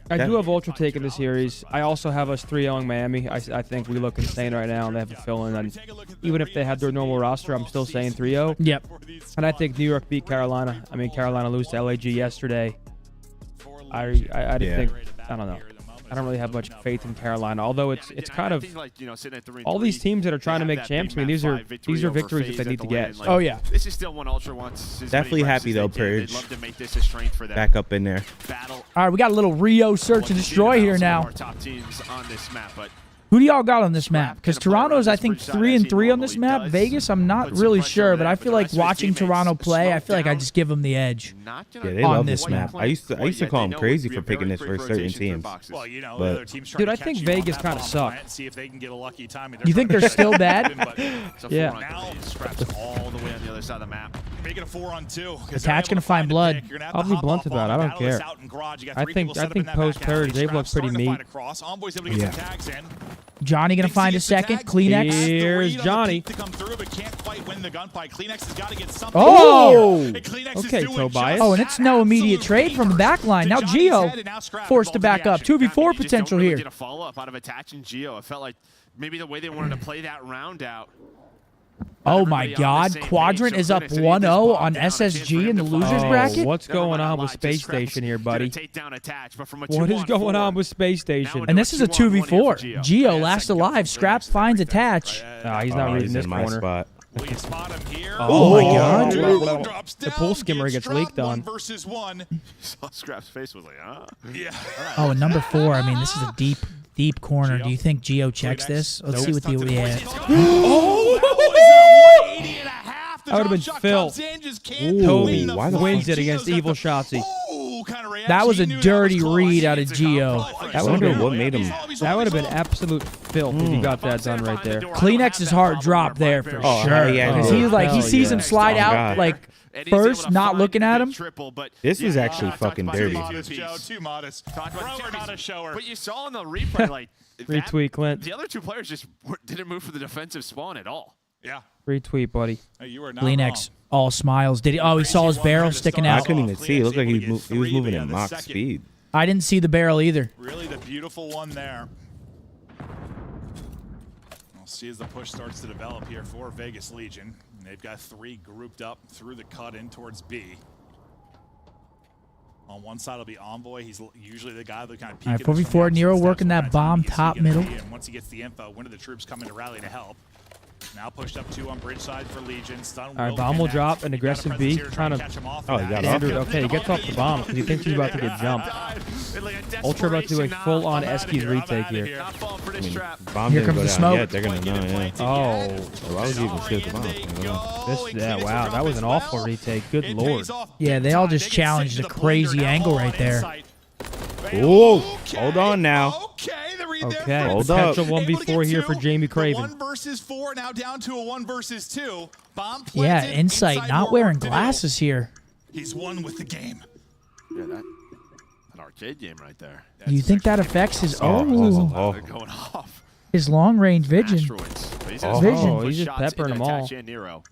I do have Ultra taking the series. I also have us 3-0ing Miami. I think we look insane right now, and they have a fill-in. And even if they had their normal roster, I'm still saying 3-0. Yep. And I think New York beat Carolina. I mean, Carolina lose to LAG yesterday. I don't know. I don't really have much faith in Carolina. Although it's kind of all these teams that are trying to make champs. I mean, these are victories that they need to get. Oh yeah. This is still one Ultra wants. Definitely happy though, Purge. They'd love to make this a strength for them. Back up in there. All right, we got a little Rio search and destroy here now. Top teams on this map, but Who do y'all got on this map? Because Toronto's, I think, 3-3 on this map. Vegas, I'm not really sure, but I feel like watching Toronto play, I feel like I just give them the edge. Yeah, they love this map. I used to call them crazy for picking this for certain teams. Well, you know, But- other teams trying Dude, to I think catch you on Vegas that kinda bomb suck. plant, see if they can get a lucky timing. You think they're still bad? Yeah. now scraps all the way on the other side of the map. Make it a 4-on-2. Attach gonna find blood. I'll be blunt about it. I don't care. I think post Purge they've looked pretty meat. Yeah. Johnny gonna find a second. Kleenex. Here's Johnny. Oh! Okay, Tobias. Oh, and it's no immediate trade from the back line. Now Gio forced to back up. 2v4 potential here. Get a follow-up out of attaching Gio. It felt like maybe the way they wanted to play that round out. Oh my God! Quadrant is up 1-0 on SSG in the losers bracket. What's going on with Space Station here, buddy? What is 2-on-4, going on with Space Station? And this is a 2v4. Gio last alive. Scrap finds attach. He's not reading this in my corner. spot. Oh my God! The pool skimmer gets leaked on. Scrap's face was like, Yeah. Oh, and number 4. I mean, this is a deep corner. Do you think Gio checks this? Let's see what the That would have been Phil. Toby wins it against Evil Shotzi. That was a dirty read out of Gio. That would have been absolute filth if you got that done right there. Kleenex's hard drop there for sure. yeah, Because he sees him slide out God. like first, not looking at him. This is actually fucking dirty. Too modest. Not a shower. But you saw in the replay, like Retweet, Clint. the other two players just didn't move for the defensive spawn at all. Yeah. Retweet, buddy. Hey, you are not Kleenex, all smiles. Did he? Oh, he saw his barrel sticking I out. couldn't even see. It looked like he was moving at mock speed. I didn't see the barrel either. Really the beautiful one there. We'll see as the push starts to develop here for Vegas Legion. They've got 3 grouped up through the cut in towards B. On one side will be Envoy. He's usually the guy that kind of All right, 4v4. Nero working that bomb top middle. And once he gets the info, when do the troops come in to rally to help? Now pushed up 2 on bridge side for Legion. Stun All right, bomb will drop. An aggressive B. Trying to. Oh, he got Standard. Okay, he gets off the bomb because he thinks he's about to get jumped. Ultra about to do a full-on Eskies retake here. I mean, bomb Here didn't comes go the down smoke. yet. They're gonna know. Yeah. Oh, Why would you even shoot the bomb? I don't know. yeah, wow, that was an awful retake. Good lord. Yeah, they all just challenged a crazy angle right there. Oh, hold on now. Okay, Hold potential up. 1v4 here for Jamie Craven. 1 versus 4, now down to a 1 versus 2. Bomb Yeah, planted Insight inside not your wearing Octadale. glasses here. He's won with the game. Yeah, that an arcade game right there. Do you think that affects his They're going off. his long range vision? Asteroids. But he's Vision. He's just peppering them all. Nero.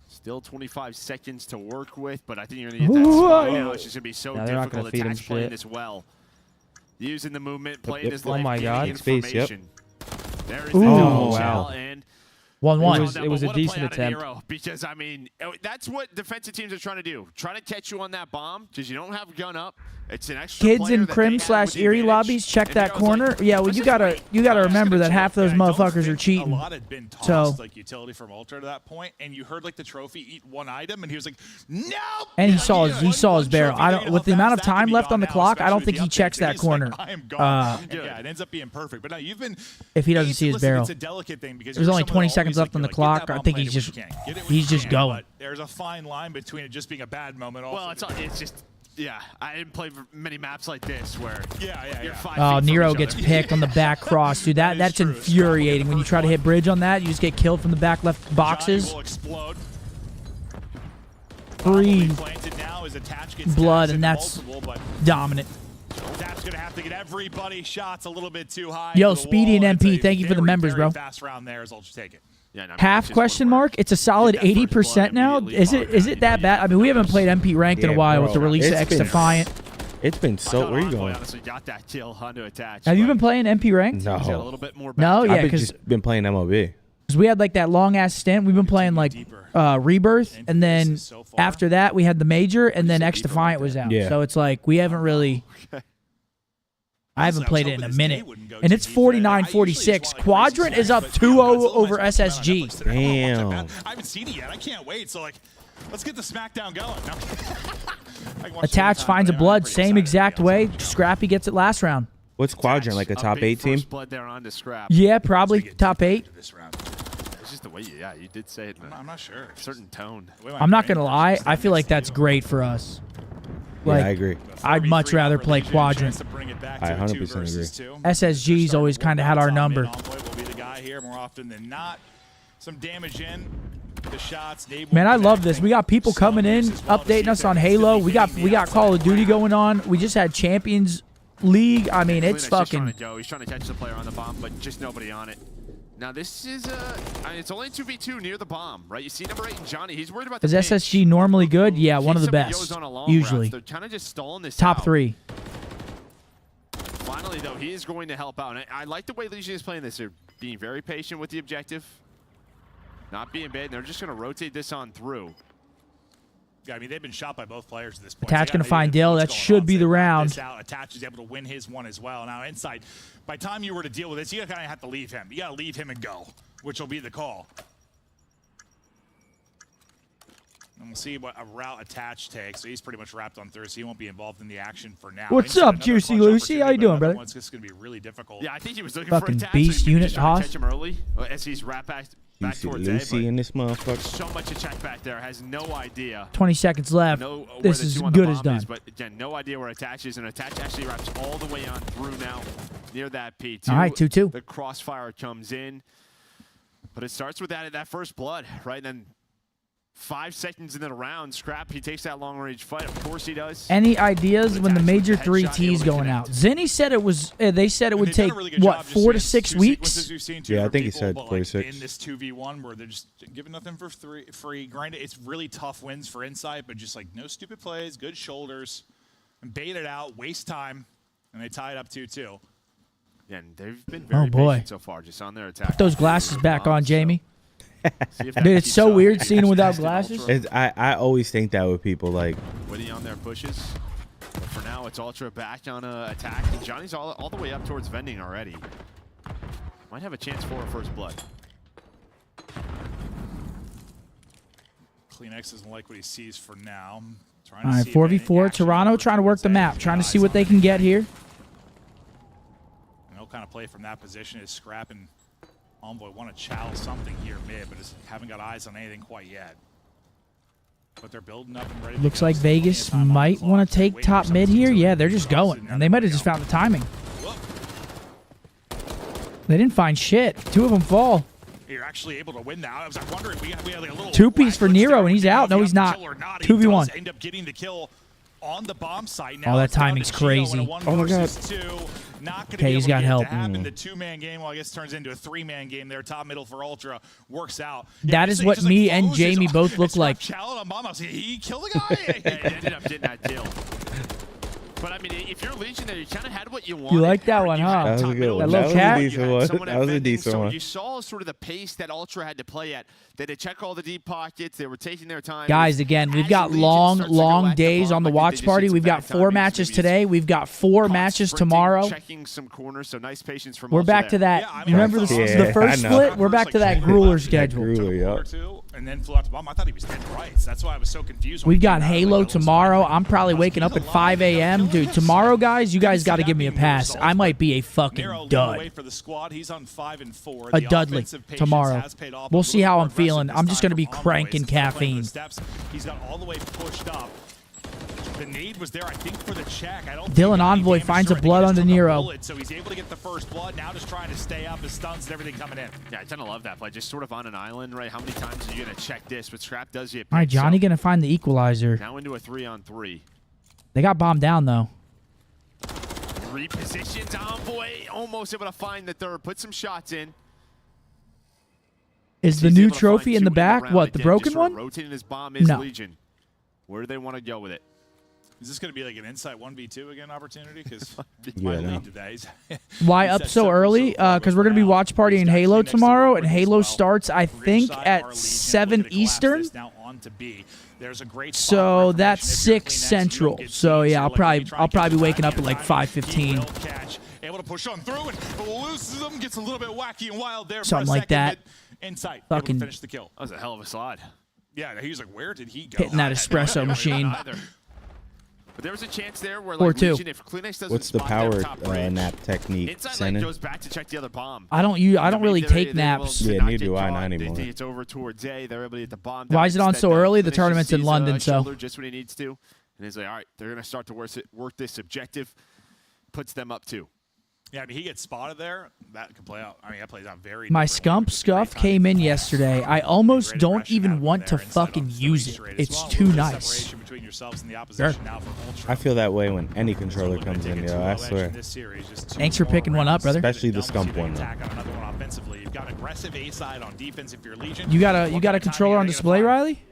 Still 25 seconds to work with, but I think you're going to get that spot now. It's just going to be so Yeah, they're not difficult gonna feed him attach playing shit. this well. Using the movement, playing his Oh life, my gaining God. Space, yep. information. There is Ooh. the Oh, shell, wow. and 1-1. It was a what play decent out of attempt. Nero, because, I mean, that's what defensive teams are trying to do. Trying to catch you on that bomb because you don't have gun up. It's an extra Kids player in that they Crim have /Erie with the advantage. lobbies, check And that Nero's like, corner. Yeah, well, you gotta remember that half those motherfuckers are A cheating. lot had been tossed, So, like utility from Ultra to that point, and you heard like the trophy eat 1 item, and he was like, "No!" and he saw his barrel. I don't. With the amount of time left on the clock, I don't think he checks that corner. I am gone. Yeah, it ends up being perfect. But no, you've been. If he doesn't see his listen, barrel. it's a delicate thing because There's you're only someone 20 that seconds always, left on the like, clock. get that I bomb think planted he's when you can. Get it when he's you just can, going. but there's a fine line between it just being a bad moment. Also. Well, it's just, yeah, I didn't play many maps like this where you're 5 feet Oh, from Nero each gets other. picked on the back cross, dude. That's infuriating. When you try to hit bridge on that, you just get killed from the back left boxes. Free blood, and that's dominant. That's gonna have to get everybody shots a little bit too high. Yo, to the Speedy and wall. It's MP, a thank you for the very, members, very bro. Fast round there as Ultra take it. Yeah, no, I mean, Half question mark? It's a solid 80% now. Is it that bad? I mean, we haven't played MP ranked in a while with the release of X Defiant. It's been so. Where are you going? Honestly, got that kill onto attach. Have you been playing MP ranked? No. A little bit more No, yeah, I've because just been playing MLB. we had like that long ass stint. We've been playing like Rebirth, and then after that we had the Major, and then X Defiant was out. Yeah. So it's like we haven't really I haven't played it in a minute. And it's 49-46. Quadrant is up 2-0 over SSG. Damn. I haven't seen it yet. I can't wait. So, like, let's get the SmackDown going. Attach finds a blood. Same exact way. Scrappy gets it last round. What's Quadrant, like a top 8 team? Blood there on to Scrap. Yeah, probably top 8. It's just the way you did say it in I'm not sure. a certain tone. I'm not going to lie. I feel like that's great for us. Like, Yeah, I agree. I'd much rather play Quadrant. I 100% agree. SSG's always kind of had our number. Will be the guy here more often than not. Some damage in the shots. Man, I love this. We got people coming in, updating us on Halo. We got Call of Duty going on. We just had Champions League. I mean, it's fucking. He's trying to catch the player on the bomb, but just nobody on it. Now this is I mean, it's only 2v2 near the bomb, right? You see number 8 and Johnny. He's worried about the Is SSG normally good? Yeah, one of the best. Usually. They're kind of just stalling this Top out. 3. Finally, though, he is going to help out. And I like the way Legion is playing this. They're being very patient with the objective, not being bad. And they're just going to rotate this on through. Yeah, I mean, they've been shot by both players at this point. Attach going to find Dale. That should be the round. Attach is able to win his one as well. Now, inside, by the time you were to deal with this, you kind of have to leave him. You got to leave him and go, which will be the call. And we'll see what a route Attach takes. So he's pretty much wrapped on third, so he won't be involved in the action for now. What's up, Juicy Lucy? How you doing, brother? It's just going to be really difficult. Yeah, I think he was looking Fucking for Attach. beast so unit, trying to Haas. catch him early as he's wrapped back towards Lucy in this motherfucker. So much to check back there. Has no idea. 20 seconds left. This is good as done. But again, no idea where Attach is, and Attach actually wraps all the way on through now near that P2. All right, 2-2. The crossfire comes in, but it starts with that first blood, right? And then 5 seconds into the round, Scrap, he takes that long-range fight. Of course he does. Any ideas when the major 3 T's going out? Zinni said it was. They said it would take what 4 to 6 weeks. Yeah, I think he said 4 to 6. In this 2v1 where they're just giving nothing for free, grind it. It's really tough wins for Insight, but just like no stupid plays, good shoulders, and bait it out, waste time, and they tie it up 2-2. Yeah, and they've been very patient so far, just on their attack. Put those glasses back on, Jamie. Dude, it's so weird seeing him without glasses. I always think that with people, like. Witty on their pushes. But for now, it's Ultra back on attack. And Johnny's all the way up towards vending already. Might have a chance for a first blood. Kleenex doesn't like what he sees for now. All right, 4v4. Toronto trying to work the map, trying to see what they can get here. And they'll kind of play from that position as Scrap and Envoy want to chow something here mid, but just haven't got eyes on anything quite yet. But they're building up and ready. Looks like Vegas might want to take top mid here. Yeah, they're just going. And they might have just found the timing. They didn't find shit. 2 of them fall. You're actually able to win now. I was wondering, we had like a little 2-piece for Nero, and he's out. No, he's not. 2v1. End up getting the kill on the bomb site. Oh, that timing's crazy. Oh my god. Okay, he's got help. The 2-man game, well, I guess turns into a 3-man game there. Top middle for Ultra works out. That is what me and Jamie both look like. He killed the guy. He ended up getting that kill. But I mean, if you're Legion there, you kind of had what you wanted. You like that one, huh? That was a good one. That little cat? That was a decent one. You saw sort of the pace that Ultra had to play at. They had to check all the deep pockets. They were taking their time. Guys, again, we've got long days on the watch party. We've got 4 matches today. We've got 4 matches tomorrow. Checking some corners, so nice patience from We're back to that. Remember the first split? We're back to that grueler schedule. And then flew out to bomb. I thought he was dead right. That's why I was so confused. We've got Halo tomorrow. I'm probably waking up at 5 a.m. Dude, tomorrow, guys, you guys got to give me a pass. I might be a fucking dud. A Dudley tomorrow. We'll see how I'm feeling. I'm just going to be cranking caffeine. He's got all the way pushed up. The nade was there, I think, for the check. Dylan Envoy finds a blood on De Niro. So he's able to get the first blood. Now just trying to stay up his stuns and everything coming in. Yeah, I tend to love that play. Just sort of on an island, right? How many times are you going to check this? But Scrap does you. All right, Johnny going to find the equalizer. Now into a 3-on-3. They got bombed down, though. Repositions. Envoy almost able to find the third. Put some shots in. Is the new trophy in the back? What, the broken one? Rotating his bomb is No. Legion. Where do they want to go with it? Is this going to be like an Insight 1v2 again opportunity? Because Why up so early? Because we're going to be watch partying Halo tomorrow, and Halo starts, I think, at 7 Eastern. So that's 6 Central. So yeah, I'll probably be waking up at like 5:15. able to push on through and loses them. Gets a little bit wacky and wild there. Something for a like second, that. but Insight able Fucking to finish the kill. That was a hell of a slide. Yeah, he was like, where did he go? Hitting that espresso machine. But there was a chance there where, Or like, two. Legion, if Kleenex doesn't What's the spot power them top bridge, nap technique? Insight like, goes back to check the other bomb. I don't really take naps. Yeah, neither do I, not They anymore. think it's over towards A. They're able to get the bomb. Why is it on so early? The tournament's in London, so. Just when he needs to. And he's like, all right, they're going to start to work this objective. Puts them up 2. Yeah, I mean, he gets spotted there. That could play out. I mean, that plays out very My differently. scump scuff came in yesterday. I almost don't even want to fucking use it. It's too nice. Sure. I feel that way when any controller comes in, yo. I swear. Thanks for picking one up, brother. Especially the scump one. Though. You've got aggressive A side on defense if you're Legion. You got a controller on display, Riley?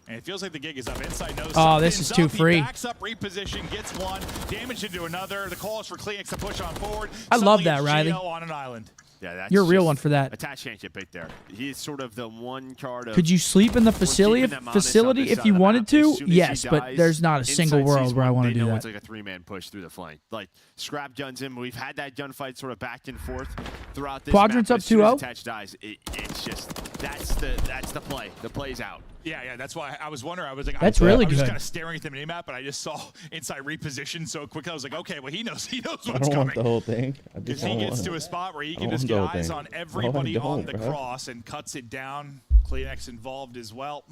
And it feels like the gig is up. Inside knows Oh, this is too free. He backs up, reposition, gets one, damage into another. The call is for Kleenex to push on forward. I love Suddenly that, it's Riley. Gio on an island. Yeah, that's You're a real just one for that. Attached championship pick there. He's sort of the one card of. Could you sleep in the facility if you wanted to? Yes, but there's not a single world where I want to do that. It's like a 3-man push through the flank. Like, Scrap guns in. We've had that gunfight sort of back and forth throughout this Quadrant's map. up As soon 2-0? as Attached dies, it's just that's the play. The play's out. Yeah, that's why I was wondering. I was like, That's I really was just good. kind of staring at the minimap, but I just saw Inside reposition so quick. I was like, okay, well, he knows what's I don't coming. want the whole thing. I Because just he don't gets want to it. a spot where he I can just want the get whole eyes thing. on everybody No, I on don't, the bro. cross and cuts it down. Kleenex involved as well.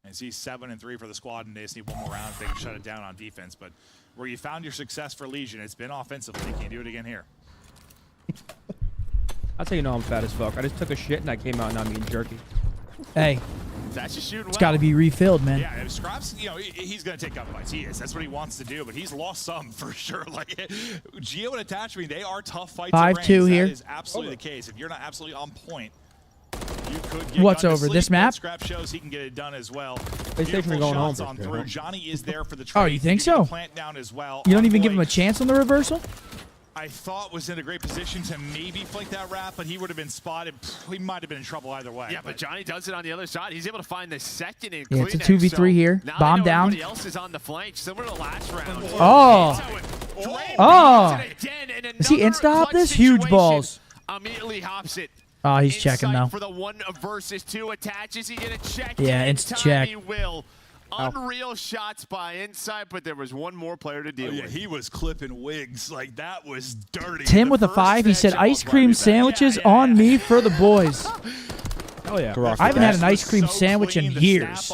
And see 7-3 for the squad, and they just need one more round if they can shut it down on defense. But where you found your success for Legion, it's been offensively. Can you do it again here? That's how you know I'm fat as fuck. I just took a shit and I came out and I'm eating jerky. Hey, That's just shooting. it's got to be refilled, man. Yeah, if Scraps, he's going to take up fights. He is. That's what he wants to do, but he's lost some for sure. Like, Gio and Attachment, they are tough fights. 5-2 here. That is absolutely the case. If you're not absolutely on point, you could get What's gone to over, sleep, this but map? Scrap shows he can get it done as well. PlayStation are going home. On through. Johnny is there for the Oh, trade. you think can so? Plant down as well. You don't even give him a chance on the reversal? I thought was in a great position to maybe flank that wrap, but he would have been spotted. He might have been in trouble either way. Yeah, but Johnny does it on the other side. He's able to find the second in Yeah, it's a Kleenex, 2v3 here. now Bomb they know down. Everybody else is on the flank, similar to last round. Oh. Oh. Is he insta-hop this? Huge balls. Immediately hops it. Oh, he's checking, though. For the 1 versus 2 attaches, he gonna check. Yeah, in insta time check. He will. Unreal shots by Insight, but there was one more player to deal with. He was clipping wigs. Like, that was dirty. Tim with a 5. He said, ice cream sandwiches on me for the boys. Oh, yeah. I haven't had an ice cream sandwich in years.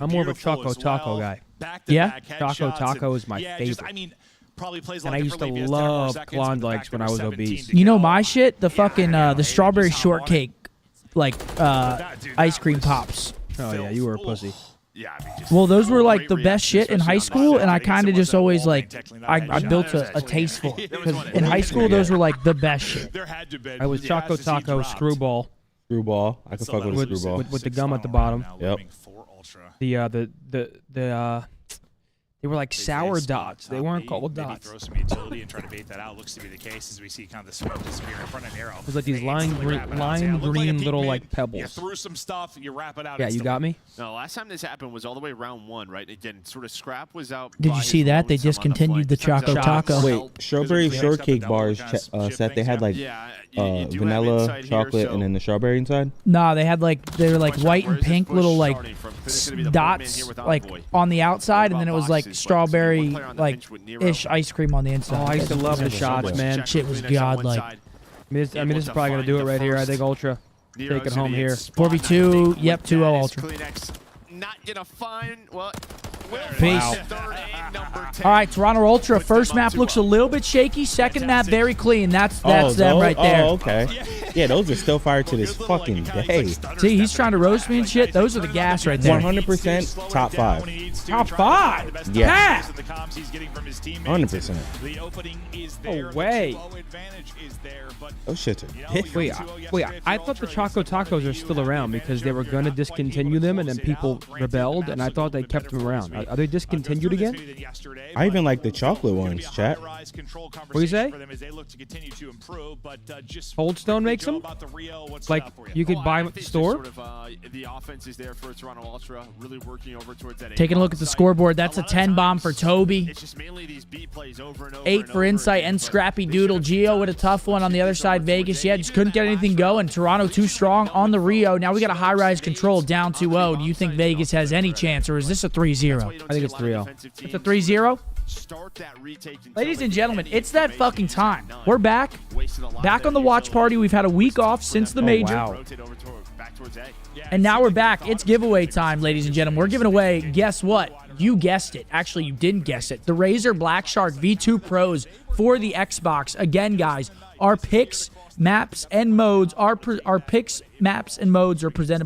I'm more of a Choco Taco guy. Yeah? Choco Taco is my favorite. I mean, probably plays And I used to love Klondikes when I was obese. You know my shit? The fucking, the strawberry shortcake, like, ice cream pops. Oh, yeah, you were a pussy. Yeah, I mean, Well, those were like the best shit in high school, and I kind of just always like, I built a taste for it. Because in high school, those were like the best shit. I was Choco Taco Screwball. Screwball. I could fuck with a screwball. With the gum at the bottom. Yep. They were like sour dots. They weren't called dots. Throw some utility and try to bait that out. Looks to be the case as we see kind of the smoke disappear in front of Nero. It was like these lime green little like pebbles. You threw some stuff, you wrap it out. Yeah, you got me? No, last time this happened was all the way round 1, right? Again, sort of Scrap was out. Did you see that? They discontinued the Choco Taco. Wait, strawberry shortcake bars, Seth, they had like vanilla, chocolate, and then the strawberry inside? Nah, they had like, they were like white and pink little like dots like on the outside, and then it was like strawberry like ish ice cream on the inside. Oh, I used to love the shots, man. Shit was godlike. I mean, this is probably going to do it right here. I think Ultra. Take it home here. 4v2, yep, 2-0 Ultra. Not gonna find Peace. All right, Toronto Ultra. First map looks a little bit shaky. Second map very clean. That's them right there. Oh, okay. Yeah, those are still fired to this fucking day. See, he's trying to roast me and shit. Those are the gas right there. 100% top 5. Top 5? Yeah. 100%. The opening is there. No way. Those shits are different. Wait, I thought the Choco Tacos are still around because they were going to discontinue them and then people rebelled, and I thought they kept them around. Are they discontinued again? I even like the chocolate ones, chat. What do you say? Cold Stone makes them? Like, you could buy them at the store? The offense is there for Toronto Ultra, really working over towards that. Taking a look at the scoreboard, that's a 10 bomb for Toby. It's just mainly these beat plays over and over. 8 for Insight and Scrappy Doodle. Geo with a tough one on the other side. Vegas, yeah, just couldn't get anything going. Toronto too strong on the Rio. Now we got a high-rise control down 2-0. Do you think Vegas has any chance, or is this a 3-0? I think it's 3-0. It's a 3-0? Ladies and gentlemen, it's that fucking time. We're back. Back on the watch party. We've had a week off since the major. Wow. And now we're back. It's giveaway time, ladies and gentlemen. We're giving away, guess what? You guessed it. Actually, you didn't guess it. The Razer Black Shark V2 Pros for the Xbox. Again, guys, our picks, maps, and modes are presented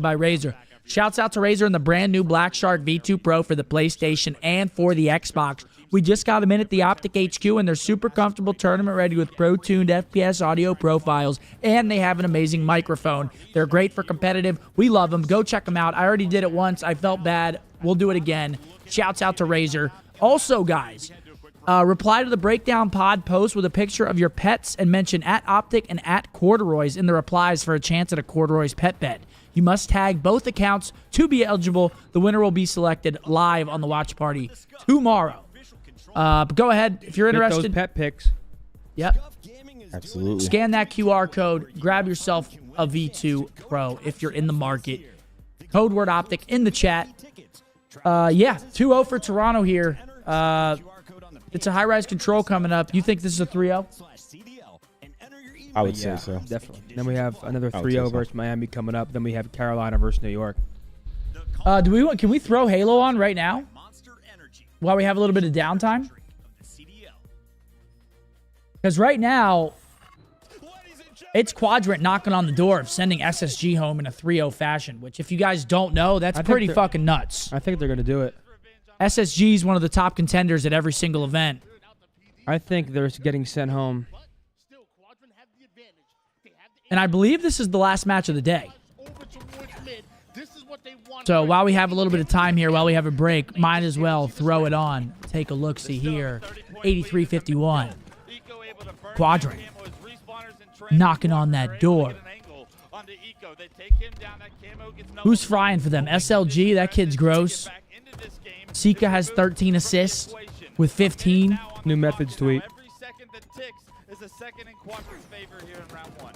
by Razer. Shouts out to Razer and the brand new Black Shark V2 Pro for the PlayStation and for the Xbox. We just got them in at the OpTic HQ, and they're super comfortable, tournament ready with pro-tuned FPS audio profiles, and they have an amazing microphone. They're great for competitive. We love them. Go check them out. I already did it once. I felt bad. We'll do it again. Shouts out to Razer. Also, guys, reply to the Breakdown Pod post with a picture of your pets and mention at OpTic and at Corduroys in the replies for a chance at a Corduroys pet bet. You must tag both accounts to be eligible. The winner will be selected live on the watch party tomorrow. But go ahead if you're interested. Those pet picks. Yep. Absolutely. Scan that QR code. Grab yourself a V2 Pro if you're in the market. Code word OpTic in the chat. Yeah, 2-0 for Toronto here. It's a high-rise control coming up. You think this is a 3-0? I would say so. Definitely. Then we have another 3-0 versus Miami coming up. Then we have Carolina versus New York. Can we throw Halo on right now? While we have a little bit of downtime? Because right now, it's Quadrant knocking on the door of sending SSG home in a 3-0 fashion, which if you guys don't know, that's pretty fucking nuts. I think they're going to do it. SSG is one of the top contenders at every single event. I think they're getting sent home. And I believe this is the last match of the day. So while we have a little bit of time here, while we have a break, might as well throw it on. Take a look-see here. 83-51. Quadrant. Knocking on that door. Who's frying for them? SLG, that kid's gross. Sika has 13 assists with 15. New Methodz tweet.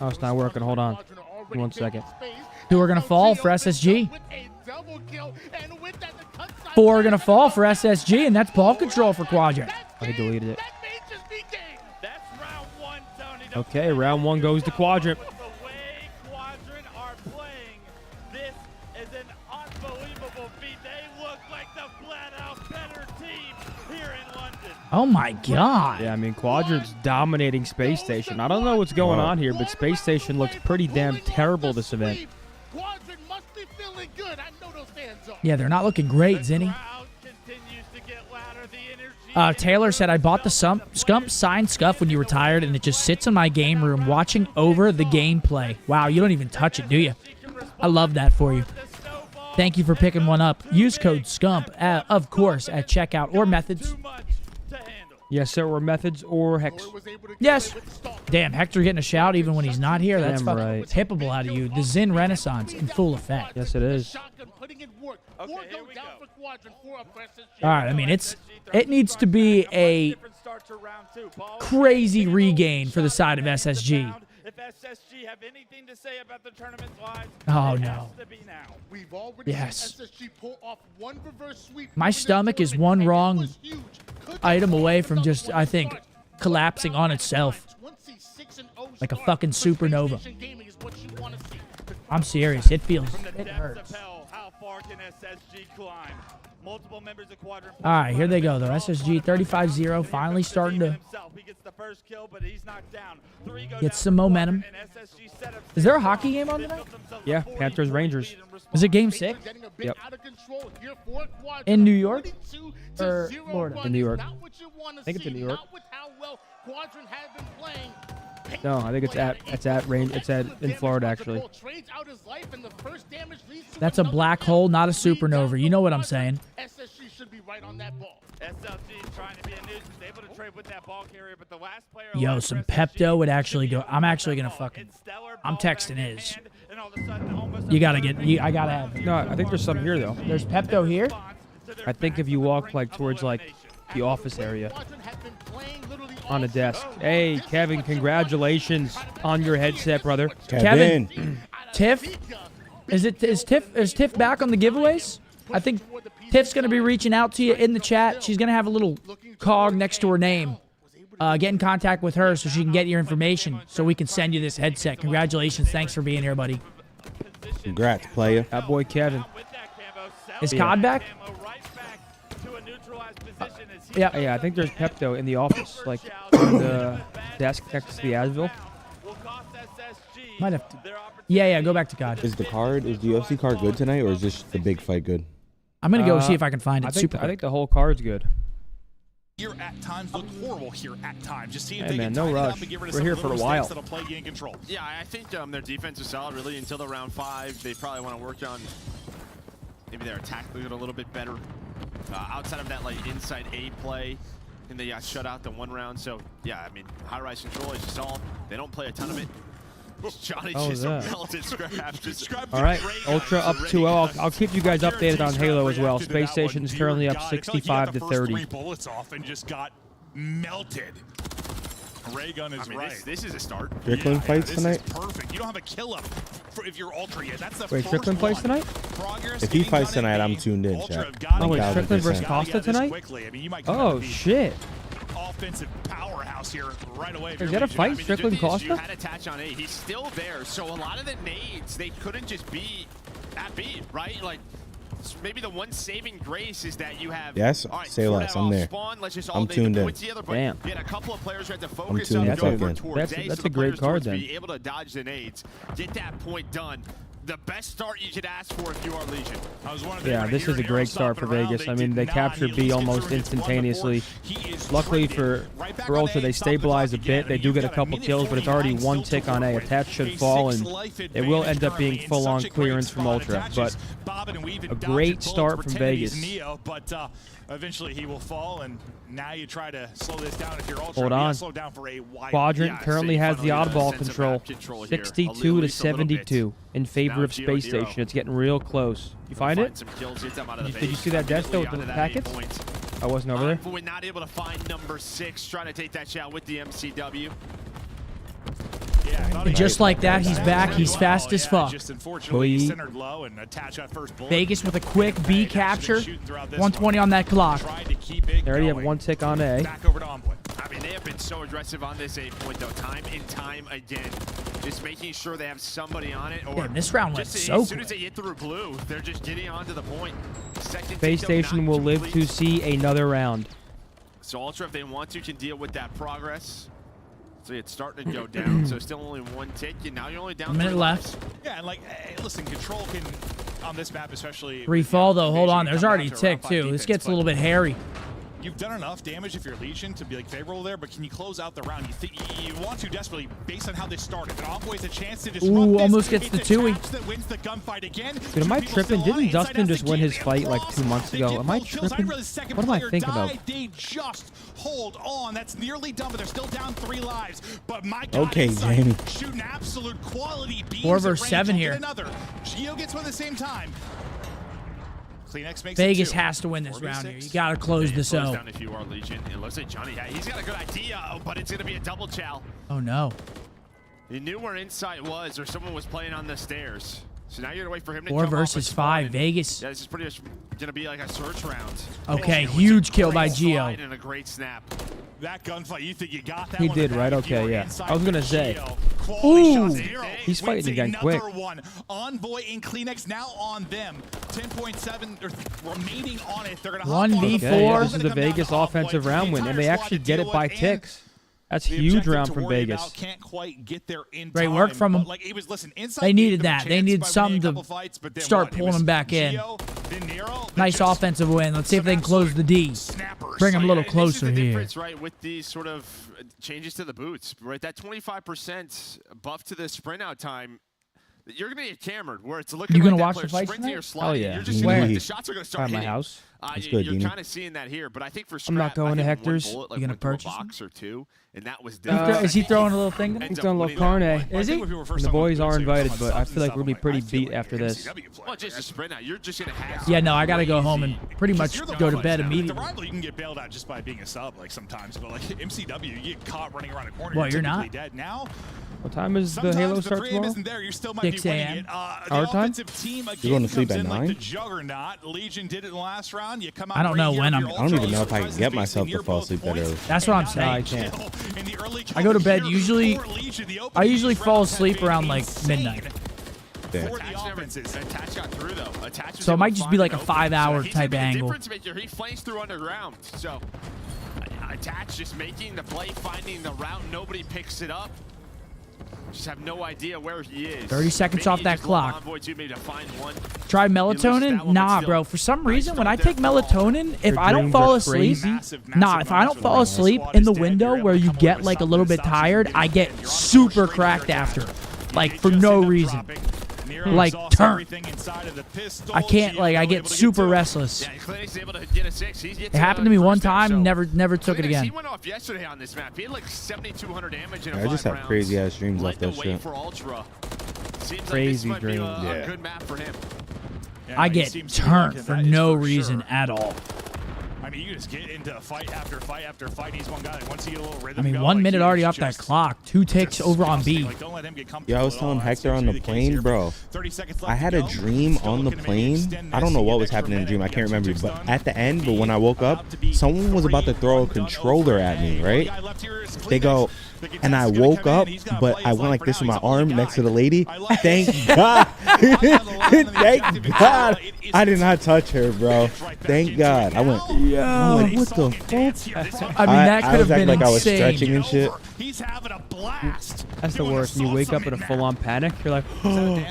Oh, it's not working. Hold on. 1 second. Who are going to fall for SSG? 4 are going to fall for SSG, and that's ball control for Quadrant. I deleted it. Okay, round 1 goes to Quadrant. Oh my God. Yeah, I mean, Quadrant's dominating Space Station. I don't know what's going on here, but Space Station looks pretty damn terrible this event. Yeah, they're not looking great, Zinni. Taylor said, I bought the Scump signed scuff when you retired, and it just sits in my game room watching over the gameplay. Wow, you don't even touch it, do you? I love that for you. Thank you for picking one up. Use code SCUMP, of course, at checkout or Methodz. Yes, sir, or Methodz or Hex. Yes. Damn, Hector getting a shout even when he's not here. That's Damn fucking right. tippable out of you. The Zin Renaissance in full effect. Yes, it is. All right, I mean, it needs to be a crazy regain for the side of SSG. If SSG have anything to say about the tournament live, Oh, no. Yes. My stomach is one wrong item away from just, I think, collapsing on itself. Like a fucking supernova. I'm serious. It hurts. All right, here they go, though. SSG 35-0, finally starting to get some momentum. Is there a hockey game on tonight? Yeah, Panthers Rangers. Is it game 6? Yep. In New York? Or Florida? In New York. I think it's in New York. No, I think it's in Florida, actually. That's a black hole, not a supernova. You know what I'm saying. should be right on that ball. SLG trying to be a nuisance, able to trade with that ball carrier, but the last player. Yo, some Pepto would actually go. I'm actually gonna fucking. I'm texting his. You gotta get. I gotta have it. No, I think there's some here though. There's Pepto here. I think if you walk like towards like the office area on a desk. Hey, Kevin, congratulations on your headset, brother. Kevin. Tiff. Is Tiff back on the giveaways? I think Tiff's gonna be reaching out to you in the chat. She's gonna have a little cog next to her name. Get in contact with her so she can get your information so we can send you this headset. Congratulations. Thanks for being here, buddy. Congrats, player. That boy Kevin. Is COD back? Yeah. Yeah, I think there's Pepto in the office, like on the desk next to the Asville. Might have to. Yeah, go back to COD. Is the UFC card good tonight, or is just the big fight good? I'm gonna go see if I can find it. I think the whole card's good. Here at times look horrible here at times. Just see if Hey they man, can no tighten it up rush. and get rid of We're some here of the for a little while. mistakes that'll play you in control. Yeah, I think their defense is solid really until the round 5. They probably want to work on maybe their attack a little bit better. Outside of that like inside A play, and they got shut out the one round. So yeah, I mean high-rise control as you saw, they don't play a ton of it. Johnny just a melted scrap. All right, Ultra up 2-0. I'll keep you guys updated on Halo as well. Space Station is currently up 65 to 30. 3 bullets off and just got melted. Ray gun is right. This is a start. Strickland fights tonight? This is perfect. You don't have a kill up if you're Ultra yet. That's the Wait, Strickland plays tonight? If he fights tonight, I'm tuned in, chat. Oh, wait, Strickland versus Costa tonight? Oh, shit. Offensive powerhouse here right away. Is that a fight, Strickland Costa? You had a touch on A. He's still there, so a lot of the nades, they couldn't just be at B, right? Like, maybe the one saving grace is that you have. Yes, all right, say less. I'm there. Spawn, let's just all I'm make tuned the in. points together, but Damn. you had a couple of players who had to focus tuned on in. going That's towards A. That's so a great the card players then. be able to dodge the nades, get that point done. The best start you could ask for if you are Legion. Yeah, this is a great start for Vegas. I mean, they captured B almost instantaneously. Luckily for Ultra, they stabilize a bit. They do get a couple kills, but it's already 1 tick on A. Attach should fall, and it will end up being full-on clearance from Ultra. But a great start from Vegas. But eventually he will fall, and now you try to slow this down if you're Ultra. Hold on. Slow down for a wide Quadrant currently has the oddball control, here, 62 to 72 in favor of Space Station. It's getting real close. You find it? Did you see that death though with the packets? I wasn't over there. We're not able to find number 6, trying to take that shot with the MCW. And just like that, he's back. He's fast as fuck. Just unfortunately centered low and attach that first bullet. Vegas with a quick B capture. 120 on that clock. They already have 1 tick on A. Back over to Envoy. I mean, they have been so aggressive on this A point, though, time and time again. Just making sure they have somebody on it. Or Damn, this round went just so as soon as they get through blue, they're just getting onto the point. Space Station will live to see another round. So Ultra, if they want to, can deal with that progress. So it's starting to go down. So still only 1 tick, and now you're only down 1 minute 3 left. lives. Yeah, and like, hey, listen, Control can, on this map especially. Refall though, hold on. There's already a tick too. This gets a little bit hairy. You've done enough damage if you're Legion to be like favorable there, but can you close out the round? You want to desperately based on how this started. But Envoy's a chance to disrupt Ooh, this. almost gets the 2-ey. That wins the gunfight again. Dude, am I tripping? Didn't Dustin just win his fight like 2 months ago? Am I tripping? What am I thinking of? They just hold on. That's nearly done, but they're still down 3 lives. But my God, okay, Jamie. Shooting absolute quality beams. 4 versus 7 here. Another. Geo gets one at the same time. Vegas has to win this round here. You got to close this out. Down if you are Legion. It looks like Johnny, he's got a good idea, but it's going to be a double chow. Oh, no. He knew where Insight was, or someone was playing on the stairs. So now you're going to wait for him to 4 come versus 5, Vegas. Yeah, this is pretty much going to be like a search round. Okay, huge kill by Geo. And a great snap. That gunfight, you think you got that He one? did, right? Okay, yeah. I was going to say. Ooh. He's fighting again quick. One. Envoy and Kleenex now on them. 10.7 remaining on it. They're going to 1v4. Okay, this is the Vegas offensive round win, and they actually get it by ticks. That's huge round from Vegas. Can't quite get there in Great time, work from them. like, it was, listen, They needed that. They needed something to start pulling them back in. Nice offensive win. Let's see if they can close the D. Bring them a little closer here. This is the here. difference, right, with these sort of changes to the boots, right? That 25% buff to the sprint out time. You're gonna get cameraed where it's looking. You gonna like watch that the fight sprinting tonight? or sliding. Oh, yeah. You're just gonna, Where? the shots are gonna start At my hitting. house. That's good, you're Dini. kind of seeing that here, but I think for Scrap, I'm not going to I think one Hector's. bullet, You gonna went through a purchase box or two, and that was Is he throwing a little thing? He's doing a little carne. Is he? And the boys are invited, but I feel like we're gonna be pretty beat after this. Well, just a sprint out. You're just gonna have. Yeah, no, I gotta go home and pretty much go to bed The immediately. rival, you can get bailed out just by being a sub, like sometimes, but like MCW, you get caught running around a corner. Well, you're not. typically dead. Now, What time is the sometimes Halo the start 3 tomorrow? isn't there. You still might 6 be winning a.m. it. Our The time? offensive team You're going to again sleep comes at in like 9? the juggernaut. Legion did it in the last round. You come out I don't know right when here, I'm. your I don't even ultra know if I can presence get based myself in to your fall both asleep that points. early. That's what I'm No, saying. I can't. In the early I go to bed here usually. for Legion, the I opening usually fall rounds have asleep been around like insane. midnight. Yeah. Attach got through though. Attach was So it able might to just be find like an a opening. 5-hour So he's type gonna be a angle. difference maker. He flames through underground. So Attach just making the play, finding the route. Nobody picks it up. Just have no idea where he is. 30 seconds Maybe off he that just let clock. Envoy too, maybe to find one. Try that melatonin? one, but Nah, still. bro. For some reason, when I take melatonin, if Your I don't dreams fall are asleep, crazy? nah, if I don't fall asleep in the window where you get like a little bit tired, I get super cracked after, like for no reason. Like turn. I can't, like, I get super restless. Yeah, Clinic's able to get a 6. He gets It happened to me one first down, time, so- never took it Clinics, again. He went off yesterday on this map. He had like 7,200 damage in a I just 5 have rounds. crazy ass dreams Led off the that way shit. for Ultra. Seems Crazy like this might be dreams. a good map for him. I get turned for no reason at all. I mean, you just get into fight after fight after fight. He's one guy. Once you get a little I rhythm mean, going, 1 like, minute he already is off that just clock. 2 ticks over on B. Like, don't let him get Yeah, I was telling Hector on the plane, bro. I had a dream on the plane. I don't know what was happening in the dream. I can't remember. But at the end, but when I woke up, someone was about to throw a controller at me, right? They go, and I woke up, but I went like this with my arm next to the lady. Thank God. Thank God. I did not touch her, bro. Thank God. I went, I'm like, what the fuck? I mean, that could have been like I was insane. stretching and shit. He's having a blast. That's the worst. And you wake up in a full-on panic. You're like, oh.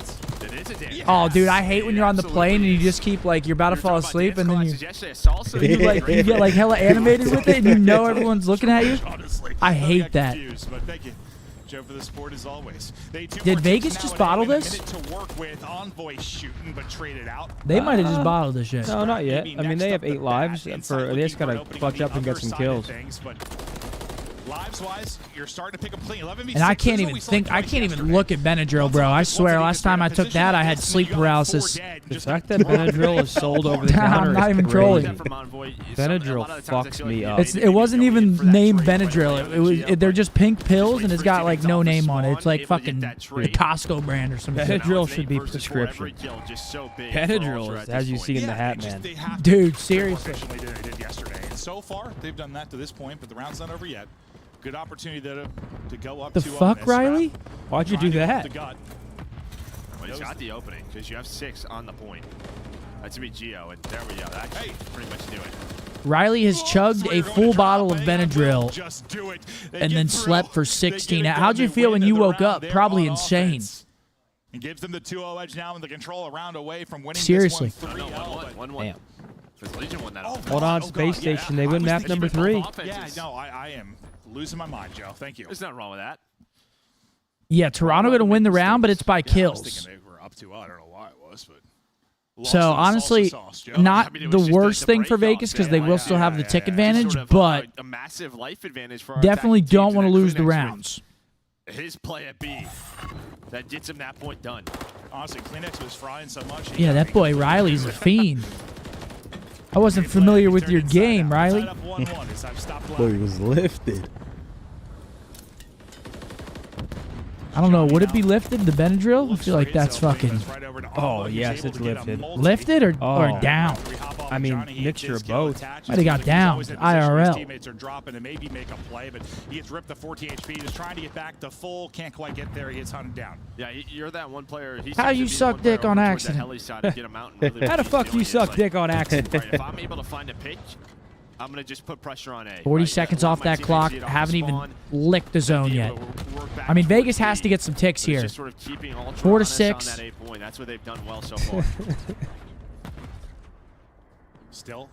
Oh, dude, I hate when you're on the plane and you just keep like you're about to fall asleep and then you like you get like hella animated with it and you know everyone's looking at you. I hate that. But thank you, Joe, for the support as always. Did Vegas just bottle this? To work with Envoy shooting, but traded out. They might have just bottled this shit. No, not yet. I mean, they have 8 lives. They just gotta clutch up and get some kills. Lives-wise, you're starting to pick up plenty. 11v6. And I can't even think. I can't even look at Benadryl, bro. I swear, last time I took that, I had sleep paralysis. The fact that Benadryl is sold over the counter I'm not is even crazy. trolling. Benadryl fucks me up. It wasn't even named Benadryl. It was. They're just pink pills, and it's got like no name on it. It's like fucking the Costco brand or something. Benadryl should be prescription. Benadryl is, as you see in the hat, man. Dude, seriously. They did yesterday. And so far, they've done that to this point, but the round's not over yet. Good opportunity to go up. The fuck, Riley? Why'd you do that? Well, he's got the opening because you have 6 on the point. That's gonna be Geo, and there we go. That should pretty much do it. Riley has chugged a full bottle of Benadryl and then slept for 16 hours. How'd you feel when you woke up? Probably insane. And gives them the 2-0 edge now in the control, a round away from winning Seriously. this one 3-0. 1-1. Damn. Because Legion won that. Hold on, Space Station. They win map number 3. Yeah, no, I am losing my mind, Joe. Thank you. There's nothing wrong with that. Yeah, Toronto going to win the round, but it's by kills. I was thinking they were up 2-0. I don't know why it was, but. So honestly, not the worst thing for Vegas because they will still have the tick advantage, but a massive life advantage for our definitely attacking don't teams, want to and that lose the Kleenex rounds. with His play at B, that gets him that point done. Honestly, Kleenex was frying so much. Yeah, that boy Riley's a fiend. I wasn't familiar with your game, Riley. Boy, he was lifted. I don't know. Would it be lifted, the Benadryl? I feel like that's fucking... Oh, yes, it's lifted. Lifted or down? I mean, mixture of both. Might have got down. IRL. Teammates are dropping to maybe make a play, but he gets ripped to 14 HP. Just trying to get back to full. Can't quite get there. He gets hunted down. Yeah, you're that one player. How you suck dick on accident? How the fuck you suck dick on accident? If I'm able to find a pitch, I'm going to just put pressure on A. 40 seconds off that clock. Haven't even licked the zone yet. I mean, Vegas has to get some ticks here. 4 to 6. That's what they've done well so far. Still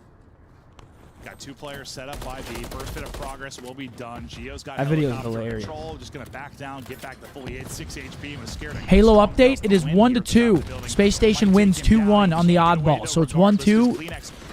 got 2 players set up by B. First bit of progress will be done. Gio's got That video is helicopter hilarious. control. Just going to back down, get back to fully hit 6 HP and was scared. Halo update, it is 1-2. Space Station wins 2-1 on the oddball. So it's 1-2.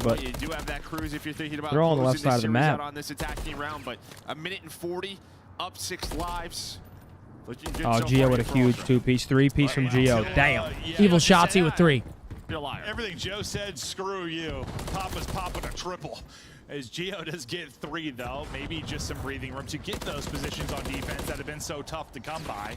but you do have that cruise if you're thinking about they're all on the left closing side this of the series map. out on this attacking round, but 1:40, up 6 lives. Looking good Oh, so Gio far with a for huge Ultra. 2-piece, 3-piece from Gio. Damn. Evil Shotzi with 3. You're a liar. Everything Joe said, screw you. Papa's popping a triple. As Gio does get 3, though, maybe just some breathing room to get those positions on defense that have been so tough to come by.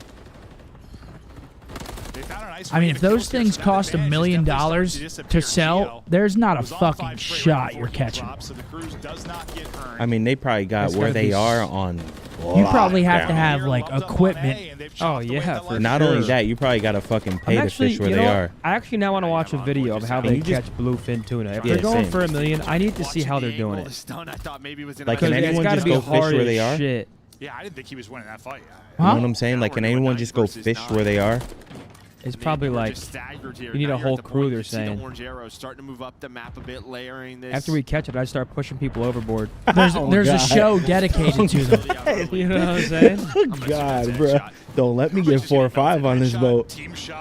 I mean, if those things cost $1 million to sell, there's not a fucking shot you're catching. I mean, they probably got where they are on. You probably have to have like equipment. Oh yeah. For Not sure. only that, you probably got to fucking pay to fish where you they know, are. I actually now want to watch a video of how they catch bluefin tuna. If they're going for $1 million, I need to see how they're doing it. Like, can anyone just go fish where they are? Shit. Yeah, I didn't think he was winning that fight. You know what I'm saying? Like, can anyone just go fish where they are? It's probably like you need a whole crew. They're saying. Starting to move up the map a bit, layering this. After we catch it, I start pushing people overboard. There's a show dedicated to them. You know what I'm saying? Oh God, bro! Don't let me get 4 or 5 on this boat.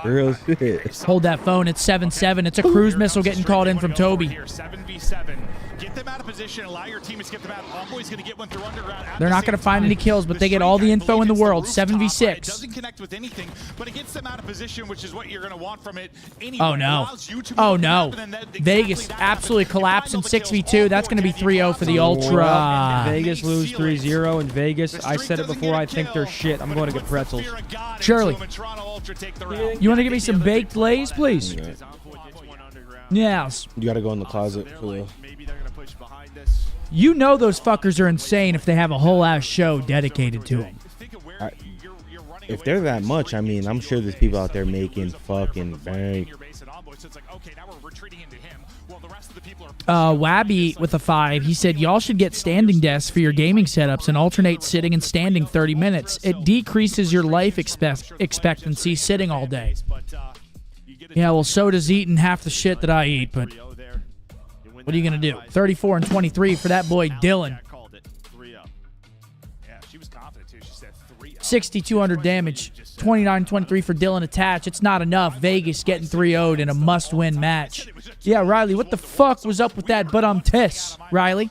Real shit. Hold that phone. It's 7-7. It's a cruise missile getting called in from Toby. 7v7. Get them out of position. Allow your teammates to get them out. Envoy's going to get one through underground. They're not going to find any kills, but they get all the info in the world. 7v6. Doesn't connect with anything, but it gets them out of position, which is what you're going to want from it. Oh no! Oh no! Vegas absolutely collapsing 6v2. That's going to be 3-0 for the Ultra. Vegas lose 3-0 in Vegas. I said it before. I think they're shit. I'm going to get pretzels. Shirley, you want to give me some baked Lays, please? Yes. You got to go in the closet for the. You know those fuckers are insane if they have a whole ass show dedicated to them. If they're that much, I mean, I'm sure there's people out there making fucking bank. Wabby with a 5, he said, y'all should get standing desks for your gaming setups and alternate sitting and standing 30 minutes. It decreases your life expectancy sitting all day. Yeah, well, so does eating half the shit that I eat, but what are you going to do? 34 and 23 for that boy, Dylan. 6,200 damage. 29-23 for Dylan attached. It's not enough. Vegas getting 3-0'd in a must-win match. Yeah, Riley, what the fuck was up with that tis, Riley?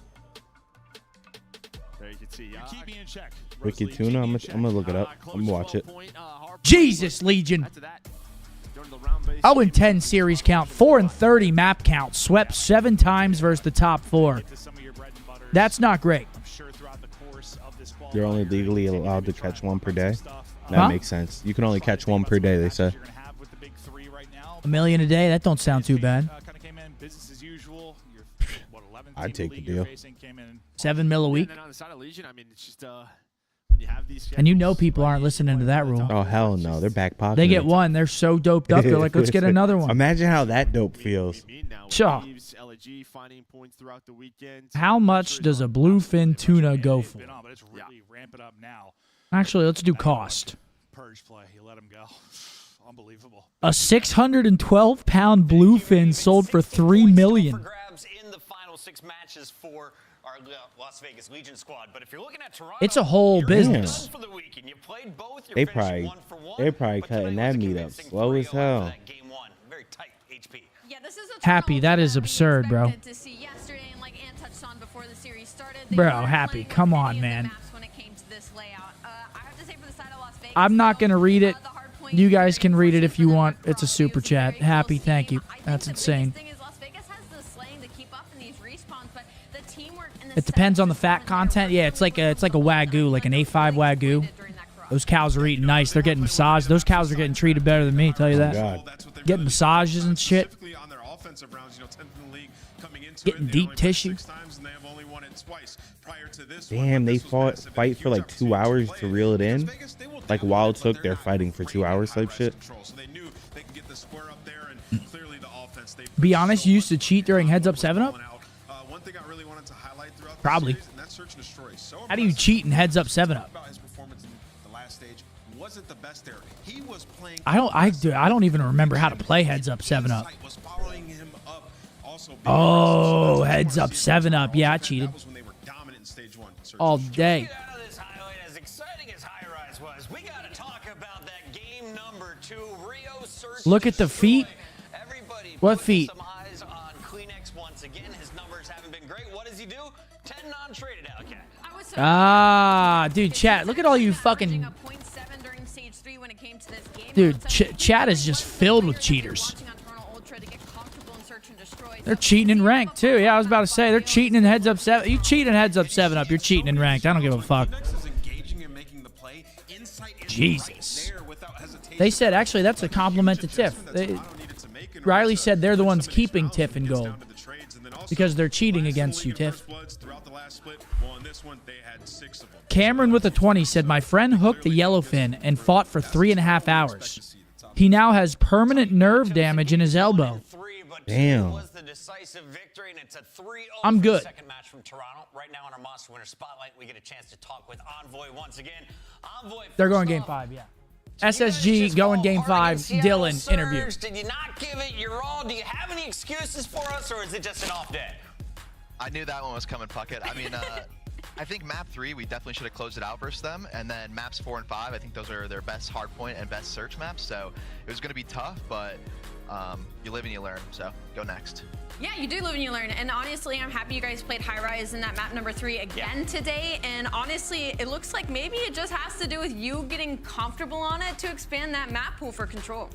Wicked Tuna? I'm gonna look it up. I'm gonna watch it. Jesus, Legion. 0-10 series count. 4-30 map count. Swept 7 times versus the top 4. That's not great. You're only legally allowed to catch 1 per day? That makes sense. You can only catch 1 per day, they said. $1 million a day? That don't sound too bad. I'd take the deal. $7 mil a week? And you know people aren't listening to that rule. Oh, hell no. They're back pocket. They get 1. They're so doped up. They're like, let's get another one. Imagine how that dope feels. Sure. How much does a bluefin tuna go for? Actually, let's do cost. Purge play. You let him go. Unbelievable. A 612-pound bluefin sold for $3 million. In the final 6 matches for our Las Vegas Legion squad. But if you're looking at Toronto, it's a whole business. For the weekend. You played both, They're probably cutting that meat up slow as hell. Very tight HP. Yeah, this is Happy, that is absurd, bro. to see yesterday, and like Ant touched on before the series started. Bro, Happy, come on, man. I'm not going to read it. You guys can read it if you want. It's a super chat. Happy, thank you. That's insane. It depends on the fat content. Yeah, it's like a Wagyu, like an A5 Wagyu. Those cows are eating nice. They're getting massaged. Those cows are getting treated better than me, tell you that. Getting massages and shit. Getting deep tissue. Damn, they fight for like 2 hours to reel it in. Like Wild Took, they're fighting for 2 hours type shit. Be honest, you used to cheat during Heads Up 7-Up? Probably. How do you cheat in Heads Up 7-Up? I don't even remember how to play Heads Up 7-Up. Oh, Heads Up 7-Up. Yeah, I cheated. All day. As exciting as High Rise was, we got to talk about that game number 2, Rio Search. Look at the feet. What feet? Some eyes on Kleenex once again. His numbers haven't been great. What does he do? 10 non-traded out. Okay. Ah, dude, chat. Look at all you fucking. Dude, chat is just filled with cheaters. They're cheating in ranked too. Yeah, I was about to say they're cheating in Heads Up 7. You cheat in Heads Up 7-Up, you're cheating in ranked. I don't give a fuck. Jesus. They said, actually, that's a compliment to Tiff. Riley said they're the ones keeping Tiff in gold because they're cheating against you, Tiff. Cameron with a 20 said, my friend hooked the yellowfin and fought for 3.5 hours. He now has permanent nerve damage in his elbow. Damn. I'm good. Second match from Toronto. Right now on our Monster Winner Spotlight, we get a chance to talk with Envoy once again. Envoy, They're going game 5, yeah. SSG going game 5. Dylan interview. Did you not give it your all? Do you have any excuses for us, or is it just an off day? I knew that one was coming, Puckett. I mean, I think map 3, we definitely should have closed it out versus them. And then maps 4 and 5, I think those are their best hardpoint and best search maps. So it was going to be tough, but you live and you learn. So go next. Yeah, you do live and you learn. And honestly, I'm happy you guys played High Rise in that map number 3 again today. And honestly, it looks like maybe it just has to do with you getting comfortable on it to expand that map pool for control.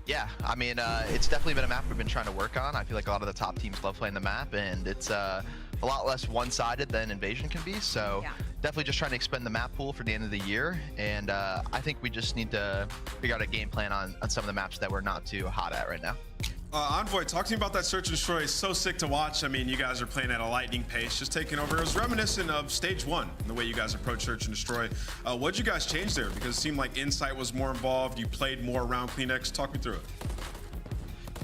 Yeah, I mean, it's definitely been a map we've been trying to work on. I feel like a lot of the top teams love playing the map, and it's a lot less one-sided than Invasion can be. So definitely just trying to expand the map pool for the end of the year. And I think we just need to figure out a game plan on some of the maps that we're not too hot at right now. Envoy, talk to me about that search and destroy. It's so sick to watch. I mean, you guys are playing at a lightning pace, just taking over. It was reminiscent of stage 1, the way you guys approach search and destroy. What'd you guys change there? Because it seemed like Insight was more involved. You played more around CleanX. Talk me through it.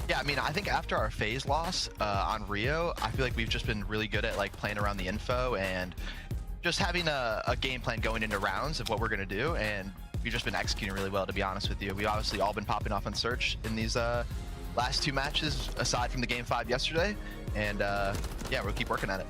Yeah, I mean, I think after our FaZe loss on Rio, I feel like we've just been really good at like playing around the info and just having a game plan going into rounds of what we're gonna do. And we've just been executing really well, to be honest with you. We've obviously all been popping off on search in these last 2 matches, aside from the game 5 yesterday. And yeah, we'll keep working at it.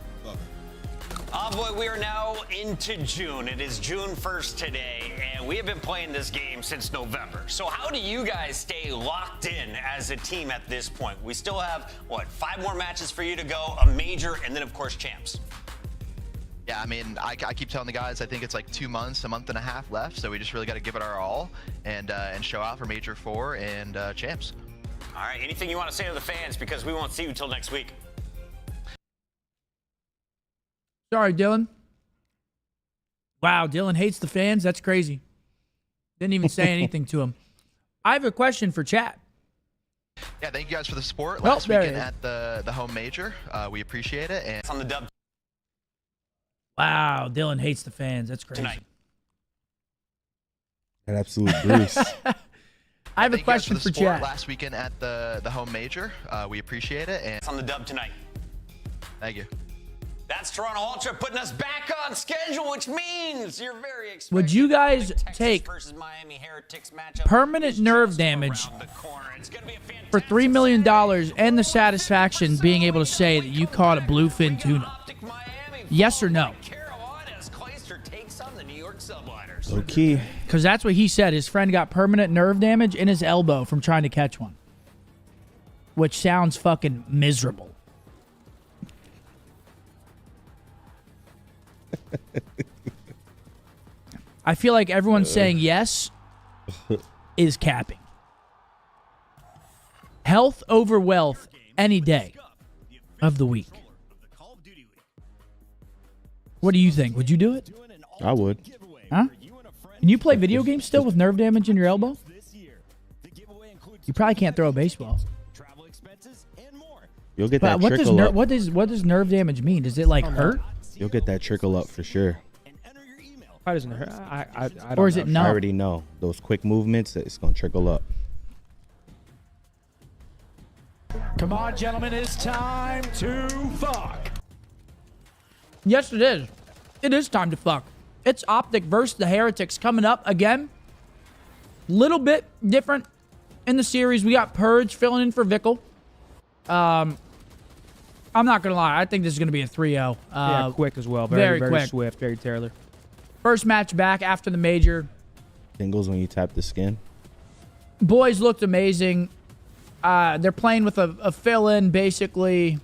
Envoy, we are now into June. It is June 1st today, and we have been playing this game since November. So how do you guys stay locked in as a team at this point? We still have, what, 5 more matches for you to go, a major, and then, of course, champs. Yeah, I mean, I keep telling the guys, I think it's like 2 months, a month and a half left, so we just really got to give it our all and show out for Major 4 and champs. All right, anything you want to say to the fans, because we won't see you until next week. Sorry, Dylan. Wow, Dylan hates the fans. That's crazy. Didn't even say anything to him. I have a question for chat. Yeah, thank you guys for the support last weekend at the home major. We appreciate it. And it's on the dub. Wow, Dylan hates the fans. That's crazy. Tonight. An absolute Bruce. I have a question for chat. Last weekend at the home major. We appreciate it. And it's on the dub tonight. Thank you. That's Toronto Ultra putting us back on schedule, which means you're very excited. Would you guys take permanent nerve damage for $3 million and the satisfaction being able to say that you caught a bluefin tuna? Yes or no? Okay. Because that's what he said. His friend got permanent nerve damage in his elbow from trying to catch one. Which sounds fucking miserable. I feel like everyone saying yes is capping. Health over wealth any day of the week. What do you think? Would you do it? I would. Huh? Can you play video games still with nerve damage in your elbow? You probably can't throw a baseball. You'll get that trickle up. What does nerve damage mean? Does it like hurt? You'll get that trickle up for sure. Why doesn't it hurt? I don't Or is it no? I already know. Those quick movements, it's going to trickle up. Come on, gentlemen, it's time to fuck. Yes, it is. It is time to fuck. It's OpTic versus the Heretics coming up again. Little bit different in the series. We got Purge filling in for Vickle. I'm not going to lie. I think this is going to be a 3-0. Yeah, quick as well. Very quick. Swift, very Taylor. First match back after the major. Tingles when you tap the skin. Boys looked amazing. They're playing with a fill-in, basically.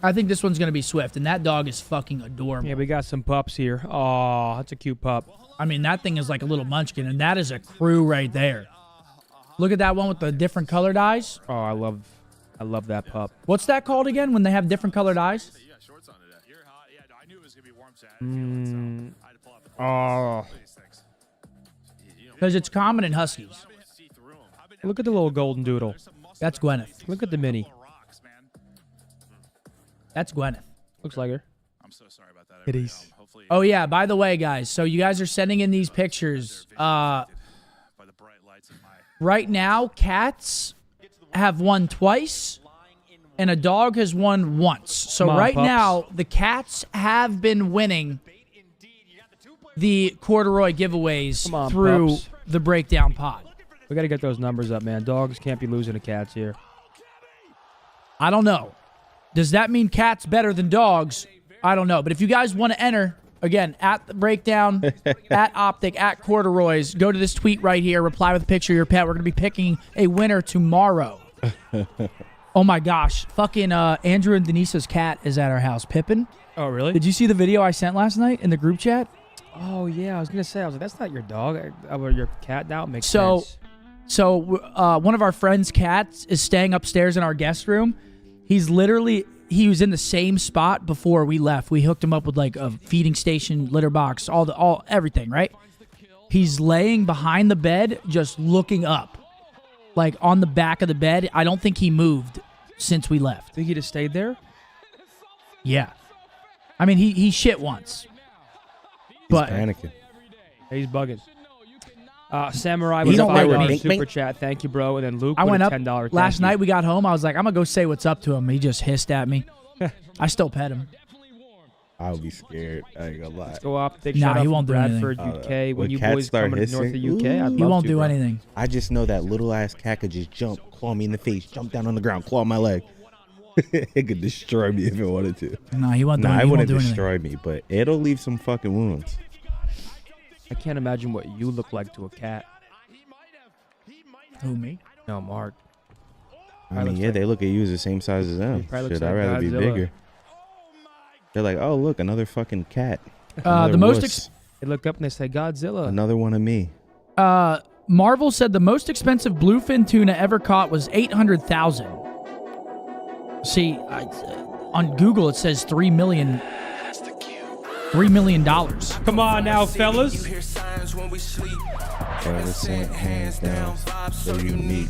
I think this one's going to be Swift, and that dog is fucking adorable. Yeah, we got some pups here. Oh, that's a cute pup. I mean, that thing is like a little munchkin, and that is a crew right there. Look at that one with the different colored eyes. Oh, I love that pup. What's that called again when they have different colored eyes? Oh. Because it's common in Huskies. Look at the little golden doodle. That's Gwyneth. Look at the mini. That's Gwyneth. Looks like her. I'm so sorry about that. It is. Oh, yeah. By the way, guys, so you guys are sending in these pictures. Right now, cats have won twice, and a dog has won once. So right now, the cats have been winning the corduroy giveaways through the breakdown pod. We got to get those numbers up, man. Dogs can't be losing to cats here. I don't know. Does that mean cats better than dogs? I don't know. But if you guys want to enter, again, at the breakdown, at OpTic, at corduroys, go to this tweet right here. Reply with a picture of your pet. We're going to be picking a winner tomorrow. Oh, my gosh. Fucking Andrew and Denise's cat is at our house. Pippin. Oh, really? Did you see the video I sent last night in the group chat? Oh, yeah. I was going to say, that's not your dog. Or your cat now. It makes sense. So one of our friend's cats is staying upstairs in our guest room. He was in the same spot before we left. We hooked him up with like a feeding station, litter box, everything, right? He's laying behind the bed, just looking up, like on the back of the bed. I don't think he moved since we left. Think he just stayed there? Yeah. I mean, he shit once. But he's panicking. He's bugging. Samurai with a $5 super chat. Thank you, bro. And then Luke with a $10. Last night we got home. I was like, I'm going to go say what's up to him. He just hissed at me. I still pet him. I would be scared. I ain't gonna lie. Let's go up. Nah, he won't do Bradford, anything. UK. When you boys come to north of UK, he won't do anything. I just know that little ass cat could just jump, claw me in the face, jump down on the ground, claw my leg. It could destroy me if it wanted to. No, he won't do anything. Nah, it wouldn't destroy me, but it'll leave some fucking wounds. I can't imagine what you look like to a cat. Who, me? No, Mark. I mean, yeah, they look at you as the same size as them. Shit, I'd rather be bigger. They're like, oh, look, another fucking cat. The most they look up and they say, Godzilla. Another one of me. Marvel said the most expensive bluefin tuna ever caught was $800,000. See, on Google it says $3 million. $3 million. Come on now, fellas. Hands down, so unique.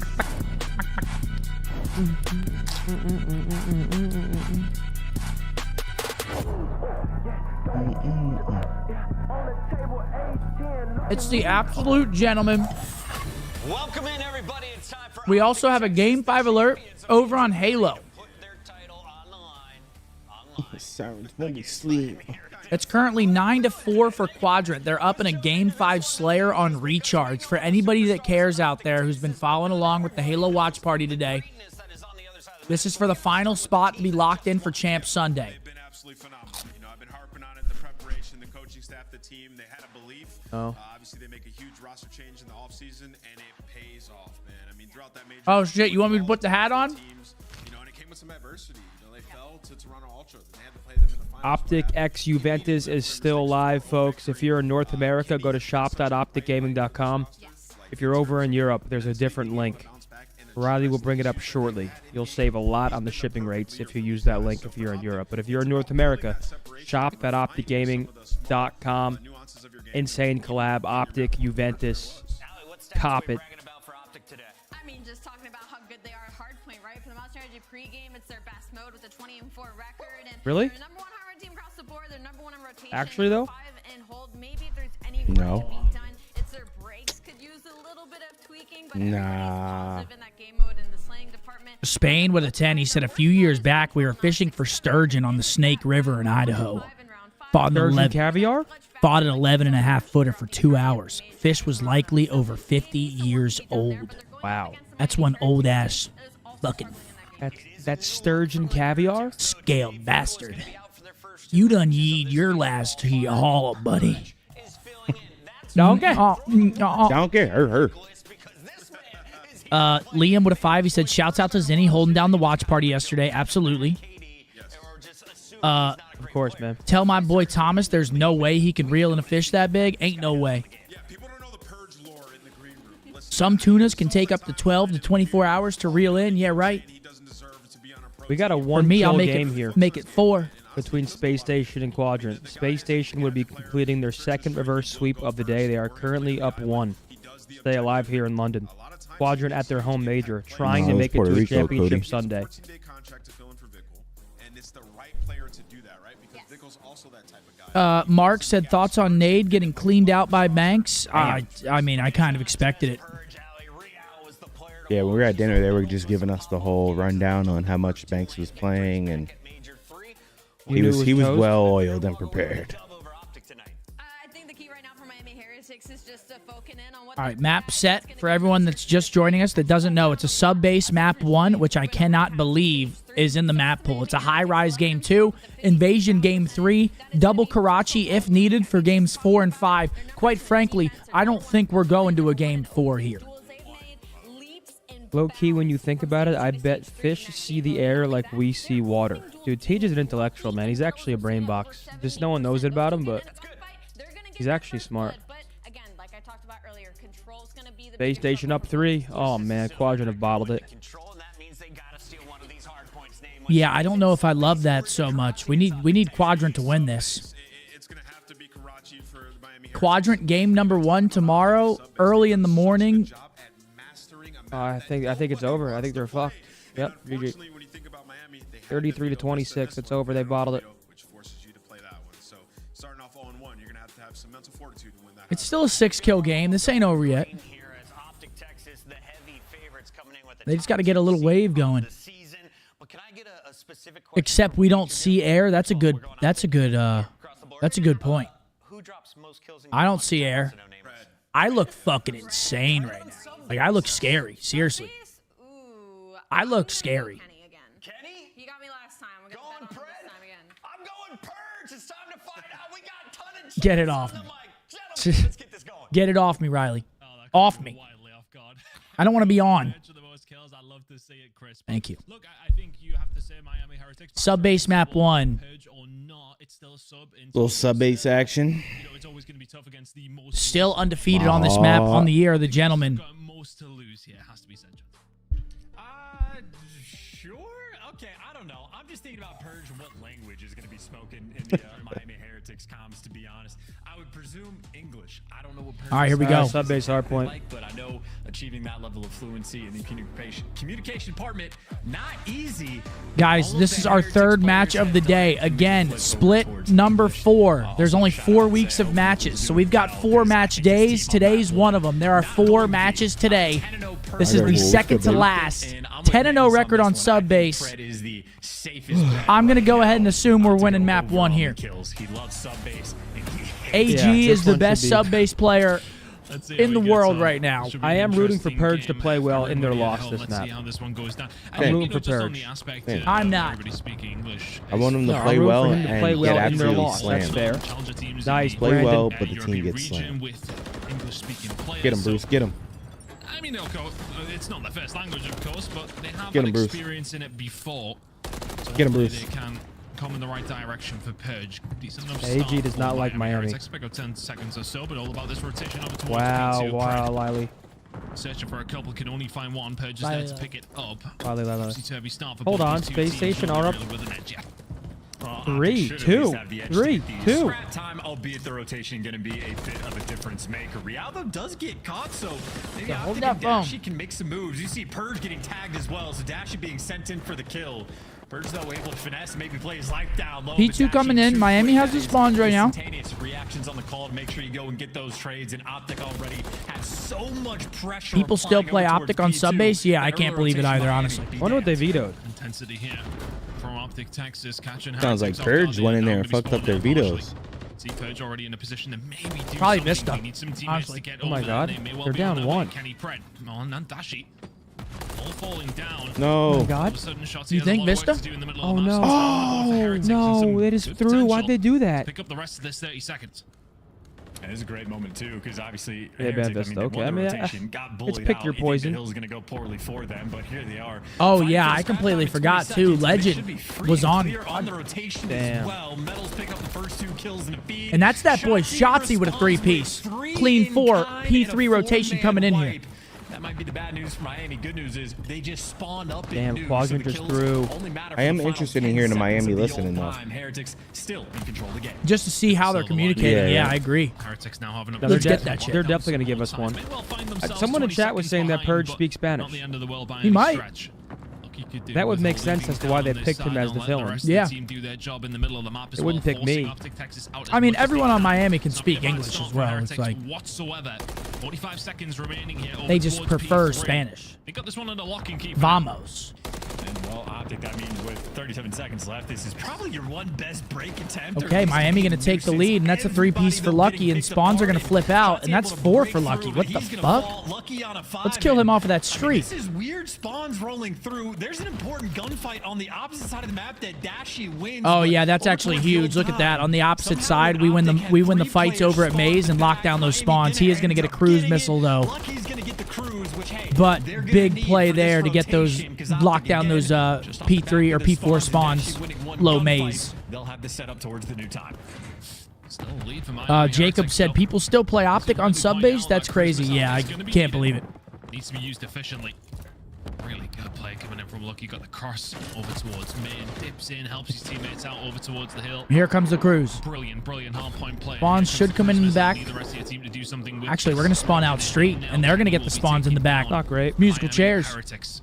It's the absolute gentleman. Welcome in, everybody. It's time for We also have a Game 5 alert over on Halo. Sounds when we sleep. It's currently 9-4 for Quadrant. They're up in a Game 5 Slayer on Recharge. For anybody that cares out there who's been following along with the Halo Watch Party today, this is for the final spot to be locked in for Champ Sunday. They've been absolutely phenomenal. You know, I've been harping on it, the preparation, the coaching staff, the team. They had a belief. Obviously, they make a huge roster change in the offseason, and it pays off, man. I mean, throughout that major... Oh, shit. You want me to put the hat on? Teams, you know, and it came with some adversity. You know, they fell to Toronto Ultra. They had to play them in the finals. OpTic X Juventus is still live, folks. If you're in North America, go to shop.opticgaming.com. If you're over in Europe, there's a different link. Riley will bring it up shortly. You'll save a lot on the shipping rates if you use that link if you're in Europe. But if you're in North America, shop.opticgaming.com. Insane collab, OpTic, Juventus. Cop it. I mean, just talking about how good they are at Hardpoint, right? For the Monster Energy pregame, it's their best mode with a 20-4 record. And really? They're number one hardware team across the board. They're number one in rotation. Actually, though? And hold. Maybe if there's any No. work to be done, it's their brakes could use a little bit of tweaking. But Nah. in that game mode in the slaying department. Spain with a 10. He said a few years back we were fishing for sturgeon on the Snake River in Idaho. Fought an 11 caviar? Fought an 11.5 footer for 2 hours. Fish was likely over 50 years old. Wow. That's one old ass fucking. That's sturgeon caviar? Scaled bastard. You done yeed your last to your haul, buddy. Donkey. Donkey. Her. Liam with a 5. He said, shouts out to Zinni holding down the watch party yesterday. Absolutely. Of course, man. Tell my boy Thomas there's no way he can reel in a fish that big. Ain't no way. Some tunas can take up to 12 to 24 hours to reel in. Yeah, right. We got a For me, I'll one-kill make game it, here. Make it 4. between Space Station and Quadrant. Space Station would be completing their second reverse sweep of the day. They are currently up 1. Stay alive here in London. Quadrant at their home major, trying to make it to a championship Sunday. Mark said thoughts on Nade getting cleaned out by Banks. I mean, I kind of expected it. Yeah, when we were at dinner, they were just giving us the whole rundown on how much Banks was playing, and he was well oiled and prepared. All right, map set for everyone that's just joining us that doesn't know. It's a sub-base map 1, which I cannot believe is in the map pool. It's a high-rise game 2, invasion game 3, double Karachi if needed for games 4 and 5. Quite frankly, I don't think we're going to a game 4 here. Low-key, when you think about it, I bet fish see the air like we see water. Dude, Tej is an intellectual, man. He's actually a brain box. Just no one knows it about him, but he's actually smart. Space Station up 3. Oh, man. Quadrant have bottled it. Yeah, I don't know if I love that so much. We need Quadrant to win this. Quadrant game number 1 tomorrow, early in the morning. I think it's over. I think they're fucked. Yep, GG. 33-26. It's over. They bottled it. It's still a 6-kill game. This ain't over yet. They just got to get a little wave going. Except we don't see air. That's a good point. I don't see air. I look fucking insane right now. Like, I look scary. Seriously. I look scary. Kenny? You got me last time. We're going to bet on this time again. I'm going purge. It's time to find out. We got ton of Get it off me. Get it off me, Riley. Off me. I don't want to be on. Thank you. Look, I think you have to say Miami Heretics. Sub-base map 1. Little sub-base action. Still undefeated on this map on the year, the gentleman. Most to lose here has to be Sentinels. Sure. Okay, I don't know. I'm just thinking about Purge and what language is going to be spoken in the Miami Heretics comms, to be honest. I would presume English. I don't know what Purge. All right, here we go. Sub-base hard point. But I know achieving that level of fluency in the communication department, not easy. Guys, this is our 3rd match of the day. Again, split number 4. There's only 4 weeks of matches, so we've got 4 match days. Today's one of them. There are 4 matches today. This is the second to last. 10-0 record on sub-base. I'm going to go ahead and assume we're winning map 1 here. AG is the best sub-base player in the world right now. I am rooting for Purge to play well in their loss this map. I'm rooting for Purge. I'm not. I want him to play well and get in their absolutely loss. slammed. That's fair. Nice, Play Brandon. well, but the team gets slammed. Get him, Bruce. Get him. I mean, it's not their first language, of course, but they have Get had him, Bruce. experience in it before. So Get him, Bruce. They can come in the right direction for Purge. Decent enough AG start does for not like Miami. Expect about 10 seconds or so, but all about this rotation over towards Wow, P2. wow, Lily. Searching for a couple, can only find one. Purge is there to pick it up. Lily. Topsy-turvy start for Hold both on, these two Space teams. Station Not are up. really with an edge yet. 3, 2, 3, 2. Scrap time, albeit the rotation going to be a bit of a difference maker. Real, though, does get caught, so maybe Hold OpTic that and phone. Dashy can make some moves. You see Purge getting tagged as well, so Dashy being sent in for the kill. Purge, though, able to finesse, maybe play his life down low. P2 coming in. Miami has the spawns right now. Instantaneous reactions on the call to make sure you go and get those trades, and OpTic already has so much pressure. People still applying play over towards OpTic on P2. sub-base? Yeah, I That can't early believe it rotation either, by honestly. Miami. Wonder what they vetoed. Intensity here from OpTic Texas, catching Sounds like Purge went in there and fucked up their vetoes. See Purge already in a position to maybe do Probably something. missed They them, need some teammates honestly. to get Oh my over God. there. They may well They're be on down their 1. way. Kenny Pred, and Dashi all falling down. No. Oh my God. All of a sudden, Shotzi You has a think lot of work Vista? to do in the middle Oh of the no. map. So Heretics and Oh some no, they just good threw. Why'd potential they do that? Pick up the rest of this 30 seconds. And this is a great moment too, because obviously Yeah, bad Vista. Okay, I mean, it's pick your poison. The hill's going to go poorly for them, but here they are. Oh, yeah, I completely forgot, too. Legend was on. The rotation Damn. as well. Metals pick up the first 2 kills in a feed. And that's that boy Shotzi with a 3-piece. Clean 4, P3 rotation coming in here. That might be the bad news for Miami. Good news is they just spawned up. Damn, in Quadrant just threw. I am interested in hearing the Miami listening though. Heretics still in control of the game. Just to see how they're communicating. Yeah, I agree. Heretics now having a Let's get that shit. They're definitely going to give us one. Someone in chat was saying that Purge speaks Spanish. He might. That would make sense as to why they picked him as the villain. Yeah. It wouldn't pick me. I mean, everyone on Miami can speak English as well. It's like 45 seconds remaining here. they just prefer Spanish. They got this one under lock and key. Vamos. And well, OpTic, that means with 37 seconds left, this is probably your one best break attempt. Okay, Miami going to take the lead, and that's a 3-piece for Lucky, and Spawns are going to flip out, and that's 4 for Lucky. What the fuck? Let's kill him off of that streak. This is weird. Spawns rolling through. There's an important gunfight on the opposite side of the map that Dashi wins. Oh yeah, that's actually huge. Look at that. On the opposite side, we win the fights over at Maze and lock down those spawns. He is going to get a cruise missile though. Lucky's going to get the cruise, which, hey, but big play there to get those lock down those P3 or P4 spawns. Low Maze. They'll have the setup towards the new time. Jacob said people still play OpTic on sub base. That's crazy. Yeah, I can't believe it. Needs to be used efficiently. Really good play coming in from Lucky. Got the cross over towards mid. Dips in, helps his teammates out over towards the hill. Here comes the cruise. Brilliant hard point play. Spawns should come in the back. Actually, we're going to spawn out street, and they're going to get the spawns in the back. Not great. Musical chairs. Heretics.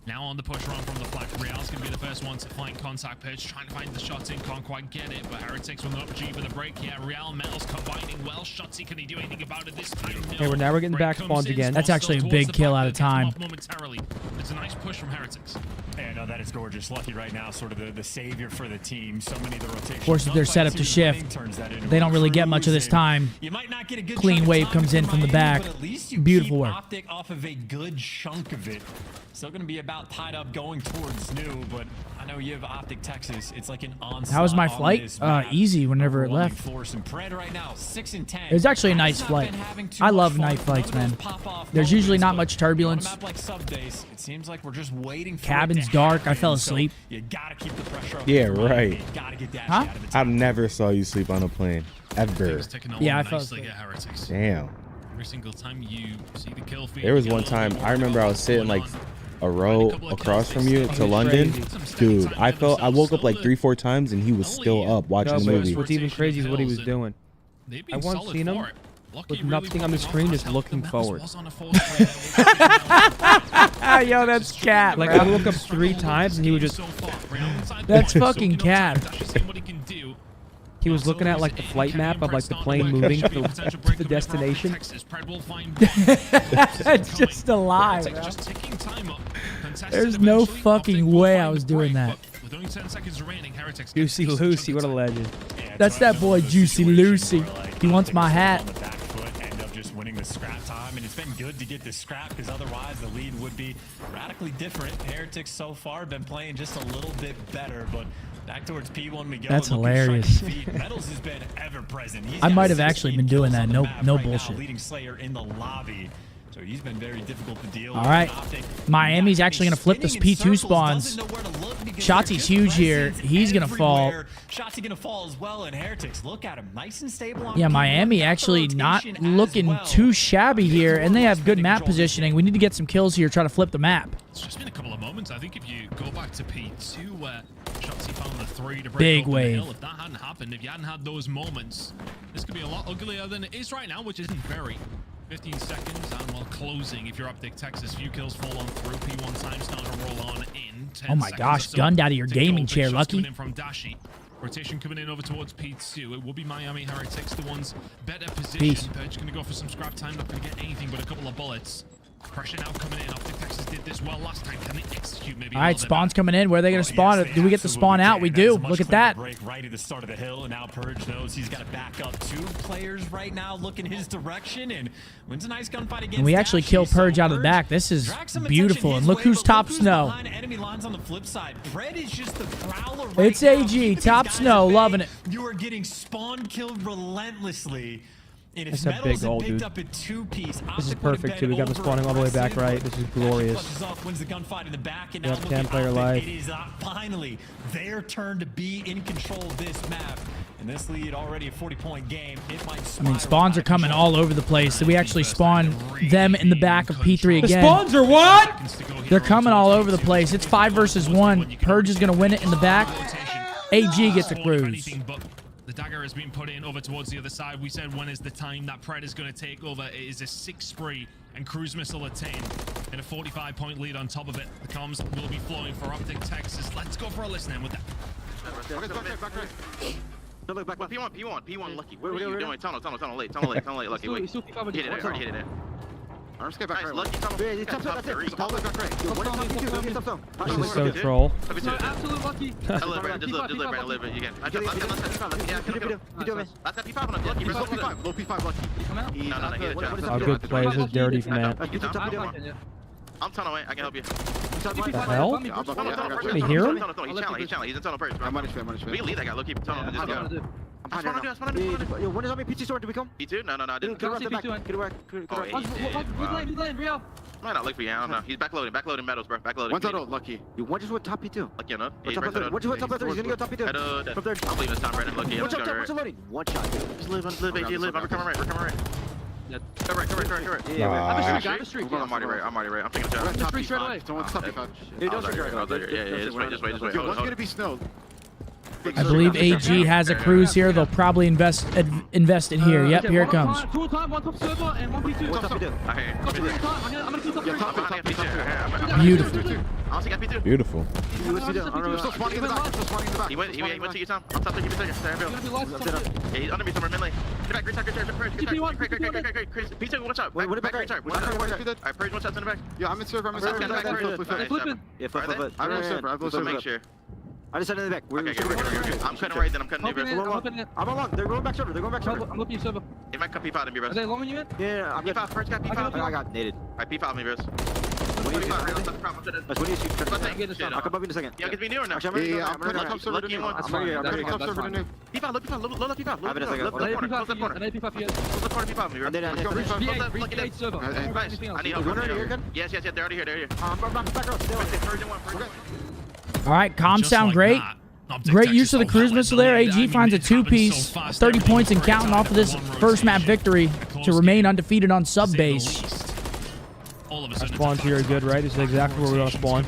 Now on the push run from the flank. Real's going to be the first one to flank contact pitch. Trying to find the shots in. Can't quite get it. But Heretics with an opportunity for the break. Yeah, Real Metals combining well. Shotsy, can he do anything about it this time? No. Okay, now we're getting back spawns again. That's actually a big kill out of time. Momentarily. It's a nice push from Heretics. Yeah, no, that is gorgeous. Lucky right now, sort of the savior for the team. So many of the rotations. Forces their setup to shift. They don't really get much of this time. You might not get a good clean wave comes in from the back. Beautiful work. OpTic off of a good chunk of it. Still going to be about tied up going towards new, but I know you have OpTic Texas. It's like an onslaught. How was my flight? Easy whenever it left. Right now, 6 and 10. It was actually a nice flight. I love night flights, man. There's usually not much turbulence. It seems like we're just waiting for Cabin's dark. I fell asleep. You gotta keep the pressure up. Yeah, right. Huh? I've never saw you sleep on a plane. Ever. Yeah, I fell asleep. Damn. Every single time you see the kill feed. There was one time, I remember I was sitting like a row across from you to London. Dude, I woke up like 3-4 times and he was still up watching the movie. What's even crazy is what he was doing. I once seen him with nothing on the screen, just looking forward. Yo, that's cat. Like, I woke up 3 times and he would just... That's fucking cat. He was looking at like the flight map of like the plane moving to the destination. That's just a lie, bro. There's no fucking way I was doing that. Juicy Lucy, what a legend. That's that boy Juicy Lucy. He wants my hat. End up just winning the scrap time, and it's been good to get the scrap because otherwise the lead would be radically different. Heretics so far been playing just a little bit better, but back towards P1 we go. That's hilarious. Methodz has been ever present. I might have actually been doing that. No bullshit. Leading Slayer in the lobby. So he's been very difficult to deal with. All right. Miami's actually going to flip those P2 spawns. Shotzi's huge here. He's going to fall. Shotzi going to fall as well, and Heretics, look at him. Nice and stable. Yeah, Miami actually not looking too shabby here, and they have good map positioning. We need to get some kills here, try to flip the map. It's just been a couple of moments. I think if you go back to P2 where Shotzi found the 3 to break big open wave. The hill, if that hadn't happened, if you hadn't had those moments, this could be a lot uglier than it is right now, which isn't very. 15 seconds, and while closing, if you're OpTic Texas, few kills fall on through. P1 time starting to roll on in. Oh my gosh, gunned out of your gaming chair, Lucky. Coming in from Dashi. Rotation coming in over towards P2. It will be Miami Heretics, the ones better positioned. They're just going to go for some scrap time. Not going to get anything but a couple of bullets. Pressure now coming in. OpTic Texas did this well last time. Can they execute maybe? All right, spawn's coming in. Where are they going to spawn? Do we get the spawn out? We do. Look at that. Right at the start of the hill, and now Purge knows he's got to back up 2 players right now, looking his direction, and wins a nice gunfight against. And we actually kill Purge out of the back. This is beautiful. And look who's top snow. Enemy lines on the flip side. Bread is just the prowler. It's AG top snow, loving it. You are getting spawn killed relentlessly. And That's if a big Methodz goal, had picked dude. up a two-piece, This is Optic would have perfect, too. been We got them spawning all the way back right. This is glorious. Clutches off, wins the gunfight in the back, and Yep, now look 10 at player Optic. life. It is finally their turn to be in control of this map. And this lead already a 40-point game. It might I mean, spawns are coming all over the place. Did we actually spawn them in the back of P3 again? The spawns are what? They're coming all over the place. It's 5 versus 1. Purge is going to win it in the back. AG gets a cruise. The dagger has been put in over towards the other side. We said when is the time that Pred is going to take over. It is a 6 spree and cruise missile attained and a 45-point lead on top of it. The comms will be flowing for OpTic Texas. Let's go for a listen in with that. No, look, back, P1, Lucky. What are you doing? Tunnel, late, Lucky. Wait, hit it, already hit it. I'm scared back. Nice, Lucky, tunnel. Yeah, top that's it. All the back right. This is so troll. Absolute Lucky. Just live, Brandon, you can. Yeah, kill him. That's that P5 on the Lucky. Low P5, Lucky. No, he hit it. Oh, good play. This is dirty from Matt. I'm tunnel away. I can help you. What the hell? Can we hear him? He's challenge. He's in tunnel first. We can leave that guy. Low keep tunnel. Just go. I'm Yo, when is on me? PT store, do we come? P2? No, I didn't. Get around back. Get away. Might not look for you. I don't know. He's backloading Methodz, bro. Backloading. One total, Lucky. You one just went top P2. Lucky enough. One just went top P2. He's gonna go top P2. From third. I'm leaving this time, Brandon. Lucky. One shot, loading. One shot. Just live, AG, live. I'm coming right. Go right. Yeah, I'm already right. I'm taking a shot. Top P5. Don't stop P5. Yeah, don't straight right. Yeah, just wait. One's gonna be snow. I believe AG has a cruise here. They'll probably invest it here. Yep, here it comes. One top server and one P2. Top P2. I'm gonna keep top P2. Beautiful. Beautiful. Still spawning in the back. He went to you, Tom. I'm top, keep it second. Yeah, he's under me somewhere, midlane. Get back, great. P2, one shot. Back, great. Alright, Purge, one shot in the back. Yeah, I'm in server. Yeah, flip. I'm in server. Make sure. I just sent it in the back. Okay, I'm cutting right, then I'm cutting you, bro. I'm along. They're going back shoulder. I'm looking server. He might cut P5 in me, bro. Are they long on you in? Yeah, I'm P5 first, got P5. I got naded. Alright, P5 me, bro. I'll come up in a second. Yeah, get me near now. Yeah, I'm ready. Top server to new. I'm ready top server to new. P5, look, low P5. I have it a second. Close the corner, P5 me, bro. I need help. Yes, they're already here. All right, comms sound great. Great use of the cruise missile there. AG finds a 2-piece, 30 points and counting off of this first map victory to remain undefeated on sub base. Our spawns here are good, right? This is exactly where we want to spawn.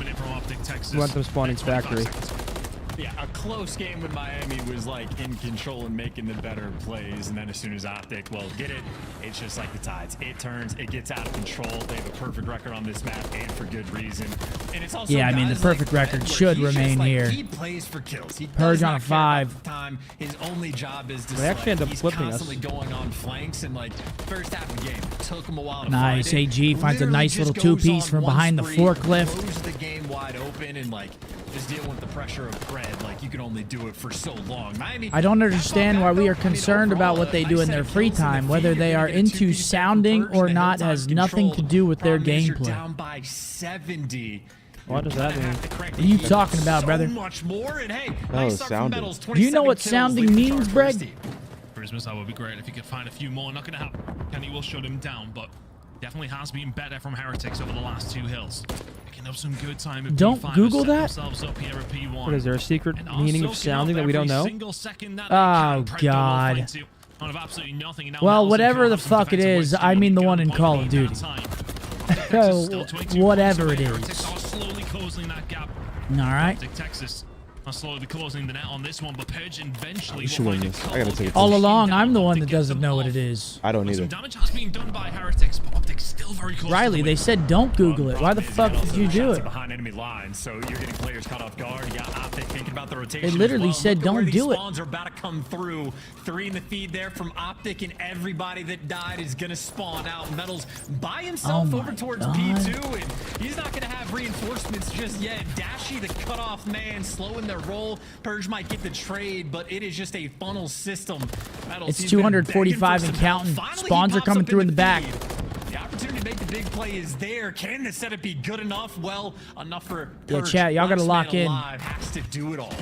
We want them spawning factory. Yeah, a close game with Miami was like in control and making the better plays, and then as soon as OpTic, well, get it, it's just like the tides. It turns, it gets out of control. They have a perfect record on this map, and for good reason. And it's also yeah, I mean, the perfect record should remain here. He plays for kills. He Purge on a 5. Time. His only job is to they actually end up he's flipping us. constantly going on flanks, and like first half of the game, took him a while to Nice, find it. AG finds a nice little 2-piece from behind the forklift. Closes the game wide open, and like just dealing with the pressure of Pred. Like you can only do it for so long. Miami, I don't understand why we are concerned about what they do in their free time. Whether they are into sounding or not has nothing to do with their gameplay. Down by 70. What does that mean? What are you talking about, brother? Much more, and hey, nice sounding. Do you know what sounding means, Breg? Christmas, that would be great if he could find a few more. Not going to happen. Kenny will shut him down, but definitely has been better from Heretics over the last 2 hills. Picking up some good time. Don't Google that. What is there, a secret meaning of sounding that we don't know? Oh, God. Well, whatever the fuck it is, I mean the one in Call of Duty. Whatever it is. All right. Texas are slowly closing the net on this one, but Purge eventually You should win this. I gotta take it. All along, I'm the one that doesn't know what it is. I don't either. Some damage has been done by Heretics, but OpTic still very close. Riley, they said don't Google it. Why the fuck did you do it? Behind enemy lines, so you're getting players caught off guard. You got OpTic thinking about the rotation. They literally said don't do it. Spawns are about to come through. 3 in the feed there from OpTic, and everybody that died is gonna spawn out. Methodz by himself over towards P2, and he's not gonna have reinforcements just yet. Dashy, the cutoff man, slowing their roll. Purge might get the trade, but it is just a funnel system. Methodz, It's 245 and counting. Spawns are coming through in the back. The opportunity to make the big play is there. Can the setup be good enough? Well, enough for Yeah, Purge. chat, y'all gotta Last lock man in. alive has to do it all.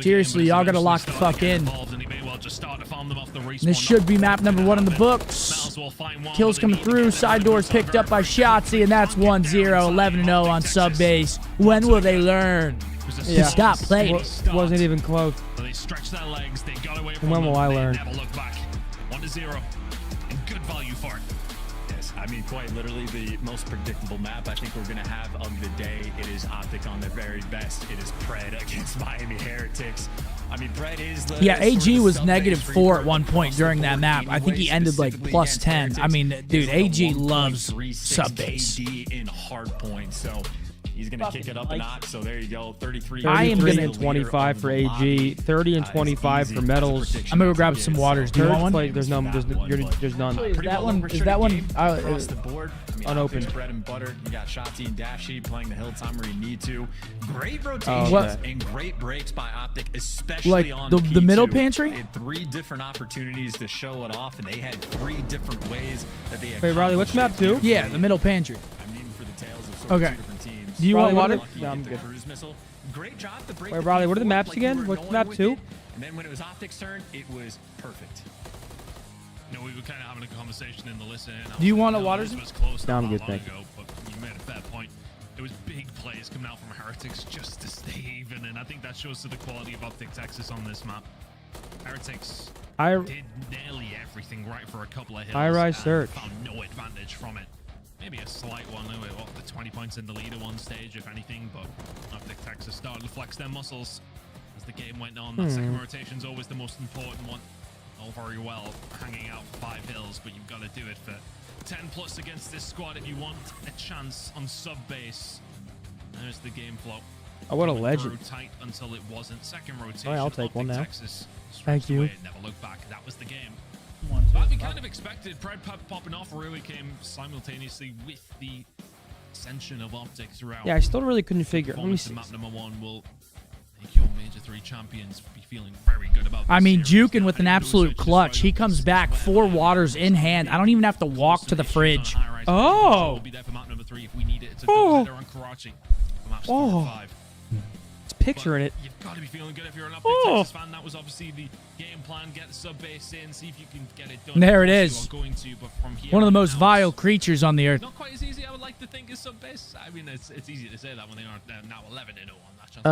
Seriously, y'all gotta lock the fuck in. This should be map number 1 in the books. Kills coming through. Side doors picked up by Shotzzy, and that's 1-0. 11-0 on sub base. When will they learn to stop playing? Wasn't even close. They stretch their legs. They got away from And when will I learn? Never look back. 1-0, and good value for it. Yes, I mean, quite literally the most predictable map I think we're going to have of the day. It is OpTic on their very best. It is Pred against Miami Heretics. I mean, Pred is the... Yeah, AG was -4 at one point during that map. I think he ended like +10. I mean, dude, AG loves sub base. in hard point, so... He's going to kick it up a notch, so there you go. 33. I am going to 25 for AG, 30 and 25 for Methodz. I'm going to go grab some waters. Do you want one? There's none. There's none. Is that one across the board? I mean, unopened? Bread and butter. You got Shotzzy and Dashy playing the hill time where you need to. Great rotations and great breaks by OpTic, especially like on the middle pantry. They had 3 different opportunities to show it off, and they had 3 different ways that they. Wait, Riley, what's map 2? Yeah, the middle pantry. I'm needing for the tails of sort of 2 different teams. Do you want water? No, I'm good. Great job to break. Wait, Riley, what are the maps again? What's map 2? And then when it was OpTic's turn, it was perfect. No, we were kind of having a conversation in the listen. Do you want a water? No, I'm good, thank you. But you made a fair point. It was big plays coming out from Heretics just to stay even, and I think that shows to the quality of OpTic Texas on this map. Heretics did nearly everything right for a couple of hills. High-rise search. Found no advantage from it. Maybe a slight one, the 20 points in the lead at one stage, if anything, but OpTic Texas started to flex their muscles as the game went on. That second rotation's always the most important one. All very well hanging out for 5 hills, but you've got to do it for 10+ against this squad if you want a chance on sub base. There's the game flow. Oh, what a legend. Tight until it wasn't. Second rotation. All right, I'll take one now. Texas Thank you. away, never look back. That was the game. But we kind of expected Pred popping off really came simultaneously with the ascension of OpTic throughout. Yeah, I still really couldn't figure. Let me see. Map number 1 will make your Major 3 champions be feeling very good about this. I mean, Jukin with an absolute clutch. He comes back 4 waters in hand. I don't even have to walk to the fridge. Oh. We'll be there for map number 3 if we need it. It's a double-header on Karachi for maps 4 and 5. Picturing it. You've got to be feeling good if you're an OpTic Texas fan. That was obviously the game plan. Get the sub base in, see if you can get it done. There it is. Going to, but from here one of the most vile creatures on the earth. Not quite as easy, I would like to think, as sub base. I mean, it's easy to say that when they aren't now 11-0 on that chance.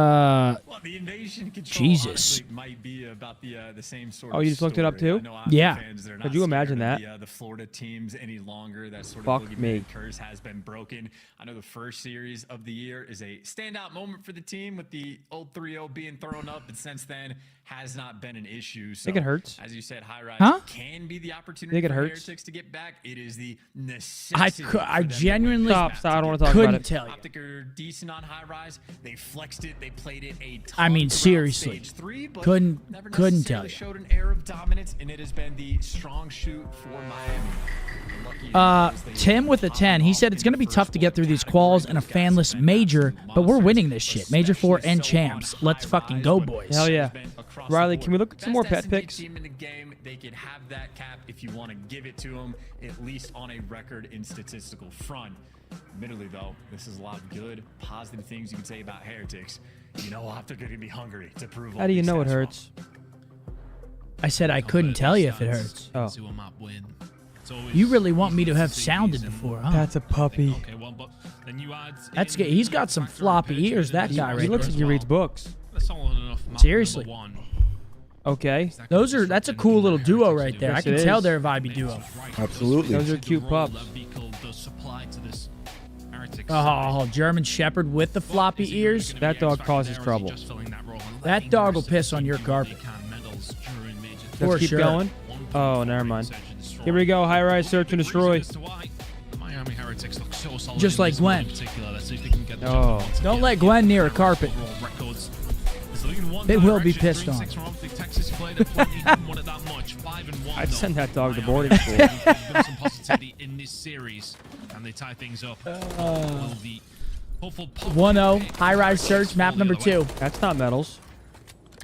Well, the invasion control Jesus. might be about the same sort Oh, you just looked it up too? Yeah. Could you imagine that? The Florida teams any longer. That sort Fuck of me. curse has been broken. I know the first series of the year is a standout moment for the team with the old 3-0 being thrown up, but since then has not been an issue. So, think it hurts. As you said, high rise can be the opportunity think it for hurts? Heretics to get back. It is the necessity. I genuinely Stop, I don't want to talk about it. tell you. OpTic are decent on high rise. They flexed it. They played it a ton. I mean, throughout seriously. stage 3, but Couldn't never tell necessarily you. showed an air of dominance, and it has been the strong shoot for Miami. Tim with a 10. He said it's going to be tough to get through these quals and a fanless major, but we're winning this shit. Major 4 and champs. Let's fucking go, boys. Hell yeah. Riley, can we look at some more pet picks? Team in the game, they can have that cap if you want to give it to them, at least on a record and statistical front. Admittedly, though, this is a lot of good, positive things you can say about Heretics. You know, OpTic are going to be hungry to prove. How do you know it hurts? I said I couldn't tell you if it hurts. Oh. You really want me to have sounded before, huh? That's a puppy. Okay, well, but then you add That's good. He's got some floppy ears, that guy right He looks there. like he reads books. That's solid enough. Map Seriously. number 1. Okay. That's a cool little duo right there. Yes, I can it tell is. they're a vibey duo. Absolutely. Those are cute pups. Oh, German Shepherd with the floppy ears. That dog causes trouble. That dog will piss on your carpet. For Let's keep sure. going. Oh, never mind. Here we go. High rise, search and destroy. Miami Heretics look so solid. Just like Gwen. Oh. Don't let Gwen near a carpet. They will be pissed on. I'd send that dog to boarding school. Some positivity in this series, and they tie things up. 1-0. High rise search. Map number 2. That's not Methodz.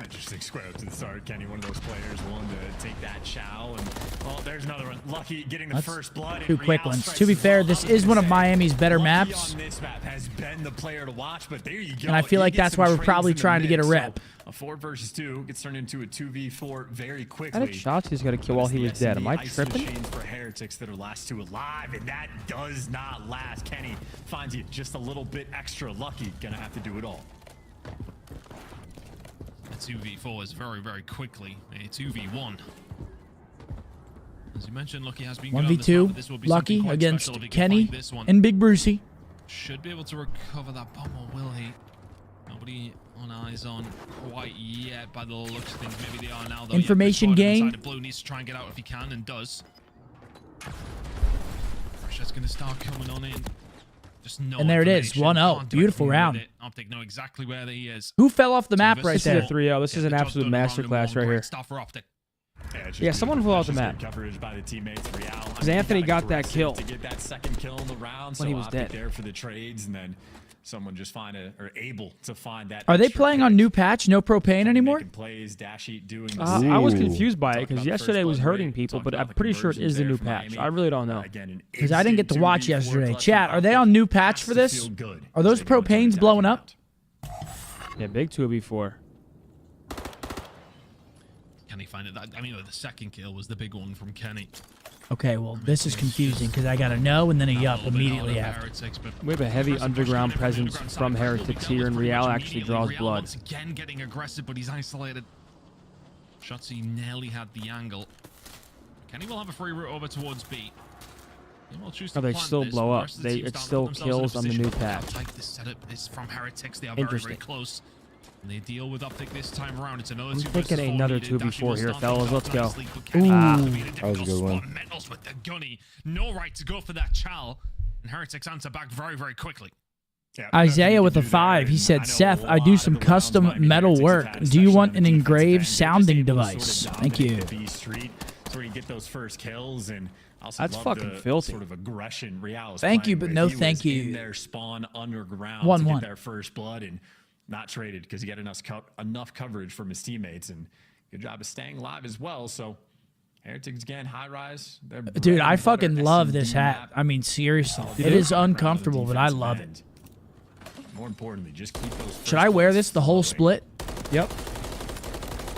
Interesting square up to the start. Kenny, one of those players willing to take that chow. And, well, there's another one. Lucky getting the first blood. Two quick ones. To be fair, this is one of Miami's better maps. On this map has been the player to watch, but there you go. And I feel like that's why we're probably trying to get a rep. So a 4 versus 2 gets turned into a 2v4 very quickly. I think shots he's got to kill while he was dead. Am I tripping? For Heretics that are last 2 alive, and that does not last. Kenny finds you just a little bit extra lucky. Gonna have to do it all. A 2v4 is very, very quickly a 2v1. As you mentioned, Lucky has been 1v2. Lucky against Kenny and Big Brucey. Should be able to recover that bomb, or will he? Nobody on eyes on quite yet by the looks of things. Maybe they are now, though. Information gain. Blue needs to try and get out if he can, and does. Pressure's going to start coming on in. Just no and there it is, 1-0. Beautiful round. OpTic know exactly where he is. Who fell off the map right there? This is a 3-0. This is an absolute masterclass right here. Stop for OpTic. Yeah, someone flew off the map. Because Anthony got that kill to get that second kill in the round, when he was dead. There for the trades, and then someone just able to find that. Are they playing on new patch, no propane anymore? Plays, doing I was confused by it because yesterday was hurting people, but I'm pretty sure it is the new patch. I really don't know. Because I didn't get to watch yesterday. Chat, are they on new patch for this? Are those propanes blowing up? Yeah, big 2v4. Kenny find it? I mean, the second kill was the big one from Kenny. Okay, well, this is confusing because I got a no and then a yup immediately after. We have a heavy underground presence from Heretics here, and Real actually draws blood. Once again getting aggressive, but he's isolated. Shotsy nearly had the angle. Kenny will have a free route over towards B. Oh, they still blow up. It still kills on the new patch. This setup is from Heretics. They are very, very close. And they deal with OpTic this time around. It's another 2 versus 4. I'm thinking another 2v4 here, fellas. Let's go. That was a good one. Methodz with the gunny. No right to go for that chal. And Heretics answer back very, very quickly. Isaiah with a 5. He said, Seth, I do some custom metal work. Do you want an engraved sounding device? Thank you. Where you get those first kills, and that's fucking filthy. Sort of aggression. Thank you, but no thank you. In their spawn underground 1-1. to get their first blood and not traded because he got enough coverage from his teammates, and good job of staying alive as well. So Heretics again, high rise. Dude, I fucking love this hat. I mean, seriously, it is uncomfortable, but I love it. More importantly, just keep those. Should I wear this the whole split? Yep.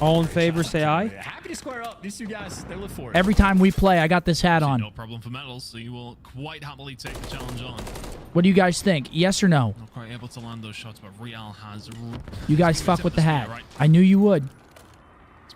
All in favor, say aye. Happy to square up. These two guys, they live for it. Every time we play, I got this hat on. No problem for Methodz, so you will quite happily take the challenge on. What do you guys think? Yes or no? Not quite able to land those shots, but Real has. You guys fuck with the hat. I knew you would.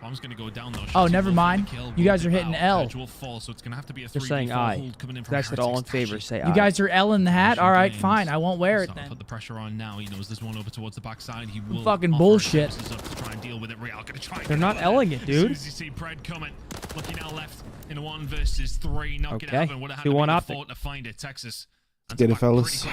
Bomb's gonna go down though. Oh, never mind. You guys are hitting L. Fall, so it's gonna have to be a They're saying aye. That's it. All in favor, say aye. You guys are L in the hat? All right, fine. I won't wear it then. Put the pressure on now. He knows there's one over towards the backside. He will fucking bullshit. To try and deal with it. Real gonna try. They're not L-ing it, dude. As soon as you see Pred coming, Lucky now left in a 1 versus 3. Not gonna happen. Would have had to be the fault to find it. Texas. Get it, fellas.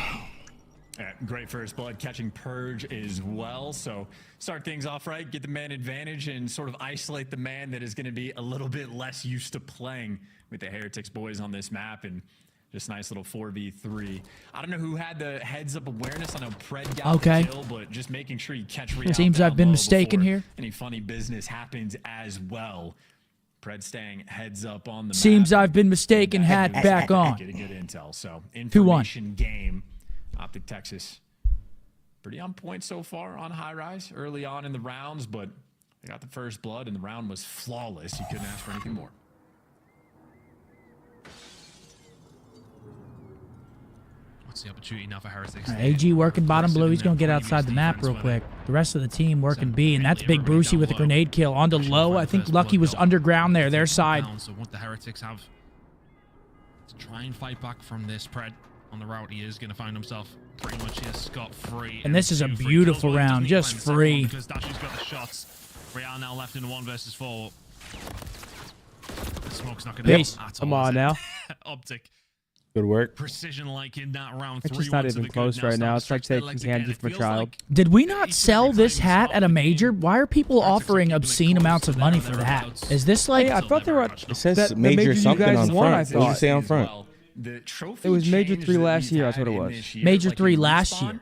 Yeah, great first blood, catching Purge as well. So start things off right, get the man advantage, and sort of isolate the man that is going to be a little bit less used to playing with the Heretics boys on this map, and just nice little 4v3. I don't know who had the heads-up awareness. I know Pred got the kill, but just making sure you catch Real. Seems I've been mistaken here. Any funny business happens as well. Pred staying heads up on the Seems map. I've been mistaken. Hat back on. Getting good intel. So 2-1. information game. OpTic Texas, pretty on point so far on high rise early on in the rounds, but they got the first blood and the round was flawless. You couldn't ask for anything more. What's the opportunity now for Heretics? AG working bottom blue. He's going to get outside the map real quick. The rest of the team working B, and that's Big Brucey with a grenade kill. Onto low. I think Lucky was underground there, their side. So what the Heretics have to try and fight back from this, Pred. On the route, he is going to find himself pretty much here scot-free. And this is a beautiful round, just free. Because Dashi's got the shots. Real now left in a 1 versus 4. The smoke's not going to help at all. Come on now. OpTic. Good work. Precision like in that round. It's just not even close right now. It's like taking candy from a child. Did we not sell this hat at a major? Why are people offering obscene amounts of money for the hat? Is this like... Hey, I thought they were... It says major something on front. What does it say on front? The trophy it was Major 3 last year. That's what it was. Major 3 last year.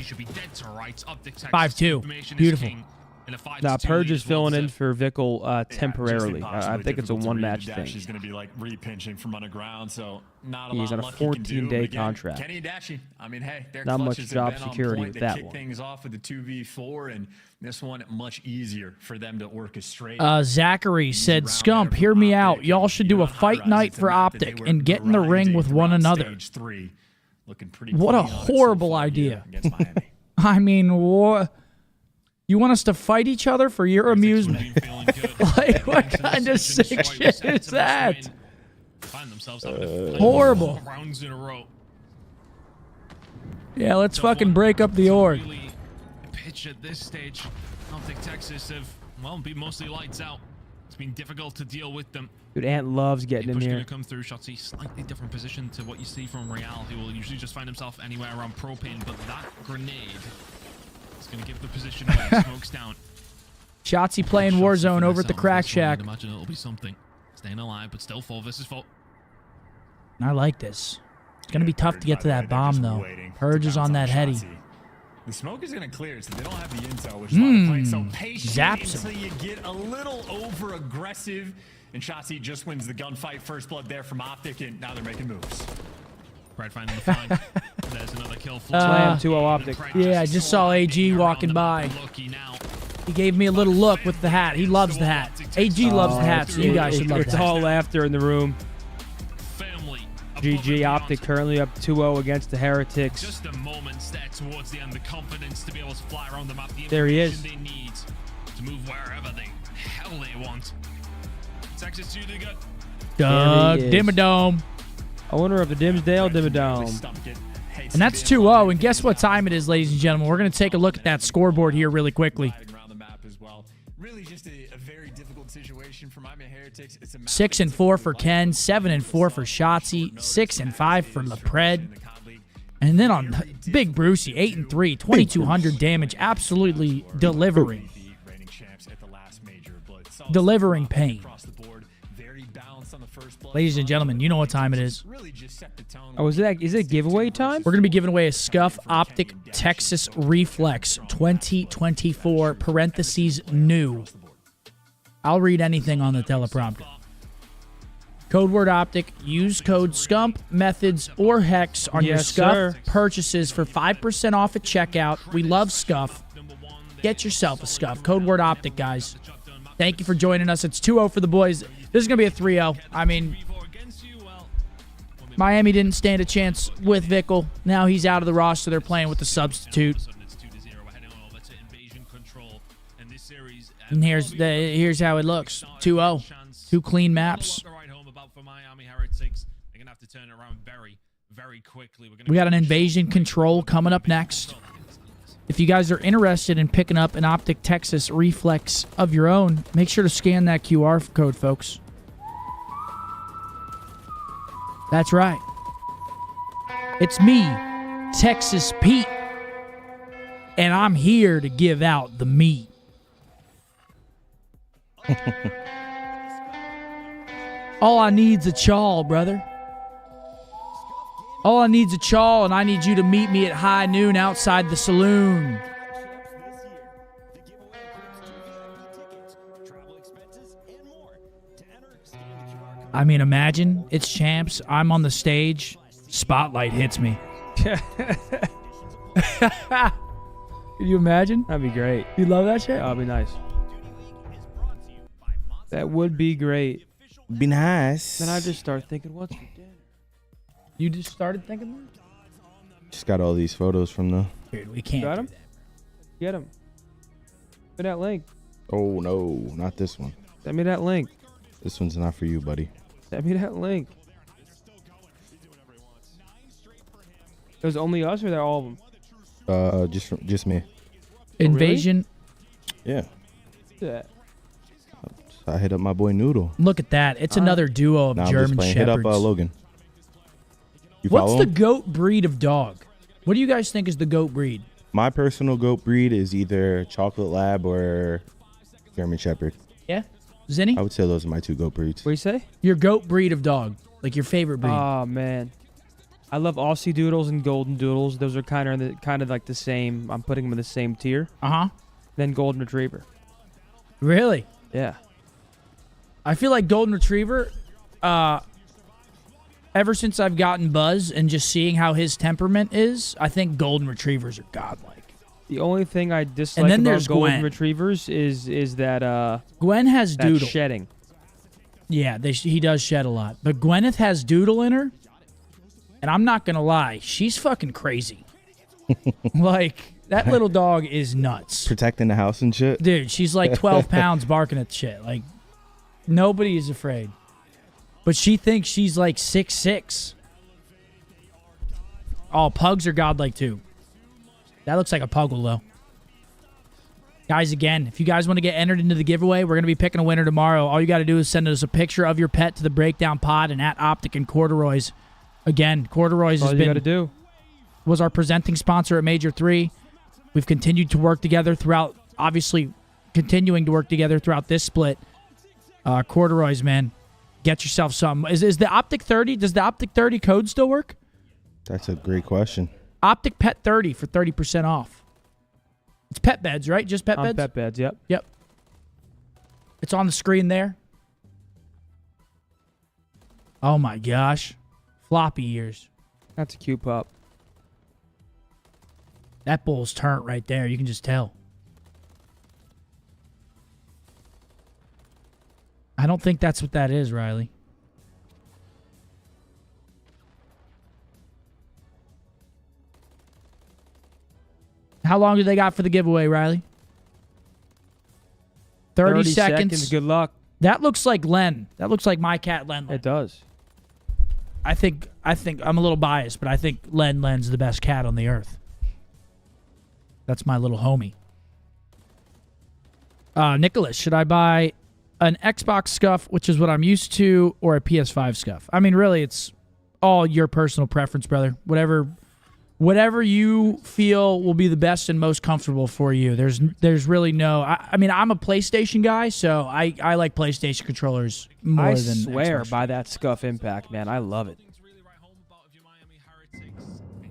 He should be dead to rights. OpTic Texas. 5-2. Information is Beautiful. king. Nah, Purge is filling in for Vickle temporarily. I think it's a one-match thing. He's going to be like re-pinching from underground, so not a He's lot on a Lucky can do, 14-day but again, contract. Kenny and Dashy, I mean, hey, their Not much clutches job have been on security point. with They that kick one. things off with the 2v4, and this one much easier for them to orchestrate. Zachary said, Scump, hear me out. Y'all should do a fight night for OpTic and get in the ring with one another. What a horrible idea. I mean, what? You want us to fight each other for your amusement? Like, what kind of sick shit is that? Horrible. Rounds in a row. Yeah, let's fucking break up the org. Pitch at this stage. OpTic Texas have, well, been mostly lights out. It's been difficult to deal with them. Dude, Ant loves getting in Push here. going to come through. Shotzzy, slightly different position to what you see from Real, who will usually just find himself anywhere around propane, but that grenade is going to give the position away. Smokes down. Shotzzy playing Warzone over at the Crack Shack. I'd imagine it'll be something. Staying alive, but still 4 versus 4. I like this. It's going to be tough to get to that bomb, though. Purge is on that heady. The smoke is going to clear, so they don't have the intel, which is why they're playing so patient zaps until you get a little over-aggressive. And Shotzzy just wins the gunfight. First blood there from OpTic, and now they're making moves. Pride finding the flank. There's another kill. Slam 2-0 OpTic. Yeah, I just saw AG walking by. He gave me a little look with the hat. He loves the hat. AG loves the hat, so you guys should love It's that. all laughter in the room. GG OpTic currently up 2-0 against the Heretics. Just a moment step towards the end, the confidence to be able to fly around the map, the There he is. information they need to move wherever the hell they want. Texas 2 to go. Doug Dimmadome. I wonder if the Dimsdale Dimmadome. And that's 2-0. And guess what time it is, ladies and gentlemen? We're going to take a look at that scoreboard here really quickly. Really just a very difficult situation for Miami Heretics. It's a 6-4 for Ken, 7-4 for Shotzzy, 6-5 for LePred. And then on Big Brucey, 8-3, 2,200 damage, absolutely delivering. Delivering pain. Ladies and gentlemen, you know what time it is. Oh, is it giveaway time? We're going to be giving away a Scuff OpTic Texas Reflex 2024 parentheses new. I'll read anything on the teleprompter. Code word OpTic. Use code SCUMP, Methodz, or HEX on your Yes, Scuff sir. purchases for 5% off at checkout. We love Scuff. Get yourself a Scuff. Code word OpTic, guys. Thank you for joining us. It's 2-0 for the boys. This is going to be a 3-0. I mean, Miami didn't stand a chance with Vickle. Now he's out of the roster. They're playing with the substitute. And here's how it looks. 2-0. 2 clean maps. We got an invasion control coming up next. If you guys are interested in picking up an OpTic Texas Reflex of your own, make sure to scan that QR code, folks. That's right. It's me, Texas Pete, and I'm here to give out the meat. All I need's a chaw, brother. All I need's a chaw, and I need you to meet me at high noon outside the saloon. I mean, imagine it's champs. I'm on the stage. Spotlight hits me. Can you imagine? That'd be great. You love that shit? That'd be nice. That would be great. Be nice. Then I just start thinking, what's for dinner? You just started thinking that? Just got all these photos from the. Dude, we can't. Got him? Get him. Send me that link. Oh no, not this one. Send me that link. This one's not for you, buddy. Send me that link. It was only us, or they're all of them? Just me. Invasion. Yeah. Yeah. I hit up my boy Noodle. Look at that. It's another duo of Nah, I'm German just playing. Shepherds. Hit up Logan. You What's follow the him? goat breed of dog? What do you guys think is the goat breed? My personal goat breed is either Chocolate Lab or German Shepherd. Yeah? Zinni? I would say those are my 2 goat breeds. What do you say? Your goat breed of dog. Like your favorite breed. Oh, man. I love Aussie Doodles and Golden Doodles. Those are kind of like the same. I'm putting them in the same tier. Uh-huh. then Golden Retriever. Really? Yeah. I feel like Golden Retriever, ever since I've gotten Buzz and just seeing how his temperament is, I think Golden Retrievers are godlike. The only thing I dislike about Golden Retrievers is that Gwen has that doodle. shedding. Yeah, he does shed a lot. But Gwyneth has doodle in her, and I'm not going to lie, she's fucking crazy. Like, that little dog is nuts. Protecting the house and shit. Dude, she's like 12 pounds barking at shit. Like, nobody is afraid. But she thinks she's like 6'6". Oh, pugs are godlike too. That looks like a puggle though. Guys, again, if you guys want to get entered into the giveaway, we're going to be picking a winner tomorrow. All you got to do is send us a picture of your pet to the Breakdown Pod and at OpTic and Corduroys. Again, Corduroys was our presenting sponsor at Major 3. We've continued to work together throughout, obviously continuing to work together throughout this split. Corduroys, man, get yourself some. Is the OpTic 30, does the OpTic 30 code still work? That's a great question. OpTic Pet 30 for 30% off. It's pet beds, right? Just pet beds? Pet beds, yep. Yep. It's on the screen there. Oh my gosh. Floppy ears. That's a cute pup. That bull's turnt right there. You can just tell. I don't think that's what that is, Riley. How long do they got for the giveaway, Riley? 30 seconds. Good luck. That looks like Len. That looks like my cat, Len. It does. I think I'm a little biased, but I think Len's the best cat on the earth. That's my little homie. Nicholas, should I buy an Xbox scuff, which is what I'm used to, or a PS5 scuff? I mean, really, it's all your personal preference, brother. Whatever you feel will be the best and most comfortable for you. There's really no... I mean, I'm a PlayStation guy, so I like PlayStation controllers more than I swear Xbox. by that Scuff Impact, man. I love it.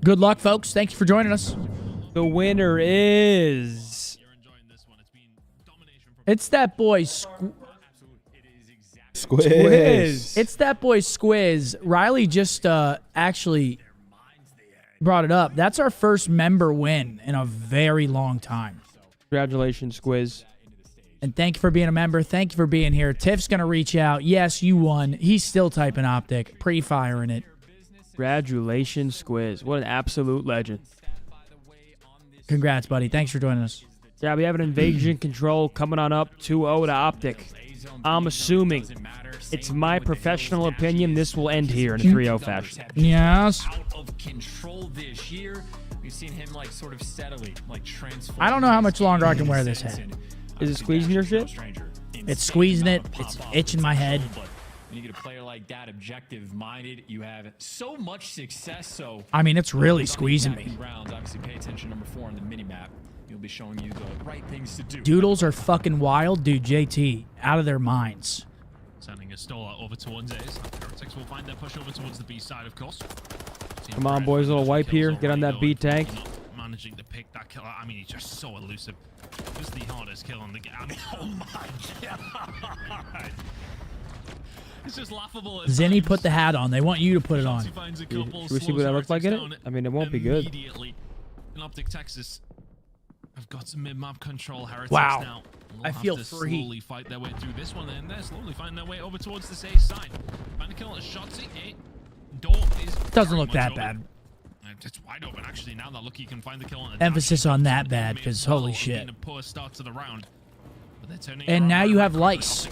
Good luck, folks. Thank you for joining us. The winner is... It's that boy Squiz. It's that boy Squiz. Riley just actually brought it up. That's our first member win in a very long time. Congratulations, Squiz. And thank you for being a member. Thank you for being here. Tiff's going to reach out. Yes, you won. He's still typing OpTic. Pre-firing it. Congratulations, Squiz. What an absolute legend. Congrats, buddy. Thanks for joining us. Yeah, we have an Invasion Control coming on up 2-0 to OpTic. I'm assuming, it's my professional opinion, this will end here in a 3-0 fashion. Yes. Out of control this year. We've seen him like sort of steadily like transform. I don't know how much longer I can wear this hat. Is it squeezing your shit? It's squeezing it. It's itching my head. When you get a player like that, objective-minded, you have so much success. So I mean, it's really squeezing me. Rounds, obviously, pay attention number 4 on the mini-map. He'll be showing you the right things to do. Doodles are fucking wild. Dude, JT, out of their minds. Sending a Stola over towards A's. Heretics will find their push over towards the B side, of course. Come on, boys, a little wipe here. Get on that B tank. Managing to pick that kill. I mean, he's just so elusive. This is the hardest kill on the game. I mean, oh my god. It's just laughable. Zinni put the hat on. They want you to put it on. Should we see what that looks like in it? I mean, it won't be good. Immediately. In OpTic, Texas, I've got some mid-map control. Heretics Wow. now. I feel free. Slowly fight their way through this one, and they're slowly fighting their way over towards the safe side. Find a kill on Shotzi. Door is Doesn't look that bad. It's wide open, actually. Now that Lucky can find the kill on the Emphasis on that bad, because holy shit. A poor start to the round. And now you have lice.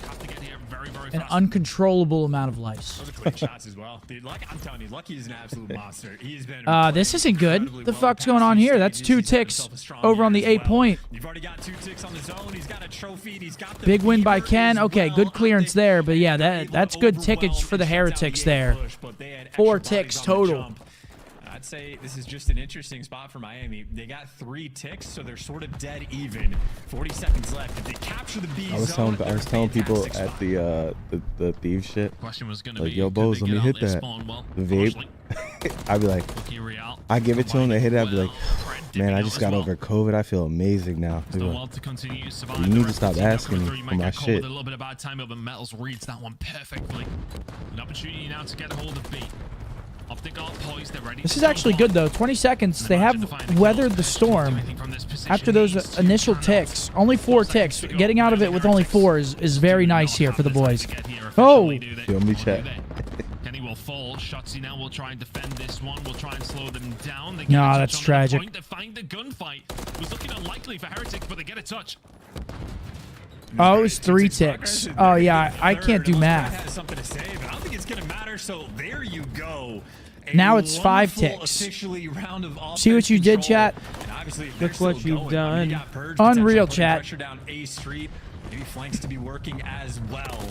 An uncontrollable amount of lice. Those are quick shots as well. Dude, I'm telling you, Lucky is an absolute monster. He's been This isn't good. The fuck's going on here? That's 2 ticks over on the 8 point. You've already got 2 ticks on the zone. He's got a trophy. He's got the Big win by Ken. Okay, good clearance there. But yeah, that's good tickage for the Heretics there. 4 ticks total. I'd say this is just an interesting spot for Miami. They got 3 ticks, so they're sort of dead even. 40 seconds left. If they capture the B zone, I was telling people at the thief shit. Question was gonna like, be, yo, Boz, let me hit that. The vape. I'd be like, I give it to him, they hit it, I'd be like, Man, I just got over COVID. I feel amazing now. Still well to continue to survive. You need to stop asking me for my shit. With a little bit of bad time, but Methodz reads that one perfectly. An opportunity now to get a hold of B. OpTic are poised, they're ready. This is actually good though. 20 seconds. They have weathered the storm. After those initial ticks, only 4 ticks. Getting out of it with only 4 is very nice here for the boys. Oh! Feel me, chat. Kenny will fall. Shotzzy now will try and defend this one. Will try and slow them down. No, that's tragic. To find the gunfight was looking unlikely for Heretics, but they get a touch. Oh, it was 3 ticks. Oh yeah, I can't do math. Has something to say, but I don't think it's gonna matter. So there you go. Now it's 5 ticks. See what you did, chat? Look what you've done. Unreal, chat. Pressure down A Street. Maybe flanks to be working as well.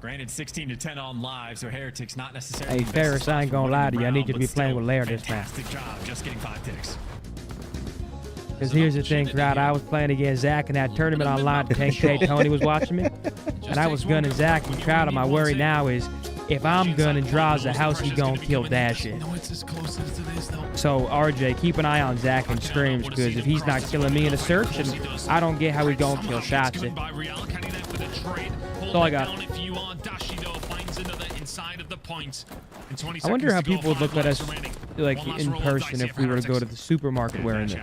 Granted, 16 to 10 on live, so Heretics not necessarily. Hey, Ferris, I ain't gonna lie to you. I need you to be playing with Lair this time. Fantastic job, just getting 5 ticks. Because here's the thing, crowd. I was playing against Zach in that tournament online. Tony was watching me, and I was gunning Zach. And crowd, my worry now is if I'm gunning draws the house, he gonna kill Dashit. So RJ, keep an eye on Zach and streams, because if he's not killing me in a search, and I don't get how he gonna kill Shotzzy. That's all I got. I wonder how people would look at us like in person if we were to go to the supermarket wearing this.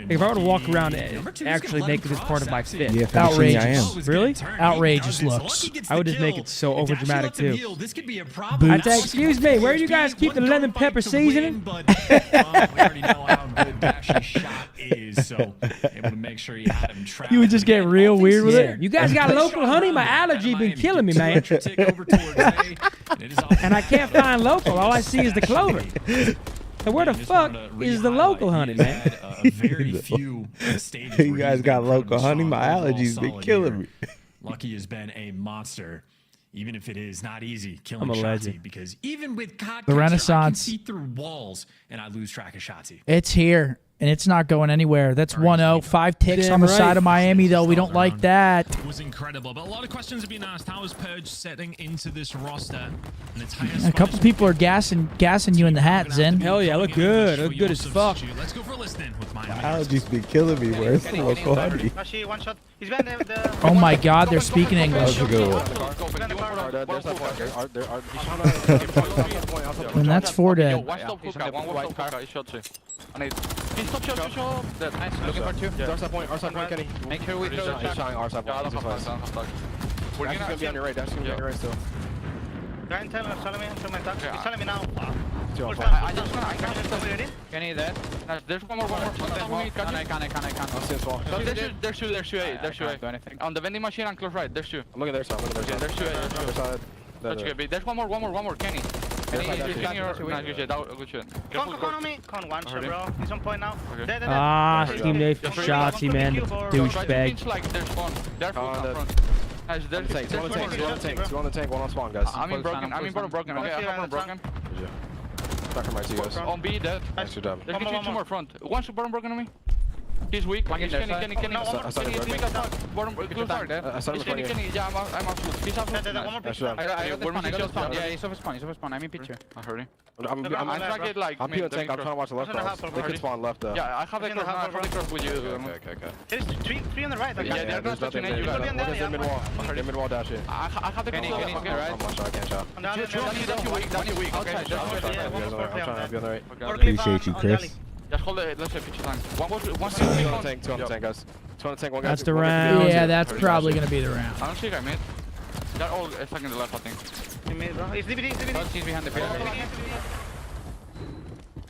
If I were to walk around and actually make this part of my fit. Yeah, outrageous. I am. Really? Outrageous looks. I would just make it so over dramatic too. This could be a problem. I'd say, excuse me, where do you guys keep the lemon pepper seasoning? We already know how good Dashy's shot is, so able to make sure you had him trapped. You would just get real weird with it. You guys got local honey? My allergy been killing me, man. And I can't find local. All I see is the clover. So where the fuck is the local honey, man? Very few stages You guys got local honey? My allergies been killing me. Lucky has been a monster, even if it is not easy killing I'm a Shotzzy, legend. because even with COD The Catcher, Renaissance. I can see through walls and I lose track of Shotzzy. It's here, and it's not going anywhere. That's 1-0. 5 ticks on the side of Miami, though. We don't like that. It was incredible, but a lot of questions have been asked. How is Purge setting into this roster? And it's A couple people are gassing you in the hat, Zen. Hell yeah, I look good. I look good as fuck. Let's go for a listen with My allergies be killing me. Where's the local honey? Oh my god, they're speaking English. That was a good one. And that's 4 dead. Make sure we throw the shot. We're gonna be on your right. That's gonna be on your right still. He's telling me now. Kenny there. There's one more. There's two. On the vending machine and close right. There's two. I'm looking at their side. There's two. That's good. There's one more. Kenny. Con one shot, bro. He's on point now. Ah, teammate for Shotzzy, man. Douchebag. There's one on the tank, one on spawn, guys. I'm in broken. Okay, I have one broken. Back from right to you guys. On B, dead. Nice job. There's two more front. One bottom broken on me. He's weak. He's Kenny. I saw him. Bottom, close hard, dead. I saw him. Kenny. Yeah, I'm out. He's out. Nice job. I got the spawn. Yeah, he's off spawn. I'm in picture. I heard him. I'm trying to get like. I'm peeling tank. I'm trying to watch the left cross. They could spawn left though. Yeah, I have a cross with you. Okay. There's three on the right. Yeah, there's nothing there. What is in mid-wall? In mid-wall dash in. I have the Kenny, right? I'm one shot, I can't shot. That's weak. Okay, I'm trying to be on the right. Appreciate you, Chris. Just hold it. Let's say picture time. Two on the tank, guys. Two on the tank, one guy. That's the round. Yeah, that's probably going to be the round. I don't see a guy mid. They're all stuck in the left, I think. He's DVD. Behind the pillar.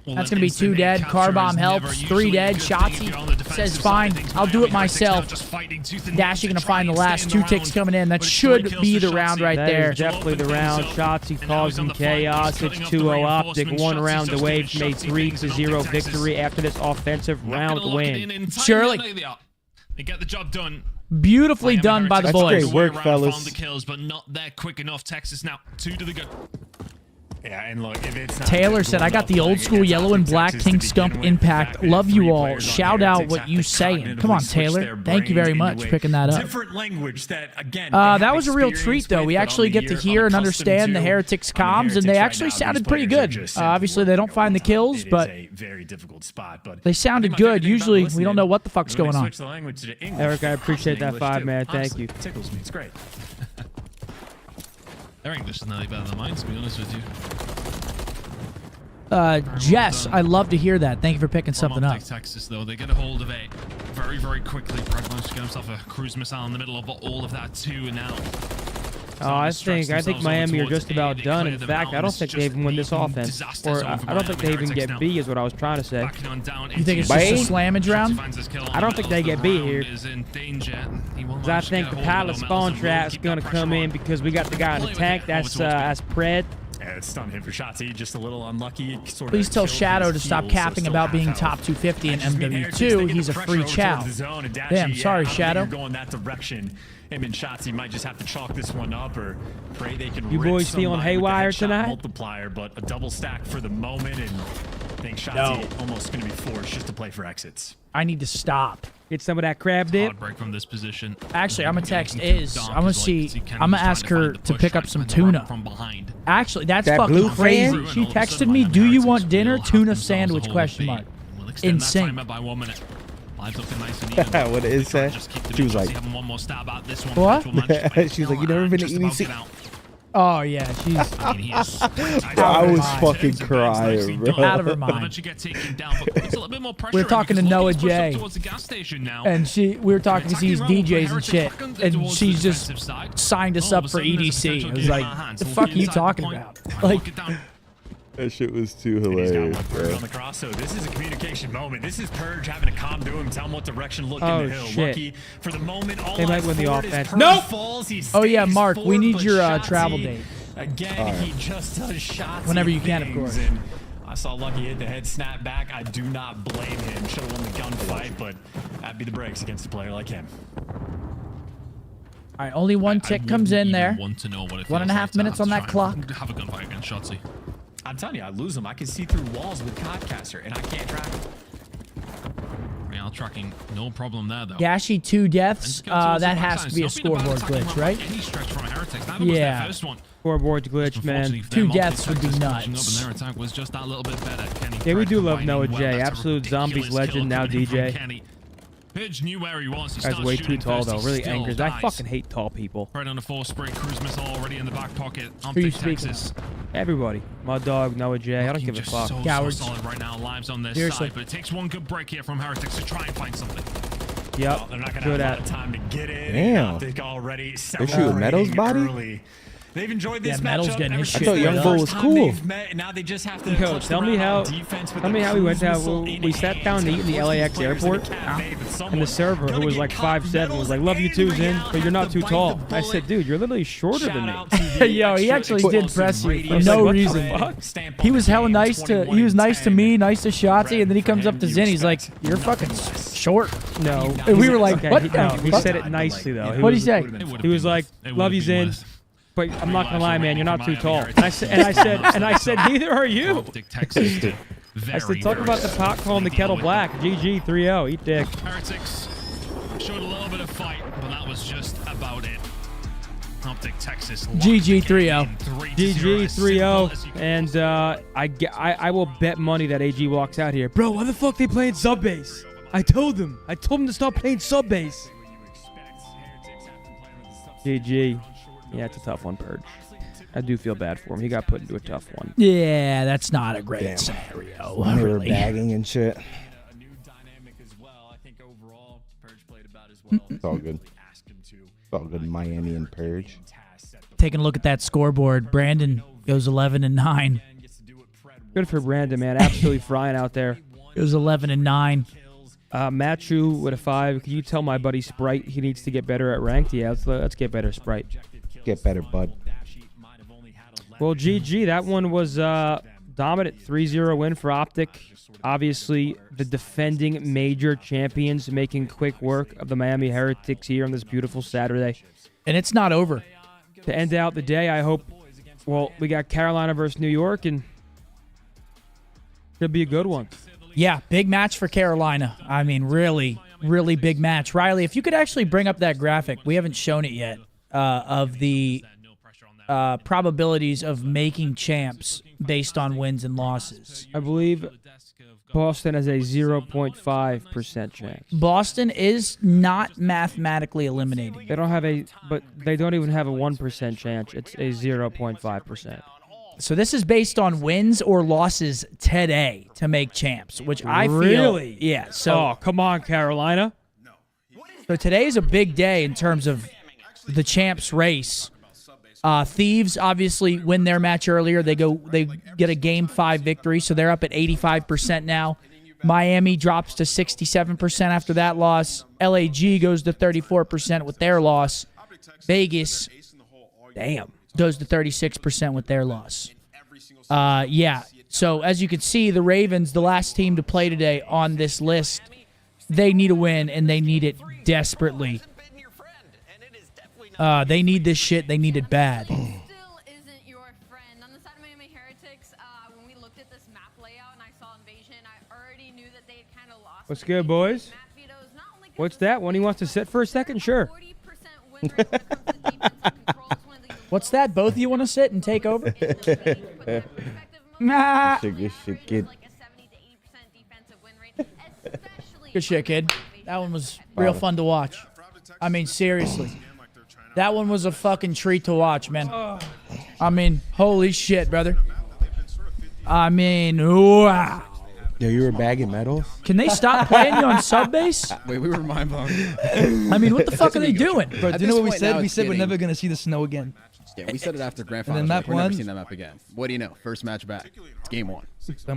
That's going to be 2 dead. Car bomb helps. 3 dead. Shotzzy says, fine, I'll do it myself. Dashy going to find the last 2 ticks coming in. That should be the round right there. That is definitely the round. Shotzzy causing chaos. It's 2-0 OpTic. 1 round away from a 3-0 victory after this offensive round win. Surely. They get the job done. Beautifully done by the boys. Great work, fellas. The kills, but not there quick enough. Texas now 2 to the good. Yeah, and look, if it's not Taylor said, I got the old school yellow and black King Stump Impact. Love you all. Shout out what you saying. Come on, Taylor. Thank you very much for picking that up. Different language that, again, that was a real treat, though. We actually get to hear and understand the Heretics comms, and they actually sounded pretty good. Obviously, they don't find the kills, but they sounded good. Usually, we don't know what the fuck's going on. Eric, I appreciate that 5, man. Thank you. Tickles me. It's great. Their English is nearly better than mine, to be honest with you. Jess, I love to hear that. Thank you for picking something up. Texas, though, they get a hold of it very, very quickly. Preg managed to get himself a cruise missile in the middle of all of that too, and now. Oh, I think Miami are just about done. In fact, I don't think they even win this offense. Or I don't think they even get B, is what I was trying to say. You think it's just a slammage round? I don't think they get B here. Because I think the Palace spawn trap is going to come in because we got the guy in the tank. That's Pred. Yeah, it's stun hit for Shotzi. Just a little unlucky. Please tell Shadow to stop capping about being top 250 in MW2. He's a free chow. Damn, sorry, Shadow. Going that direction. Him and Shotzi might just have to chalk this one up or pray they can. You boys feeling haywire tonight? Multiplier, but a double stack for the moment, and I think Shotzi almost going to be forced just to play for exits. I need to stop. Get some of that crab dip. Hard break from this position. Actually, I'm gonna text Iz. I'm gonna see. I'm gonna ask her to pick up some tuna. Actually, that's fucking crazy. She texted me, "Do you want dinner? Tuna sandwich?" Question mark. Insane. What it is say? She was like, what? She's like, you never been to EDC? Oh yeah, she's. I was fucking crying, bro. Out of her mind. We were talking to Noah J, and we were talking to these DJs and shit, and she just signed us up for EDC. I was like, "The fuck are you talking about?" Like. That shit was too hilarious, bro. On the cross, so this is a communication moment. This is Purge having to calm to him, tell him what direction to look in the hill. Shit. Lucky for the moment. All they might win the offense. Nope. Oh yeah, Mark, we need your travel date. Again, he just does shots. Whenever you can, of course. And I saw Lucky hit the head snap back. I do not blame him. Should have won the gunfight, but that'd be the breaks against a player like him. All right, only one tick comes in there. Want to know what 1.5 minutes on that clock. Have a gunfight against Shotzi. I'm telling you, I lose him. I can see through walls with Codcaster, and I can't track him. Real tracking, no problem there, though. Gashi 2 deaths. That has to be a scoreboard glitch, right? Yeah. Scoreboard glitch, man. 2 deaths would be nuts. Their attack was just that little bit better. Yeah, we do love Noah J. Absolute Zombies legend, now DJ. Pidge knew where he was. Guy's way too tall, though. Really angers. I fucking hate tall people. Right on the 4-spray cruise missile already in the back pocket. Who you speaking? Everybody. My dog, Noah J. I don't give a fuck. Cowards. So solid right now. Lives on their Seriously. side, but it takes one good break here from Heretics to try and find something. Yep. Well, they're not going to have a lot of time to get in. Damn. They're already They're shooting Methodz' body? Early. They've enjoyed this Methodz getting his shit. I thought Young Bull was cool. Now they just have to tell me how we went down. We sat down to eat in the LAX airport, and the server, who was like 5'7", was like, "Love you too, Zin, but you're not too tall." I said, "Dude, you're literally shorter than me." Yo, he actually did press you for no reason. He was hella nice to. He was nice to me, nice to Shotzi, and then he comes up to Zin. He's like, "You're fucking short." No, and we were like, "What?" He said it nicely though. What did he say? He was like, "Love you, Zin, but I'm not gonna lie, man, you're not too tall." And I said, "Neither are you." I said, "Talk about the pot calling the kettle black." GG 3-0. Eat dick. Heretics showed a little bit of fight, but that was just about it. OpTic Texas. GG 3-0. GG 3-0. And I will bet money that AG walks out here. Bro, why the fuck they playing sub base? I told them to stop playing sub base. GG. Yeah, it's a tough one, Purge. I do feel bad for him. He got put into a tough one. Yeah, that's not a great scenario. They were bagging and shit. It's all good. It's all good. Miami and Purge. Taking a look at that scoreboard, Brandon goes 11-9. Good for Brandon, man. Absolutely frying out there. It was 11-9. Matchu with a 5. Can you tell my buddy Sprite he needs to get better at ranked? Yeah, let's get better, Sprite. Get better, bud. Well, GG, that one was dominant. 3-0 win for OpTic. Obviously, the defending major champions making quick work of the Miami Heretics here on this beautiful Saturday. And it's not over. To end out the day, I hope Well, we got Carolina versus New York, and could be a good one. Yeah, big match for Carolina. I mean, really, really big match. Riley, if you could actually bring up that graphic, we haven't shown it yet, of the probabilities of making champs based on wins and losses. I believe Boston has a 0.5% chance. Boston is not mathematically eliminated. They don't have but they don't even have a 1% chance. It's a 0.5%. So this is based on wins or losses today to make champs, which I feel... Really? Yeah. So, oh, come on, Carolina. So today is a big day in terms of the champs race. Thieves obviously win their match earlier. They get a Game 5 victory, so they're up at 85% now. Miami drops to 67% after that loss. LAG goes to 34% with their loss. Vegas, damn, goes to 36% with their loss. Yeah, so as you can see, the Ravens, the last team to play today on this list, they need a win, and they need it desperately. They need this shit. They need it bad. What's good, boys? What's that? When he wants to sit for a second? Sure. What's that? Both of you want to sit and take over? Nah. Good shit, Good shit, kid. That one was real fun to watch. I mean, seriously. That one was a fucking treat to watch, man. I mean, holy shit, brother. I mean, wow. Yo, you were bagging medals? Can they stop playing you on sub base? Wait, we were mind blown. I mean, what the fuck are they doing? Bro, do you know what we said? We said we're never going to see the snow again. Yeah, we said it after Grand And then Finals. map We're never one? seeing that map again. What do you know? First match back. It's game 1.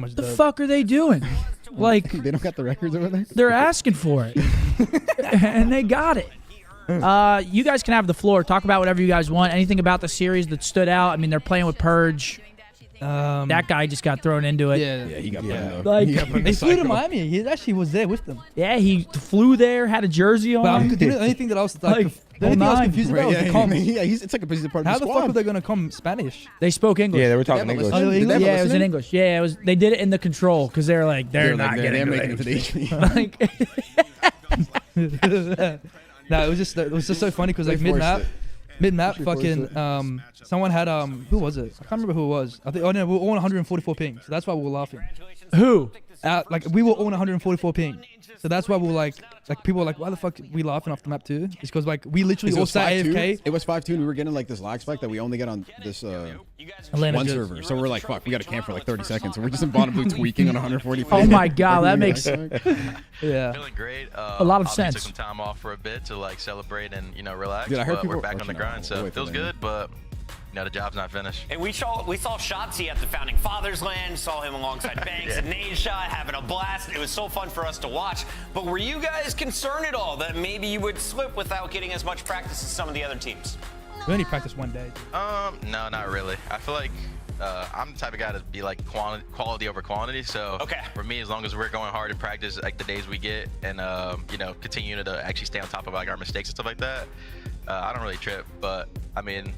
What the fuck are they doing? Like, they don't got the records over there? They're asking for it. And they got it. You guys can have the floor. Talk about whatever you guys want. Anything about the series that stood out? I mean, they're playing with Purge. That guy just got thrown into it. Yeah, he got put in Like, they flew to Miami. He actually was there with them. Yeah, he flew there, had a jersey on. But the only thing that I was like the only thing I was confused about was the comms. It's like a busy part of How the the squad. fuck are they gonna come Spanish? They spoke English. Yeah, they were talking English. Oh, English? Yeah, it was in English. Yeah, it was. They did it in the control because they're like they're not getting making it to the HP. No, it was just so funny because like mid map, fucking someone had Who was it? I can't remember who it was. I think we were all 144 ping, so that's why we were laughing. Who? Like we were all 144 ping, so that's why we were like people were like, why the fuck we laughing off the map too? It's because like we literally all sat AFK. It was 5-2 and we were getting like this lag spike that we only get on this Atlanta one server. So we're like, fuck, we got to camp for like 30 seconds. So we're just in bottom blue tweaking on 140. Oh my god, that makes yeah. Feeling great. A lot of sense. Took some time off for a bit to like celebrate and relax. Dude, I heard but people we're back on the grind, so it feels good. But the job's not finished. And we saw Shotzi at the Founding Fathers Land, saw him alongside Banks and Nade Shot having a blast. It was so fun for us to watch. But were you guys concerned at all that maybe you would slip without getting as much practice as some of the other teams? We only practiced one day. No, not really. I feel like I'm the type of guy to be like quality over quantity. So for me, as long as we're going hard in practice, like the days we get, and continue to actually stay on top of like our mistakes and stuff like that, I don't really trip. But I mean,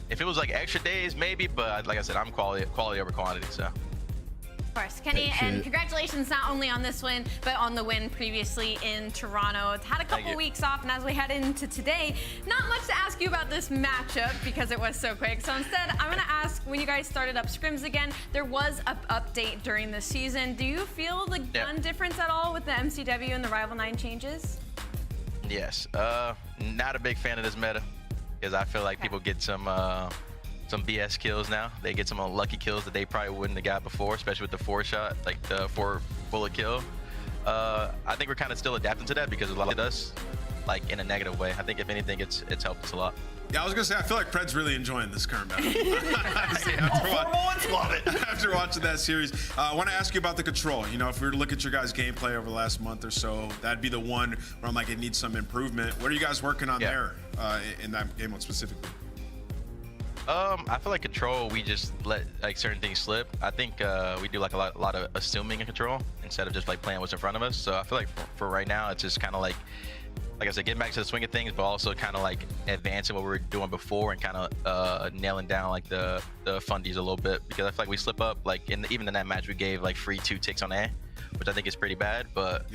if it was like extra days, maybe. But like I said, I'm quality over quantity. So. Of course, Kenny, and congratulations not only on this win, but on the win previously in Toronto. It's had a couple weeks off, and as we head into today, not much to ask you about this matchup because it was so quick. So instead, I'm going to ask, when you guys started up scrims again, there was an update during the season. Do you feel the gun difference at all with the MCW and the Rival 9 changes? Yes. Not a big fan of this meta because I feel like people get some BS kills now. They get some unlucky kills that they probably wouldn't have got before, especially with the 4-shot, like the 4-bullet kill. I think we're kind of still adapting to that because a lot of us, like in a negative way. I think if anything, it's helped us a lot. Yeah, I was gonna say I feel like Pred's really enjoying this current battle. After watching that series, I want to ask you about the control. You know, if we were to look at your guys' gameplay over the last month or so, that'd be the one where I'm like, it needs some improvement. What are you guys working on there in that game mode specifically? I feel like control, we just let like certain things slip. I think we do like a lot of assuming in control instead of just like playing what's in front of us. So I feel like for right now, it's just kind of like like I said, getting back to the swing of things, but also kind of like advancing what we were doing before and kind of nailing down like the fundies a little bit, because I feel like we slip up like even in that match we gave like free 2 ticks on A, which I think is pretty bad, but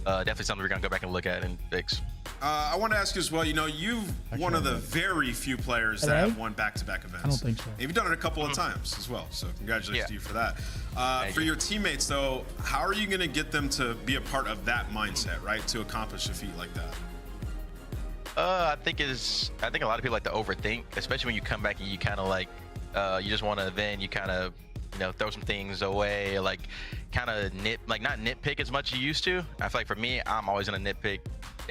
definitely something we're gonna go back and look at and fix. I want to ask you as well, you know, you've one of the very few players that have won back-to-back events. I don't think so. And you've done it a couple of times as well, so congratulations to you for that. For your teammates, though, how are you going to get them to be a part of that mindset, right, to accomplish a feat like that? I think a lot of people like to overthink, especially when you come back and you kind of like, you just want to then you kind of, you know, throw some things away, like kind of not nitpick as much as you used to. I feel like for me, I'm always gonna nitpick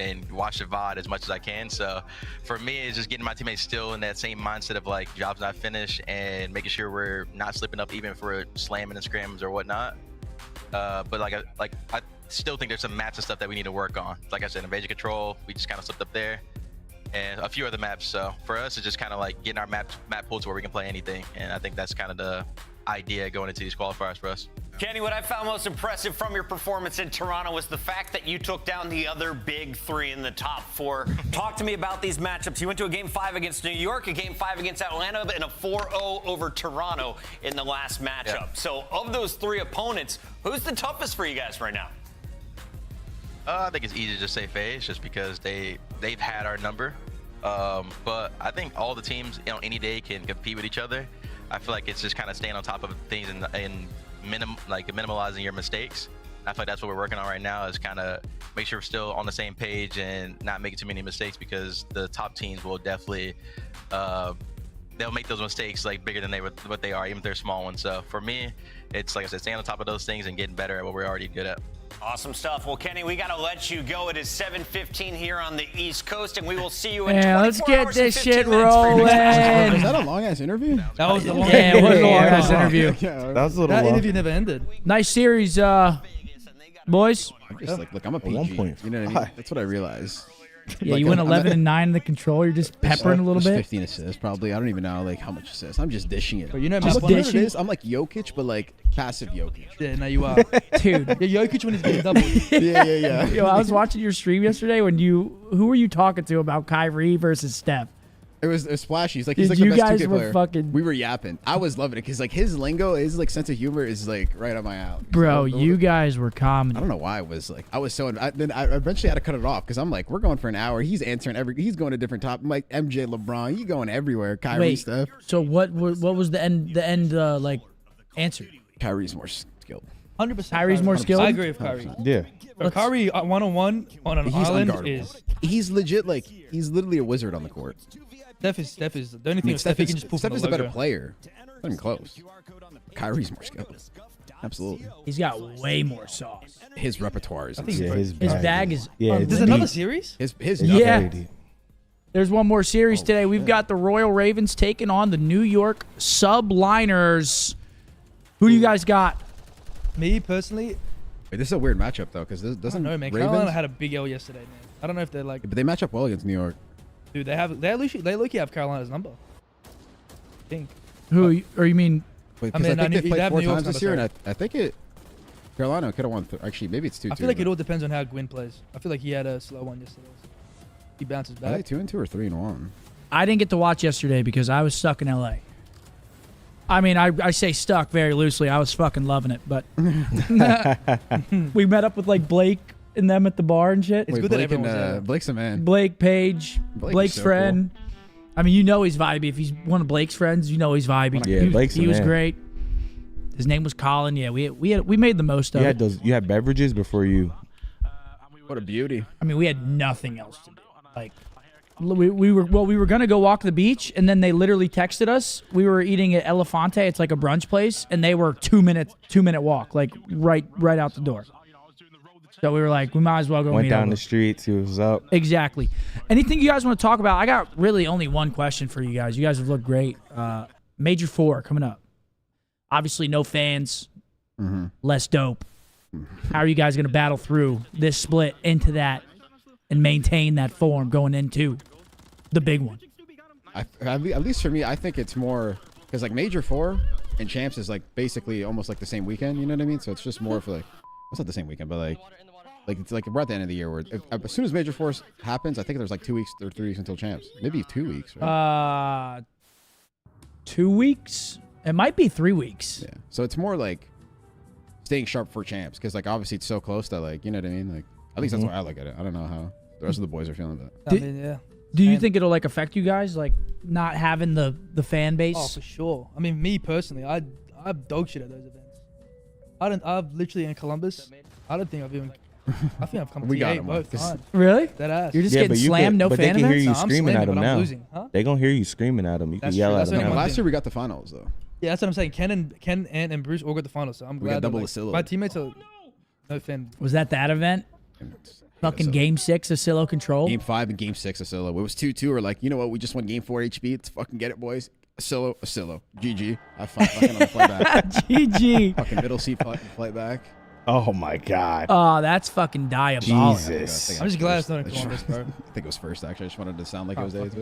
and watch the VOD as much as I can. So for me, it's just getting my teammates still in that same mindset of like jobs not finished and making sure we're not slipping up even for slamming and scrims or whatnot. But I still think there's some maps and stuff that we need to work on. Like I said, invasion control, we just kind of slipped up there, and a few other maps. So for us, it's just kind of like getting our map pool to where we can play anything, and I think that's kind of the idea going into these qualifiers for us. Kenny, what I found most impressive from your performance in Toronto was the fact that you took down the other big 3 in the top 4. Talk to me about these matchups. You went to a Game 5 against New York, a Game 5 against Atlanta, and a 4-0 over Toronto in the last matchup. Yeah. So of those 3 opponents, who's the toughest for you guys right now? I think it's easy to just say FaZe, just because they've had our number. But I think all the teams, you know, any day can compete with each other. I feel like it's just kind of staying on top of things and minimalizing your mistakes. I feel like that's what we're working on right now, is kind of make sure we're still on the same page and not making too many mistakes, because the top teams will definitely they'll make those mistakes like bigger than what they are, even if they're small ones. So for me, it's like I said, staying on top of those things and getting better at what we're already good at. Awesome stuff. Well, Kenny, we got to let you go. It is 7:15 here on the East Coast, and we will see you in 24 let's get hours this and 15 shit minutes for your rolling. next Was that a long-ass interview? That was the long it was a long-ass interview. That was a little That long. interview never ended. Nice series, boys. I'm just like I'm a PG. 1.5. You know what I mean? That's what I realized. Yeah, Like, you went I'm 11 and 9 in the control. You're just peppering a little bit. 15 assists, probably. I don't even know like how much assists. I'm just dishing it. But you know, just what it dishing. Is, I'm like Jokic, but like passive Jokic. Yeah, no, you are. Dude. You're Jokic when he's getting doubled. Yeah. Yo, I was watching your stream yesterday when who were you talking to about Kyrie versus Steph? It was splashy. He's like, Dude, he's like the you best guys 2K were player. fucking. We were yapping. I was loving it because like his lingo, his like sense of humor is like right on my alley. Bro, you guys were comedy. I don't know why I was so. Then I eventually had to cut it off because I'm like, we're going for an hour. He's answering he's going to different top. I'm like MJ, LeBron, you going everywhere. Kyrie stuff. So what was the end like answer? Kyrie's more skilled. 100%. Kyrie's more skilled. I agree with Kyrie. Yeah. But Kyrie one-on-one on an He's island unguardable. is. He's legit like he's literally a wizard on the court. Steph is the only thing. Steph he can just pull Steph from is the the better logo. player. Not even close. Kyrie's more skilled. Absolutely. He's got way more sauce. His repertoire is. His bag is. Yeah, There's another series. His yeah. There's one more series today. We've got the Royal Ravens taking on the New York Subliners. Who do you guys got? Me personally. Wait, this is a weird matchup though, because doesn't I don't know, man. Ravens? Carolina had a big L yesterday, man. I don't know if they're like. Yeah, but they match up well against New York. Dude, they look have Carolina's number. I think. Who? Or you mean? Wait, I think they played 4 times this year, and I think Carolina could have won. Actually, maybe it's 2-2. I feel like it all depends on how Gwyn plays. I feel like he had a slow one yesterday. He bounces back. Are they 2-2 or 3-1? I didn't get to watch yesterday because I was stuck in LA. I mean, I say stuck very loosely. I was fucking loving it, but we met up with like Blake and them at the bar and shit. It's good that everyone was there. Blake's a man. Blake, Paige, Blake Blake's is so friend. cool. I mean, you know he's vibey. If he's one of Blake's friends, you know he's vibey. Yeah, Blake's he a was man. great. His name was Colin. Yeah, we made the most of it. You had beverages before you. What a beauty. I mean, we had nothing else to do. Like, we were gonna go walk the beach, and then they literally texted us. We were eating at Elefante. It's like a brunch place, and they were 2 minute walk, like right out the door. So we were like, we might as well go. Went meet down up. the street, see what was up. Exactly. Anything you guys want to talk about? I got really only one question for you guys. You guys have looked great. Major 4 coming up. Obviously, no fans, less dope. How are you guys going to battle through this split into that and maintain that form going into the big one? At least for me, I think it's more because like Major 4 and Champs is like basically almost like the same weekend. You know what I mean? So it's just more for like it's not the same weekend, but like Like it's like we're at the end of the year where as soon as Major Force happens, I think there's like 2 weeks or 3 weeks until champs. Maybe 2 weeks. Right? 2 weeks. It might be 3 weeks. Yeah. So it's more like staying sharp for champs because like obviously it's so close that like you know what I mean. Like at least that's why I look at it. I don't know how the rest of the boys are feeling that. I mean, yeah. Do you think it'll like affect you guys, like not having the fan base? Oh, for sure. I mean, me personally, I'm dog shit at those events. I've literally in Columbus. I don't think I've even. I think I've come We to got 8 him, both Marcus. times. Really? That ass. You're just getting slammed, no but fan they can hear events? you No, I'm screaming at slamming, them but I'm now. losing. Huh? They gonna hear you screaming at them. You can That's yell true. at That's them what now. I'm Last year we got the finals though. Yeah, that's what I'm saying. Ken and Bruce all got the finals, so I'm We glad. got double that, Asilo. my teammates are no fan. Was that event? Fucking game 6 of Silo Control. Game 5 and game 6 of Silo. It was 2-2. We're like, you know what? We just won game 4 HB. Let's fucking get it, boys. Asilo. GG. Have fun fucking on the playback. GG. Fucking middle seat flight back. Oh my god. Oh, that's fucking diabolical. Jesus. I'm just glad it's not in Columbus, bro. I think it was first actually. I just wanted to sound like it was A's.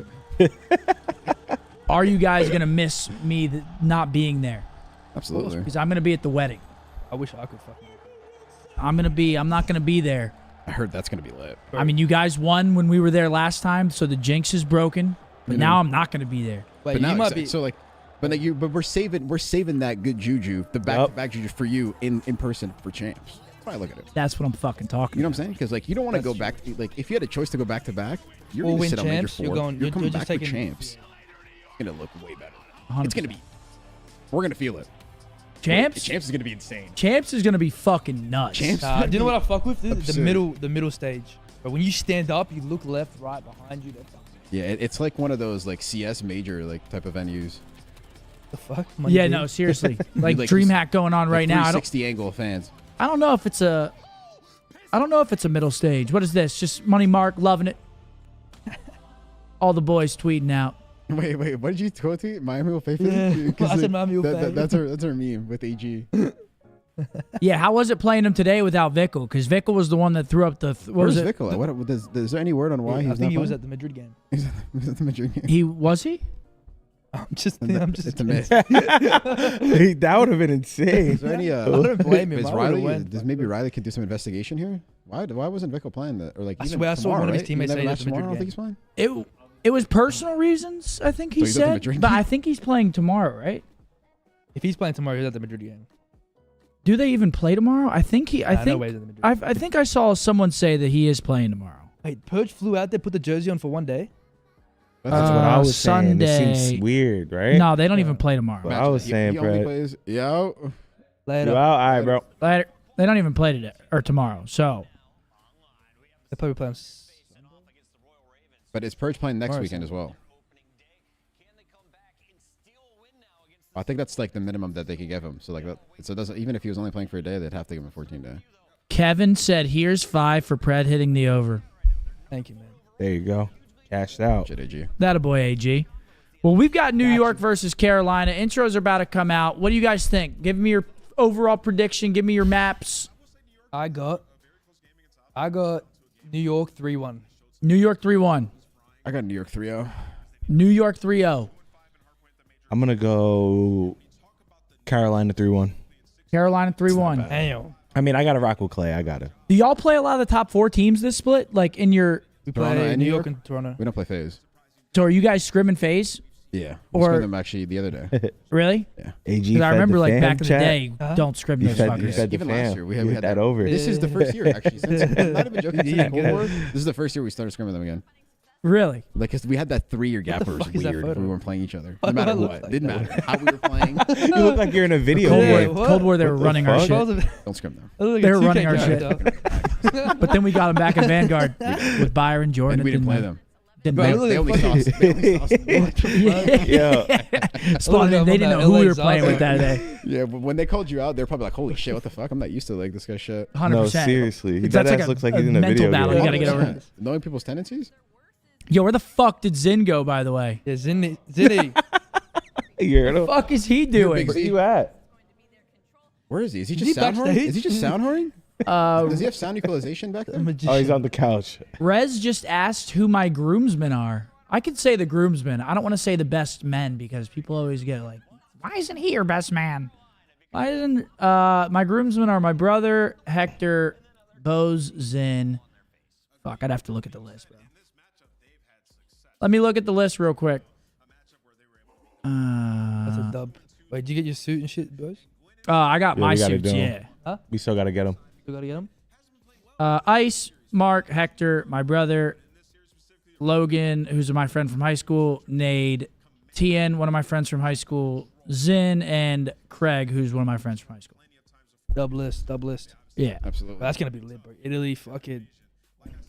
Are you guys gonna miss me not being there? Absolutely. Because I'm gonna be at the wedding. I wish I could fucking. I'm not gonna be there. I heard that's gonna be lit. I mean, you guys won when we were there last time, so the jinx is broken. But now I'm not gonna be there. Wait, But you now might be. so like, but we're saving that good juju, the back-to-back juju for you in person for champs. That's why I look at it. That's what I'm fucking talking. You know what I'm saying? Because like you don't want to go back. Like if you had a choice to go back to back, you're Or gonna win sit on major champs, 4. you're You're coming just back for taking- champs. It's gonna look way better. 100%. It's gonna be. We're gonna feel it. Champs. Champs is gonna be insane. Champs is gonna be fucking nuts. Champs. Do you know what I fuck with? The absurd. middle stage. But when you stand up, you look left, right, behind you. Yeah, it's like one of those like CS major like type of venues. The fuck? Yeah, no, seriously. Like DreamHack going on right now. I don't. 360 angle fans. I don't know if it's a. I don't know if it's a middle stage. What is this? Just Money Mark loving it. All the boys tweeting out. Wait, what did you quote to? Miami will pay for Yeah, it? I said Miami will pay. That's our meme with AG. Yeah, how was it playing him today without Vickle? Because Vickle was the one that threw up the. Where's Vickle? What is there any word on why I he's think not he was playing? at the Madrid game. He was at the Madrid game. He was he? I'm just. It's a myth. That would have been insane. Is there any? I don't blame him. Is I would've Riley? went. Does maybe Riley could do some investigation here? Why wasn't Vickle playing that? Or like I even swear I saw tomorrow, one of his right? teammates Even say match at the tomorrow. I Madrid don't think he's playing. It was personal reasons. I think he So he's at the said. Madrid But game? I think he's playing tomorrow, right? If he's playing tomorrow, he's at the Madrid game. Do they even play tomorrow? I think he. I Nah, no think. way he's at the Madrid. I think I saw someone say that he is playing tomorrow. Wait, Purge flew out there, put the jersey on for one day. That's what I was saying. It Sunday. seems weird, right? No, they don't even play tomorrow. What I was saying, he only Brett. plays. Yo. Later. You out? All right, bro. Later. They don't even play today or tomorrow. So They probably play on. But is Purge playing next Morrison. weekend as well? I think that's like the minimum that they could give him. So like that. So it doesn't even if he was only playing for a day, they'd have to give him a 14-day. Kevin said, "Here's 5 for Pred hitting the over." Thank you, man. There you go. Cashed out. Shit, AG. That a boy, AG. Well, we've got New York versus Carolina. Intros are about to come out. What do you guys think? Give me your overall prediction. Give me your maps. I got New York 3-1. New York 3-1. I got New York 3-0. New York 3-0. I'm gonna go Carolina 3-1. Carolina 3-1. Damn. I mean, I gotta rock with Clay. I gotta. Do y'all play a lot of the top 4 teams this split? Like in your. We Toronto play and New New York York? and Toronto. We don't play FaZe. So are you guys scrimming FaZe? Yeah. Or- We them actually the other day. Really? Yeah. AG. 'Cause I fed remember the like fam back in the chat. day, Huh? don't scrim You those fed fuckers. Even the last fam. year, we You had hit that over. This is the first year actually. Since, I'm not even joking. Yeah, Since Cold War, this is the first year we started scrimming them again. Really? Like, cause we had that 3-year gap. the It was fuck is that weird. photo? We weren't playing each other. Why No do I matter look what. like Didn't that? matter how we were playing. You look like you're in a video Cold game. War, what? Cold War, they were What the running our fuck? shit. Don't scrim them. They were running our shit. But then we got them back in Vanguard with Byron Jordan. And we didn't It play win. them. Didn't Bro, matter. look They at only fucking- sauced. They only sauced them. Yeah. Spawn, Look at they didn't know that who we LA were playing with that Zaza. day. Yeah, but when they called you out, they're probably like, "Holy shit, what the fuck? I'm not used to like this guy's shit." 100%. No, seriously. That's That like ass a- looks like a he's in a mental video battle. game. You gotta get over 100%. Knowing people's tendencies. Yo, where the fuck did Zin go, by the way? Yeah, Zinni. You heard him? Fuck is he doing? Where you at? Where is he? Is he Is just he sound horning? backstage? Is he just sound horning? Does he have sound equalization back there? Oh, he's on the couch. Rez just asked who my groomsmen are. I could say the groomsmen. I don't want to say the best men because people always get like, why isn't he your best man? Why isn't my groomsmen are my brother Hector, Bose, Zin. Fuck, I'd have to look at the list, bro. Let me look at the list real quick. That's a dub. Wait, did you get your suit and shit, boys? I got my suits, do 'em. yeah. Huh? We still gotta get them. You gotta get them? Ice, Mark, Hector, my brother, Logan, who's my friend from high school, Nade, TN, one of my friends from high school, Zin, and Craig, who's one of my friends from high school. Dub list. Yeah. Absolutely. That's gonna be lit, bro. Italy, fucking.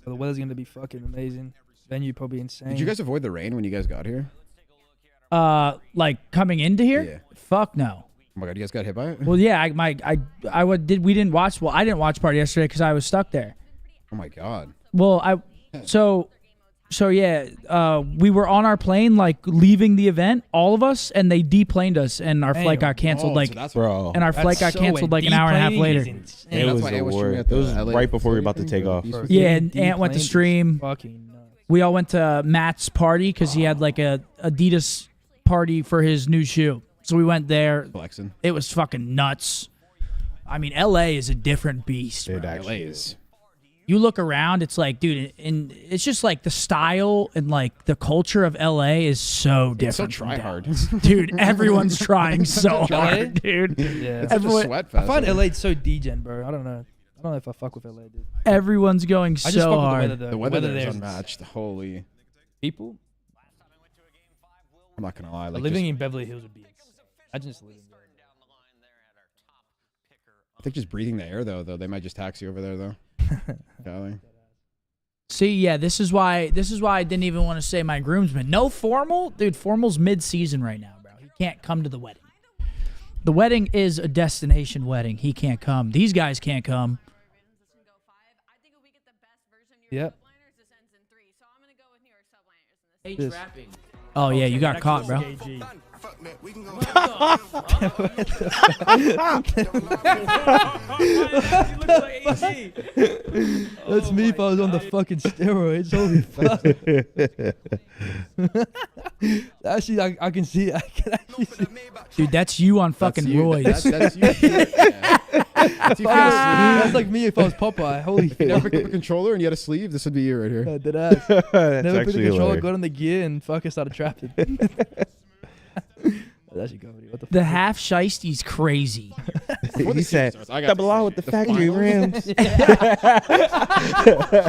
The weather's gonna be fucking amazing. Venue probably insane. Did you guys avoid the rain when you guys got here? Like coming into here? Yeah. Fuck no. Oh my god, you guys got hit by it? Well, yeah, we didn't watch. Well, I didn't watch party yesterday because I was stuck there. Oh my god. Well, so yeah, we were on our plane, like leaving the event, all of us, and they deplaned us, and our flight got canceled. And our flight got canceled like an hour and a half later. It was the worst. It was right before we were about to take off. Yeah, and Ant went to stream. We all went to Matt's party because he had like a Adidas party for his new shoe. So we went there. Flexing. It was fucking nuts. I mean, LA is a different beast. It actually is. You look around, it's like, dude, and it's just like the style and like the culture of LA is so different. It's so try hard. Dude, everyone's trying so hard, dude. Yeah. It's such a sweat fest. I find LA so degen, bro. I don't know if I fuck with LA, dude. Everyone's going so hard. The weather there is unmatched. Holy. People? I'm not gonna lie. Like living in Beverly Hills would be. I just live in there. I think just breathing the air though, they might just tax you over there though. Golly. See, yeah, this is why I didn't even want to say my groomsman. No formal, dude. Formal's mid-season right now, bro. He can't come to the wedding. The wedding is a destination wedding. He can't come. These guys can't come. Yep. Oh yeah, you got caught, bro. That's me if I was on the fucking steroids. Holy fuck. Actually, I can see it. I can actually see. Dude, that's you on fucking roids. That's you. That's like me if I was Popeye. Holy fuck. You never picked up a controller and you had a sleeve? This would be you right here. Dead ass. Never picked a controller, hilarious. got on the gear, and fucking started trapping. That's actually comedy. What the The half shystie's crazy. He said, double R with the factory rims.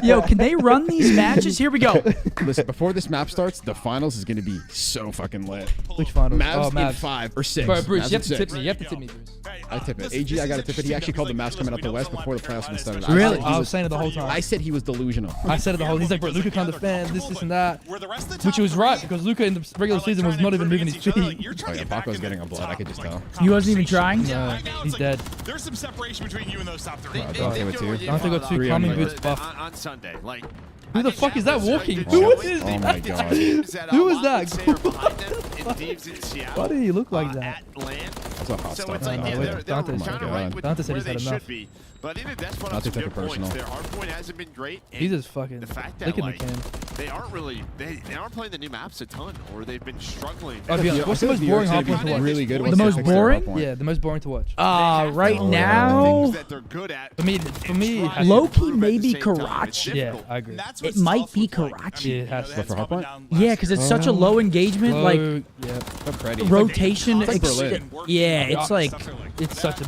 Yo, can they run these matches? Here we go. Listen, before this map starts, the finals is going to be so fucking lit. Which finals? Mavs in Mavs. 5 or 6. Bro, Bruce, Mavs you in have to 6. tip me. You have to tip me, Bruce. I tip it. AG, I got to tip it. He actually called the Mavs coming out the West before the playoffs even started. Really? I was saying it the whole time. I said he was delusional. I said it the whole. He's like, bro, Luka can't defend this and that. Which he was right because Luka in the regular season was not even moving his feet. Oh yeah, Paco's getting a blood. I could just tell. He wasn't even trying? No, he's dead. There's some separation between you and those top three. Dante with 2. Dante got 2 calming boots buff. On Sunday, like. Who the fuck is that walking? Who is Oh my god. Who is that? Why did he look like that? That's a hot So stuff. it's like, yeah, they're Dante's kind of God. right with Dante said where he's they had enough. should be. But I think that that's one Not of to the take good it points. personal. Their hard point hasn't been great. and He's just fucking the fact that licking the like can. they aren't really they aren't playing the new maps a ton, or they've been struggling. I'll be honest, what's the most boring hard point to watch? Really good. The most boring? Yeah, the most boring to watch. Right now, Things that they're good at. For me, try to low-key improve at the maybe same time. It's Karachi. Yeah, difficult. I agree. it might be Karachi. Yeah, it has to. But for hard point? Yeah, because it's such a low engagement, like yeah, rotation. It's like Berlin. Yeah, it's like it's such a.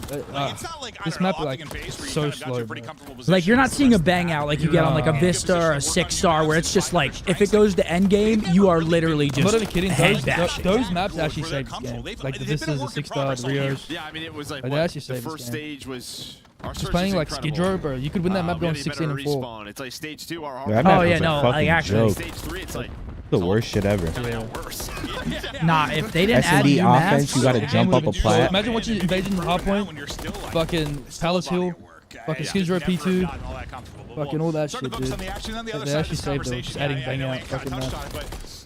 This map like so slow. Bro. like you're not seeing a bang out like you get on like a Vista or a 6-star where it's just like if it goes to end game, you are literally I'm just not even kidding. head bashing. Those maps actually saved this game. Like the Vistas, the 6-star, the Rios. Yeah, I mean it was like They what, actually the saved this first game. stage was. Our Just search playing is like Skid incredible. Row, bro. You could win that map We going had a 16 better and 4. respawn. It's like stage 2. Our That hard map Oh, was yeah, a no, fucking like, actually. joke. stage 3. It's like The worst shit ever. worse. Nah, if they didn't add S&D new offense, maps, you gotta jump up a plat. Imagine watching Invasion Hardpoint, fucking Palace Hill, fucking Skid Row P2, fucking all that shit, dude. They actually saved them, just adding bang out fucking maps.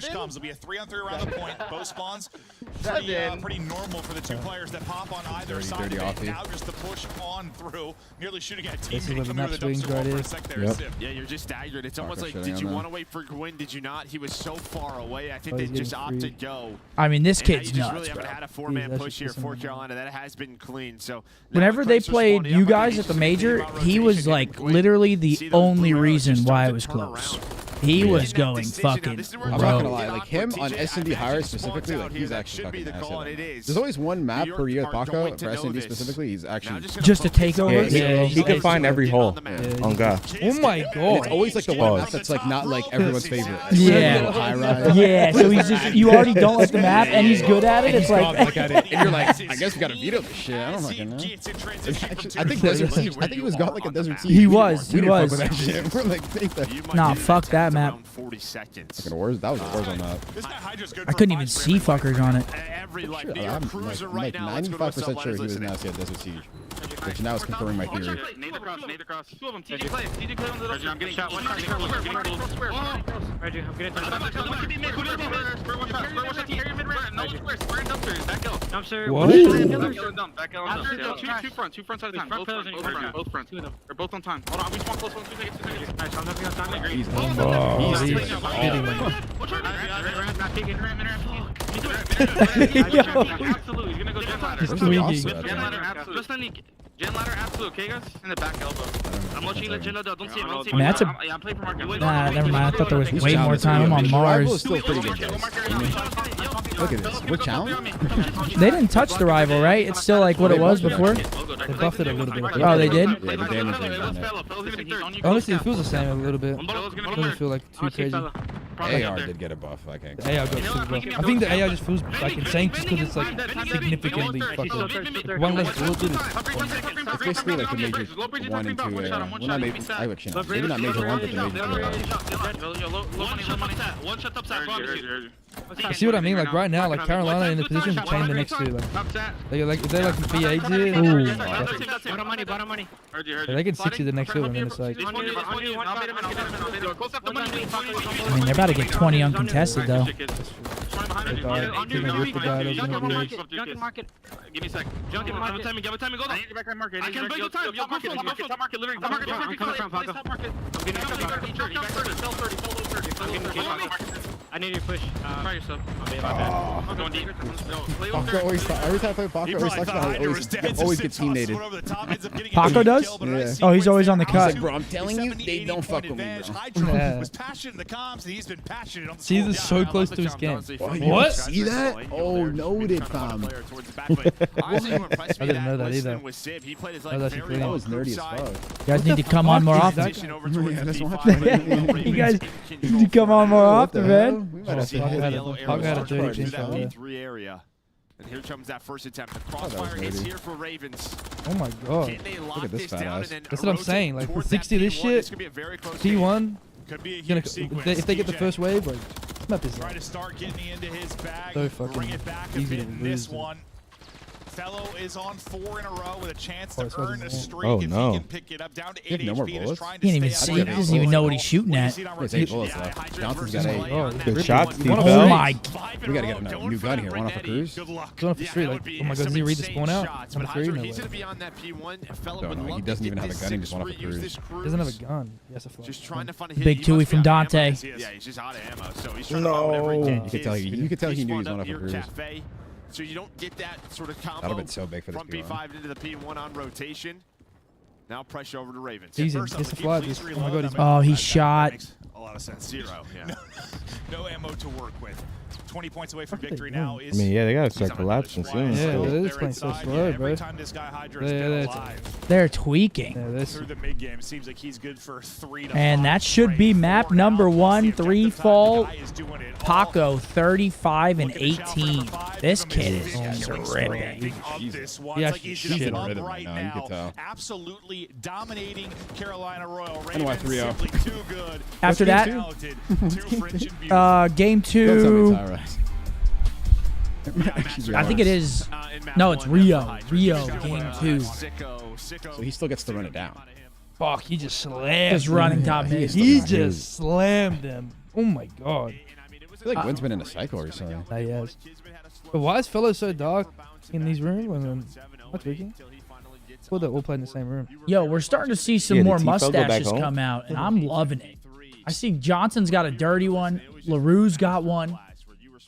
push comes. It'll be a 3-on-3 around the point. Both spawns. pretty normal for the two players that pop on either side of it. Now just the push on through, nearly shooting at a teammate coming to the dumpster hole for a sec there. Yeah, you're just staggered. It's almost like, did you want to wait for Gwyn? Did you not? He was so far away. I think they just opted to go. I mean, this kid's nuts, nuts, really bro. haven't had a four-man push here for Carolina. That has been clean. So whenever they played you guys at the major, he was like literally the only reason why it was close. He was going fucking I'm not gonna lie, like him on S&D higher specifically, like he's actually fucking massive. There's always one map per year with Paco for S&D specifically. He's actually just a takeover. Yeah, he can find every hole on God. Oh my god! And it's always like the one map that's like not like everyone's favorite. Yeah, high rise. yeah. So he's just you already don't like the map, and he's good at it. It's like and you're like, I guess we gotta veto this shit. I don't fucking know. I think Desert Siege. I think he was got like a Desert Siege. He was. We're like, take that. Nah, fuck that map. 40 seconds. That was a Warzone map. I couldn't even see fuckers on it. Every like I'm like 95% sure he was nasty at Desert Siege, which now is confirming my theory. Nade across. Two of them. TJ play on the I'm getting shot. One shot. Reggie, I'm getting Two fronts at a time. Both fronts. They're both on time. Hold on, we spawn close one. 2 seconds. Nice, I'm having on time. He's absolutely, he's gonna go gen ladder. Gen ladder, absolute. Okay, guys? In the back elbow. I'm watching the gen ladder. Don't see him. I mean, that's a. I'm playing for Mark. Nah, never mind. I thought there was way more time. I'm on Mars. Still pretty good, guys. Look at this. What challenge? They didn't touch the rival, right? It's still like what it was before. They buffed it a little bit. Oh, they did? Yeah, the damage range on it. Honestly, it feels the same a little bit. It doesn't feel like too crazy. AR did get a buff, I think. The AR got super buff. I think the AR just feels like insane just because it's like significantly fucked up. One less bullet dude is It's basically like the major 1 and 2 AR. Well, not major, I actually know. Maybe not major 1, but the major 2 AR. You see what I mean? Like right now, like Carolina in the position to chain the next two. Like if they like V8 it, they can 60 the next two, and then it's like. I mean, they're about to get 20 uncontested though. Give me a sec. Junk in market. Give a time and go. I need to back market. I can break the time. Yo, market. Market. Literally. Market. I need your push. Try yourself. I'm going deep. Paco always, every time I play Paco, always gets teammated. Paco does? Yeah. Oh, he's always on the cut. Like, bro, I'm telling you, they don't fuck with me, bro. Hydro was passionate in the comms, and he's been passionate on the See, this is so close to his game. What? See that? Oh, noted, fam. I didn't know that either. That was nerdy as fuck. You guys need to come on more often. Yeah, that's why. You guys need to come on more often, man. Paco had a dirty game. area. And here comes that first attempt. The crossfire is here for Ravens. Oh my god. Look at this fat ass. That's what I'm saying. Like, with 60 this shit, P1, if they get the first wave, like, this map is try to start getting into his bag, so fucking bring it back a easy bit to in this lose. one. Fellow is on 4 in a row with a chance to earn a streak Oh, if no. he can pick it up down to 8 no more HP. bullets? He can't even see. He doesn't even know what he's shooting at. There's 8 bullets left. Johnson's got 8. Oh, Good shots, Steve. Oh my. We gotta get a new gun here. One off a cruise. Going off the street, like, oh my god, does he read the spawn out? Number 3? No way. He's going to be on that P1. Don't know. He doesn't even have a gun. He just went off a cruise. Doesn't have a gun. Yes, a flash. Just trying to find a hit. Big Tui from Dante. Yeah, he's just out of ammo. So he's trying to find whatever he can. You could tell he knew he was going off a cruise. So you don't get that sort of combo. That would have been so big for this from P5 into the P1 on rotation. Now pressure over to Ravens. Easy. It's a fly. Oh my god, he's Oh, he shot. A lot of sense. 0. Yeah. No ammo to work with. 20 points away from victory now. I mean, yeah, they gotta start collapsing soon. Yeah, it is playing so slow, bro. Every time this guy Hydra has been alive. They're tweaking. Through the mid game, seems like he's good for 3 to 5. And that should be map number 1, 3 fall. Paco, 35 and 18. This kid is just ripping. Yeah, he's in a rhythm right now. You can tell. Absolutely dominating Carolina Royal. NY 3-0. Too good. After that, game 2. I think it is. No, it's Rio. Rio, game 2. So he still gets to run it down. Fuck, he just slammed. Just running top mid. He just slammed him. Oh my god. feel like Wynn's been in a cycle or something. He has. But why is Fellow so dark in these rooms? What's tweaking? Cool that we'll play in the same room. Yo, we're starting to see some more mustaches come out, and I'm loving it. I see Johnson's got a dirty one. LaRue's got one.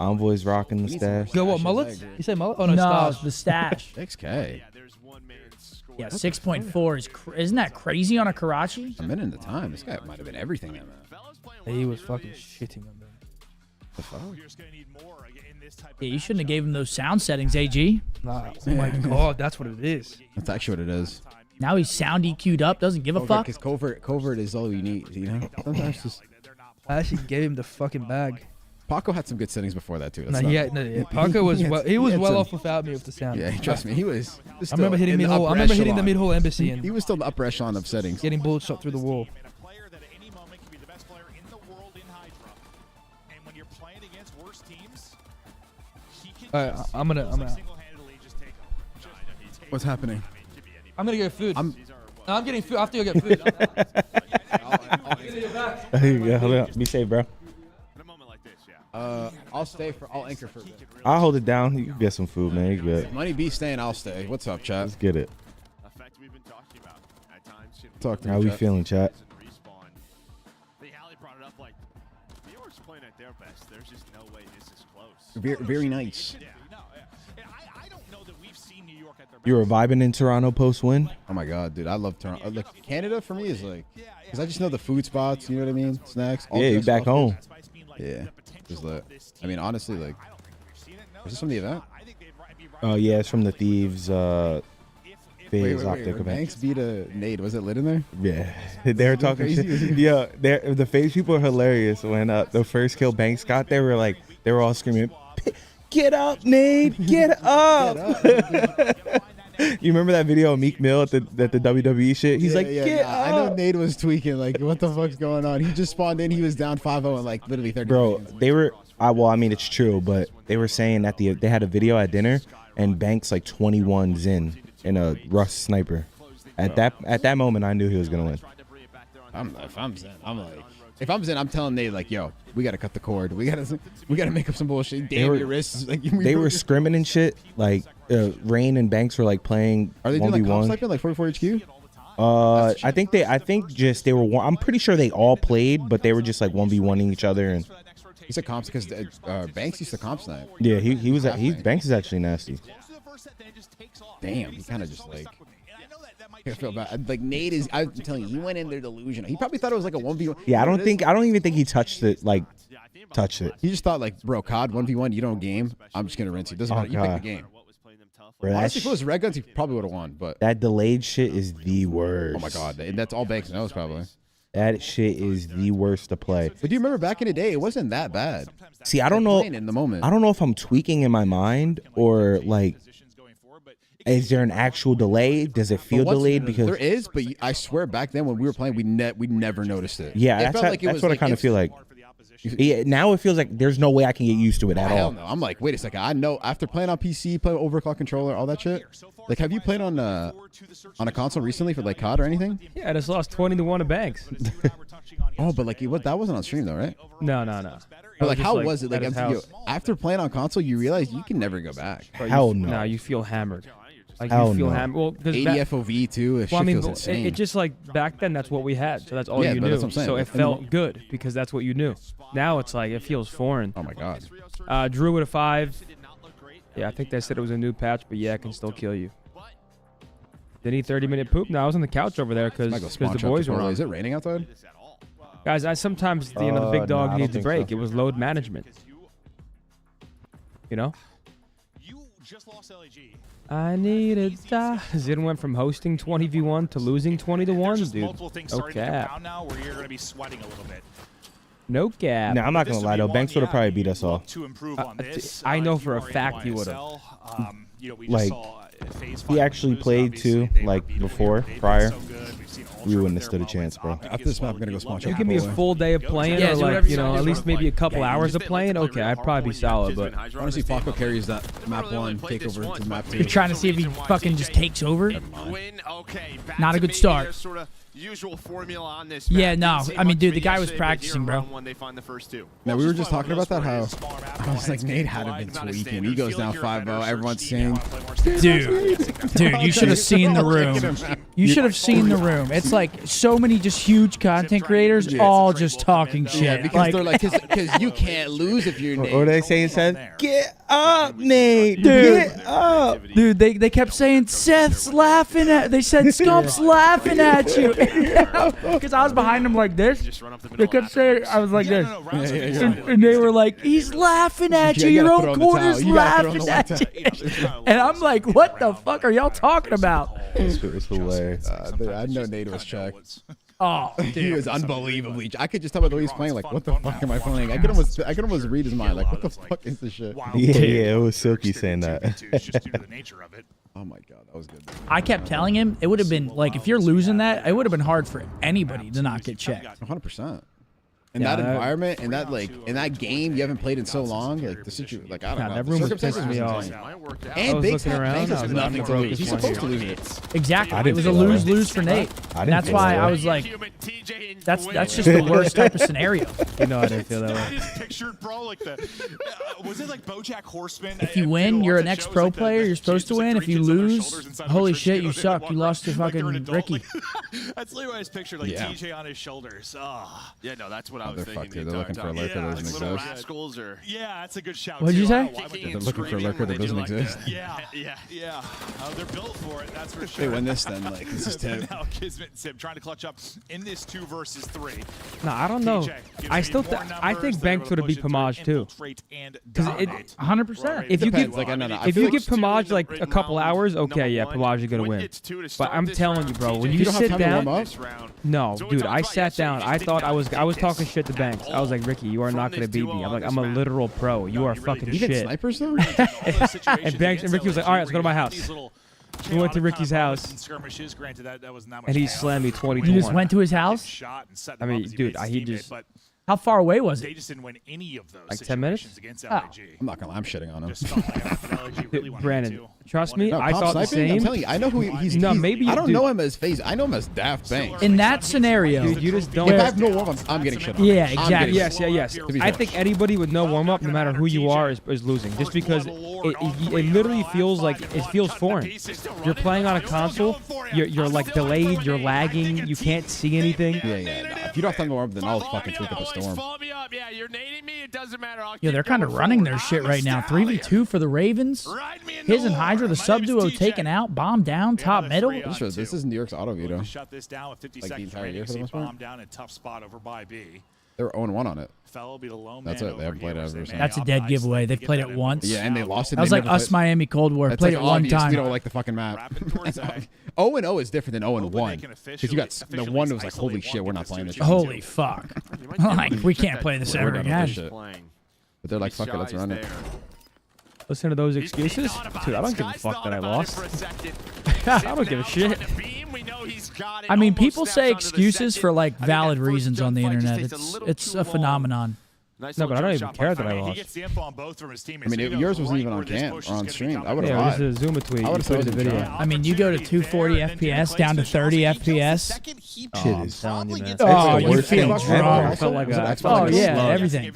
Envoy's rocking the stash. Go what, mullets? You say mullet? Oh, no, stash. the stash. 6K. Yeah, 6.4 is isn't that crazy on a Karachi? A minute in the time. This guy might have been everything in that. He was fucking shitting on them. The fuck? Yeah, you shouldn't have gave him those sound settings, AG. Nah, oh my god, that's what it is. That's actually what it is. Now he's sound EQ'd up, doesn't give a fuck. Because covert is all you need, you know? Sometimes just... I actually gave him the fucking bag. Paco had some good settings before that, too. Paco was well off without me with the sound. Yeah, trust me, he was... I remember hitting mid-hole. I remember hitting the mid-hole embassy. And he was still in the upper echelon of settings. Getting bullet shot through the wall. I'm gonna. What's happening? I'm gonna get food. I'm getting food after you get food. Yeah, be safe, bro. I'll stay for. I'll anchor for a bit. I'll hold it down. You can get some food, man. You good? Money B staying. I'll stay. What's up, chat? Let's get it. Talk to me. How we feeling, chat? Very nice. You were vibing in Toronto post-win? Oh my god, dude, I love Toronto. Like Canada for me is like, because I just know the food spots. You know what I mean? Snacks. Yeah, you back home. Yeah, just like, I mean, honestly, like, is this from the event? Oh yeah, it's from the Thieves. FaZe OpTic event. Banks beat a nade. Was it lit in there? Yeah, they were talking shit. Yeah, the FaZe people are hilarious. When the first kill Banks got there, they were all screaming, "Get up, Nade! Get up!" You remember that video of Meek Mill at the WWE shit? He's "Get up!" I know Nade was tweaking. Like, what the fuck's going on? He just spawned in. He was down 5-0 in like literally 30 Bro, seconds. they were. Well, I mean, it's true, but they were saying that they had a video at dinner, and Banks like 21 Zin in a Rust sniper. At that moment, I knew he was gonna win. If I'm Zen, I'm telling Nate like, yo, we gotta cut the cord. We gotta make up some bullshit. Damn your wrists. Like, they were scrimming and shit. Like Rain and Banks were like playing. Are they 1v1. doing like comp sniping, like 44 HQ? I think they were. I'm pretty sure they all played, but they were just like 1v1ing each other. And he said comps because Banks used to comp snipe. Yeah, Banks is actually nasty. Damn, he kind of just like. I feel bad. Like Nate is. I'm telling you, he went in there delusional. He probably thought it was like a 1v1. Yeah, I don't even think he touched it. Like, touched it. He just thought like, bro, COD 1v1. You don't game. I'm just gonna rinse you. Doesn't matter. You pick the game. Bro, honestly, if it was red guns, he probably would have won. But that delayed shit is the worst. Oh my god, and that's all Banks knows probably. That shit is the worst to play. But do you remember back in the day, it wasn't that bad. See, I don't know. In the moment, I don't know if I'm tweaking in my mind or like. Is there an actual delay? Does it feel delayed? Because there is, but I swear back then when we were playing, we never noticed it. Yeah, that's what I kind of feel like. Yeah, now it feels like there's no way I can get used to it at all. No. I'm like, wait a second. I know after playing on PC, playing overclock controller, all that shit. Like, have you played on a console recently for like COD or anything? Yeah, I just lost 20-1 to Banks. Oh, but like, that wasn't on stream though, right? No. But like, how was it? Like, after playing on console, you realize you can never go back. Hell no. No, you feel hammered. Like Hell you feel no. hammered. Well, 80 FOV too. Well, I mean, feels insane. It just like back then, that's what we had. So that's all you knew. That's what I'm saying. So it felt good because that's what you knew. Now it's like it feels foreign. Oh my god. Drew with a 5. Yeah, I think they said it was a new patch, but yeah, it can still kill you. Did he 30-minute poop? No, I was on the couch over there because the boys were on. Is it raining outside? Guys, I sometimes the big dog needs a break. So. It was load management. You know. I need a die. Zin went from hosting 20v1 to losing 20-1, dude. No cap. Now where you're gonna be sweating a little bit. No cap. Nah, I'm not gonna lie though. Banks would have probably beat us all. I know for a fact he would have. Like, he actually played too, like before, prior. we wouldn't have stood a chance, bro. After this map, I'm gonna go spawn. You give me a full day of playing, or like, you know, at least maybe a couple hours of playing. Okay, I'd probably be solid, but I want to see Paco carries that map 1 take over into map 2. You're trying to see if he fucking just takes over. Not a good start. Usual formula on this yeah, no. I mean, dude, the guy was practicing, bro. Now, we were just talking about that, how I was like, Nate had been tweaking. He goes down 5-0. Everyone's saying, dude, you should have seen the room. You should have seen the room. It's like so many just huge content creators all just talking shit. Yeah, because they're like, because you can't lose if you're Nate. What are they saying, Seth? Get up, Nate. Dude. Get up. Dude, they kept saying, Seth's laughing at, they said, Scump's laughing at you. Because I was behind him like this. They kept saying, I was like this. And they were like, he's laughing at you. Your own corner's laughing at you. And I'm like, what the fuck are y'all talking about? It's hilarious. I know Nate was checked. Oh, dude. He was unbelievably. I could just tell by the way he's playing. Like, what the fuck am I playing? I could almost read his mind. Like, what the fuck is this shit? Yeah, it was Silky saying that. Oh my god, that was good. I kept telling him it would have been like if you're losing that, it would have been hard for anybody to not get checked. 100%. In that environment, in that game you haven't played in so long, like the situation, like I don't know. That room was pissing me off. And Banks has nothing to lose. He's supposed to lose it. Exactly. It was a lose-lose for Nate. And that's why I was like, that's just the worst type of scenario. You know, I didn't feel that way. Pictured, bro, like was it like BoJack Horseman? If you win, you're an ex-pro player. You're supposed to win. If you lose, holy shit, you suck. You lost to fucking Ricky. That's literally what I was pictured, like TJ on his shoulders. Yeah, no, that's what I was thinking. They're looking for a lurker that doesn't exist. Yeah, that's a good shout. What'd you say? They're looking for a lurker that doesn't exist. Yeah. They're built for it, that's for sure. They win this, then like this is Tim. Now Kismet and Sim trying to clutch up in this 2 versus 3. No, I don't know. I still I think Banks would have beat Pomage too. Because 100%. If you give Pomage like a couple hours, okay, yeah, Pomage is gonna win. But I'm telling you, bro, when you sit down, no, dude, I sat down. I thought I was talking shit to Banks. I was like, Ricky, you are not gonna beat me. I'm like, I'm a literal pro. You are fucking shit. Even snipers though. And Ricky was like, all right, let's go to my house. We went to Ricky's house, and he slammed me 20 to 1. You just went to his house? I mean, dude, he just... How far away was it? They just didn't win any of those like 10 minutes? Against oh. I'm not gonna lie, I'm shitting on him. Brandon, trust me, no, I thought the same. I'm telling you, I know who he's. No, maybe I don't know him as FaZe. I know him as Daft Banks. In that scenario, dude, you just don't. If I have no warm-up, I'm getting shit on. Yeah, exactly. Yes. I think anybody with no warm-up, no matter who you are, is losing. Just because it literally feels like it feels foreign. You're playing on a console. You're like delayed. You're lagging. You can't see anything. Yeah. No, if you don't have no warm-up, then I'll fucking tweak up a storm. Yeah, you're nading me. It doesn't matter. Yeah, they're kind of running their shit right now. 3v2 for the Ravens. His and Hydra, the sub duo taken out. Bomb down, top middle. This is New York's auto veto. Shut this down with 50 like seconds the entire year for the most part. Bomb down in tough spot over by B. They're 0-1 on it. That's it. They haven't played it ever. That's a dead giveaway. They've played it once. Yeah, and they lost it. That was like us Miami Cold War. Played it one time. We don't like the fucking map. 0-0 is different than 0-1. Because you got the one that was like, holy shit, we're not playing this. Holy fuck. Like, we can't play this ever again. But they're like, fuck it, let's run it. Listen to those excuses? Dude, I don't give a fuck that I lost. I don't give a shit. I mean, people say excuses for like valid reasons on the internet. It's a phenomenon. No, but I don't even care that I lost. I mean, yours wasn't even on cam or on stream. I would have lied. Yeah, it was a Zuma tweet. I would have put the video. I mean, you go to 240 FPS down to 30 FPS. Shit is telling you, man. Oh, you feel drunk. Oh, yeah, everything.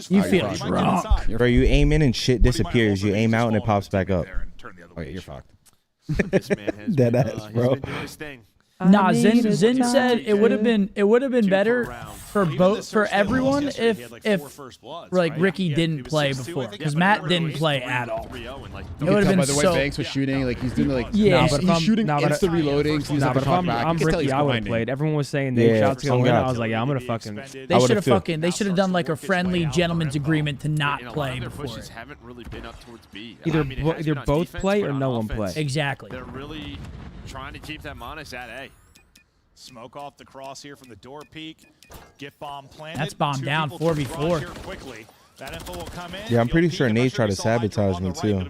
You feel drunk. Bro, you aim in and shit disappears. You aim out and it pops back up. Oh, yeah, you're fucked. Dead ass, bro. Nah, Zen said it would have been better for everyone if like Ricky didn't play before, because Matt didn't play at all. It would have been by the way Banks was shooting, like he's doing like he's shooting insta reloading. But if I'm Ricky, I would have played. Everyone was saying they shots gonna win. I was like, yeah, I'm gonna fucking. They should have done like a friendly gentleman's agreement to not play before. Either both play or no one play. Exactly. They're really trying to keep them honest at A. Smoke off the cross here from the door peak. Get bomb planted. That's bomb down 4v4. Quickly. That info will come in. Yeah, I'm pretty sure Nate tried to sabotage me too.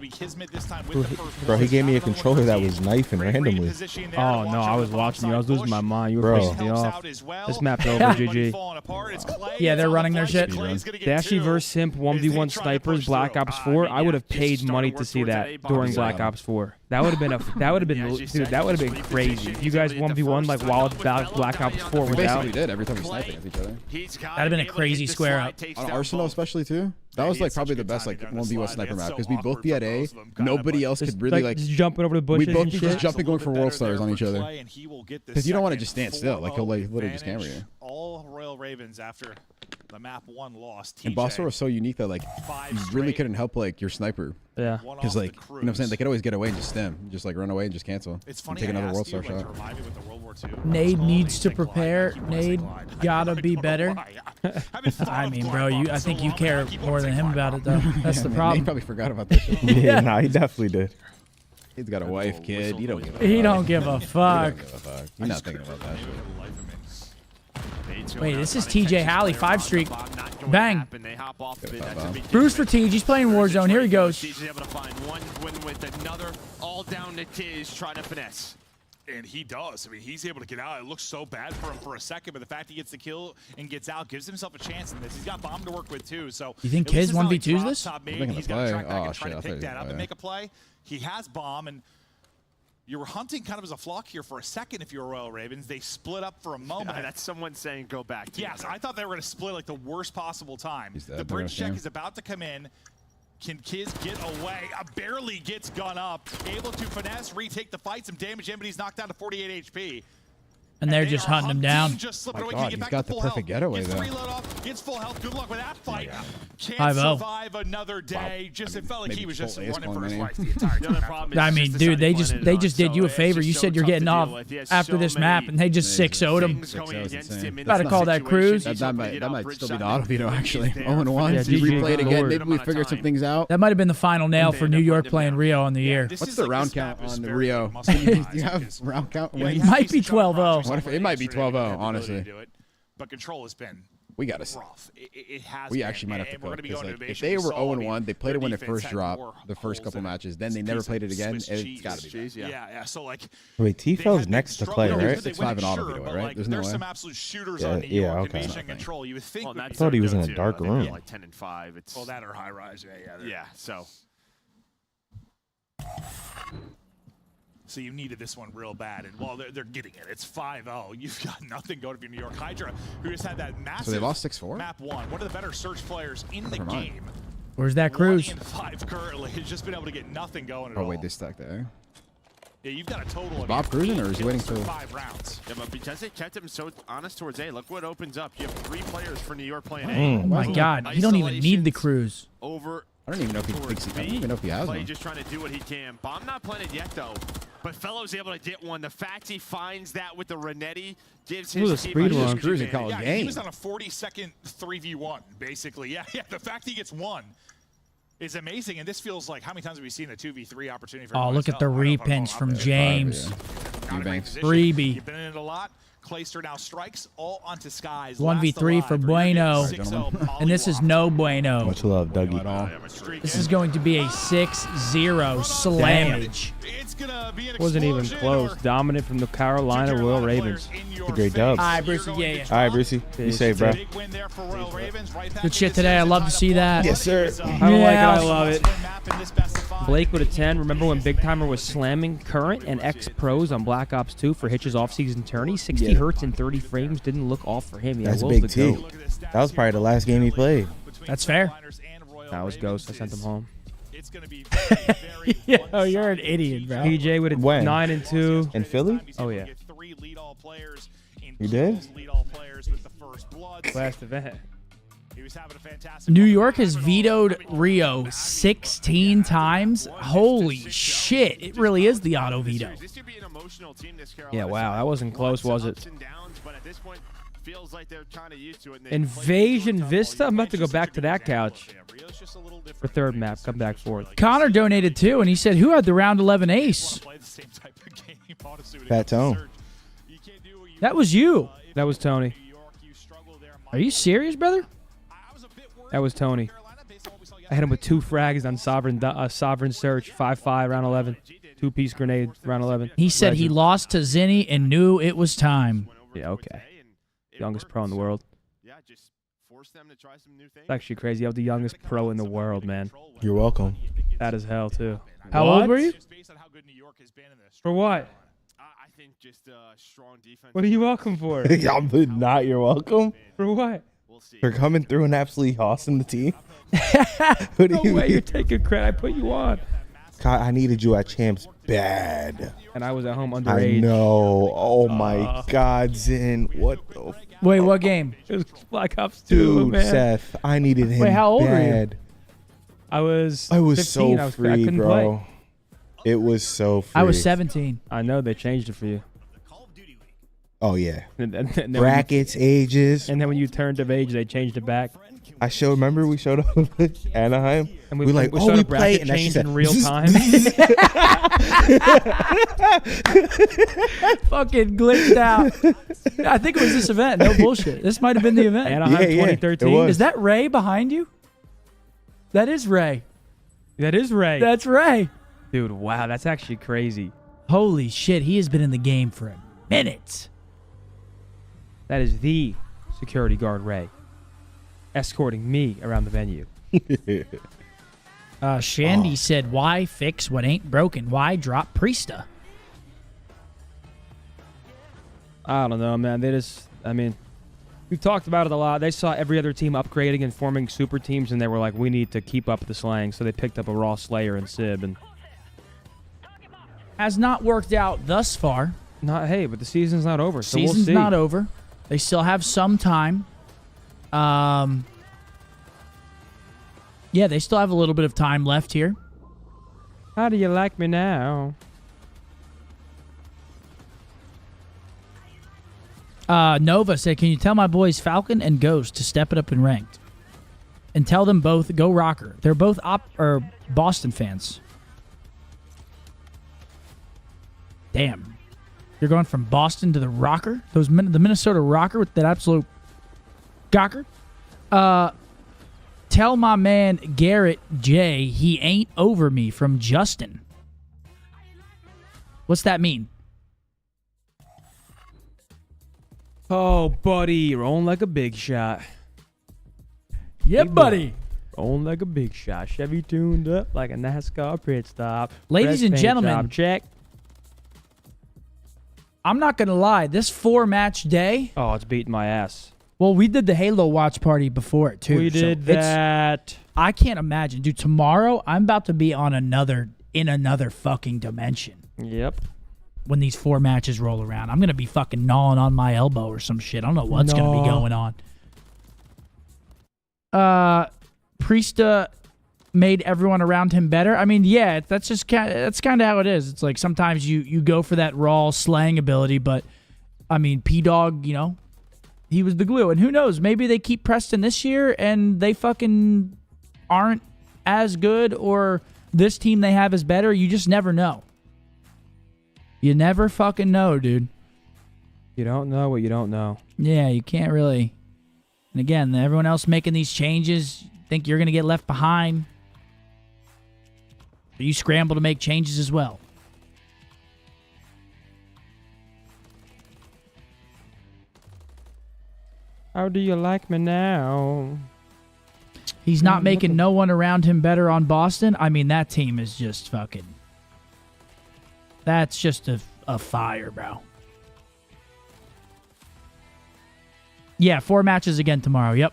Bro, he gave me a controller that was knifing randomly. Oh no, I was watching you. I was losing my mind. You were pissing me off. This map's over, GG. Yeah, they're running their shit. They actually verse simp 1v1 snipers Black Ops 4. I would have paid money to see that during Black Ops 4. That would have been dude, that would have been crazy. If you guys 1v1 like while Black Ops 4 was out. We did every time we sniped against each other. That'd have been a crazy square up. On Arsenal especially too. That was like probably the best like 1v1 sniper map because we both be at A. Nobody else could really like jumping over the bushes. We both be just jumping going for world stars on each other. Because you don't want to just stand still. Like he'll like literally just camera you. All Royal Ravens after the map 1 loss. And Boss was so unique that like you really couldn't help like your sniper. Yeah. Because like you know what I'm saying, they could always get away and just stem, just like run away and just cancel. It's funny. Take another world star shot. Nade needs to prepare. Nade gotta be better. I mean, bro, I think you care more than him about it though. That's the problem. He probably forgot about this shit. Yeah, nah, he definitely did. He's got a wife, kid. He don't give a fuck. He don't give a fuck. He's not thinking about that shit. Wait, this is TJ Halley, 5 streak. Bang. Bruce for TJ. He's playing Warzone. Here he goes. He's able to find one win with another. All down to Tiz trying to finesse. And he does. I mean, he's able to get out. It looks so bad for him for a second, but the fact he gets the kill and gets out gives himself a chance in this. He's got bomb to work with too. So you think Kiz 1v2s this? He's got to track back and try to pick that up and make a play. He has bomb, and you were hunting kind of as a flock here for a second if you were Royal Ravens. They split up for a moment. Yeah, that's someone saying go back. Yes, I thought they were going to split like the worst possible time. The bridge check is about to come in. Can Kiz get away? Barely gets gun up. Able to finesse, retake the fight. Some damage in, but he's knocked down to 48 HP. And they're just hunting him down. My God, he's got the perfect getaway though. Gets full health. Good luck with that fight. Can't 5-0. survive another day. Just it felt like he was just running for for his his life the entire time. I mean, dude, they just did you a favor. You said you're getting off after this map, and they just 6-0'd him. Gotta call that cruise. That might still be the auto veto actually. 0-1. So you replay it again. Maybe we figure some things out. That might have been the final nail for New York playing Rio on the year. What's the round count on the Rio? Do you have round count? It might be 12-0. What if it might be 12-0, honestly. But control has been we got to rough. It has we actually might have to cook. Like, if they were 0-1, they played it when it first dropped, the first couple matches. Then they never played it again. It's got to be bad. Yeah. So like, wait, T-Fell's next to Clay, right? 6-5 and auto veto, right? There's no way. There's some absolute shooters on New York. Okay. Control. You would think. I thought he was in a dark room. Like 10-5. It's well, that or high rise. Yeah. So you needed this one real bad, and well, they're getting it. It's 5-0. You've got nothing going for New York. Hydra, who just had that massive. So they lost 6-4. Map 1. One of the better search players in the game. Where's that cruise? 1-5 currently. He's just been able to get nothing going at all. Oh wait, they stacked there. Yeah, you've got a total of Bob cruising, or is he waiting for 5 rounds? Yeah, but because they kept him so honest towards A, look what opens up. You have 3 players for New York playing A. Oh my God, you don't even need the cruise. Over. I don't even know if he thinks. I don't even know if he has one. Just trying to do what he can. Bomb not planted yet though, but Fellow's able to get one. The fact he finds that with the Renetti gives his team a cruising call game. He was on a 40-second 3v1 basically. Yeah. The fact he gets one is amazing, and this feels like how many times have we seen a 2v3 opportunity for? Oh, look at the repinch from James. Freebie. You've been in it a lot. Clayster now strikes all onto Skies. 1v3 for Bueno. And this is no Bueno. Much love, Dougie. This is going to be a 6-0 slammage. Wasn't even close. Dominant from the Carolina Royal Ravens. It's a great dub. All right, Brucey. Yeah. All right, Brucey. Be safe, bro. Good shit today. I love to see that. Yes, sir. I like it. I love it. Blake with a 10. Remember when Big Timer was slamming current and ex-pros on Black Ops 2 for Hitch's off-season tourney? 60 hertz and 30 frames didn't look off for him. Yeah, that's Big T. That was probably the last game he played. That's fair. That was Ghost. I sent him home. Yo, you're an idiot, bro. PJ with a 9-2. In Philly? Oh, yeah. You did? Last event. New York has vetoed Rio 16 times. Holy shit. It really is the auto veto. Yeah, wow. That wasn't close, was it? Invasion Vista? I'm about to go back to that couch for third map. Come back fourth. Connor donated too, and he said, who had the round 11 ace? Pat Tone. That was you. That was Tony. Are you serious, brother? That was Tony. I hit him with 2 frags on Sovereign Search, 5-5, round 11. 2-piece grenade, round 11. He said he lost to Zinni and knew it was time. Yeah, okay. Youngest pro in the world. It's actually crazy. I was the youngest pro in the world, man. You're welcome. That is hell, too. How old were you? For what? I think just strong defense. What are you welcome for? I'm not. You're welcome. For what? For coming through and absolutely awesome the team. What do you mean? You're taking credit. I put you on. I needed you at champs bad. And I was at home underage. I know. Oh my God, Zin. What the? Wait, what game? It was Black Ops 2, Dude, man. Seth, I needed him. Wait, how old were you? bad. I was 15. So free, I couldn't bro. play. It was so free. I was 17. I know they changed it for you. Oh yeah. And then Brackets, ages. And then when you turned of age, they changed it back. Remember we showed up at Anaheim? And we like, we oh, saw we the bracket play, and change said, in real time. Fucking glitched out. I think it was this event. No bullshit. This might have been the event. Anaheim 2013. Is that Ray behind you? That is Ray. That is Ray. That's Ray. Dude, wow, that's actually crazy. Holy shit, he has been in the game for a minute. That is the security guard Ray, escorting me around the venue. Shandy said, why fix what ain't broken? Why drop Priesta? I don't know, man. We've talked about it a lot. They saw every other team upgrading and forming super teams, and they were like, we need to keep up the slaying. So they picked up a Raw Slayer and Sib. And has not worked out thus far. Hey, but the season's not over, so Season's we'll see. not over. They still have some time. Yeah, they still have a little bit of time left here. How do you like me now? Nova said, can you tell my boys Falcon and Ghost to step it up in ranked? And tell them both, go Rocker. They're both Boston fans. Damn. You're going from Boston to the Rocker? The Minnesota Rocker with that absolute gawker? Tell my man Garrett J he ain't over me from Justin. What's that mean? Oh, buddy, rolling like a big shot. Yeah, buddy. Rolling like a big shot. Chevy tuned up like a NASCAR pit stop. Ladies and gentlemen, job check. I'm not going to lie. This 4-match day. Oh, it's beating my ass. Well, we did the Halo watch party before it, too. We did that. I can't imagine. Dude, tomorrow, I'm about to be on another fucking dimension. Yep. When these 4 matches roll around. I'm going to be fucking gnawing on my elbow or some shit. I don't know what's going to be going on. Priesta made everyone around him better. I mean, yeah, that's kind of how it is. It's like sometimes you go for that raw slaying ability, but I mean, P-Dog, he was the glue. And who knows, maybe they keep Preston this year and they fucking aren't as good, or this team they have is better. You just never know. You never fucking know, dude. You don't know what you don't know. Yeah, you can't really. And again, everyone else making these changes, think you're going to get left behind. So you scramble to make changes as well. How do you like me now? He's not making no one around him better on Boston. I mean, that team is just fucking... That's just a fire, bro. Yeah, 4 matches again tomorrow. Yep.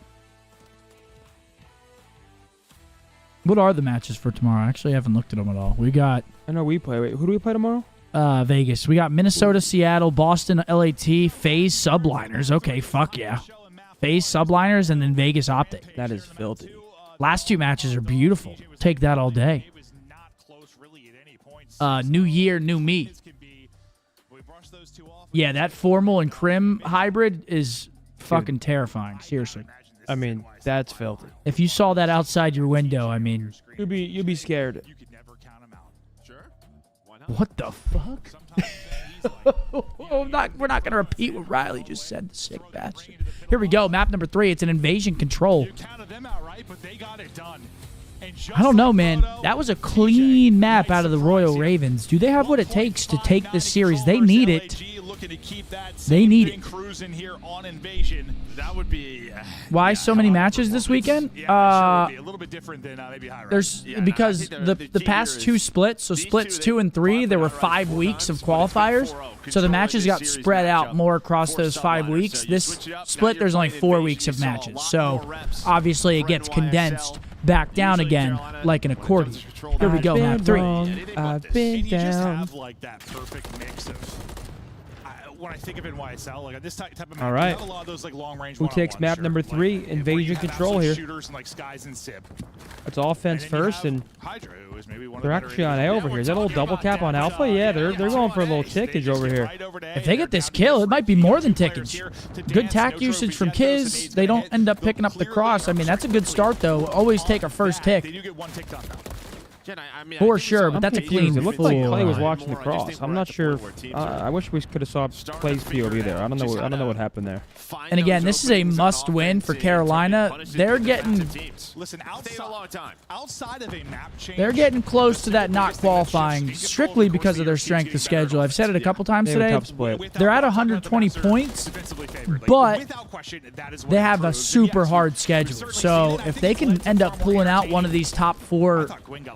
What are the matches for tomorrow? I actually haven't looked at them at all. We got... I know we play. Wait, who do we play tomorrow? Vegas. We got Minnesota, Seattle, Boston, LAT, FaZe, Subliners. Okay, fuck yeah. FaZe, Subliners, and then Vegas OpTic. That is filthy. Last 2 matches are beautiful. Take that all day. New year, new me. Yeah, that formal and crim hybrid is fucking terrifying. Seriously. I mean, that's filthy. If you saw that outside your window, I mean, you'd be scared. What the fuck? We're not gonna repeat what Riley just said. The sick bastard. Here we go. Map number 3. It's an invasion control. You counted them out right, but they got it done. I don't know, man. That was a clean map out of the Royal Ravens. Do they have what it takes to take this series? They need it. They need it. That would be. Why so many matches this weekend? There's because the past 2 splits, so splits 2 and 3, there were 5 weeks of qualifiers, so the matches got spread out more across those 5 weeks. This split, there's only 4 weeks of matches, so obviously it gets condensed back down again like an accordion. Here we go, map 3. I've been down. Have like that perfect mix of. When I think of NYSL, like this type of map, all right. you have a lot of those like long range. Who takes map number 3? Invasion control here. Shooters and like Skies and Sip. It's offense first, and they're actually on A over here. Is that a little double cap on Alpha? Yeah, they're going for a little tickage over here. If they get this kill, it might be more than tickage. Good tack usage from Kiz. They don't end up picking up the cross. I mean, that's a good start, though. Always take a first tick. For sure, but that's a clean. It looked like Clay was watching the cross. I'm not sure. I wish we could have saw Clay's POV there. I don't know what happened there. And again, this is a must-win for Carolina. They're getting. Listen, outside of a map change, they're getting close to that not qualifying strictly because of their strength of schedule. I've said it a couple times today. They're at 120 points, but they have a super hard schedule. So if they can end up pulling out one of these top 4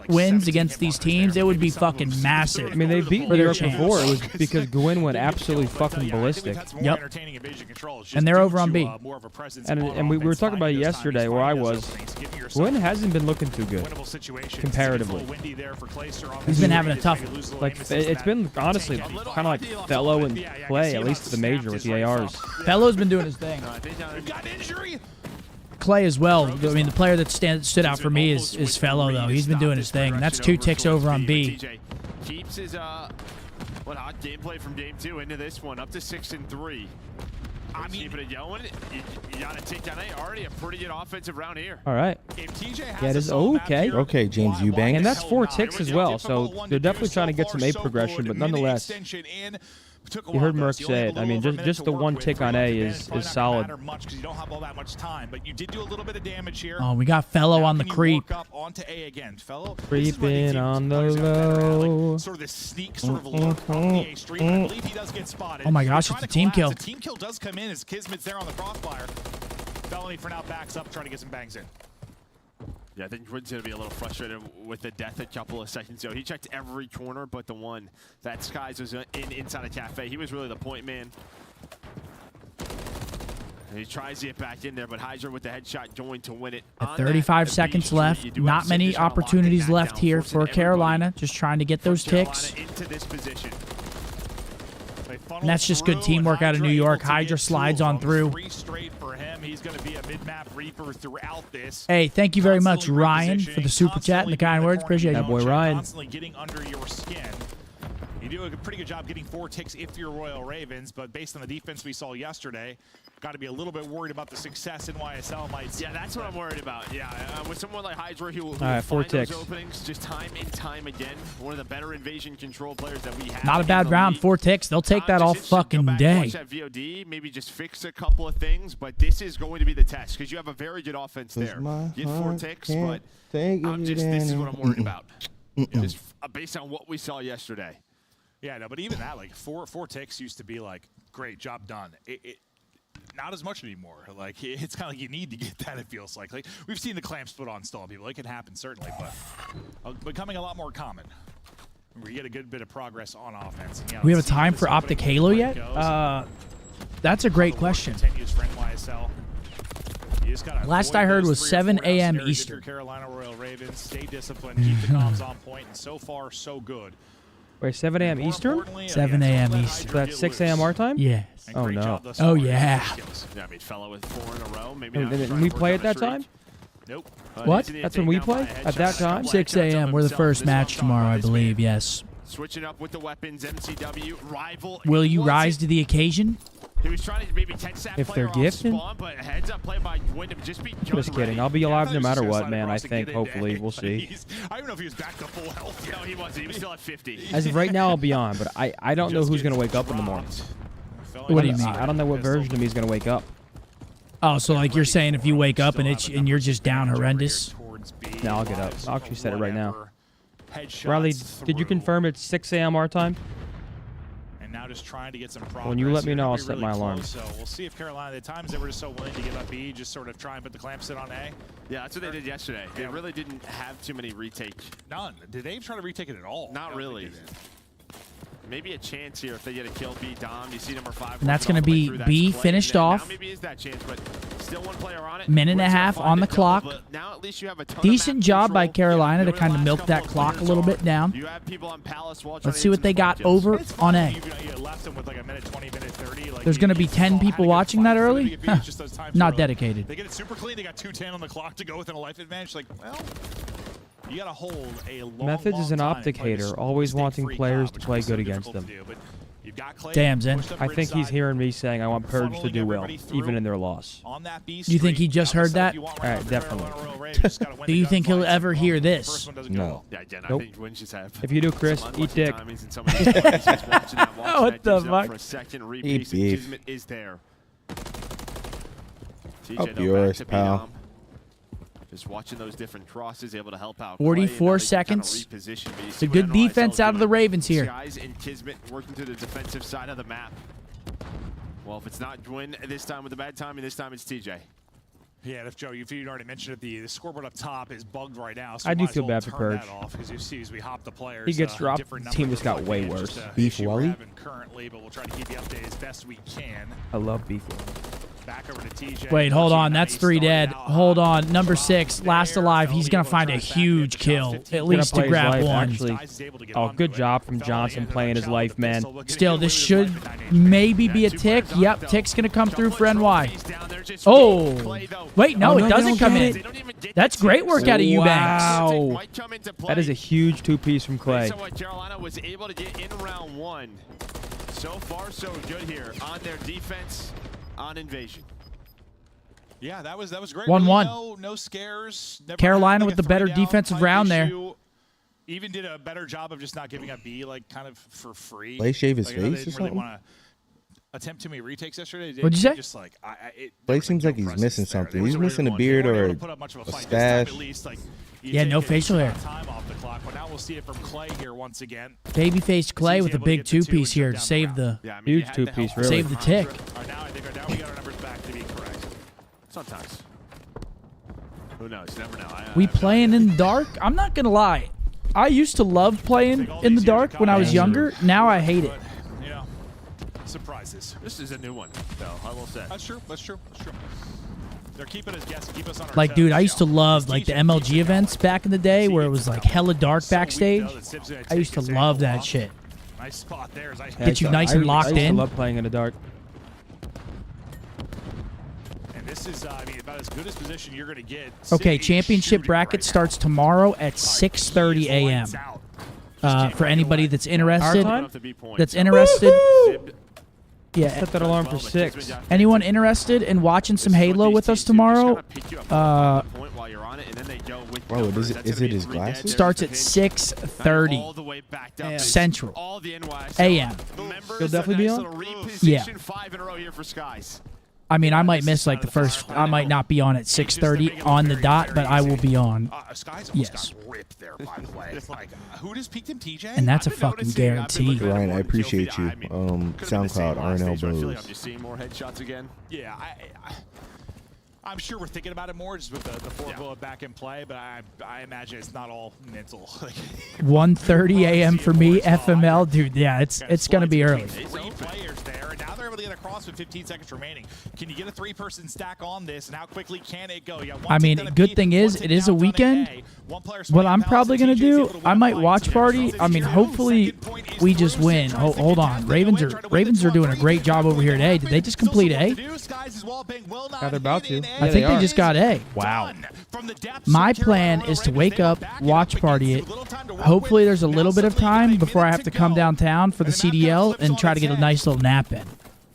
wins against these teams, it would be fucking massive. I mean, they beat New York before. It was because Gwyn went absolutely fucking ballistic. Yep. And they're over on B. And we were talking about it yesterday where I was. Gwyn hasn't been looking too good, comparatively. He's been having a tough one. Like, it's been, honestly, kind of like Fellow and Clay, at least at the major with the ARs. Fellow's been doing his thing. Clay as well. I mean, the player that stood out for me is Fellow, though. He's been doing his thing. And that's 2 ticks over on B. Keeps his hot gameplay from game 2 into this one, up to 6 and 3. I mean, keeping it going. You got to take down already a pretty good offensive round here. All right. Yeah, it is okay. Okay, James Eubank. And that's 4 ticks as well, so they're definitely trying to get some A progression, but nonetheless. You heard Merc say it. I mean, just the 1 tick on A is solid. Oh, we got Fellow on the creep. Creeping on the low. Oh my gosh, it's a team kill. The team kill does come in as Kismet's there on the crossfire. Felony for now backs up, trying to get some bangs in. Yeah, I think Wood's going to be a little frustrated with the death a couple of seconds ago. He checked every corner but the one that Skies was inside a cafe. He was really the point man. And he tries to get back in there, but Hydra with the headshot going to win it. At 35 seconds left. Not many opportunities left here for Carolina. Just trying to get those ticks. Into this position. And that's just good teamwork out of New York. Hydra slides on through. He's going to be a mid-map reaper throughout this. Hey, thank you very much, Ryan, for the super chat and the kind words. Appreciate it. That boy Ryan. Constantly getting under your skin. You do a pretty good job getting 4 ticks if you're Royal Ravens, but based on the defense we saw yesterday, got to be a little bit worried about the success in YSL might see. Yeah, that's what I'm worried about. Yeah, with someone like Hydra who will find 4 ticks. Those openings just time and time again. One of the better invasion control players that we have. Not a bad round. 4 ticks. They'll take that all fucking day. Watch that VOD, maybe just fix a couple of things, but this is going to be the test because you have a very good offense there. Get 4 ticks, but this is what I'm worried about. Just based on what we saw yesterday. Yeah, no, but even that, like, four ticks used to be like, great, job done. Not as much anymore. Like, it's kind of like you need to get that, it feels like. Like, we've seen the clamps put on stall people. It can happen, certainly, but becoming a lot more common. We get a good bit of progress on offense. Do we have a time for OpTic Halo yet? That's a great question. Last I heard was 7 a.m. Eastern. Carolina Royal Ravens, stay disciplined, keep the comms on point, and so far, so good. Wait, 7 a.m. Eastern? 7 a.m. Eastern. So that's 6 a.m. our time? Yes. Oh, no. Oh, yeah. Yeah, I mean, Fellow with 4 in a row. Maybe and we play at that time? Nope. What? That's when we play? At that time? 6 a.m. We're the first match tomorrow, I believe, yes. Switching up with the weapons, MCW, rival. Will you rise to the occasion? He was trying to maybe 10-sap if they're gifted? Spawn, but heads up play by Wyndham. Just kidding. I'll be alive no matter what, man. I think, hopefully. We'll see. I don't even know if he was back to full health. No, he wasn't. He was still at 50. As of right now, I'll be on, but I don't know who's going to wake up in the morning. What do you mean? I don't know what version of me is going to wake up. Oh, so like you're saying if you wake up and you're just down horrendous? B. No, I'll get up. I'll actually set it right now. Headshots Riley, did you confirm it's 6 a.m. our time? And now just trying to get some progress. When you let me here. know, I'll They're set really my close, alarm. So we'll see if Carolina, the times they were just so willing to give up B, just sort of try and put the clamps in on A. Yeah, that's what they did yesterday. They really didn't have too many retakes. None. Did they even try to retake it at all? Not really. Maybe a chance here if they get a kill B Dom. You see number 5. And that's going to be B finished off. Now maybe is that chance, but still one player on it. Minute and a half on the clock. Now at least you have a ton Decent job by Carolina to kind of milk that clock a little bit down. You have people on Palace Wall. Let's see what they got over on A. There's going to be 10 people watching that early? Huh. Not dedicated. They get it super clean. They got 2:10 on the clock to go within a life advantage. Like, well, you got to hold a long, Methodz is an OpTic hater, always wanting players to play good against them. Damn, Zen. I think he's hearing me saying I want Purge to do well, even in their loss. You think he just heard that? Definitely. Do you think he'll ever hear this? No. Yeah, again, I Nope. think wins just have. If you do, Chris, eat dick. What the fuck? For a second, Eat repace beef. Kismet is there. Up TJ, yours, back to pal. B-Dom. Just watching those different crosses, able to help out. 44 seconds. It's a good defense out of the Ravens here. Guys and Kismet working to the defensive side of the map. Well, if it's not Gwyn this time with the bad timing, this time it's TJ. Yeah, if Joe, if you'd already mentioned it, the scoreboard up top is bugged right now. So I do might as feel well bad for turn Purge. that off, because you see as we hop the players, He gets dropped. different The team number just got way advantage, worse. just a Beef issue we're Wally? having currently, but we'll try to keep you updated as best we can. I love beef. Back over to TJ. Wait, hold on. That's 3 dead. Hold on. Number 6, last alive. He's going to find a huge kill, at least to grab one. Actually. Oh, good job from Johnson playing his life, man. Still, this should maybe be a tick. Yep, tick's going to come through for NY. Oh. Wait, no, it doesn't come in. That's great work out of Eubanks. Wow. That is a huge 2-piece from Clay. So what Carolina was able to get in round 1. So far, so good here on their defense on Invasion. Yeah, that was great. 1-1. Really no scares. Never Carolina had, like, with the better 3-down defensive type round issue. Even did a better job of just not giving up B, like, kind of for free. Clay shave his Like, I know face they or didn't really something? want to attempt too many retakes yesterday. What'd you say? Just like, Clay seems like he's missing something. He's missing a beard or a stash. Yeah, no facial hair. Baby-faced Clay with a big 2-piece here to save the Huge 2-piece, really. save the tick. Now we got our numbers back to be correct. Sometimes. Who knows? Never know. We playing in the dark? I'm not going to lie. I used to love playing in the dark when I was younger. Now I hate it. You know, surprises. This is a new one, though, I will say. That's true. That's true. That's true. They're keeping us guessing, keep us on our Like, toes, dude, I you used to know. love like the MLG events back in the day where it was like hella dark backstage. I used to love that shit. Nice spot there. As I Get you nice and locked I used in. to love playing in the dark. And this is, I mean, about as good as position you're going to get. Okay, City championship shooting bracket right starts tomorrow at 6:30 a.m. For anybody that's interested, yeah. Set that alarm for 6. Anyone interested in watching some Halo with us tomorrow? Bro, is it his glasses? Starts at 6:30 Central a.m. You'll definitely be on? Yeah. 5 in a row here for Skies. I mean, I might miss like the first. I might not be on at 6:30 on the dot, but I will be on. Skies Yes. got ripped there, by the way. Like, who just peaked him, TJ? And that's a fucking guarantee. Ryan, I appreciate you. SoundCloud, RNL I feel like Blues. I'm just seeing more headshots again. Yeah, I'm sure we're thinking about it more just with the 4 bullet back in play, but I imagine it's not all mental. 1:30 a.m. for me, FML, dude. Yeah, it's gonna be early. 3 players there, and now they're able to get across with 15 seconds remaining. Can you get a 3-person stack on this, and how quickly can it go? I mean, good thing is it is a weekend. What I'm probably gonna do, I might watch party. I mean, hopefully we just win. Hold on, Ravens are doing a great job over here today. Did they just complete A? Yeah, they're about to. I think they just got A. Wow. My plan is to wake up, watch party it. Hopefully there's a little bit of time before I have to come downtown for the CDL and try to get a nice little nap in.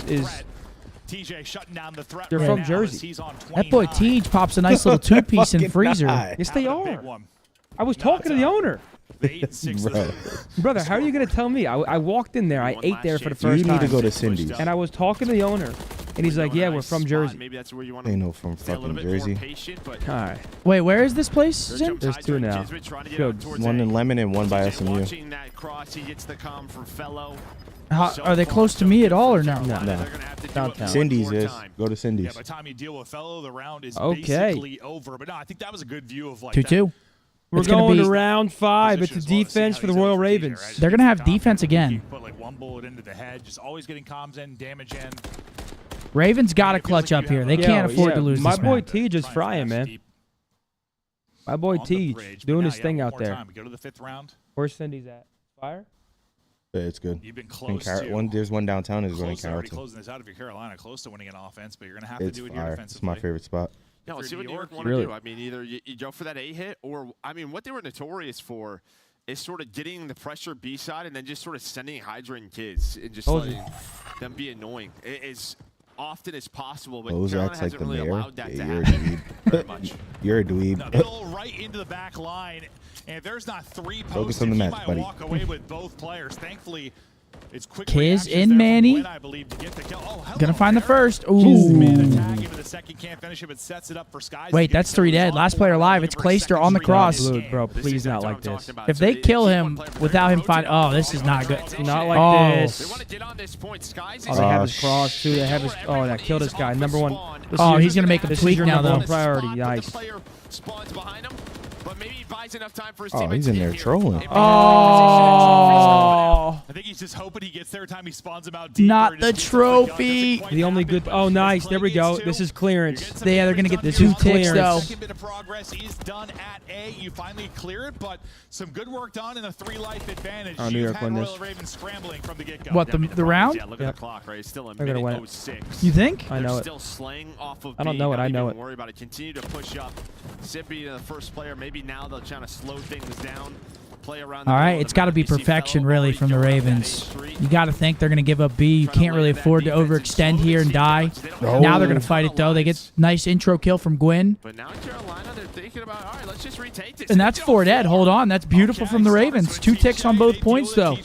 is TJ shutting down the threat. They're right from now as Jersey. he's on that boy 29. Teej pops a nice little two-piece in Fucking freezer. guy. Yes, they Big are. one. I was talking to the owner. Bro. Brother, how are you going to tell me? I walked in there. I ate there for the first time. You need to go to Cindy's. And I was talking to the owner. And he's like, yeah, we're from Jersey. Maybe that's where you want Ain't no from fucking Jersey. All right. Wait, where is this place, Zin? There's two now. One in Lemon and one by SMU. Watching that cross, he gets the comm from Fellow. Are they close to me at all or no? No. Downtown. Cindy's is. Go to Cindy's. Yeah, by the time you deal with Fellow, the round is Okay. basically over. But no, I think that was a good view of like 2-2. We're going to round 5. It's a defense for the Royal Ravens. They're going to have defense again. Put like one bullet into the head, just always getting comms in, damage in. Ravens got to clutch up here. They can't afford to lose My this boy match. T just frying, man. My boy T doing his thing out there. We go to the 5th round. Where's Cindy's at? Fire? Yeah, it's good. You've been close to there's one downtown. There's one in close to already Carrollton. closing this out if you're Carolina, close to winning an offense, but you're gonna have to It's do it your fire. defensively. It's my favorite spot. Yeah, let's see what New York want Really? to do. I mean, either you go for that A hit, or I mean, what they were notorious for is sort of getting the pressure B side and then just sort of sending hydrant kids and just letting them be annoying as often as possible. But Those Carolina acts like hasn't the really mayor. allowed that to Yeah, you're a happen very dweeb. much. You're a dweeb. No, Bill right into the back line, and if there's not 3 Focus posts, on the he match, might buddy. walk away with both players. Thankfully, it's quick Kiz reactions in there from Manny. Gwen, I believe, to get the kill. Oh, hello Gonna find the there. first. Man Ooh. attack into the second, can't finish it, but sets it up for Skies. Wait, that's 3 dead. Last player alive. It's Clayster on the cross. Blue, bro, please not like this. If they kill him without him finding... Oh, this is not good. Not like Oh. this. They want to get on this point. Skies Oh, is they have his cross, too. They have his... Oh, that killed this guy. Number 1. Oh, he's going to make a This tweak is your now, number though. 1 priority. Nice. player spawns behind him, but maybe he buys enough time for his Oh, teammates he's in to there get here. trolling. Oh. I think he's just hoping he gets there time he spawns him out deeper. Not and the just keeps up the gun. trophy. Doesn't quite The only happen, good... but Oh, nice. There we Clay go. gets This 2. is clearance. Yeah, they're going to get the 2 Two ticks, clearance. though. Second bit of progress is done at A. You finally clear it, but some good work done in a 3-life advantage. Oh, New You've York had win this. Royal Ravens scrambling from the get-go. What, the round? Yeah, look at the clock, right? It's still a They're gonna minute win it. 06. You think? I know They're it. still slaying off of I don't B. know it. Not I know even it. worry about it. Continue to push up. Sippy, the first player. Maybe now they'll try to slow things down. Play around. All right, it's got to be perfection, really, from the Ravens. You got to think they're going to give up B. You can't really afford to overextend here and die. Now they're going to fight it, though. They get nice intro kill from Gwyn. But now Carolina, they're thinking about, all right, let's just retake this. And that's 4 dead. Hold on. That's beautiful from the Ravens. 2 ticks on both points, though.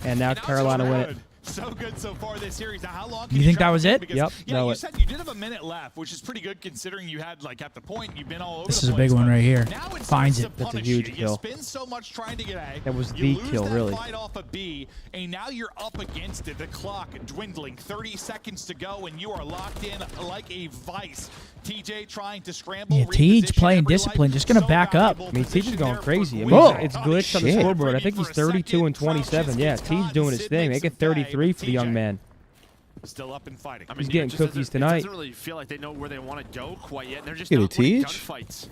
And now Carolina win it. So good so far this series. Now, how long You think that was it? Because, Yep. Yeah, you said you did have a minute left, which is pretty good considering you had, like, at the point, you've been all over This the is a place, big one but right here. now it Finds starts it. to That's a punish huge you. kill. You spend so much trying to get A. That was you the lose kill, that really. fight off of B, and now you're up against it. The clock dwindling, 30 seconds to go, and you are locked in like a vice. TJ trying to scramble. Yeah, Tej playing every discipline, life. just going to So back up. I mean, Tej is going crazy. I mean, Whoa. it's glitched on the Shit. scoreboard. I think he's 32 and 27. Yeah, Tej doing his thing. Make it 33 for the young man. Still up and fighting. I mean, He's getting it just cookies doesn't- tonight. It doesn't really feel like they know where they want to go quite yet. They're just Get not it, winning Tej? gunfights.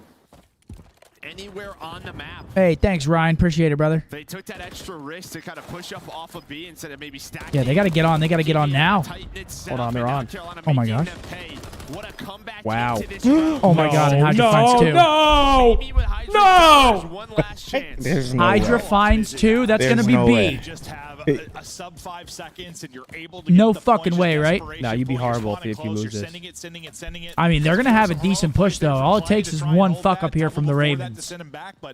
Anywhere on the map. Hey, thanks, Ryan. Appreciate it, brother. They took that extra risk to kind of push up off of B instead of maybe stacking. Yeah, they got to get on. They got to get on now. Hold on, they're on. Oh, my gosh. What a comeback Wow. into this round. Oh, my God. And Hydra finds 2. No! One last chance. There's no Hydra way. finds 2. That's going to There's be no B. way. Just have a sub 5 seconds and you're able to No get the fucking points way, of right? desperation. Nah, you'd be Pull your horrible spawn if you in lose close. You're this. sending it. I mean, they're going to have a decent push, though. All it takes is one fuck up here from the Ravens.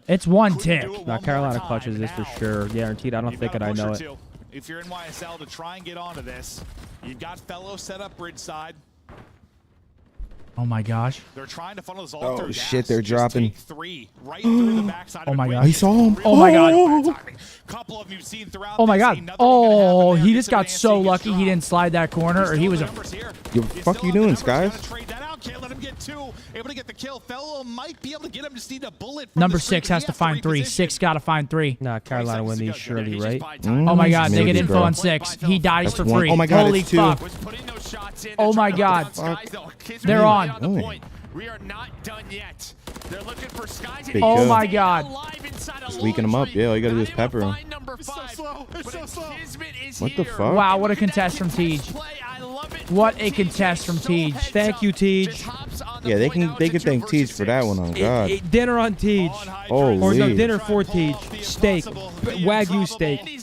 It's 1 tick. Now, Carolina clutches this for sure. Guaranteed. I don't You've think got it. a I push know or it. two. If you're in YSL to try and get onto this, you've got Fellow set up bridge side. Oh, my gosh. They're trying to funnel this all Oh, through shit, gas. they're Just dropping. take 3 right through the backside Oh, of my it. God. Win I saw him. Oh, my God. Couple of them you've seen throughout Oh, my this. God. Ain't nothing gonna Oh, happen he there. just got Gets so an lucky he didn't slide that corner, or he was a... numbers here. Yo, fuck you doing, Skies? Trade that out. Can't let him get 2. Able to get the kill. Fellow might be able to get him. Just need a bullet. From Number the 6 streak, has but to he find 3. reposition. 6 got to find 3. Nah, Carolina win these surely, right? Oh, my God. They get Maybe, info bro. on 6. He dies That's for one. free. Oh, my God, Holy it's 2. fuck. Oh, my God. They're on. Doing? We are not done yet. They're looking for Skies. Big Oh, kill. my God. Just weaken them up. Yeah, all you got to do is pepper them. It's so slow. It's so slow. What the fuck? Wow, what a contest from Tej. What a contest from Tej. Thank you, Tej. Yeah, they can thank Tej for that one. On God. Dinner on Tej. Holy. Or no, dinner for Tej. Steak. Wagyu steak.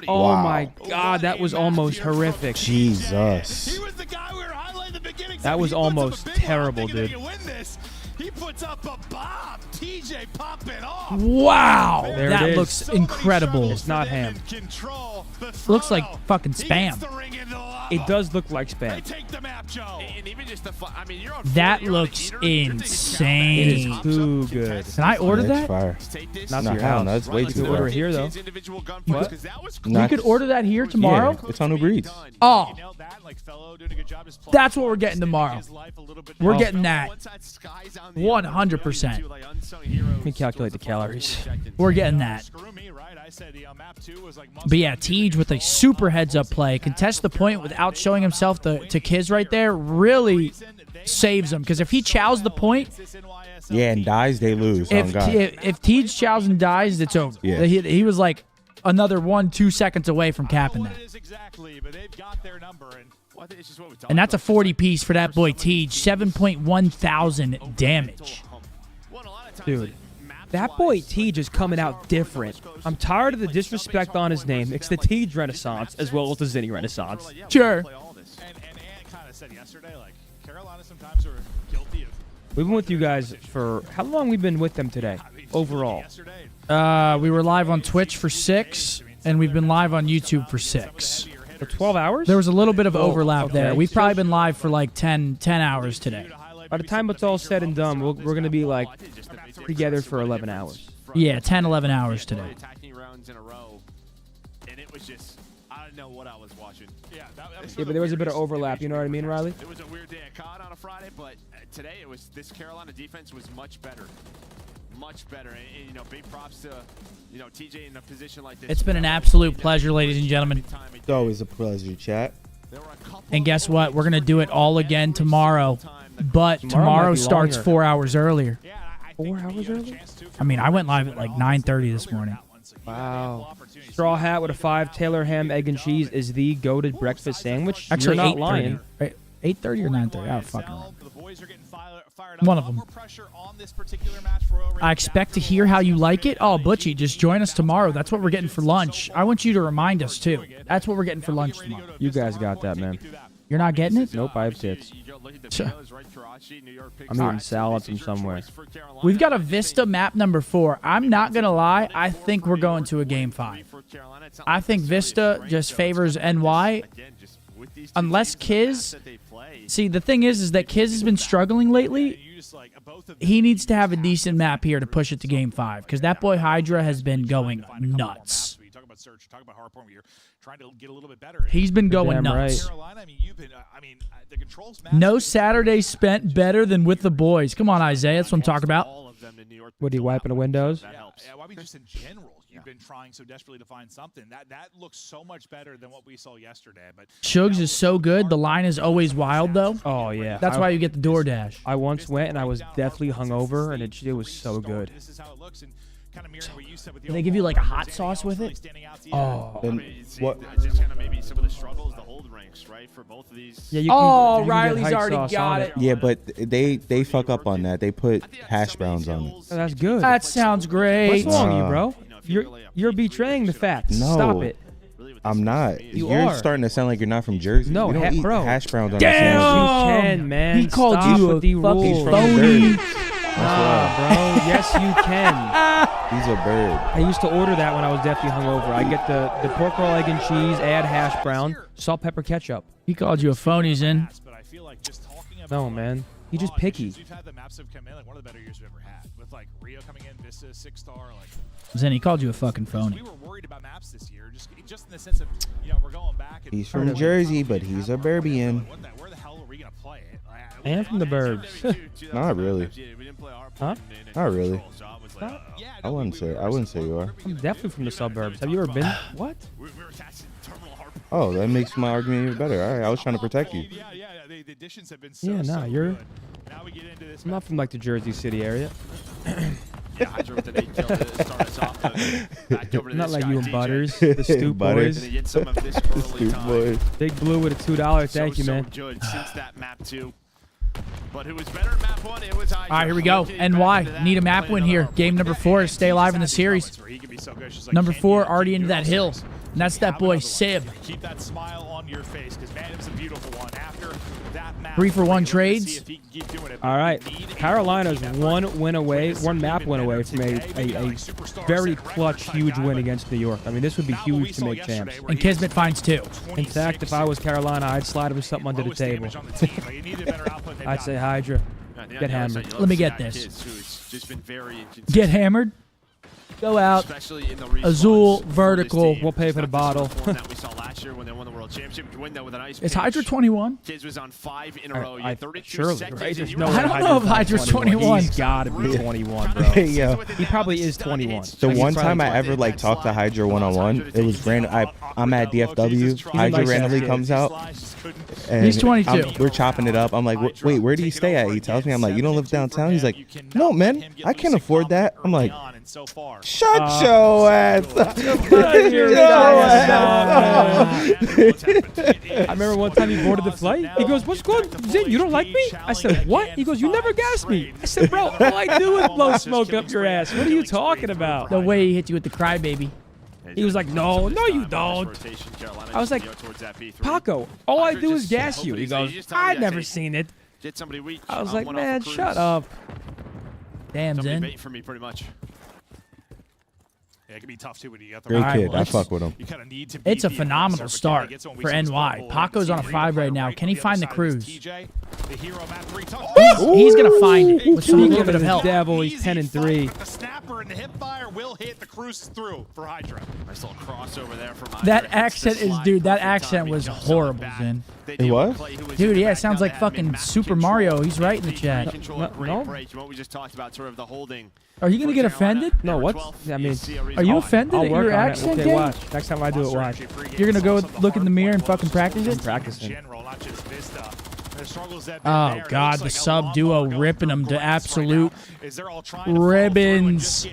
Oh, Wow. my God. That was almost horrific. Jesus. He was the guy we were highlighting at the beginning. That was He puts up a almost big one, terrible, thinking they dude. can win this. He puts up a bomb. TJ popping off. Wow, There that it is. looks incredible. It's not ham. Looks like fucking spam. It does look like spam. And even just the, I mean, you're on That you're on the looks heater, you're thinking insane. It is too good. Can I order That's that? fire. Not No, to your hell house. no, it's way You too can far. order it here though. What? We Not- could order that here tomorrow. Yeah, it's on Uber Eats. Oh, that's what we're getting tomorrow. We're getting that 100%. Let me calculate the calories. We're getting that. But yeah, Tej with a super heads-up play, contest the point without showing himself to Kiz right there, really saves him. Because if he chows the point, Yeah, and dies, they lose. Oh, if God. if Tej chows and dies, it's over. Yeah. He was like another 1-2 seconds away from capping that. And that's a 40 piece for that boy Tej. 7.1 thousand damage. Dude, that boy Tej is coming out different. I'm tired of the disrespect on his name. It's the Tej Renaissance as well as the Zinni Renaissance. Sure. We've been with you guys for how long? We've been with them today overall. We were live on Twitch for 6, and we've been live on YouTube for 6. For 12 hours? There was a little bit of Oh, overlap okay. there. We've probably been live for like 10 hours today. By the time it's all said and done, we're going to be like together for 11 hours. Yeah, 10, 11 hours today. attacking rounds in a row, and it was just, I don't know what I was watching. Yeah, Yeah, but there was a bit of overlap. You know what I mean, Riley? It was a weird day at COD on a Friday, but today it was, this Carolina defense was much better. Much better. And, you know, big props to, you know, TJ in a position like this. It's been an absolute pleasure, ladies and gentlemen. It's always a pleasure, chat. And guess what? We're going to do it all again tomorrow. But tomorrow might be starts longer. 4 hours earlier. 4 hours early? I mean, I went live at like 9:30 this morning. Wow. Straw hat with a 5 Taylor ham, egg, and cheese is the goated breakfast sandwich. Actually, You're not 8:30. lying. Right? 8:30 or 9:30? I don't fucking know. One of them. I expect to hear how you like it. Oh, Butchie, just join us tomorrow. That's what we're getting for lunch. I want you to remind us, too. That's what we're getting for lunch tomorrow. You guys got that, man. You're not getting it? Nope, I have tits. I'm eating salad from somewhere. We've got a Vista map number 4. I'm not going to lie. I think we're going to a game 5. I think Vista just favors NY. Unless Kiz... See, the thing is that Kiz has been struggling lately. He needs to have a decent map here to push it to game 5. Because that boy Hydra has been going nuts. He's been going nuts. No Saturday spent better than with the boys. Come on, Isaiah. That's what I'm talking about. What, are you wiping the windows? Why we just in general, you've been trying so desperately to find something. That looks so much better than what we saw yesterday. But Shugs is so good. The line is always wild, though. Oh, yeah. That's why you get the DoorDash. I once went, and I was definitely hungover, and it was so good. Do they give you like a hot sauce with it? Oh. And what? Just kind of maybe some of the struggles, the hold ranks, right, for both of these. Yeah, you Oh, you get Riley's hot already sauce got on it. Yeah, but they fuck up on that. They put hash browns on it. Oh, that's good. That sounds great. What's wrong with you, bro? You're betraying the facts. No. Stop it. I'm not. You You're are. starting to sound like you're not from Jersey. No, we don't eat bro. hash browns on Damn! our You sandwiches. can, man. He called Stop you with a the fucking rules. phony. Nah, bro. Yes, you can. He's a bird. I used to order that when I was definitely hungover. I get the pork roll, egg, and cheese, add hash brown, salt, pepper, ketchup. He called you a phony, Zen. No, man. He just picky. We've had the maps have come in like one of the better years we've ever had. With like Rio coming in, Vista 6-star, like. Zen, he called you a fucking phony. We were worried about maps this year, just in the sense of, you know, we're going back. And He's from Jersey, but he's a Burbian. Where the hell are we gonna play it? I am from the burbs. Not really. Huh? Not really. I wouldn't say you are. I'm definitely from the suburbs. Have you ever been? What? Oh, that makes my argument even better. All right, I was trying to protect you. The additions have been so, Yeah, nah, so you're. good. Now we get into this. I'm not from like the Jersey City area. Yeah, Hydra with an 8 kill to start us off. Back over to Not this like guy, you and DJ. Butters, the Stoop Butters. boys. Gonna get some of this The early Stoop time. boys. Big Blue with a $2. Thank you, man. So good since that map 2. But who was better at map 1? It was Hydra. All right, here we go. NY, need a map win here. Game number 4 to stay alive in the series. Number 4 already into that hill. And that's that boy Sib. Keep that smile on your face, because man, it was a beautiful one. After that map, 3-for-1 trades. All right, Carolina's one map win away from a very clutch, huge win against New York. I mean, this would be huge to make champs. And Kismet finds 2. In fact, if I was Carolina, I'd slide him something under the table. I'd say Hydra, get hammered. Let me get this. Get hammered. Go out. Azul, vertical. We'll pay for the bottle. Is Hydra 21? Kids was on 5 in a row. Surely, right? There's no I don't know if Hydra's 21. He's got to be 21, bro. Yo. He probably is 21. The one time I ever like talked to Hydra one-on-one, it was random. I'm at DFW. Hydra randomly comes out. And he's 22. We're chopping it up. I'm like, wait, where do you stay at? He tells me, I'm like, you don't live downtown? He's like, no, man, I can't afford that. I'm like, shut your ass up. I remember one time he boarded the flight. He goes, what's going on? Zin, you don't like me? I said, what? He goes, you never gassed me. I said, bro, all I do is blow smoke up your ass. What are you talking about? The way he hit you with the crybaby. He was like, no, you don't. I was like, Paco, all I do is gas you. He goes, I've never seen it. I was like, man, shut up. Damn, Zin. For me, pretty much. Yeah, it can be tough too when you got the great right kid. I fuck with him. It's a phenomenal start for NY. Paco's on a 5 right now. Can he find the cruise? He's gonna find it with some little bit of help. Devil, he's 10-3. The snapper and the hip fire will hit. The cruise through for Hydra. Nice little crossover there from That accent is, dude. That accent was horrible, Zin. It was? Dude, yeah, it sounds like fucking Super Mario. He's right in the chat. No. What we just talked about, sort of the holding. Are you gonna get offended? No, what? I mean, are you offended I'll at work your on accent? it. Okay, watch. Next time I do it, watch. You're gonna go look in the mirror and fucking practice it? I'm practicing. Oh god, the sub duo ripping them to absolute ribbons.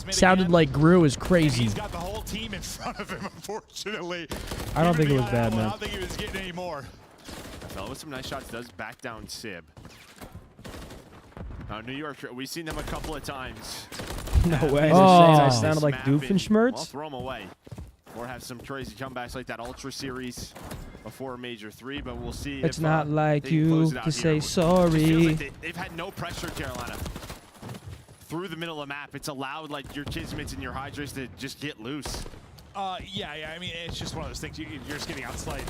Sounded like Gru is crazy. He's got the whole team in front of him, unfortunately. I don't think it was bad, man. I don't think he was getting any more. Fell with some nice shots, does back down Sib. New York, we've seen them a couple of times. No way. Oh. I sounded like Well, Doofenshmirtz. throw them away. Or have some crazy comebacks like that Ultra Series before Major 3, but we'll see. It's if, not like they can close you it out to here. say sorry. Like they've had no pressure, Carolina. Through the middle of the map, it's allowed like your Kismets and your Hydras to just get loose. Yeah. I mean, it's just one of those things. You're just getting outside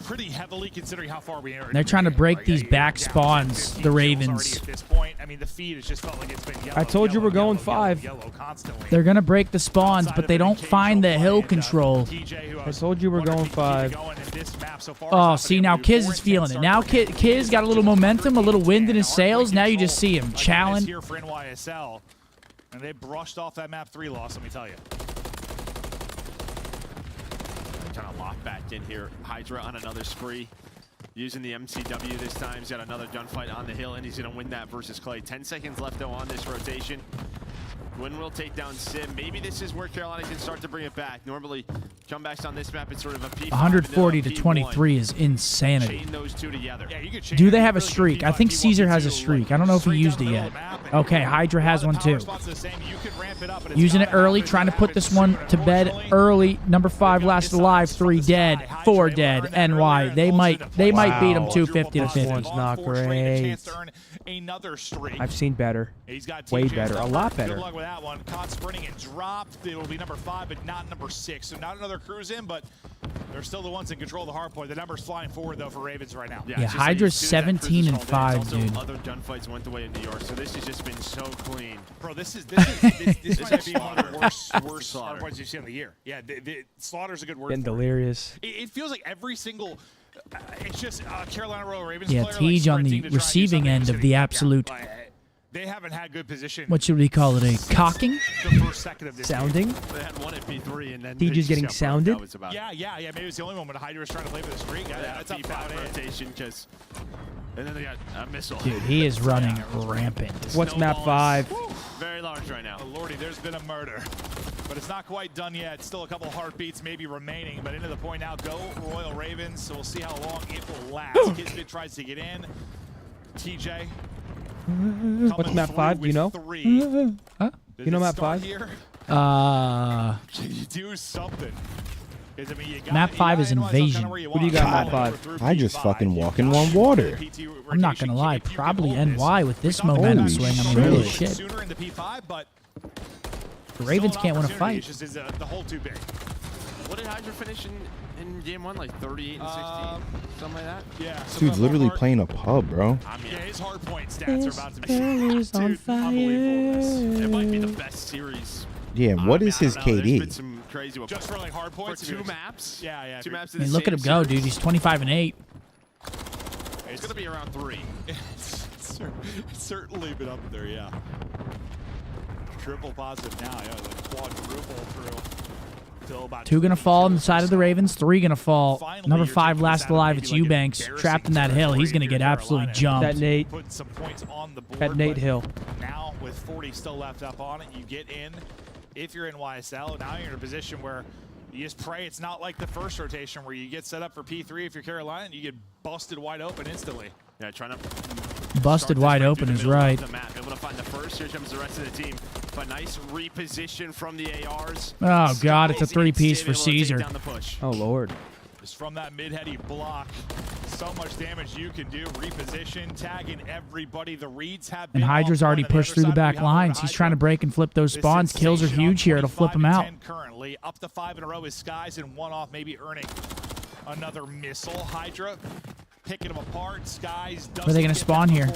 pretty heavily considering how far we are. They're trying to break these back spawns, the Ravens. At this point, I mean, the feed has just felt like it's been yellow. I told you we're going 5. They're gonna break the spawns, but they don't find the hill control. I told you we're going 5. Oh, see, now Kiz is feeling it. Now Kiz got a little momentum, a little wind in his sails. Now you just see him challenge. Here for NYSL, and they brushed off that map 3 loss, let me tell you. Trying to lock back in here. Hydra on another spree. Using the MCW this time. He's got another gunfight on the hill, and he's going to win that versus Clay. 10 seconds left, though, on this rotation. Gwyn will take down Sim. Maybe this is where Carolina can start to bring it back. Normally, comebacks on this map, it's sort of a P5. 140 to 23 is insanity. Chain those two together. Do they have a streak? I think Caesar has a streak. I don't know if he used it yet. Okay, Hydra has one too. Using it early, trying to put this one to bed early. Number 5 last alive, 3 dead, 4 dead. NY. They might beat him 250 to 50. This one's not great. I've seen better. Way better. A lot better. Good luck with that one. Caught sprinting and dropped. It will be number 5, but not number 6. So not another cruise in, but they're still the ones in control of the hard point. The number's flying forward, though, for Ravens right now. Yeah, Hydra's 17 and 5, dude. Other gunfights went the way in New York, so this has just been so clean. Bro, this might be one of the worst hard points you've seen of the year. Yeah, Slaughter's a good word. Getting delirious. It feels like every single... it's just Carolina Royal Ravens Yeah, player, Tej on the receiving end of the absolute... They haven't had good position. What should we call it? A cocking? The first second of this Sounding? game. They had one at P3 and then Tej is getting sounded? Yeah. Maybe it's the only moment Hydra was trying to play for the streak. That's a P5 rotation because... And then they got a missile. Dude, he is running rampant. What's map 5? Very large right now. Oh, Lordy, there's been a murder. But it's not quite done yet. Still a couple heartbeats maybe remaining. But into the point now, go Royal Ravens. So we'll see how long it will last. Kismet tries to get in. TJ. What's map 5? Do you know? Huh? You know map 5? Can you do something? I mean, Map 5 is Invasion. What do you got, Map 5? I just fucking walking on water. I'm not gonna lie, probably NY with this momentum swing. I mean, holy shit. The Ravens can't win a fight. The hole too big. What did Hydra finish in game 1? Like 38 and 16? Something like that? Yeah. Dude's literally playing a pub, bro. I mean, yeah, his hard point stats are about to be on fire. Unbelievable. It might be the best series. Yeah, what is his KD? Some crazy just for like hard points. For 2 maps? Yeah. 2 maps. I mean, look at him go, dude. He's 25 and 8. It's gonna be around 3. It's certainly been up there, yeah. Triple positive now, yeah, the quadruple through. Till about 2 gonna fall on the side of the Ravens. 3 gonna fall. Number 5 last alive. It's Eubanks trapped in that hill. He's gonna get absolutely jumped. That Nate. Put some points on the board. That Nate Hill. Now with 40 still left up on it, you get in. If you're in YSL, now you're in a position where you just pray it's not like the first rotation where you get set up for P3 if you're Carolina and you get busted wide open instantly. Yeah, trying to busted wide open is right. The map. Able to find the first. Here comes the rest of the team. But nice reposition from the ARs. Oh god, it's a 3-piece for Caesar. Oh lord. Just from that mid-heady block, so much damage you can do. Reposition, tagging everybody. The reads have been And Hydra's already pushed through the back lines. He's trying to break and flip those spawns. Kills are huge here. It'll flip him out. Currently up to 5 in a row is Skies and 1 off, maybe earning another missile. Hydra picking them apart. Skies. Where are they gonna spawn here?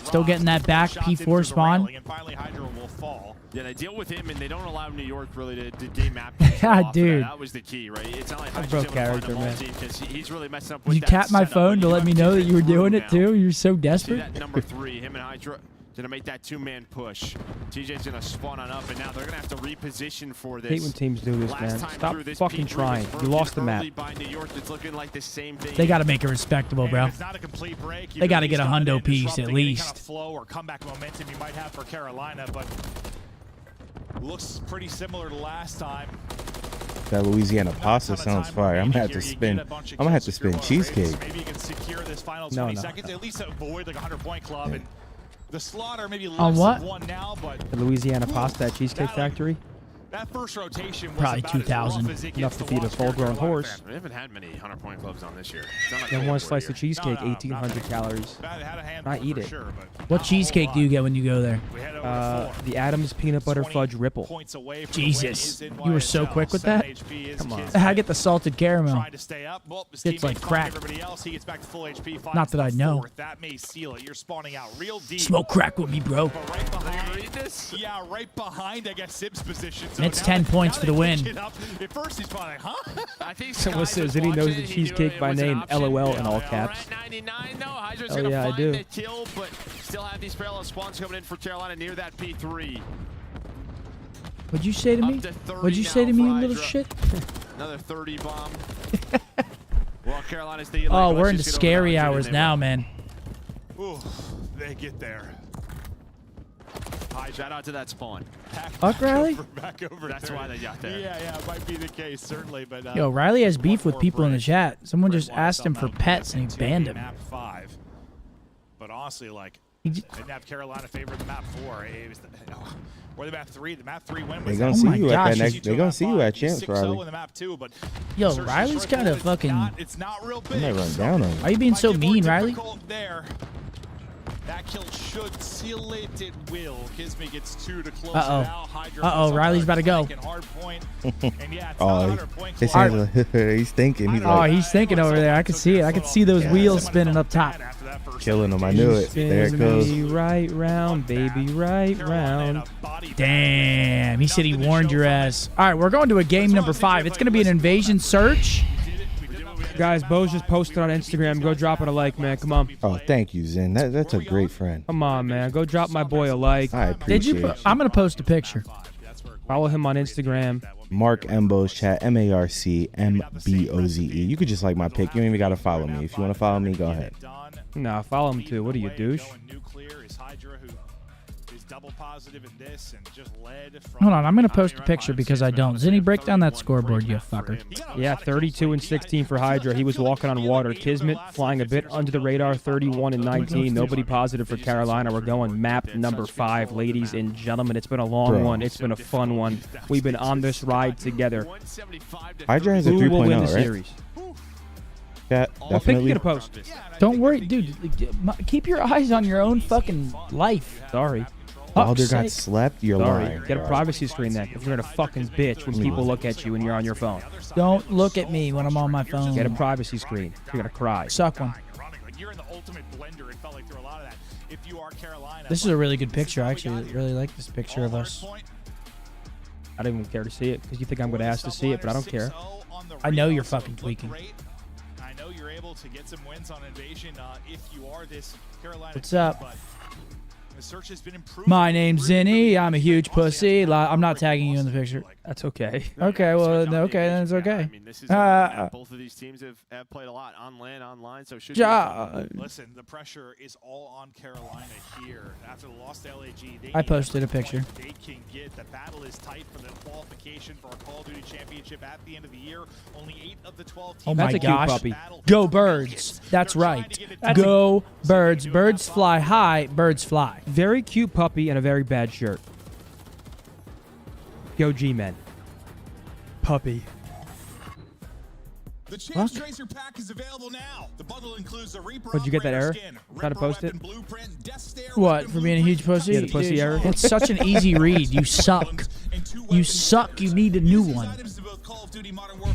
Still getting that back P4 spawn. And finally Hydra will fall. Yeah, they deal with him, and they don't allow New York really to demap. Yeah, dude. That was the key, right? It's not like I broke character, man. He's really messing up Did with you that tap my setup phone when to you let me have know that to you were get doing it through too? You're so See desperate. that number 3, him and Hydra gonna make that 2-man push. TJ's gonna spawn on up, and now they're gonna have to reposition for this. Hate when teams do this, man. Stop fucking trying. You lost the map. By New York, it's looking like the same thing. They got to make it respectable, bro. They got to get a hundo piece at least. Flow or comeback momentum you might have for Carolina, but looks pretty similar to last time. That Louisiana pasta sounds fire. I'm gonna have to spin. I'm gonna have to spin cheesecake. Maybe you can secure this final No, 20 no. seconds. At least avoid like a 100-point club. And the slaughter maybe less On what? of 1 now, but The Louisiana Pasta at Cheesecake Factory. that first rotation was Probably about 2,000. as rough as it Enough gets to feed a watch full-grown Carolina horse. fans. We haven't had many 100-point clubs on this year. It's not like Then we one were slice here. of cheesecake, No, no, 1,800 calories. Had a handful Not eat for it. sure, but What not a cheesecake whole do you lot. get when you go there? We head over to 4. The Adams Peanut Butter 20 Fudge Ripple. points away from the Jesus, win is in you were so YSL. quick with 7 that? HP is Come on. Kids I get the salted caramel. trying to stay up. Well, his It's like teammates find crack. everybody else. He gets back to full HP. Finds Not that I the know. 4th. That may seal it. You're spawning out real deep. Smoke crack with me, bro. But right behind, yeah, right behind, I guess, Sib's position. So And it's now 10 they- points now for the they win. pick it up. At first, he's probably like, huh? I think Someone Skies says was that he knows watching the it. He knew cheesecake it by was an name, option. LOL in all All caps. right, 99. No, Hydra's Oh, gonna yeah, I find do. the kill, but still have these parallel spawns coming in for Carolina near that P3. What'd you say to me? Up to 30 What'd you say to now me, for you little Hydra. shit? Another 30 bomb. Well, Carolina's thinking, Oh, like, we're let's into just get over scary to Hydra, hours and they now, win. man. Ooh, they get there. Shout out to that spawn. Fuck Riley? Back over That's why they got there. Yeah, it might be the case, certainly. But Yo, Riley has beef with more people in the break. chat. Someone just Red asked him Wise for on that pets and he to banned be him. Map 5. But honestly, like, He didn't have Carolina favor the map 4. It was or the map 3. The map 3 win They was gonna Oh see my you at gosh, that next. he's They gonna see you at He's Champs, 6-0 Riley. in the map 2, but Yo, Search and Riley's Destroy kind of it's fucking. not real I big. might run down on him. Why are you being Might so get more mean, Riley? difficult there. That kill should seal it. It will. Kisme gets 2 to close it out. Hydra puts up Riley's about to go. second hard point. And yeah, it's not Oh, 100 point his club. hands are, he's thinking. He's Oh, like he's thinking over there. I can see it. I can see those wheels spinning up top. killing him. I knew it. There it Spin goes. me right round, baby, right round. Damn, he said he warned your ass. All right, we're going to a game number 5. It's going to be an invasion search. Guys, Bo's just posted on Instagram. Go drop it a like, man. Come on. Oh, thank you, Zen. That's a great friend. Come on, man. Go drop my boy a like. I appreciate Did you? it. I'm going to post a picture. Follow him on Instagram. Mark Mbo's chat, MarcMboze. You could just like my pic. You don't even got to follow me. If you want to follow me, go ahead. Nah, follow him too. What are you, douche? is double positive in this and just led from. Hold on, I'm gonna post a picture because I don't. Zinni, break down that scoreboard, you fucker. Yeah, 32 and 16 for Hydra. He was walking on water. Kismet flying a bit under the radar, 31 and 19. Nobody positive for Carolina. We're going map number 5, ladies and gentlemen. It's been a long one. It's been a fun one. We've been on this ride together. Hydra has a 3.0, Who will win the right? series? Yeah, I'll think you get a post. Don't worry, dude. Keep your eyes on your own fucking life. Sorry. Balder got slept. You're lying. Get a privacy screen then. If you're gonna fucking bitch when people look at you and you're on your phone. Don't look at me when I'm on my phone. Get a privacy screen. You're gonna cry. Suck one. This is a really good picture. I actually really like this picture of us. I don't even care to see it because you think I'm gonna ask to see it, but I don't care. I know you're fucking tweaking. I know you're able to get some wins on Invasion if you are this Carolina. What's up? But the search has been improved. My name's Zinni. I'm a huge pussy. I'm not tagging you in the picture. That's okay. Okay, well, okay, then it's okay. I mean, this is both of these teams have played a lot on land, online, so should Listen, the pressure is all on Carolina here. After the loss to LAG, I posted a picture. They can get the battle is tight for the qualification for a Call of Duty championship at the end of the year. Only 8 of the 12 teams. Oh my gosh. Go Birds. That's right. Go Birds. Birds fly high. Birds fly. Very cute puppy and a very bad shirt. Go G-Men. Puppy. The Chance Tracer pack is available now. The bundle includes the Reaper. What'd you get that error? Try to post it. What, for being a huge pussy? Yeah, the pussy Dude, error. It's such an easy read. You suck. You suck. You need a new one.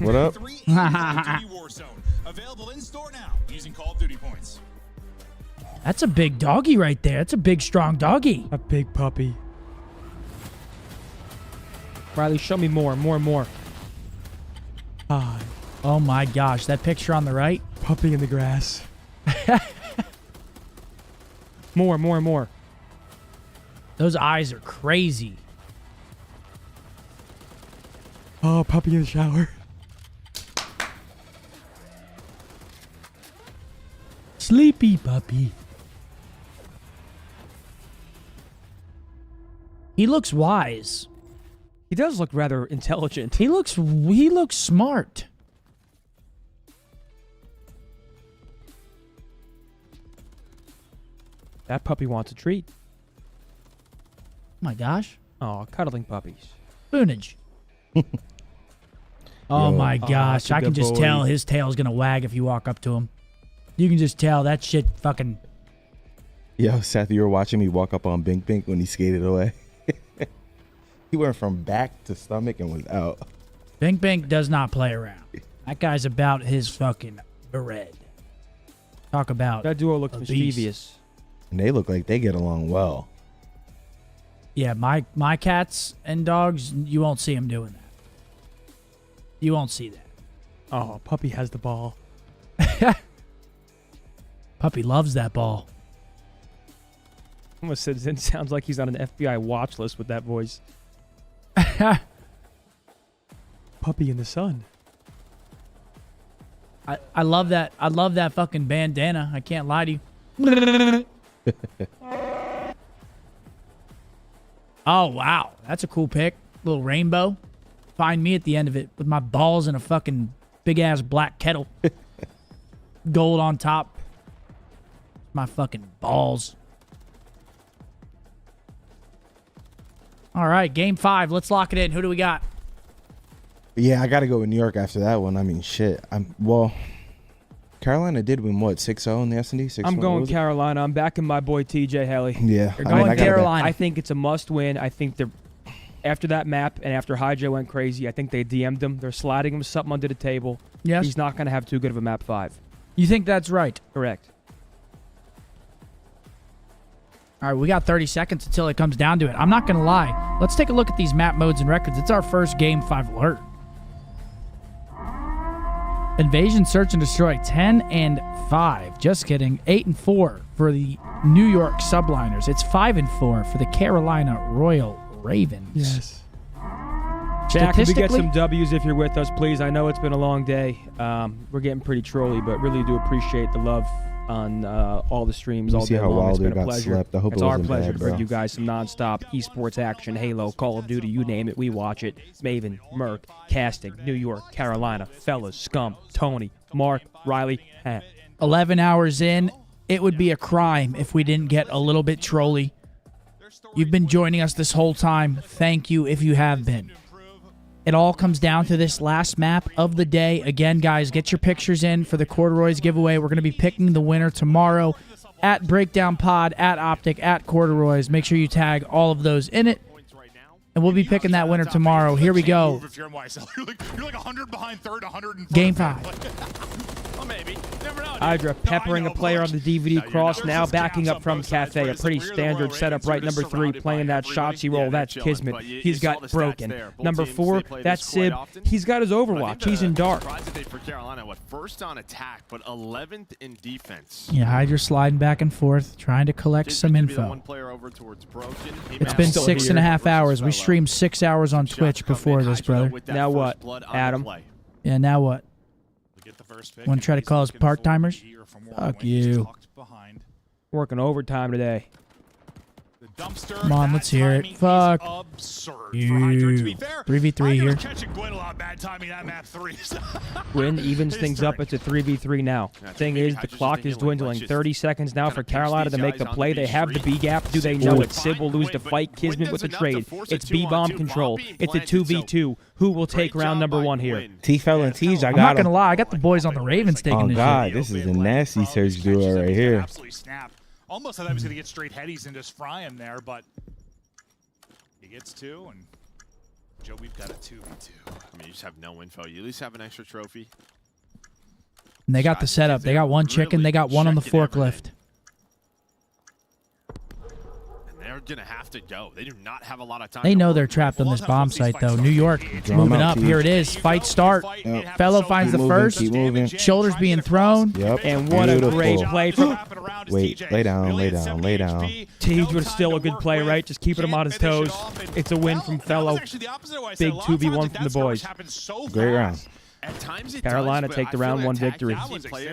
What up? Available in store now using Call of Duty points. That's a big doggy right there. That's a big, strong doggy. A big puppy. Riley, show me more. Oh my gosh, that picture on the right. Puppy in the grass. More. Those eyes are crazy. Oh, puppy in the shower. Sleepy puppy. He looks wise. He does look rather intelligent. He looks smart. That puppy wants a treat. Oh my gosh. Oh, cuddling puppies. Spoonage. Oh my gosh. that's a I can good just boy. tell his tail's going to wag if you walk up to him. You can just tell that shit fucking... Yo, Seth, you were watching me walk up on Bink Bink when he skated away. He went from back to stomach and was out. Bink Bink does not play around. That guy's about his fucking bread. Talk about That duo looks a beast. mischievous. And they look like they get along well. Yeah, my cats and dogs, you won't see them doing that. You won't see that. Oh, puppy has the ball. Puppy loves that ball. Almost said it sounds like he's on an FBI watch list with that voice. Puppy in the sun. I love that. I love that fucking bandana. I can't lie to you. Oh, wow. That's a cool pic. Little rainbow. Find me at the end of it with my balls in a fucking big-ass black kettle. Gold on top. My fucking balls. All right, game 5. Let's lock it in. Who do we got? Yeah, I got to go with New York after that one. I mean, shit. Carolina did win, what, 6-0 in the S&D? 6-1? I'm going Carolina. I'm backing my boy TJ Haley. Yeah. You're going Carolina. I think it's a must-win. I think they're after that map and after Hydra went crazy, I think they DM'd him. They're sliding him something under the table. Yes. He's not going to have too good of a map 5. You think that's right? Correct. All right, we got 30 seconds until it comes down to it. I'm not going to lie. Let's take a look at these map modes and records. It's our first Game 5 alert. Invasion, Search, and Destroy, 10-5. Just kidding. 8-4 for the New York Subliners. It's 5-4 for the Carolina Royal Ravens. Yes. Jack, can we get some W's if you're with us, please? I know it's been a long day. We're getting pretty trolly, but really do appreciate the love on all the streams You all see day how long. It's Wilder been a got pleasure. slept. I hope It's it our wasn't pleasure bad, to bring bro. you guys some nonstop esports action. Halo, Call of Duty, you name it, we watch it. Maven, Merc, Casting, New York, Carolina, Fellas, Scum, Tony, Mark, Riley, Hat. 11 hours in, it would be a crime if we didn't get a little bit trolly. You've been joining us this whole time. Thank you if you have been. It all comes down to this last map of the day. Again, guys, get your pictures in for the Corduroys giveaway. We're going to be picking the winner tomorrow at Breakdown Pod, at OpTic, at Corduroys. Make sure you tag all of those in it. And we'll be picking that winner tomorrow. Here we go. You're like 100 behind third, 100 in front. Game 5. Well, maybe. Never know. Hydra peppering a player on the DVD cross, now backing up from Cafe. A pretty standard setup right. Number 3, playing that Shotsy roll. That's Kismet. He's got broken. Number 4, that's Sib. He's got his Overwatch. He's in dark. For Carolina, first on attack, but 11th in defense. Yeah, Hydra sliding back and forth, trying to collect some info. It's been 6.5 hours. We streamed 6 hours on Twitch before this, brother. Now what, Adam? Yeah, now what? Want to try to call us part-timers? Fuck you. Working overtime today. Come on, let's hear it. Fuck you. 3v3 here. Win evens things up. It's a 3v3 now. Thing is, the clock is dwindling. 30 seconds now for Carolina to make the play. They have the B gap. Do they know it? Sib will lose the fight. Kismet with the trade. It's B bomb control. It's a 2v2. Who will take round number 1 here? T-Fell and Tej, I got I'm not going to lie. I got the boys on the Ravens taking this God, shit. this is a nasty search duo right here. Absolutely snapped. Almost thought I was going to get straight headies and just fry him there, but he gets 2, and Joe, we've got a 2v2. I mean, you just have no info. You at least have an extra trophy. And they got the setup. They got one chicken. They got one on the forklift. They're going to have to go. They do not have a lot of time. They know they're trapped on this bomb site, though. New York moving up. Here it is. Fight start. Yep. Fellow finds the first. Keep moving. Shoulders being thrown. Yep. And what a great play from... Wait, lay down, lay down, lay down. Tej was still a good play, right? Just keeping him on his toes. It's a win from Fellow. Big 2v1 from the boys. Great round. At times it Carolina does, take the round 1 victory.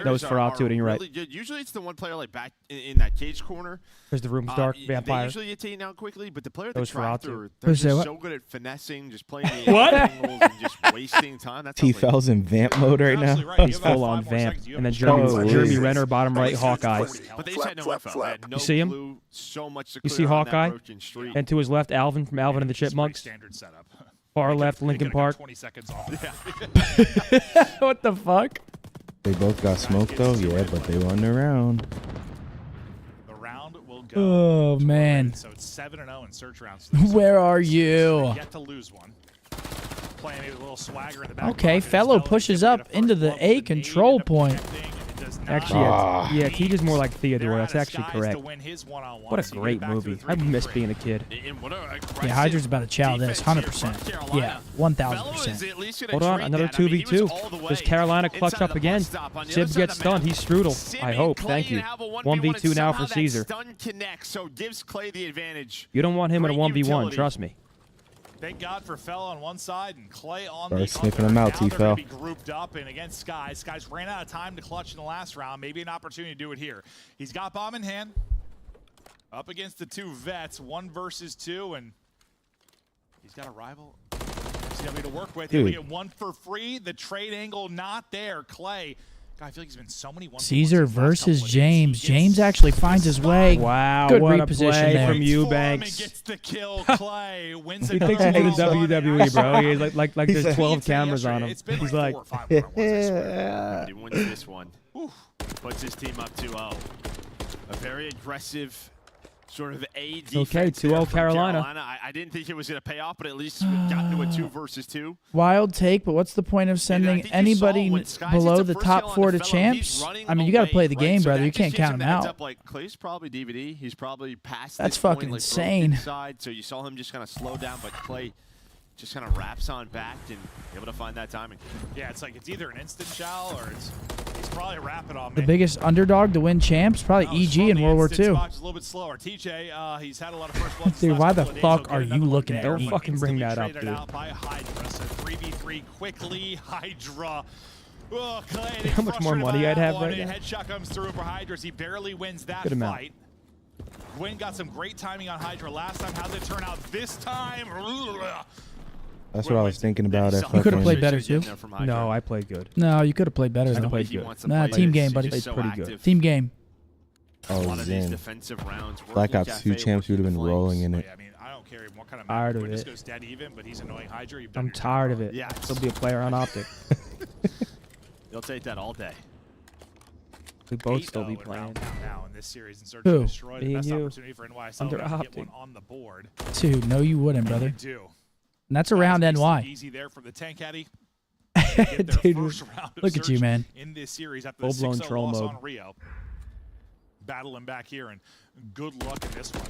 Those for OpTic, you're right. Usually it's the one player like back in that cage corner. Because the room's dark, vampire. They usually get taken out quickly, but the player that Those for tried OpTic. through, they're just what? so good at finessing, just playing the What? angles and just wasting time. That's T-Fell's in vamp mode right now. He's full on vamp. And then Jeremy Renner, bottom right, Hawkeye. But they just had no info. They had no You see him? clue, so much to You see clear on that Hawkeye? broken streak. And to his left, Alvin from Alvin and the Chipmunks. Standard setup. Far left, Lincoln Park. 20 seconds off. What the fuck? They both got smoked though, yeah, but they won the round. The round will go. Oh, man. So it's 7-0 in search rounds. Where are you? Yet to lose one. Playing maybe a little swagger in the back Okay, pocket. Fellow pushes up into the A control point. Actually, yeah, Tej is more like Theodore. That's actually correct. What a great movie. I miss being a kid. Yeah, Hydra's about to chow this, 100%. Yeah, 1,000%. Hold on, another 2v2. Does Carolina clutch up again? Sib gets stunned. He's strudel. I hope. Thank you. 1v2 now for Caesar. You don't want him in a 1v1. Trust me. Thank God for Fell on one side and Clay on Start the sniffing other. them out, Now they're T-Fell. gonna be grouped up and against Skies. Skies ran out of time to clutch in the last round. Maybe an opportunity to do it here. He's got bomb in hand. Up against the 2 vets, 1 versus 2, and he's got a rival. He's gonna be to work with. He'll get 1 for free. The trade angle not there. Clay. God, I feel like he's been so many 1v1s Caesar versus James. James actually finds his way. Wow, Good what a reposition play there. from Eubanks. Gets the kill. Clay wins He thinks he's in the WWE, bro. He's like there's 12 cameras on him. He's like, But he wins this one. Puts his team up 2-0. A very aggressive sort of A defense. Okay, 2-0 Carolina. I didn't think it was going to pay off, but at least we got into a 2 versus 2. Wild take, but what's the point of sending anybody below the top 4 to champs? I mean, you got to play the game, brother. You can't count him out. Like Clay's probably DVD. He's probably past. That's this point, fucking like, insane. Inside, so you saw him just kind of slow down, but Clay just kind of wraps on back and able to find that timing. Yeah, it's like it's either an instant showel or he's probably wrapping on The me. biggest underdog to win champs, probably EG in World War II. It's a little bit slower. TJ, he's had a lot of first bloods. Dude, why the fuck are you looking at Don't me? fucking bring that up, dude. Out by Hydra, so 3v3 quickly. Hydra Oh, Clay, How much more money I'd have right now? Headshot comes through for Hydra as he barely wins that Good amount. fight. Gwyn got some great timing on Hydra last time. How'd it turn out this time? That's what I was thinking about. You could have played better too. No, I played good. No, you could have played better. I though. played good. Nah, team game, buddy. Played pretty good. Team game. Oh, Zen. defensive rounds. Black Ops 2 champs would have been rolling in it. I mean, I don't care what kind of Tired of Gwyn just it. goes dead even, but he's annoying Hydra. You've done I'm your tired job. of it. Yeah. Still be a player on OpTic. You'll take that all day. We both still be playing. Now in this series in Search Who? and Destroy, the Me best and you. opportunity for NYSL Under to get OpTic. one on the board. Dude, no, you wouldn't, brother. You do. And that's around NY. Easy there from the Tank Caddy. Dude, look at you, man. In this series after the Full-blown 6-0 troll loss mode. on Rio. Battling back here, and good luck in this one.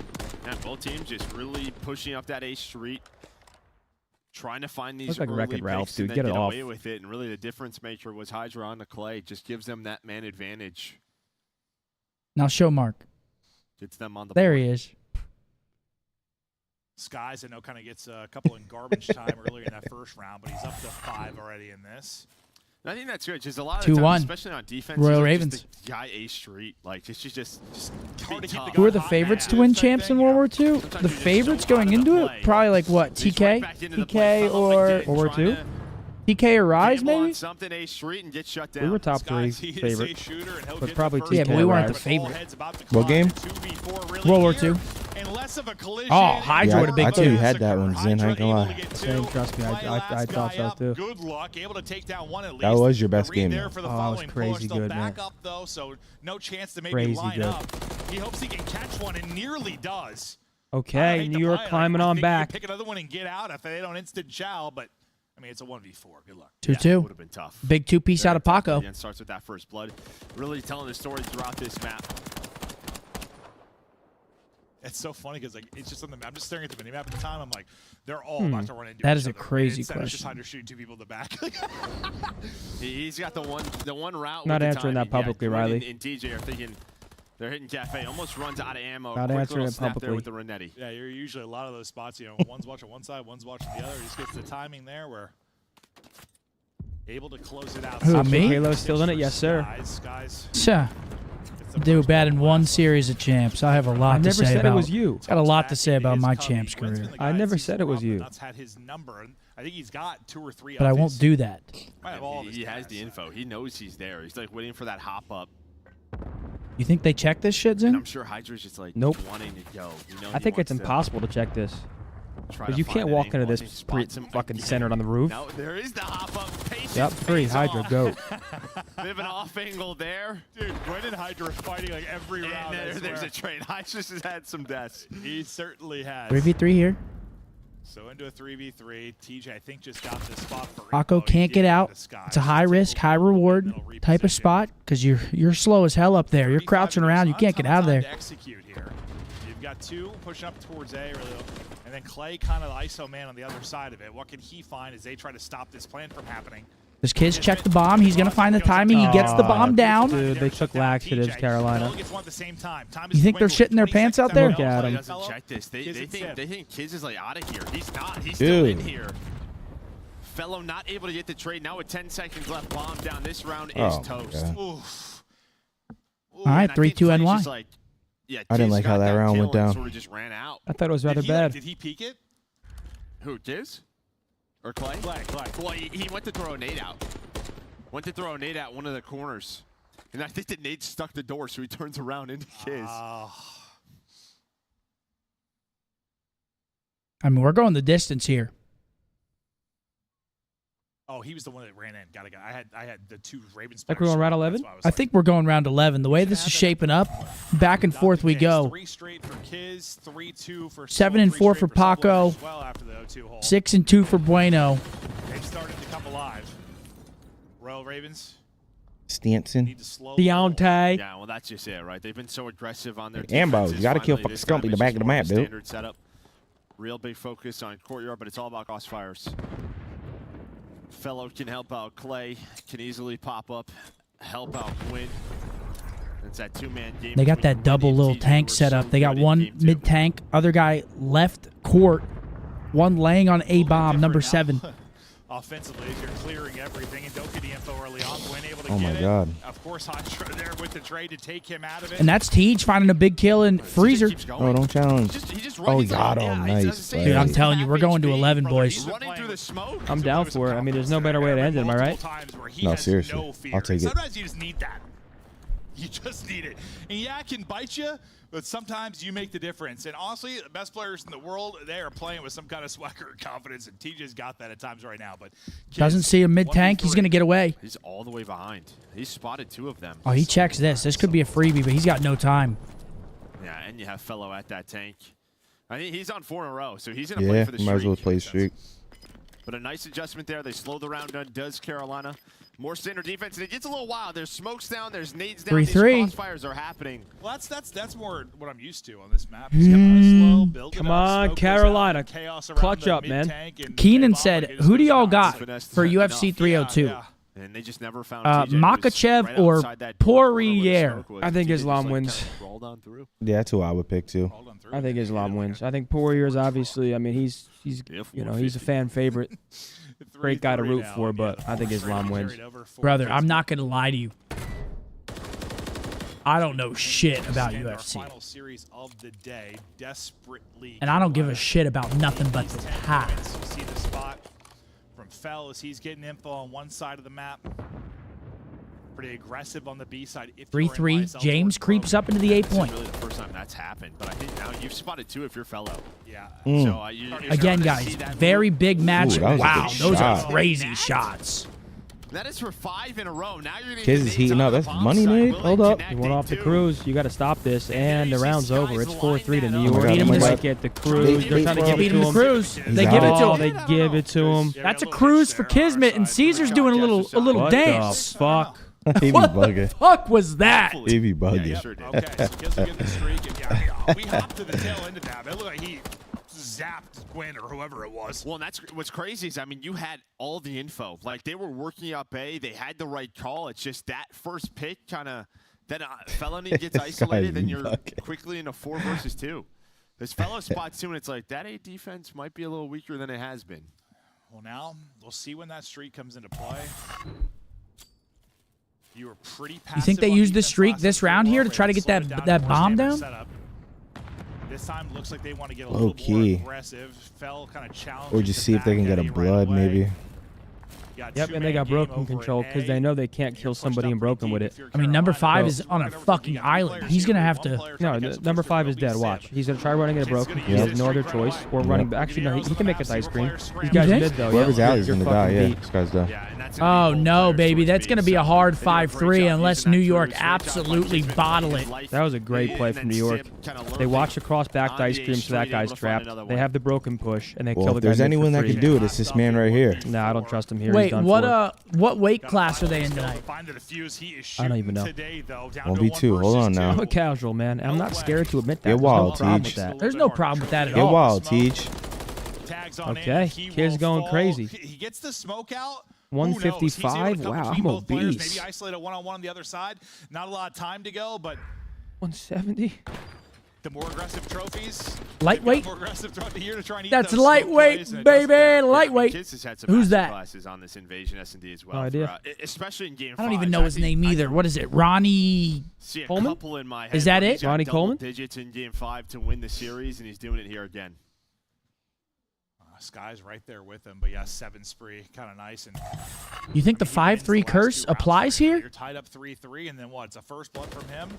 And both teams just really pushing up that A Street, trying to find these Looks like early Wreck-It Ralph, picks and dude. then Get it off. away with it. And really the difference maker was Hydra on the Clay. Just gives them that man advantage. Now show Mark. Gets them on the There board. he is. Skies, I know, kind of gets a couple in garbage time earlier in that first round, but he's up to 5 already in this. And I think that's good. Just a lot of 2-1. times, especially on defense, Royal he's like Ravens. just the guy A Street. Like it's just hard to keep the Who are the favorites to win champs in World War II? The favorites going into it? Probably like what? TK? TK or World War II? TK or Rise, gamble on maybe? something A Street and get shut down. We were top 3 Skies, he is a favorites. shooter, and he'll But get probably the first Yeah, but we one. weren't the Rise. favorite. Heads about to What climb. game? 2v4 really World War here, II. and less of a collision. Oh, Hydra Yeah, would have been I thought you too. had that one, Zen. I ain't gonna lie. Same, trust me, I thought so too. Good luck, able to take down one at least. That was your best Reed game, there though. for the Oh, it was following crazy push. They'll good, back man. up though, so no chance to maybe Crazy line good. up. He hopes he can catch one and nearly does. I Okay, hate to New York play it. climbing I on think back. You pick another one and get out if they don't instant chow, but I mean it's a 1v4. Good luck. 2-2. Would have been tough. Big two-piece out of Paco. Again, starts with that first blood. Really telling the story throughout this map. It's so funny because like it's just on the map. I'm just staring at the minimap at the time. I'm like, they're all about to run into That each is a other. crazy Instead of just question. trying to shoot 2 people in the back. He's got the one route. Not with the answering that timing. publicly, Gwyn Riley. And DJ are thinking they're hitting Cafe. Almost runs out of ammo. Not Quick answering little it snap there publicly. with the Renetti. Yeah, you're usually a lot of those spots. You know, one's watching one side, one's watching the other. He just gets the timing there where able to close it out. Who, me? Halo's still in it, yes sir. Skies. Sure. Do bad in one series of champs. I have a lot I to never say said about. it was you. Got a lot to say about my champs career, I never said it was you. Nuts had his number, and I think he's got 2 or 3. but I of won't his. do that. Might have all of his He has guys. the info. He knows he's there. He's like waiting for that hop up. You think they check this shit, And Zen? I'm sure Hydra's just like Nope. wanting to go. You know, I think it's impossible to check this. Because you can't walk into this fucking centered on the roof. No, there is the hop up. Patience Yep, free pays Hydra, off. go. Bit of an off angle there. Dude, Gwyn and Hydra are fighting like every round. I There's swear. a trade. Hydra's has had some deaths. He certainly has. 3v3 here. So into a 3v3. TJ, I think, just got the spot for Paco Ringo. He can't did get into out. Skies. It's a high risk, high reward type of spot because you're slow as hell up there. You're crouching around. You can't get out of there. To execute here. You've got 2 pushing up towards A, really, and then Clay kind of the ISO man on the other side of it. What can he find as they try to stop this plan from happening? This kid's checked the bomb. He's gonna find the timing. He gets the bomb down. Dude, they took laxatives, Carolina. You think they're shitting their pants out there? Look at He him. doesn't check this. They think Kids is like out of here. He's not. He's Dude. still in here. Fellow not able to get the trade. Now with 10 seconds left, bomb down. This round is Oh, toast. God. Oof. Ooh, All right, and I 3-2 think Clay's NY. just like, yeah, I didn't Kiz like how got that round kill went and down. Sort of just ran out. I thought it was rather bad. Did he peek it? Who, Kiz? Or Clay? Clay. Well, he went to throw a nade out. Went to throw a nade out one of the corners. And I think the nade stuck the door, so he turns around into Kiz. I mean, we're going the distance here. Oh, he was the one that ran in. Got it. I had the 2 Ravens. Like we're on round 11? I think we're going round 11. The way this is shaping up, back and forth we go. 3 straight for Kiz, 3-2 for 7 and 4 for Paco. Well after the 0-2 hole. 6 and 2 for Bueno. They've started to come alive. Royal Ravens. Stanson. Deontay. Yeah, well, that's just it, right? They've been so aggressive on their Ambo, defenses. you gotta kill Finally, fucking this time Scrumpy in the it's back just of the more map, dude. Standard setup. Real big focus on Courtyard, but it's all about crossfires. Fellow can help out Clay, can easily pop up, help out Gwyn. It's that 2-man game. They got that double little tank set up. They got one mid tank, other guy left court, one laying on A bomb, number 7. offensively as you're clearing everything and don't get the info early on. When able to Oh get my it. God. Of course, Hydra there with the trade to take him out of it. And that's Teej finding a big kill in Freezer. Oh, don't challenge. Oh, he got him. Nice. Dude, I'm telling you, we're going to 11, boys. I'm down for it. I mean, there's no better way to end it, am I right? No, seriously. I'll take it. Sometimes you just need that. You just need it. And yeah, it can bite you, but sometimes you make the difference. And honestly, the best players in the world, they are playing with some kind of swagger and confidence, and TJ's got that at times right now. But Doesn't see a mid-tank. He's going to get away. He's all the way behind. He's spotted 2 of them. Oh, he checks this. This could be a freebie, but he's got no time. Yeah, and you have Fellow at that tank. I think he's on 4 in a row, so he's going to play for the streak. Might as well play streak. But a nice adjustment there. They slow the round down, does Carolina. More standard defense, and it gets a little wild. There's smokes down, there's nades down. 3-3. These crossfires are happening. Well, that's more what I'm used to on this map. It's kinda slow, build it Come up, on, smoke goes Carolina. out, chaos around Clutch the up, man. mid-tank, and Keenan they said, bomb who do y'all against got Finesse for is UFC 302? Yeah. And they just never found TJ. Makachev or Poirier? I think Islam wins. Yeah, that's who I would pick too. I think Islam wins. I think Poirier is obviously. I mean, he's he's a fan favorite. Great guy to root for, but I think Islam wins. Brother, I'm not going to lie to you. I don't know shit about UFC. And I don't give a shit about nothing but the hat. You see the spot from Fell as he's getting info on one side of the map. Pretty aggressive on the B side. 3-3. James creeps up into the 8 point. Really the first time that's happened, but I think now you've spotted 2 if you're Fellow. Yeah. So, Again, guys, very big matchup. Wow, those shot. are crazy shots. That is for 5 in a row. Now you're going Kids is heating up. That's money, Nate. Hold up. You went off the cruise. You got to stop this, and the round's over. It's 4-3 to New Oh my York. God, He oh my might God. get the cruise. They're trying to give it Beat to him the him. cruise. They give it to Oh, him. they give it to him. That's a cruise for Kismet, and Caesar's doing a little What dance. the fuck? He be What the bugging. fuck was that? He be bugging. Yeah, sure did. Okay, so Kills will get the streak, and yeah, we hopped to the tail end of that. It looked like he zapped Quinn or whoever it was. Well, and that's what's crazy is, I mean, you had all the info. Like, they were working up A. They had the right call. It's just that first pick kind of, then Felony gets isolated, then you're quickly in a 4 versus 2. This Fellow spots 2, and it's like, that A defense might be a little weaker than it has been. Well, now we'll see when that streak comes into play. You were pretty passive. You think they on used this defense streak last this time, round here to Ray. try to get Slowed it down that to bomb more down? standard setup. This time looks like they want to get a Low little key. more aggressive. Fell kind of challenged. Or just see if they can get a blood, maybe. Yep, and they got broken control because they know they can't kill somebody in broken with it. I mean, number 5 is on a fucking island. He's going to have to... No, number 5 is dead. Watch. He's going to try running it broken. He has no other choice. Or running... Actually, no, he can make it ice cream. These guys mid, though. Whoever's Yeah, alley's you're gonna die, fucking yeah. beat. This guy's done. Oh, no, baby. That's going to be a hard 5-3 unless New York absolutely bottle it. That was a great play from New York. They watch across back to ice cream, so that guy's trapped. They have the broken push, and they kill Well, the if guy. there's mid anyone for that free. can do it, it's this man right here. Nah, I don't trust him here. He's Wait, done what for. what weight class are they in tonight? I don't even know. 1v2. Hold on now. I'm a casual, man. I'm not scared to admit that. Get wild, There's no problem with Teach. that. There's no problem with that at Get all. wild, Teach. Okay, kid's going crazy. He gets the smoke out. 155. Wow, I'm obese. Maybe isolate a one-on-one on the other side. Not a lot of time to go, but 170. the more aggressive trophies. Lightweight? More aggressive throughout the year to try and eat That's those smoke lightweight, plays, and it does baby. Lightweight. Kids has had some Who's that? classes on this Invasion S&D as well. No idea. Especially in Game 5. I don't even know his name either. What is it? Ronnie See a Coleman? couple in my head. Is that where it? he's got Ronnie double Coleman? digits in Game 5 to win the series, and he's doing it here again. Sky's right there with him, but yeah, 7 spree, kind of nice. And You think the 5-3 curse applies here? You're tied up 3-3, and then what? It's a first blood from him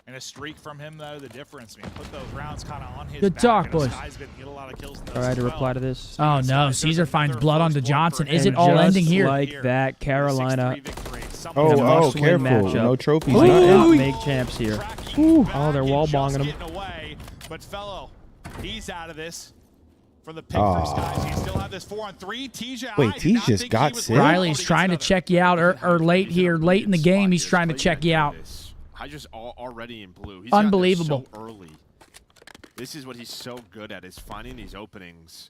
and a streak from him. Though the difference. I mean, put those rounds kind of on his Good back. talk, I know boys. Sky's been getting a lot of kills in those All right, as to well. reply to this. Oh, no. Caesar finds blood onto Johnson. Is it And all just ending here? like that, Carolina. Oh, careful. Matchup. No trophies. Might Nothing. not make champs here. Oh, they're wall bonging him. Away, but Fellow, he's out of this. From the pick from Skies, he still have this 4-on-3. TJ, Wait, Teach just got sick? Riley's trying to check you out or late here, late in the game. He's trying to check you out. I just already in blue. He's Unbelievable. gotten there so early. This is what he's so good at, is finding these openings.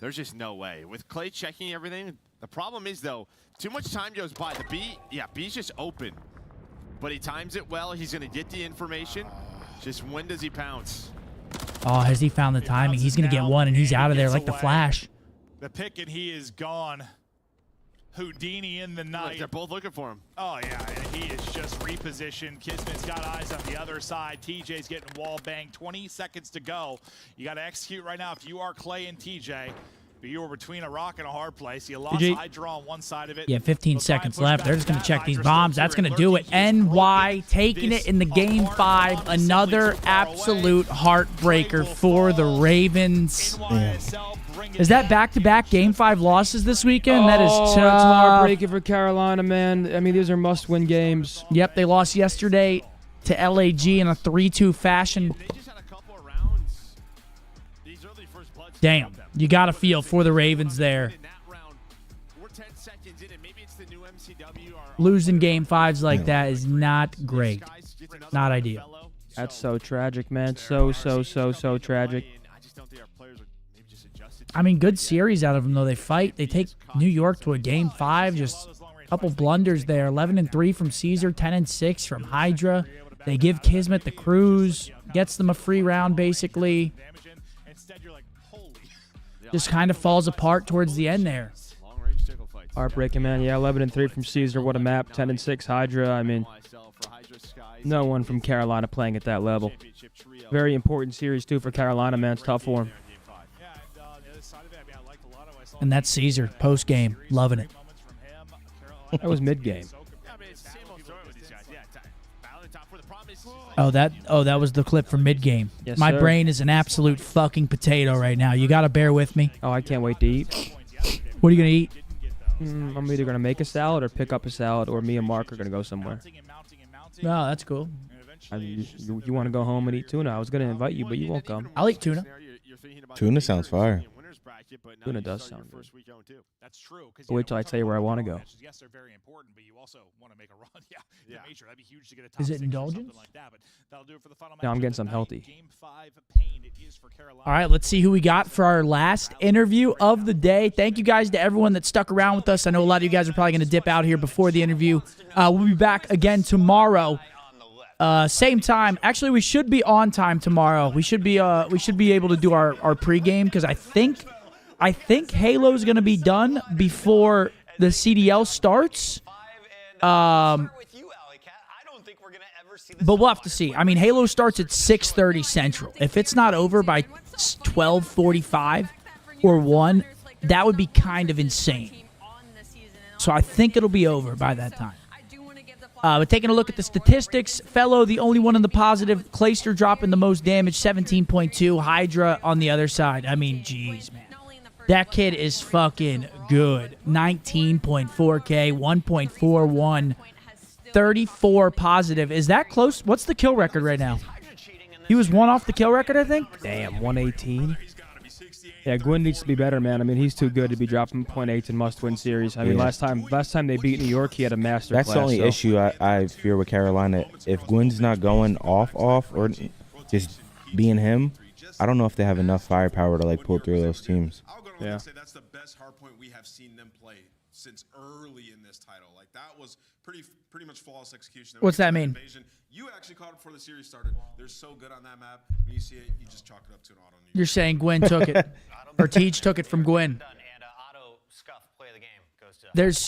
There's just no way. With Clay checking everything, the problem is, though, too much time goes by. The B's just open. But he times it well. He's going to get the information. Just when does he pounce? Oh, has he found the timing? He's going to get one, and he's out of there like the Flash. The pick, and he is gone. Houdini in the night. They're both looking for him. Oh, yeah, and he is just repositioned. Kismet's got eyes on the other side. TJ's getting wall banged. 20 seconds to go. You got to execute right now if you are Clay and TJ. But you were between a rock and a hard place. You lost Hydra on one side of it. Yeah, 15 seconds left. They're just going to check these bombs. That's going to do it. NY taking it in the game 5. Another absolute heartbreaker for the Ravens. Yeah. Is that back-to-back game 5 losses this weekend? That is tough. It's heartbreaking for Carolina, man. I mean, these are must-win games. Yep, they lost yesterday to LAG in a 3-2 fashion. Damn, you got to feel for the Ravens there. Losing game 5s like that is not great. Not ideal. That's so tragic, man. So tragic. I mean, good series out of them, though. They fight. They take New York to a game 5. Just a couple blunders there. 11-3 from Caesar, 10-6 from Hydra. They give Kismet the cruise. Gets them a free round, basically. Just kind of falls apart towards the end there. Heartbreaking, man. Yeah, 11-3 from Caesar. What a map. 10-6 Hydra. I mean, no one from Carolina playing at that level. Very important series, too, for Carolina, man. It's tough for him. And that's Caesar, post-game. Loving it. That was mid-game. Oh, that was the clip from mid-game. Yes, My sir. brain is an absolute fucking potato right now. You got to bear with me. Oh, I can't wait to eat. What are you going to eat? I'm either going to make a salad or pick up a salad, or me and Mark are going to go somewhere. Oh, that's cool. I mean, you want to go home and eat tuna? I was going to invite you, but you won't come. I'll eat tuna. Tuna sounds fire. Tuna does sound good. That's true. Wait till I tell you where I want to go. Yes, they're very important, but you also want to make a run. Yeah. Major. That'd be huge to get a top Is it 6 or indulgence? something like that, but that'll do it for the final No, I'm match getting of the some night. healthy. Game 5 pain it is for Carolina. All right, let's see who we got for our last interview of the day. Thank you guys to everyone that stuck around with us. I know a lot of you guys are probably going to dip out here before the interview. We'll be back again tomorrow. Same time. Actually, we should be on time tomorrow. We should be able to do our pregame because I think Halo's going to be done before the CDL starts. But we'll have to see. I mean, Halo starts at 6:30 Central. If it's not over by 12:45 or 1, that would be kind of insane. So I think it'll be over by that time. But taking a look at the statistics, Fellow, the only one in the positive. Clayster dropping the most damage, 17.2. Hydra on the other side. I mean, jeez, man. That kid is fucking good. 19.4K, 1.41, 34 positive. Is that close? What's the kill record right now? He was 1 off the kill record, I think? Damn, 118. Yeah, Gwyn needs to be better, man. I mean, he's too good to be dropping 0.8 in must-win series. I mean, last time they beat New York, he had a master That's class. the only issue I fear with Carolina. If Gwyn's not going off, or just being him, I don't know if they have enough firepower to pull through those teams. Yeah. Say that's the best hardpoint we have seen them play since early in this title. That was pretty much flawless execution. What's that mean? You actually caught it before the series started. They're so good on that map. When you see it, you just chalk it up to an auto. You're saying Gwyn took it, or Teach took it from Gwyn.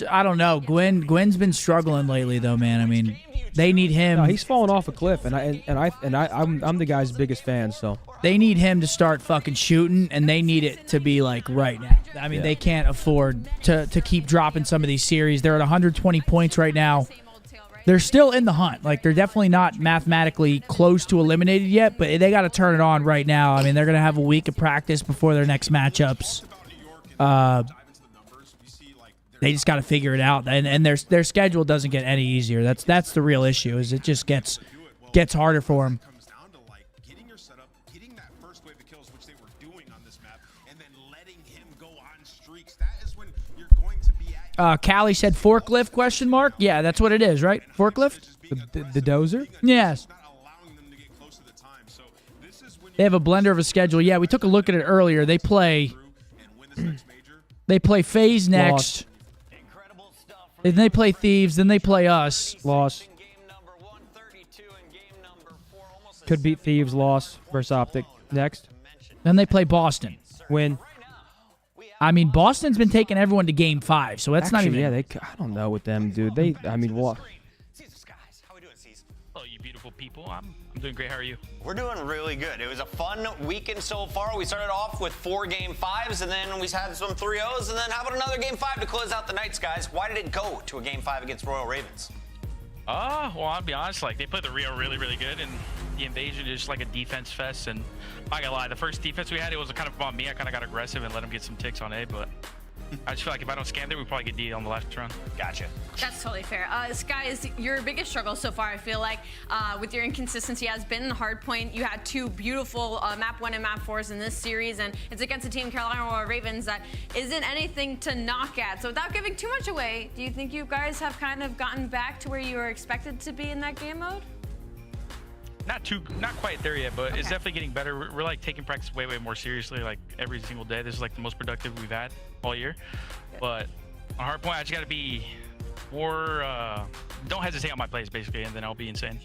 I don't know. Gwyn's been struggling lately, though, man. I mean, they need him. No, he's fallen off a cliff, and I'm the guy's biggest fan. So they need him to start fucking shooting, and they need it to be right now. I mean, they can't afford to keep dropping some of these series. They're at 120 points right now. They're still in the hunt. They're definitely not mathematically close to eliminated yet, but they got to turn it on right now. I mean, they're gonna have a week of practice before their next matchups. They just got to figure it out, and their schedule doesn't get any easier. That's the real issue. Is it just gets harder for them. Callie said forklift question mark. Yeah, that's what it is, right? Forklift? The dozer? Yes. They have a blender of a schedule. Yeah, we took a look at it earlier. They play FaZe next. Then they play Thieves. Then they play us. Loss. Could beat Thieves. Loss versus OpTic next. Then they play Boston. Win. I mean, Boston's been taking everyone to Game 5, so that's Actually, not even. Yeah, I don't know with them, dude. I mean, what? Hello, you beautiful people. I'm doing great. How are you? We're doing really good. It was a fun weekend so far. We started off with 4 Game 5s, and then we had some 3-0s, and then how about another Game 5 to close out the nights, guys? Why did it go to a Game 5 against Royal Ravens? Well, I'll be honest. Like, they played the Rio really, really good, and the Invasion is just like a defense fest. And I'm not gonna lie, the first defense we had, it was kind of about me. I kind of got aggressive and let them get some ticks on A, but I just feel like if I don't scam there, we probably get D on the last run. Gotcha. That's totally fair. Skies, your biggest struggle so far, I feel like, with your inconsistency has been hard point. You had 2 beautiful map 1 and map 4s in this series, and it's against a team, Carolina Royal Ravens, that isn't anything to knock at. So without giving too much away, do you think you guys have kind of gotten back to where you were expected to be in that game mode? Not quite there yet, but it's definitely getting better. We're like taking practice way more seriously, like every single day. This is like the most productive we've had all year. But on hard point, I just got to be more, don't hesitate on my plays basically, and then I'll be insane.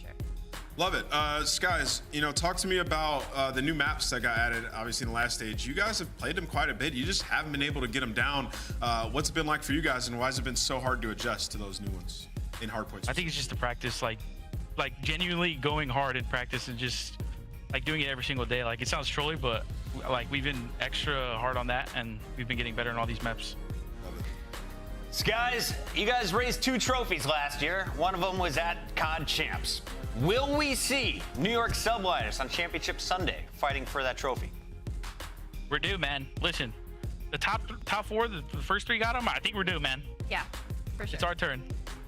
Love it. Skies, talk to me about the new maps that got added, obviously, in the last stage. You guys have played them quite a bit. You just haven't been able to get them down. What's it been like for you guys, and why has it been so hard to adjust to those new ones in hard points? I think it's just the practice, like genuinely going hard in practice and just like doing it every single day. Like, it sounds trolly, but like we've been extra hard on that, and we've been getting better in all these maps. Guys, you guys raised 2 trophies last year. One of them was at COD Champs. Will we see New York Subliners on Championship Sunday fighting for that trophy? We're due, man. Listen, the top 4, the first 3 got them. I think we're due, man. Yeah, for sure. It's our turn.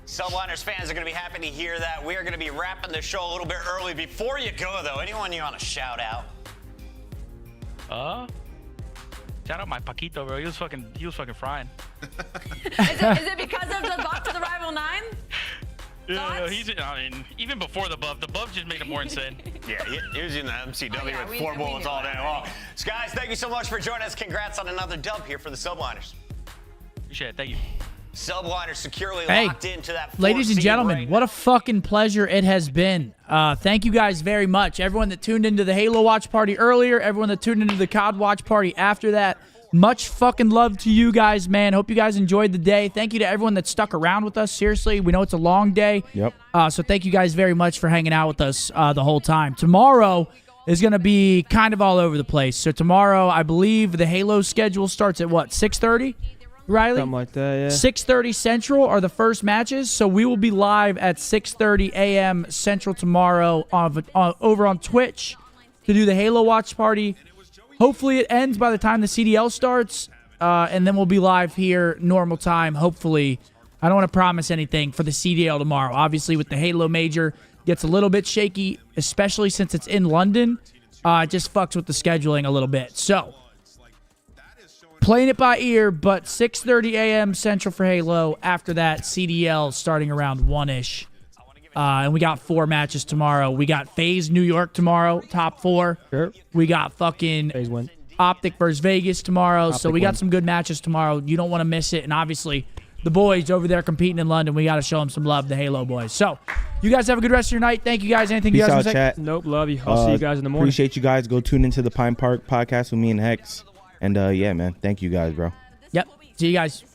Subliners fans are going to be happy to hear that. We are going to be wrapping the show a little bit early. Before you go, though, anyone you want to shout out? Shout out my Paquito, bro. He was fucking frying. Is it because of the buff to the Rival 9? Yeah, I mean, even before the buff just made him more insane. Yeah, he was in the MCW with 4 bullets all day long. Guys, thank you so much for joining us. Congrats on another dub here for the Subliners. Appreciate it. Thank you. Subliners securely locked into that. Ladies and gentlemen, what a fucking pleasure it has been. Thank you guys very much. Everyone that tuned into the Halo watch party earlier, everyone that tuned into the COD watch party after that, much fucking love to you guys, man. Hope you guys enjoyed the day. Thank you to everyone that stuck around with us. Seriously, we know it's a long day. Yep. So thank you guys very much for hanging out with us the whole time. Tomorrow is going to be kind of all over the place. So tomorrow, I believe the Halo schedule starts at what, 6:30? Riley? Something like that, yeah. 6:30 Central are the first matches, so we will be live at 6:30 a.m. Central tomorrow over on Twitch to do the Halo watch party. Hopefully it ends by the time the CDL starts, and then we'll be live here normal time, hopefully. I don't want to promise anything for the CDL tomorrow. Obviously, with the Halo Major, gets a little bit shaky, especially since it's in London. It just fucks with the scheduling a little bit. So, playing it by ear, but 6:30 a.m. Central for Halo. After that, CDL starting around 1-ish. And we got 4 matches tomorrow. We got FaZe New York tomorrow, top 4. Sure. We got fucking FaZe win. OpTic versus Vegas tomorrow. OpTic so we got win. some good matches tomorrow. You don't want to miss it. And obviously, the boys over there competing in London, we got to show them some love, the Halo boys. So, you guys have a good rest of your night. Thank you guys. Anything Peace you guys out, want to say? chat. Nope, love you. I'll see you guys in the morning. Appreciate you guys. Go tune into the Pine Park podcast with me and Hex. And yeah, man, thank you guys, bro. Yep. See you guys.